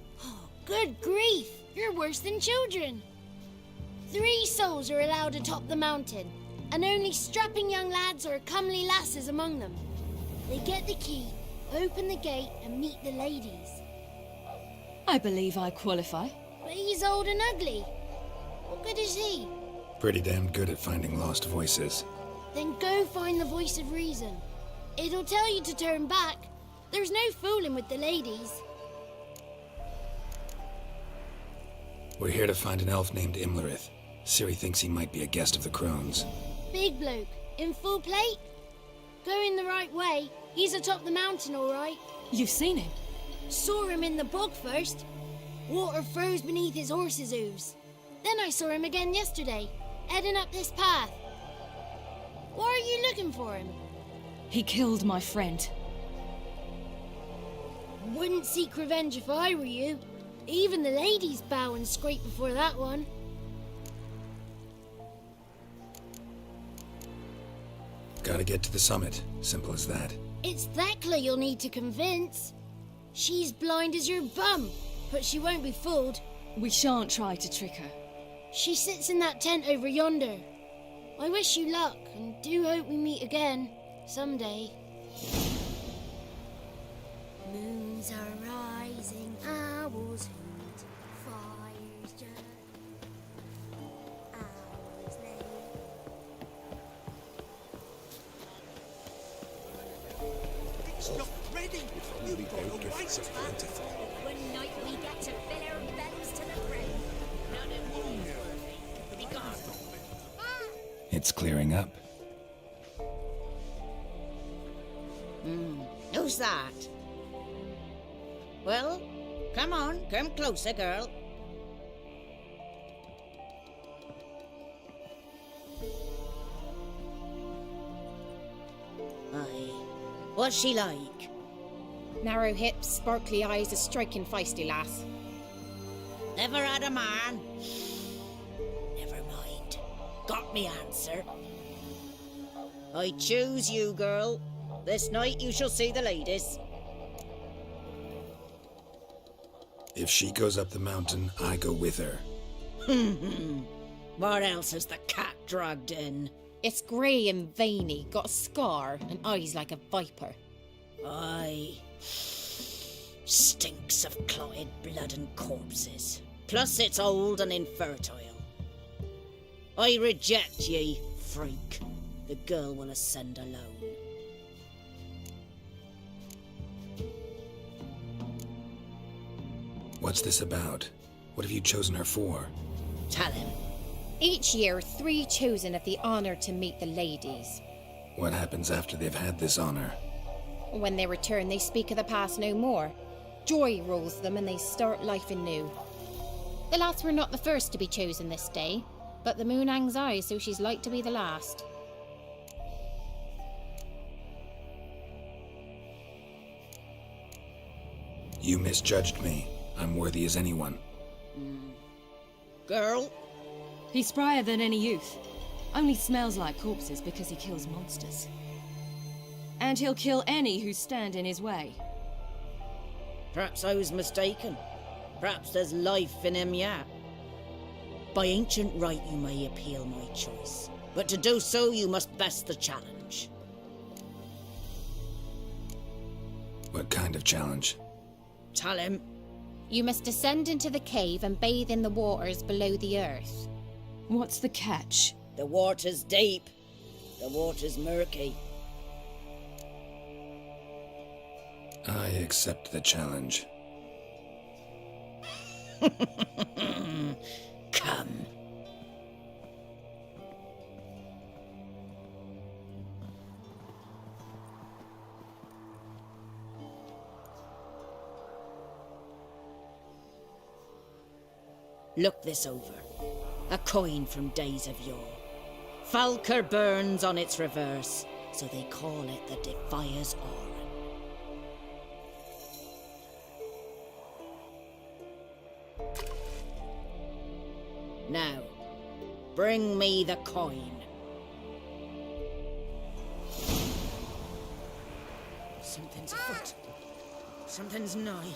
Good grief, you're worse than children. 3 souls are allowed atop the mountain, and only strapping young lads or comely lasses among them. They get the key, open the gate, and meet the ladies. I believe I qualify. But he's old and ugly. What good is he? Pretty damn good at finding lost voices. Then go find the voice of reason. It'll tell you to turn back. There's no fooling with the ladies. We're here to find an elf named Imlerith. Ciri thinks he might be a guest of the Crones. Big bloke, in full plate? Going the right way. He's atop the mountain, all right. You've seen him? Saw him in the bog first. Water froze beneath his horse's hooves. Then I saw him again yesterday, heading up this path. Why are you looking for him? He killed my friend. Wouldn't seek revenge if I were you. Even the ladies bow and scrape before that one. Gotta get to the summit. Simple as that. It's Thekla you'll need to convince. She's blind as your bum, but she won't be fooled. We shan't try to trick her. She sits in that tent over yonder. I wish you luck, and do hope we meet again, someday. Moons are rising, owls hoot, fires just hours late. It's not ready. You've got a right to that. One night we get to fill our bells to the brim. None of you worthy. Be gone. It's clearing up. Who's that? Well, come on, come closer, girl. Aye. What's she like? Narrow hips, sparkly eyes, a striking feisty lass. Never had a man. Never mind. Got me answer. I choose you, girl. This night you shall see the ladies. If she goes up the mountain, I go with her. What else has the cat dragged in? It's grey and veiny, got a scar, and eyes like a viper. Aye. Stinks of clotted blood and corpses. Plus it's old and infertile. I reject ye, freak. The girl will ascend alone. What's this about? What have you chosen her for? Tell him. Each year, 3 chosen have the honour to meet the ladies. What happens after they've had this honor? When they return, they speak of the past no more. Joy rules them and they start life anew. The lads were not the first to be chosen this day, but the moon hangs high, so she's like to be the last. You misjudged me. I'm worthy as anyone. Girl? He's sprier than any youth. Only smells like corpses because he kills monsters. And he'll kill any who stand in his way. Perhaps I was mistaken. Perhaps there's life in him yet. By ancient right you may appeal my choice, but to do so you must best the challenge. What kind of challenge? Tell him. You must descend into the cave and bathe in the waters below the earth. What's the catch? The water's deep. The water's murky. I accept the challenge. Come. Look this over. A coin from days of yore. Falker burns on its reverse, so they call it the Defier's Aura. Now, bring me the coin. Something's afoot. Something's nigh.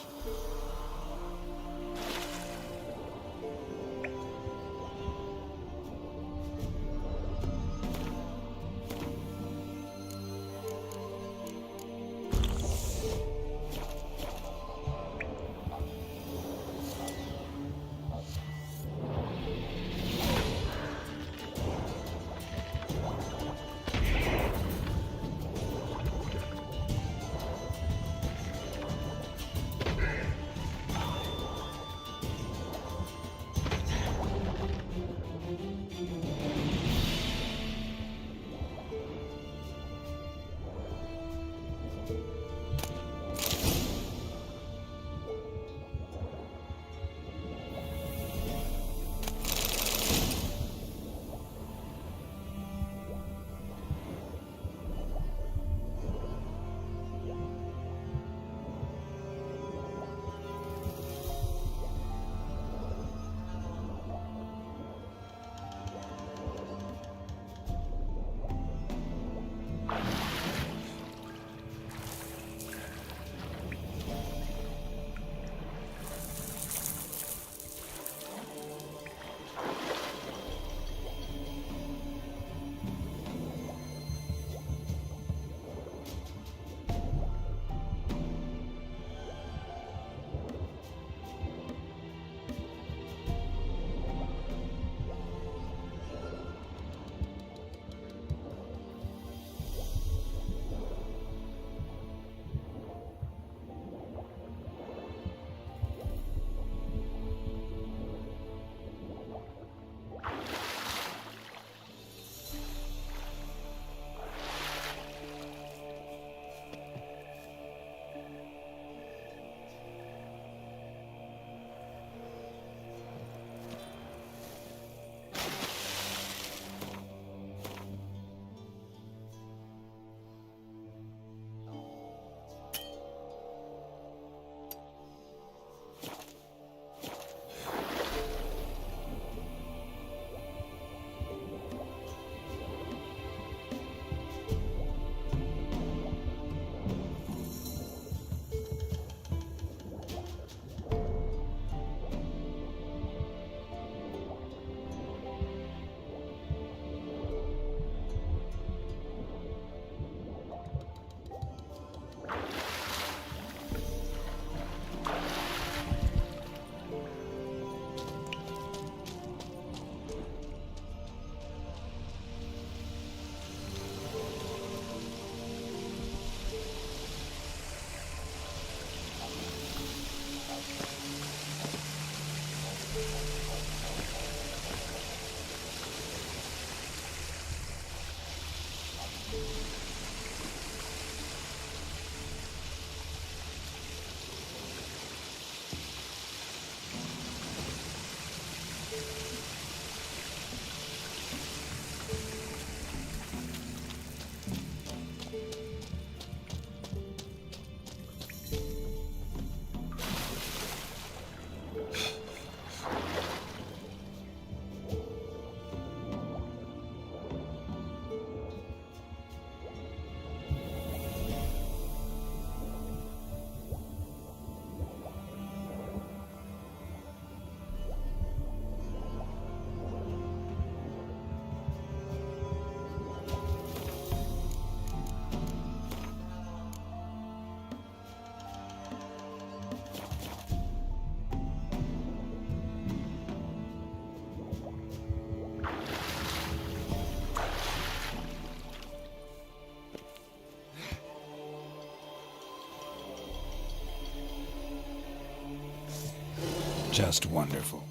Just wonderful.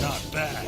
Not bad.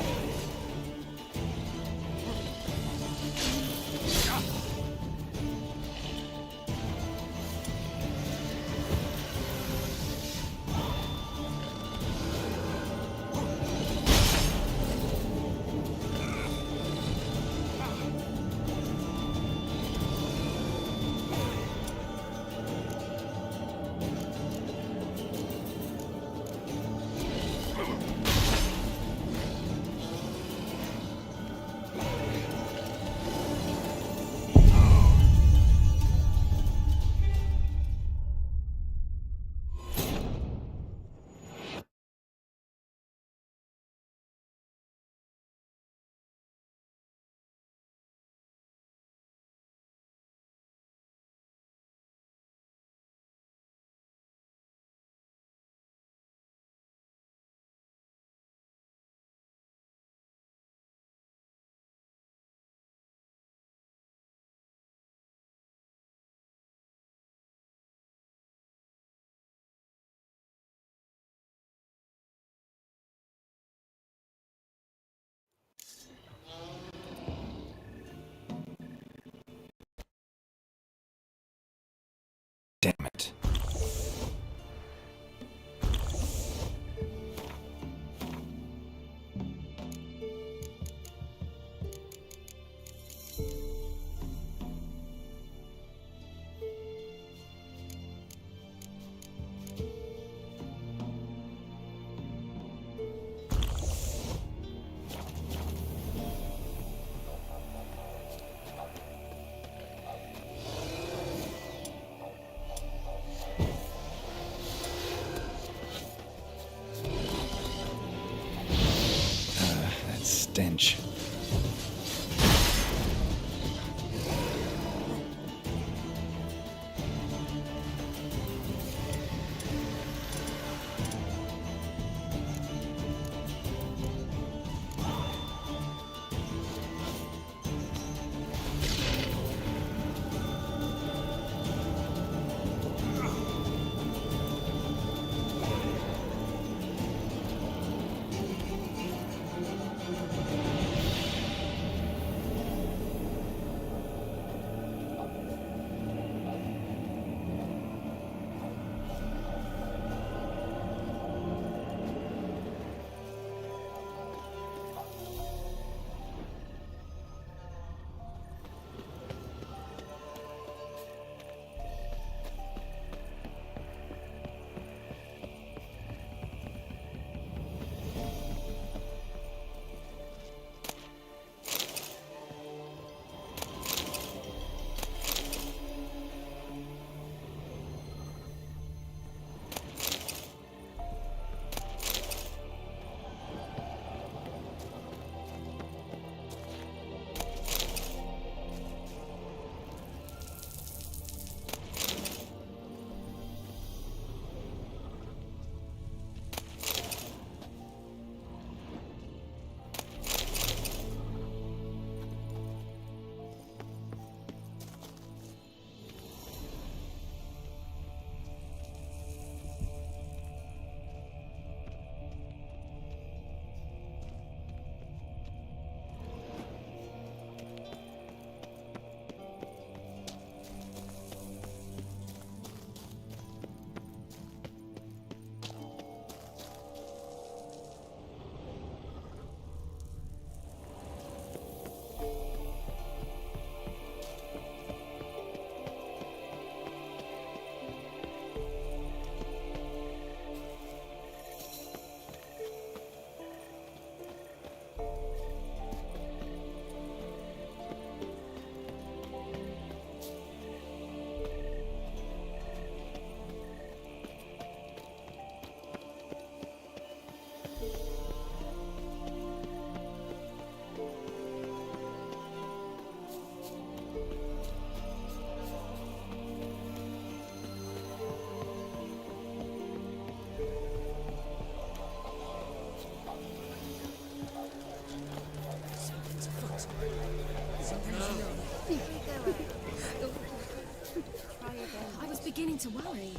Damn it. That stench. beginning to worry.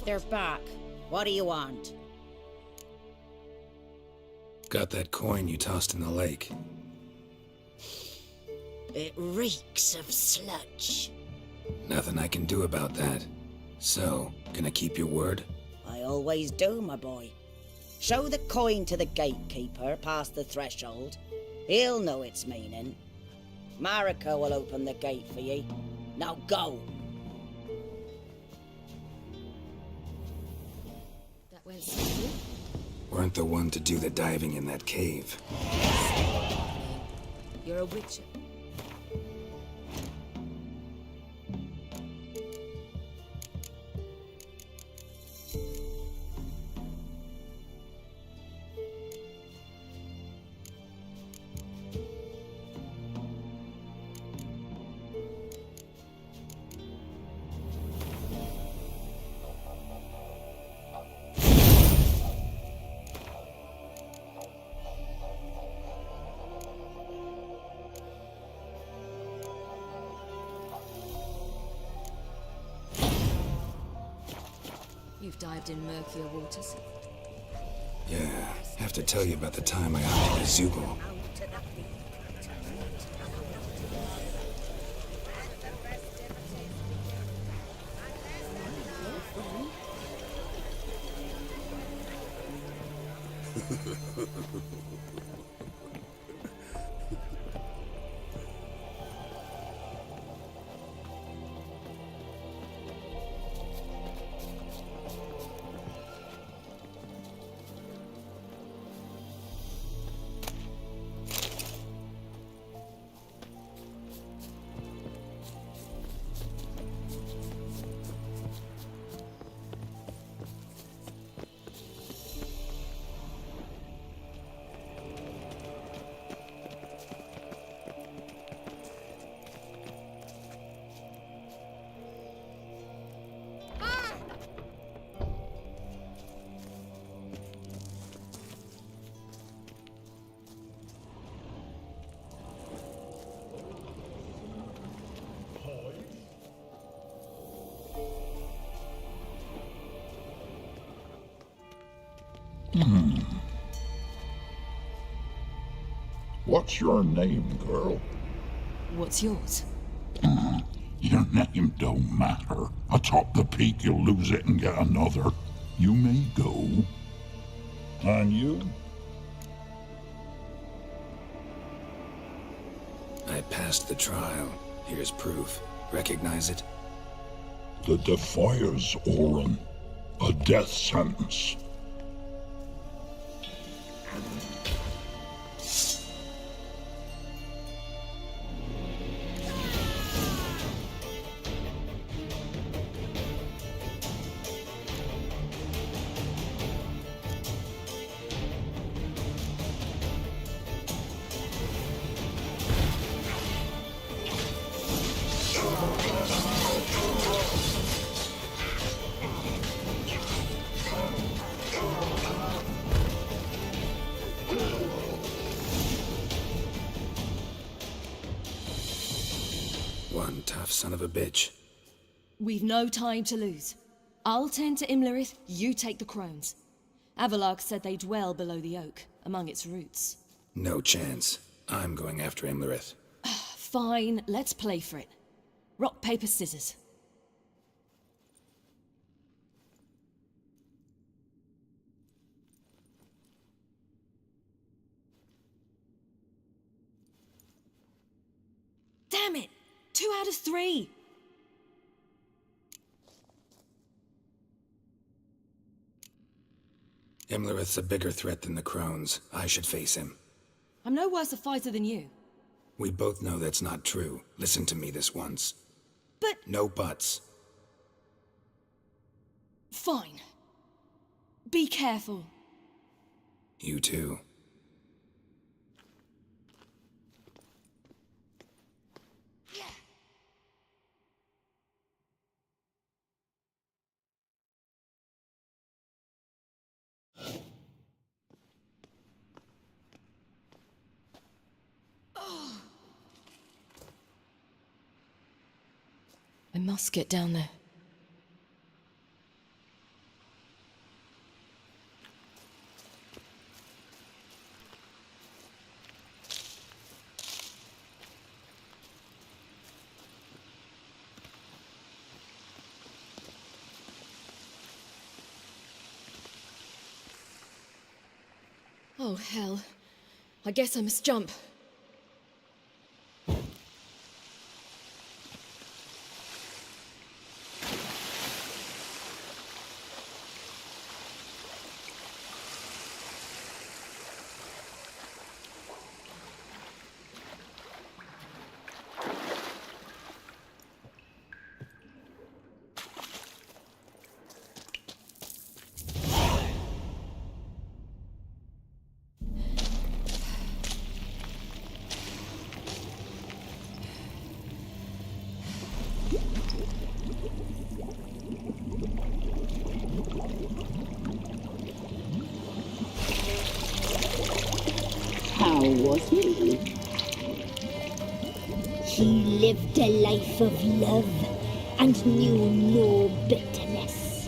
They're back. What do you want? Got that coin you tossed in the lake. It reeks of sludge. Nothing I can do about that. So, gonna keep your word? I always do, my boy. Show the coin to the gatekeeper past the threshold. He'll know its meaning. Marika will open the gate for ye. Now go! That went smoothly. Weren't the one to do the diving in that cave. You're a witcher. You've dived in murkier waters. Yeah, have to tell you about the time I hunted a Zoogle. What's your name, girl? What's yours? Your name don't matter. Atop the peak, you'll lose it and get another. You may go. And you? I passed the trial. Here's proof. Recognize it? The Defiers, Orin. A death sentence. One tough son of a bitch. We've no time to lose. I'll tend to Imlerith, you take the crones. Avalark said they dwell below the oak, among its roots. No chance. I'm going after Imlerith. Fine, let's play for it. Rock, paper, scissors. Damn it! 2 out of 3! Imlerith's a bigger threat than the crones. I should face him. I'm no worse a fighter than you. We both know that's not true. Listen to me this once. But... No buts. Fine. Be careful. You too. I must get down there. Oh, hell. I guess I must jump. How was he? He lived a life of love and knew no bitterness.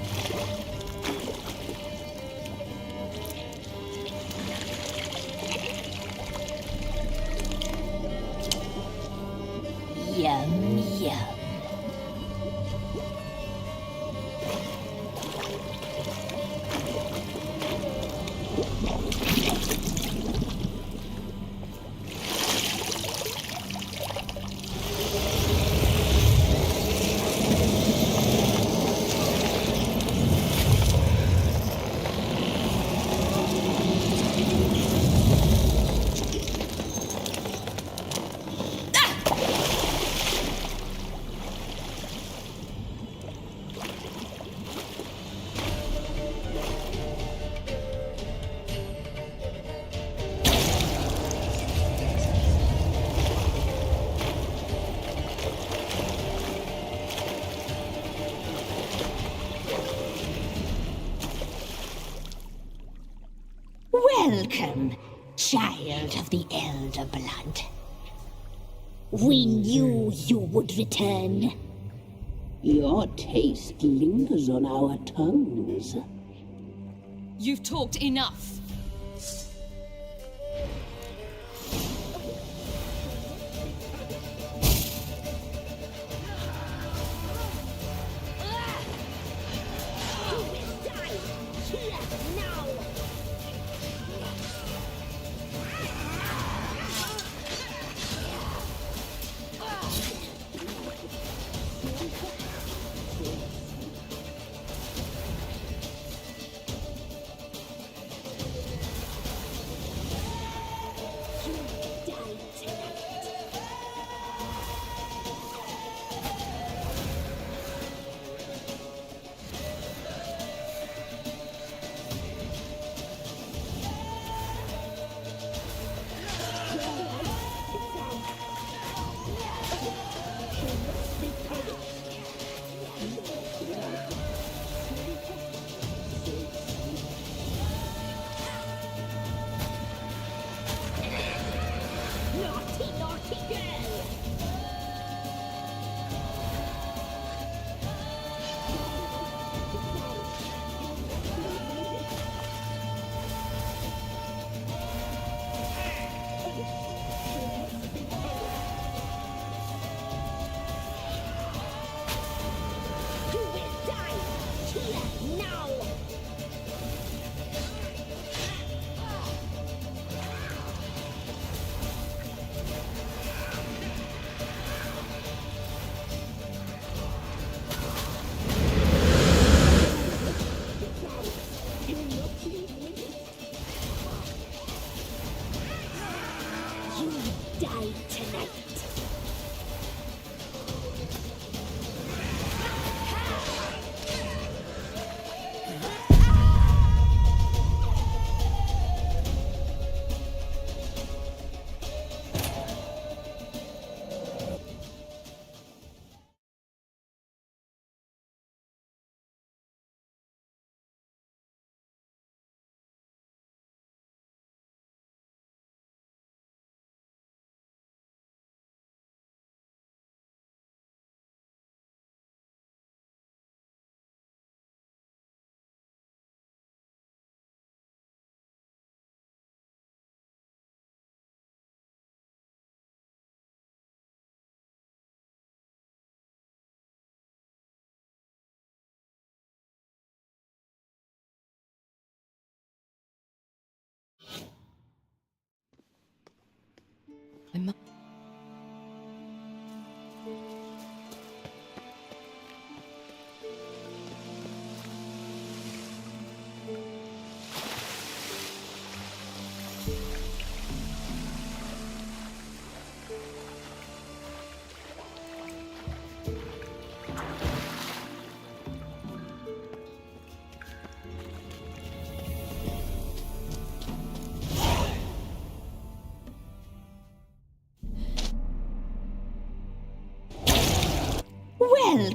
Yum, yum. Welcome, child of the Elder Blood. We knew you would return. Your taste lingers on our tongues. You've talked enough.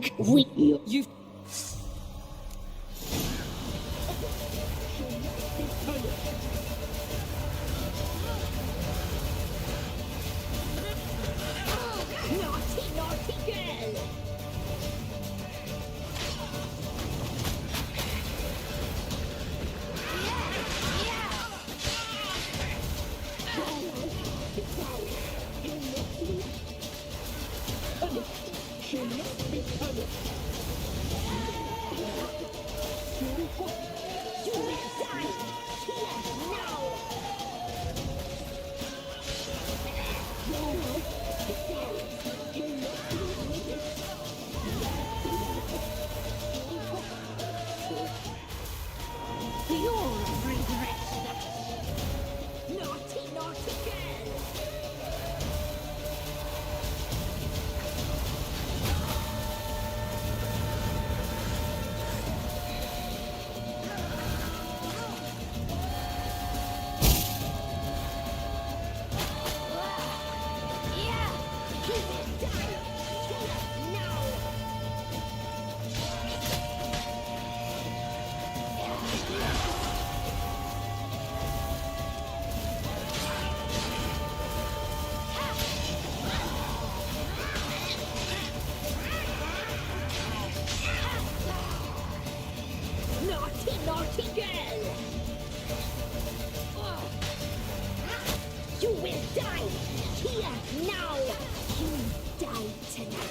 back with you. You've... Naughty, naughty girl! You'll regret that. Naughty, naughty girl! Naughty, naughty girl! You will die here now! You die tonight!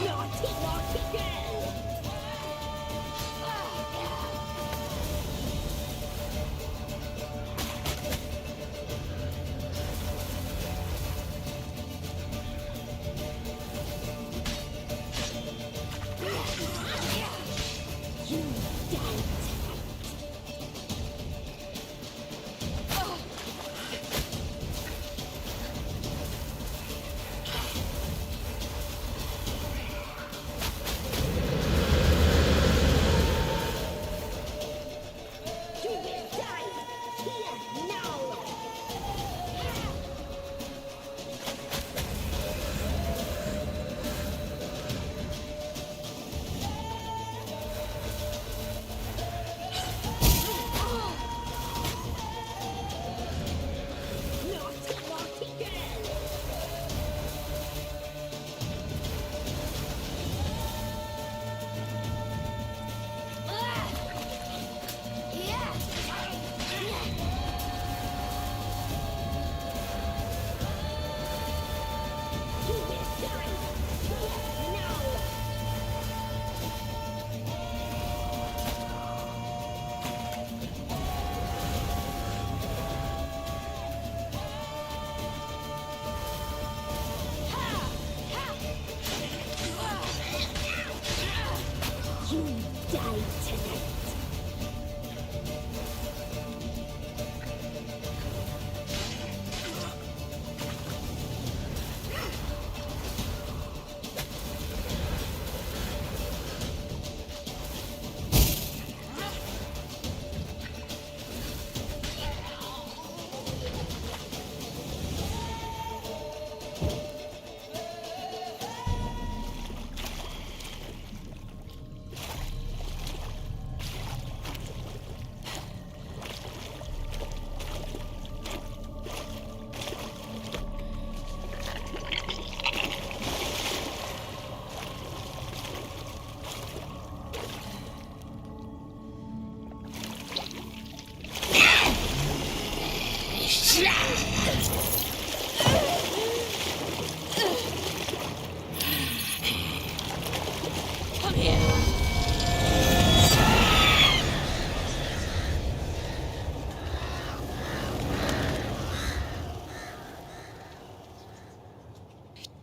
Naughty, naughty girl! You die tonight! Come here.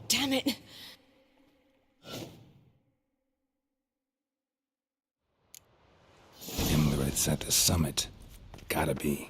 Damn it. Imlerith's at the summit. Gotta be.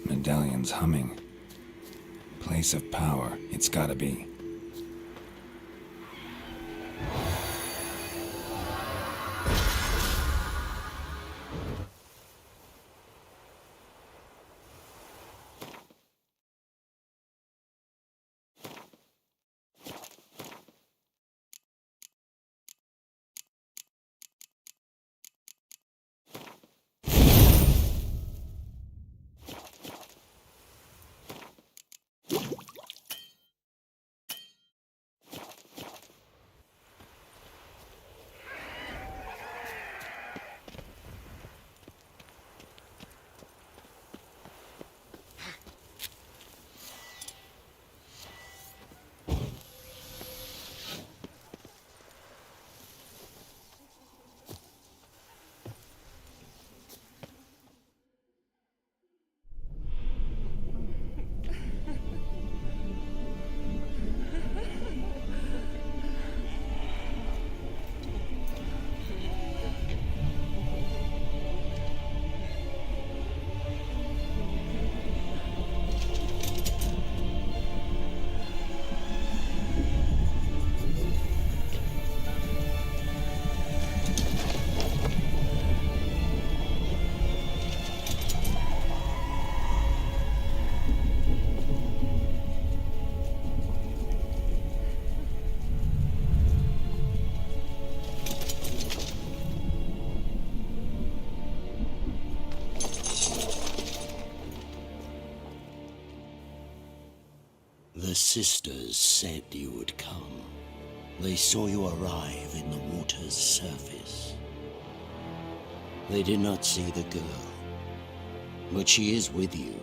Medallion's humming. Place of power, it's gotta be. The sisters said you would come. They saw you arrive in the water's surface. They did not see the girl. But she is with you,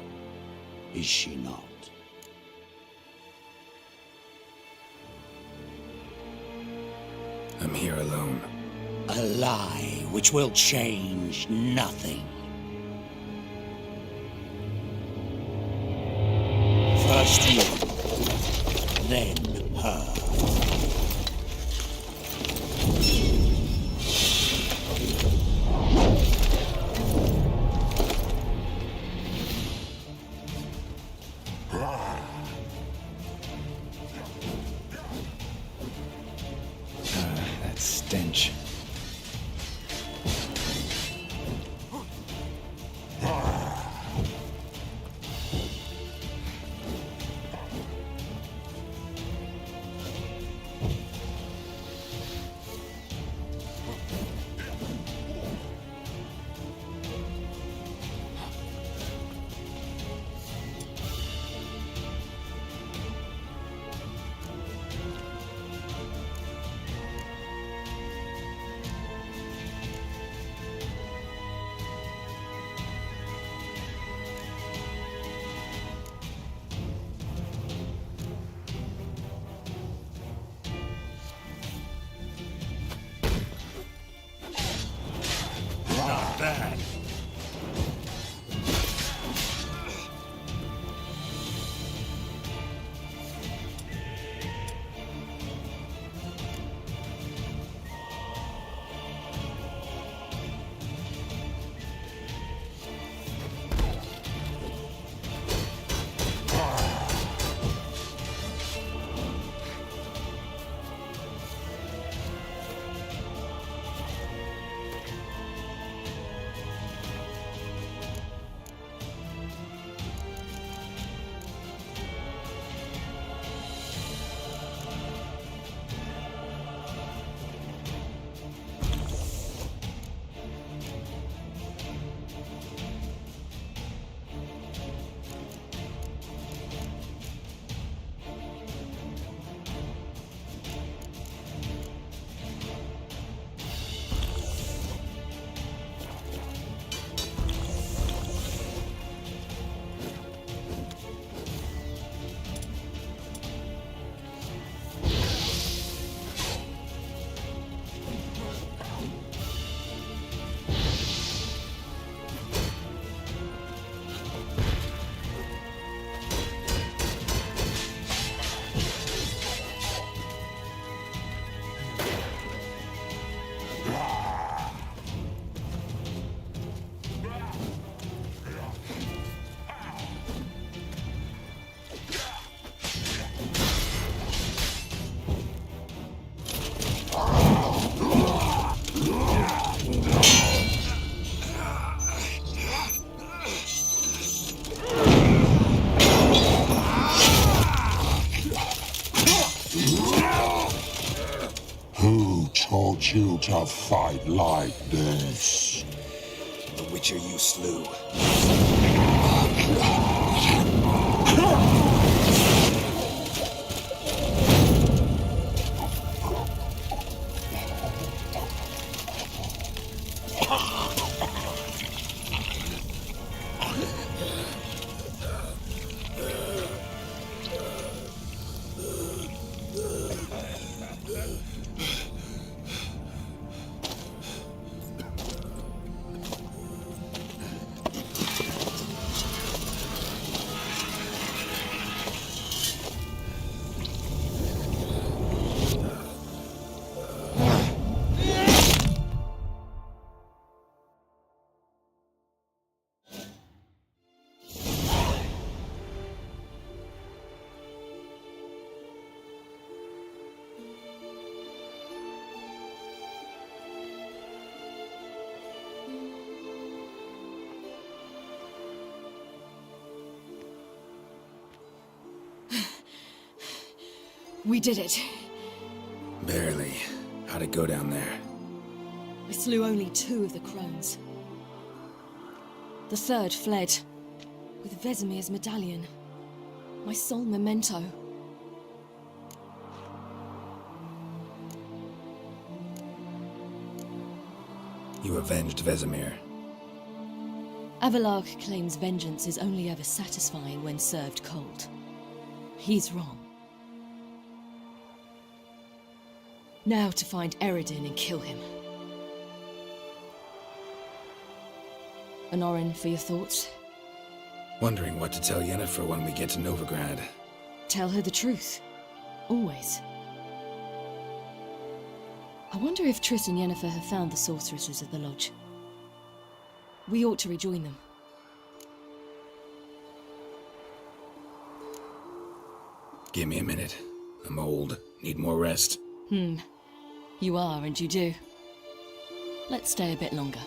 is she not? I'm here alone. A lie which will change nothing. First you, then her. That stench. you to fight like this. The Witcher you slew. We did it. Barely. How'd it go down there? I slew only 2 of the crones. The third fled, with Vesemir's medallion. My sole memento. You avenged Vesemir. Avalark claims vengeance is only ever satisfying when served cold. He's wrong. Now to find Eredin and kill him. Honorin, for your thoughts? Wondering what to tell Yennefer when we get to Novigrad. Tell her the truth. Always. I wonder if Triss and Yennefer have found the sorceresses of the Lodge. We ought to rejoin them. Give me a minute. I'm old. Need more rest. You are, and you do. Let's stay a bit longer.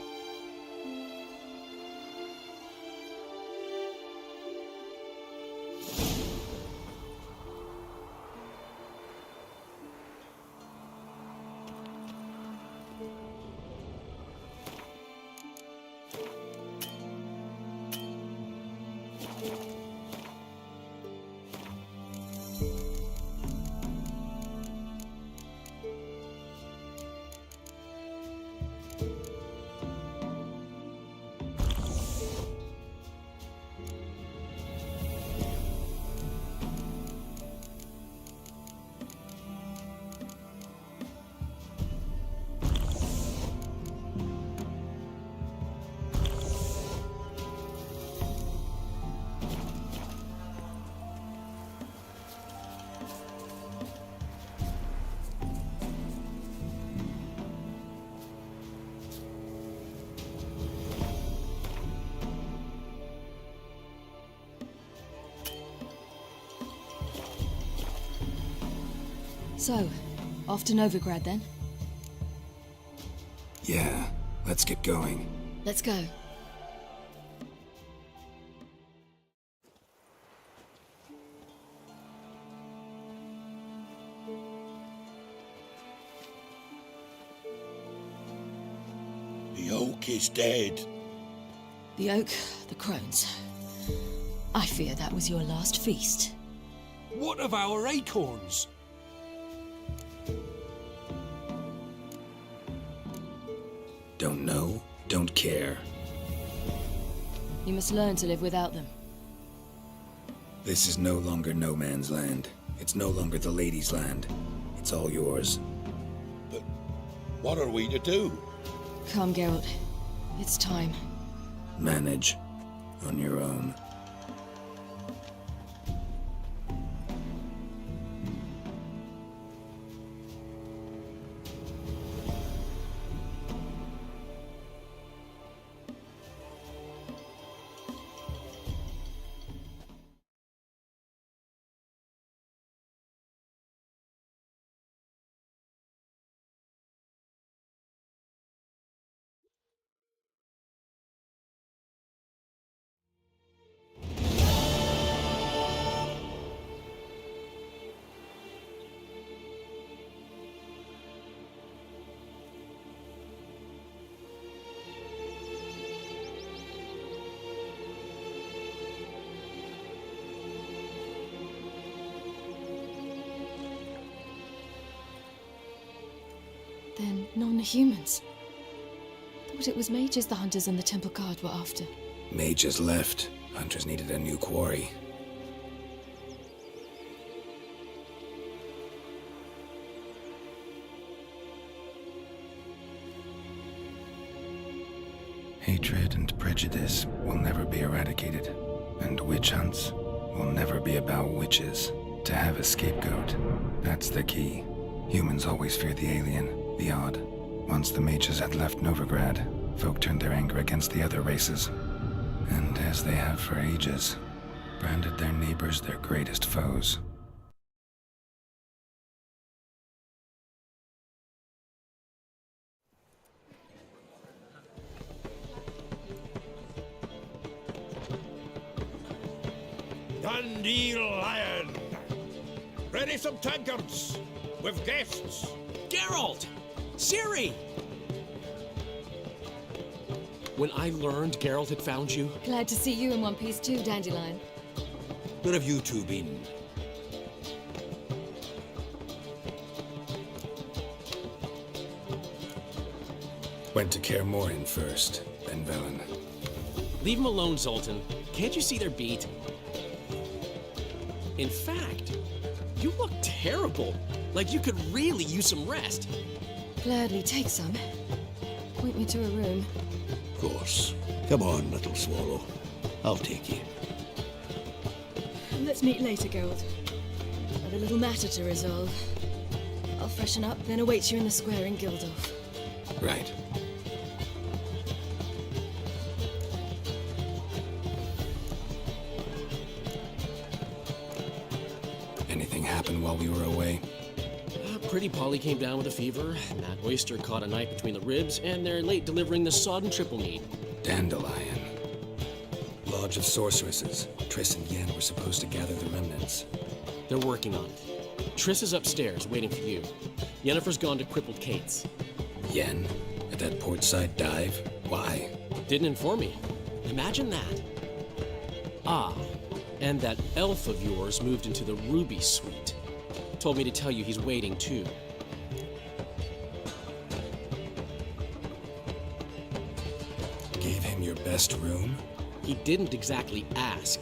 So, off to Novigrad then? Yeah, let's get going. Let's go. The oak is dead. The oak, the crones. I fear that was your last feast. What of our acorns? Don't know, don't care. You must learn to live without them. This is no longer no man's land. It's no longer the lady's land. It's all yours. But what are we to do? Come, Geralt. It's time. Manage on your own. Then non-humans. Thought it was mages the hunters and the Temple Guard were after. Mages left. Hunters needed a new quarry. Hatred and prejudice will never be eradicated, and witch hunts will never be about witches. To have a scapegoat, that's the key. Humans always fear the alien, the odd. Once the mages had left Novigrad, folk turned their anger against the other races. And as they have for ages, branded their neighbors their greatest foes. Dandelion! Ready some tankards! With guests! Geralt! Ciri! When I learned Geralt had found you... Glad to see you in one piece too, Dandelion. Where have you two been? Went to Kaer Morhen first, then Velen. Leave them alone, Zoltan. Can't you see they're beat? In fact, you look terrible. Like you could really use some rest. Gladly take some. Point me to a room. Of course. Come on, little swallow. I'll take you. Let's meet later, Geralt. I've a little matter to resolve. I'll freshen up, then await you in the square in Gildorf. Right. Anything happen while we were away? Pretty Polly came down with a fever. Matt Oyster caught a knife between the ribs, and they're late delivering the sodden triple mead. Dandelion. Lodge of Sorceresses. Triss and Yen were supposed to gather the remnants. They're working on it. Triss is upstairs, waiting for you. Yennefer's gone to Crippled Kate's. Yen? At that portside dive? Why? Didn't inform me. Imagine that. Ah, and that elf of yours moved into the Ruby Suite. Told me to tell you he's waiting, too. Gave him your best room? He didn't exactly ask.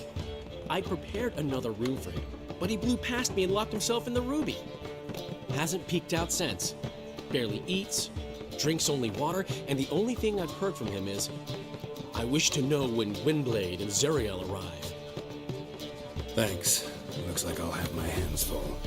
I prepared another room for him, but he blew past me and locked himself in the Ruby. Hasn't peeked out since. Barely eats, drinks only water, and the only thing I've heard from him is, I wish to know when Windblade and Zariel arrive. Thanks. Looks like I'll have my hands full.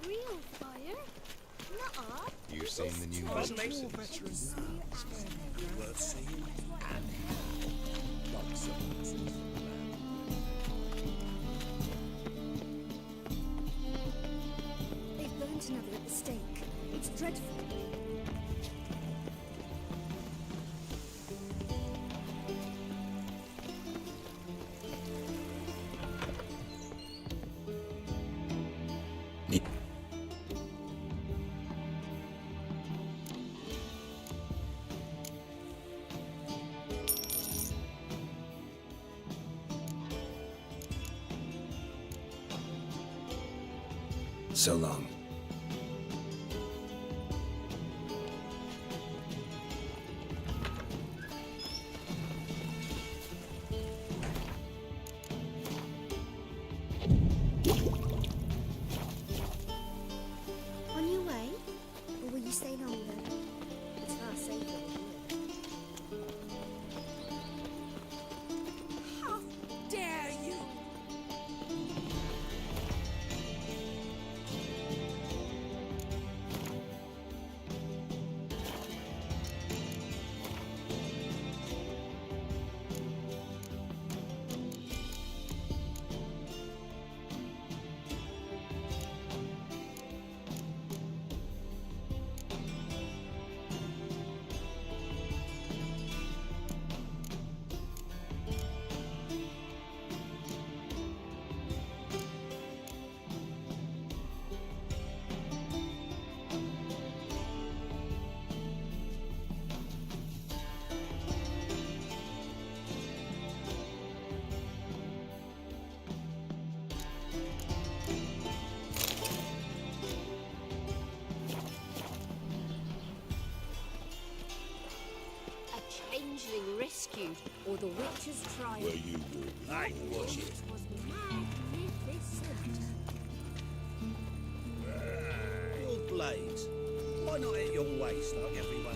Real fire? Nuh-uh. You seen the new Worth seeing. They've burnt another at the stake. It's dreadful. So long. On your way? Or will you stay longer? It's far safer with you. How dare you! changeling rescued or the witch's trial. Where you will. Hey, watch it. was magnificent. Your blades. Why not at your waist like everyone